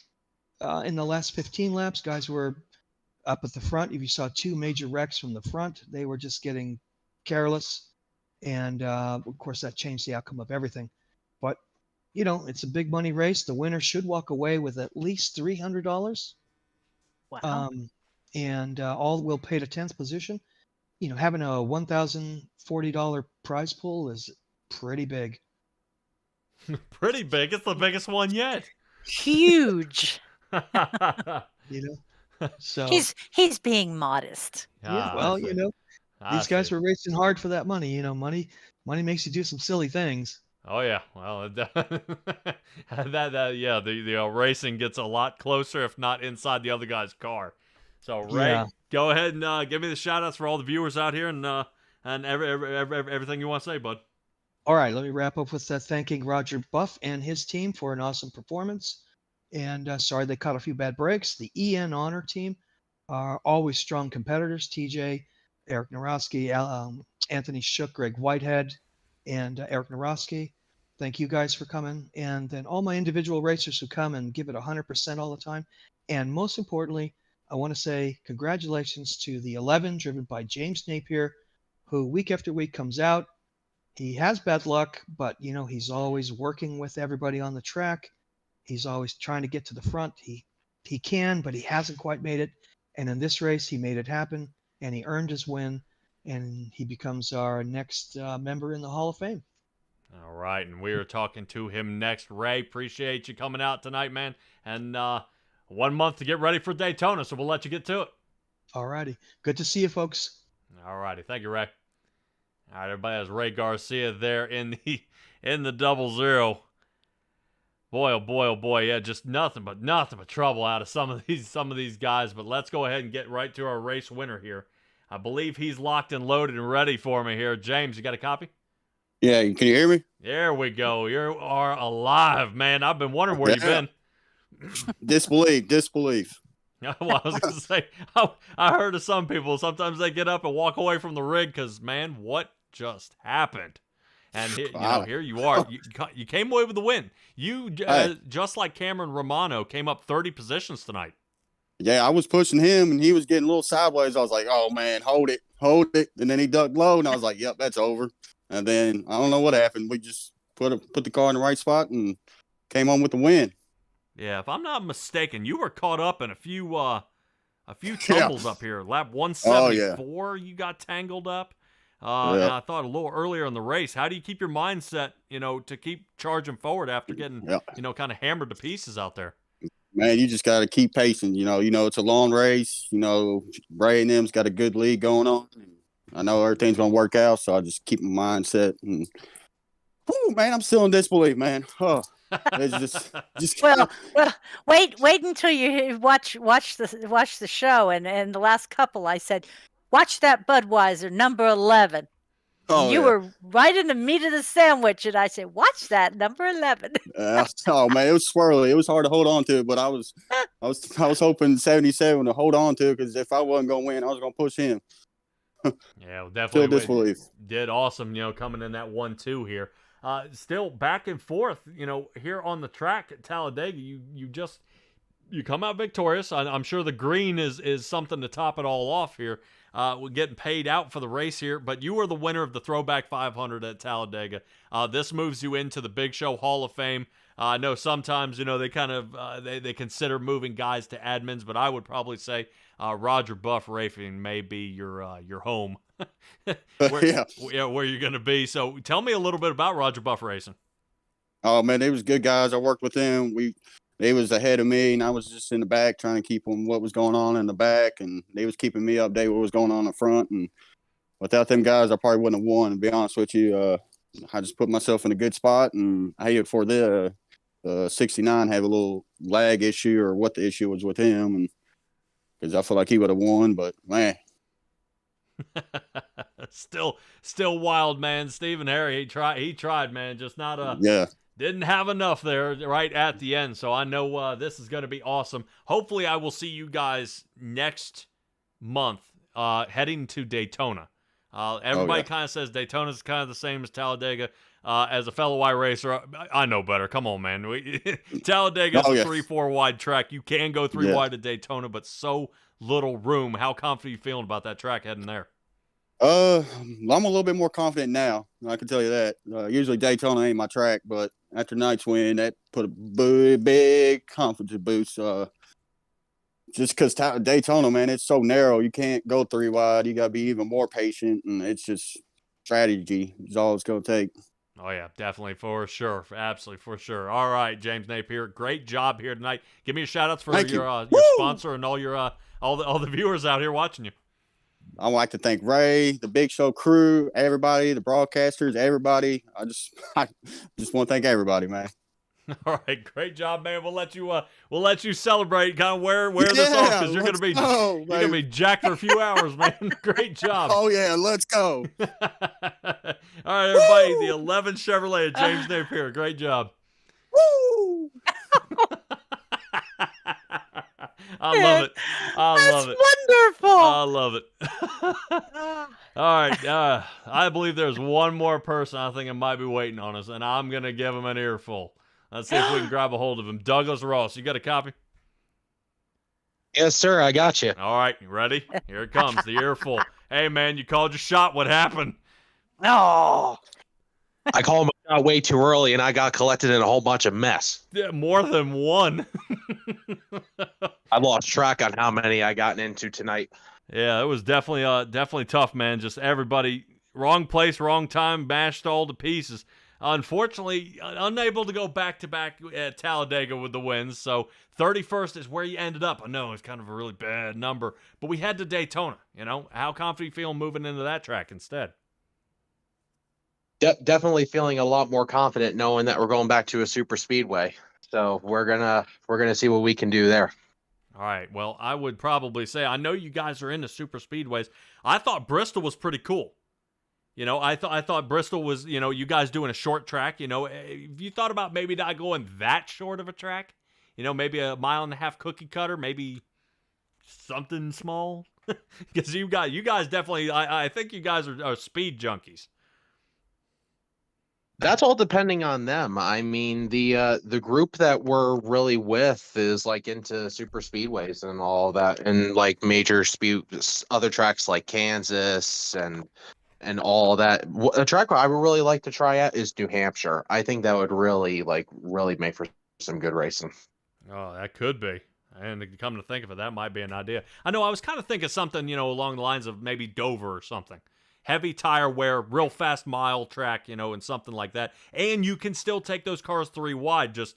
C: in the last 15 laps. Guys were up at the front. If you saw two major wrecks from the front, they were just getting careless. And of course, that changed the outcome of everything. But, it's a big money race. The winner should walk away with at least $300.
B: Wow.
C: And all will pay to 10th position. Having a $1,040 prize pool is pretty big.
A: Pretty big. It's the biggest one yet.
B: Huge.
C: So
B: he's being modest.
C: yeah, well, these guys were racing hard for that money. Money makes you do some silly things.
A: Oh yeah, well, the racing gets a lot closer, if not inside the other guy's car. So Ray, go ahead and give me the shout outs for all the viewers out here and everything you want to say, bud.
C: All right, let me wrap up with thanking Roger Buff and his team for an awesome performance. And sorry they caught a few bad breaks. The EN Honor team are always strong competitors. TJ, Eric Narowski, Anthony Shook, Greg Whitehead, and Eric Narowski. Thank you guys for coming. And then all my individual racers who come and give it 100% all the time. And most importantly, I want to say congratulations to the 11 driven by James Napier, who week after week comes out. He has bad luck, but he's always working with everybody on the track. He's always trying to get to the front. He can, but he hasn't quite made it. And in this race, he made it happen, and he earned his win, and he becomes our next member in the Hall of Fame.
A: All right, and we are talking to him next. Ray, appreciate you coming out tonight, man. And 1 month to get ready for Daytona, so we'll let you get to it.
C: All righty. Good to see you, folks.
A: All righty. Thank you, Ray. All right, everybody has Ray Garcia there in the 00. Boy, oh boy, oh boy, yeah, just nothing but trouble out of some of these guys. But let's go ahead and get right to our race winner here. I believe he's locked and loaded and ready for me here. James, you got a copy?
O: Yeah, can you hear me?
A: There we go. You are alive, man. I've been wondering where you've been.
O: Disbelief.
A: Well, I was going to say, I heard of some people, sometimes they get up and walk away from the rig because, man, what just happened? And here you are. You came away with the win. You, just like Cameron Romano, came up 30 positions tonight.
O: Yeah, I was pushing him, and he was getting a little sideways. I was like, oh, man, hold it. And then he ducked low, and I was like, yep, that's over. And then I don't know what happened. We just put the car in the right spot and came home with the win.
A: Yeah, if I'm not mistaken, you were caught up in a few tumbles up here. Lap 174, you got tangled up. And I thought a little earlier in the race, how do you keep your mindset, to keep charging forward after getting, kind of hammered to pieces out there?
O: Man, you just got to keep pacing. It's a long race. Ray and them's got a good lead going on. I know everything's going to work out, so I just keep my mindset. And, man, I'm still in disbelief, man. Oh. It's just
B: well, wait until you watch the show, and the last couple I said, watch that Budweiser, number 11.
O: Oh,
B: You
O: yeah.
B: were right in the meat of the sandwich, and I said, watch that, number 11.
O: Oh man, it was swirly. It was hard to hold on to, but I was hoping 77 to hold on to, because if I wasn't gonna win, I was gonna push him.
A: Yeah, well,
O: Feel
A: definitely
O: disbelief.
A: did awesome, coming in that 1-2 here. Still back and forth, here on the track at Talledega, you come out victorious. I'm sure the green is something to top it all off here. We're getting paid out for the race here, but you were the winner of the Throwback 500 at Talledega. This moves you into the Big Show Hall of Fame. I know sometimes, they kind of they consider moving guys to admins, but I would probably say Roger Buff Racing may be your home, where you're going to be. So tell me a little bit about Roger Buff Racing.
O: Oh man, they was good guys. I worked with them. They was ahead of me, and I was just in the back trying to keep them what was going on in the back, and they was keeping me updated what was going on in the front. And without them guys, I probably wouldn't have won. To be honest with you, I just put myself in a good spot, and I hated for the 69 have a little lag issue, or what the issue was with him, and because I feel like he would have won, but man.
A: Still wild, man. Stephen Harry, he tried, man, just not didn't have enough there right at the end. So I know this is going to be awesome. Hopefully I will see you guys next month heading to Daytona. Everybody kind of says Daytona's kind of the same as Talledega. As a fellow iRacer, I know better. Come on, man. Talledega is a 3-4 wide track. You can go 3 wide at Daytona, but so little room. How confident are you feeling about that track heading there?
O: I'm a little bit more confident now. I can tell you that. Usually Daytona ain't my track, but after night's win, that put a big confidence boost. Just because Daytona, man, it's so narrow. You can't go 3 wide. You got to be even more patient, and it's just strategy is all it's going to take.
A: Oh, yeah, definitely, for sure. Absolutely, for sure. All right, James Napier, great job here tonight. Give me a shout-outs for your sponsor and all your all the viewers out here watching you.
O: I'd like to thank Ray, the Big Show crew, everybody, the broadcasters, everybody. I just want to thank everybody, man.
A: All right, great job, man. We'll let you celebrate. Kind of wear this off, because you're gonna be jacked for a few hours, man. Great job.
O: Oh yeah, let's go.
A: All right, everybody. The 11 Chevrolet, James Napier. Great job.
O: Woo!
A: I love it.
B: That's wonderful.
A: I love it. All right. I believe there's one more person I think might be waiting on us, and I'm going to give him an earful. Let's see if we can grab a hold of him. Douglas Ross, you got a copy?
P: Yes, sir. I got you.
A: All right. You ready? Here it comes, the earful. Hey, man, you called your shot. What happened?
B: No.
P: I called my shot way too early, and I got collected in a whole bunch of mess.
A: Yeah, more than one.
P: I lost track on how many I gotten into tonight.
A: Yeah, it was definitely tough, man. Just everybody, wrong place, wrong time, mashed all to pieces. Unfortunately, unable to go back-to-back at Talledega with the wins, so 31st is where you ended up. I know it's kind of a really bad number, but we head to Daytona. How confident you feel moving into that track instead?
P: Definitely feeling a lot more confident knowing that we're going back to a super speedway. So we're gonna see what we can do there.
A: All right. Well, I would probably say, I know you guys are into super speedways. I thought Bristol was pretty cool. I thought Bristol was, you guys doing a short track. If you thought about maybe not going that short of a track, maybe a 1.5-mile cookie cutter, maybe something small, because you guys definitely, I think you guys are speed junkies.
P: That's all depending on them. I mean, the group that we're really with is like into super speedways and all that, and like major other tracks like Kansas and all that. A track I would really like to try at is New Hampshire. I think that would really make for some good racing.
A: Oh, that could be. And to come to think of it, that might be an idea. I know I was kind of thinking something, along the lines of maybe Dover or something. Heavy tire wear, real fast mile track, and something like that. And you can still take those cars 3 wide, just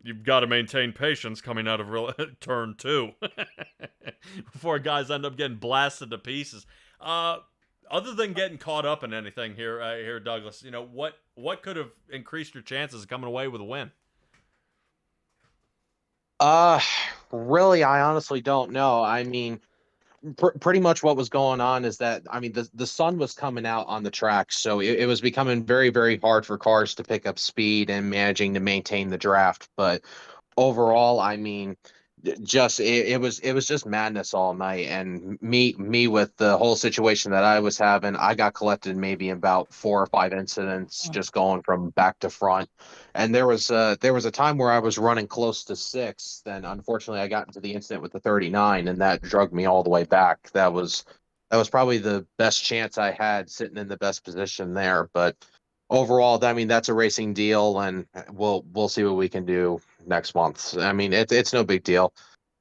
A: you've got to maintain patience coming out of turn 2 before guys end up getting blasted to pieces. Other than getting caught up in anything here, Douglas, what could have increased your chances of coming away with a win?
P: Really, I honestly don't know. I mean, pretty much what was going on is that, I mean, the sun was coming out on the track, so it was becoming very, very hard for cars to pick up speed and managing to maintain the draft. But overall, I mean, it was just madness all night. And me with the whole situation that I was having, I got collected maybe in about 4 or 5 incidents, just going from back to front. And there was a time where I was running close to 6. Then unfortunately I got into the incident with the 39, and that dragged me all the way back. That was probably the best chance I had, sitting in the best position there. But overall, I mean, that's a racing deal, and we'll see what we can do next month. I mean, it's no big deal,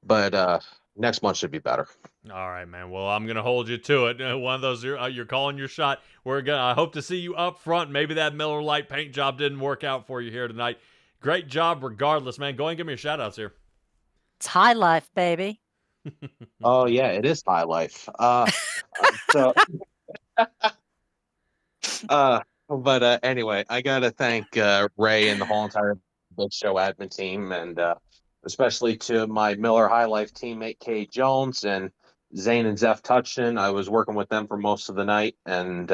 P: but next month should be better.
A: All right, man. Well, I'm gonna hold you to it. One of those you're calling your shot. I hope to see you up front. Maybe that Miller Lite paint job didn't work out for you here tonight. Great job, regardless, man. Go ahead and give me your shout outs here.
B: It's high life, baby.
P: Oh yeah, it is high life. So, but anyway, I gotta thank Ray and the whole entire Big Show admin team, and especially to my Miller High Life teammate Kate Jones and Zane and Zeph Touchton. I was working with them for most of the night, and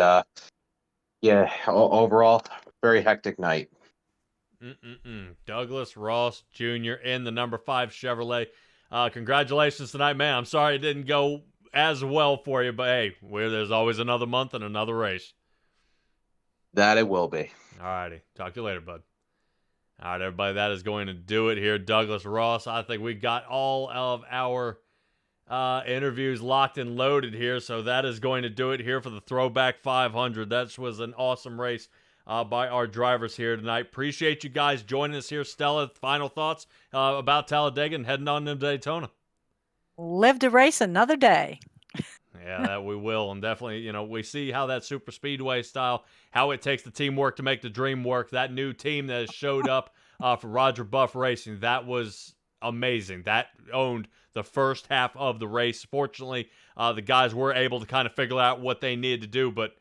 P: yeah, overall, very hectic night.
A: Douglas Ross Jr. in the number 5 Chevrolet. Congratulations tonight, man. I'm sorry it didn't go as well for you, but hey, there's always another month and another race.
P: That it will be.
A: All righty. Talk to you later, bud. All right, everybody, that is going to do it here. Douglas Ross, I think we got all of our interviews locked and loaded here, so that is going to do it here for the Throwback 500. That was an awesome race by our drivers here tonight. Appreciate you guys joining us here. Stella, final thoughts about Talledega and heading on to Daytona?
B: Live to race another day.
A: Yeah, that we will. And definitely, we see how that super speedway style, how it takes the teamwork to make the dream work. That new team that has showed up for Roger Buff Racing, that was amazing. That owned the first half of the race. Fortunately, the guys were able to kind of figure out what they needed to do, but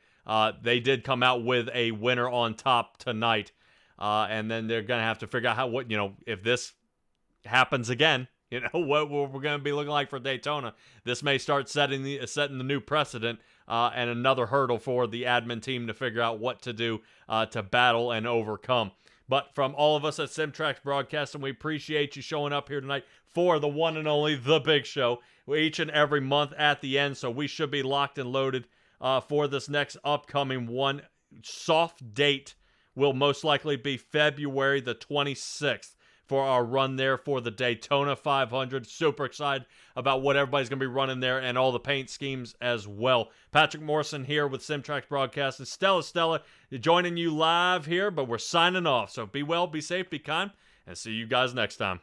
A: they did come out with a winner on top tonight. And then they're going to have to figure out if this happens again, what we're going to be looking like for Daytona. This may start setting the new precedent and another hurdle for the admin team to figure out what to do to battle and overcome. But from all of us at Simtrax Broadcasting, we appreciate you showing up here tonight for the one and only The Big Show each and every month at the end. So we should be locked and loaded for this next upcoming one. Soft date will most likely be February the 26th. For our run there for the Daytona 500. Super excited about what everybody's going to be running there and all the paint schemes as well. Patrick Morrison here with Simtrax Broadcasting. Stella, joining you live here, but we're signing off. So be well, be safe, be kind, and see you guys next time.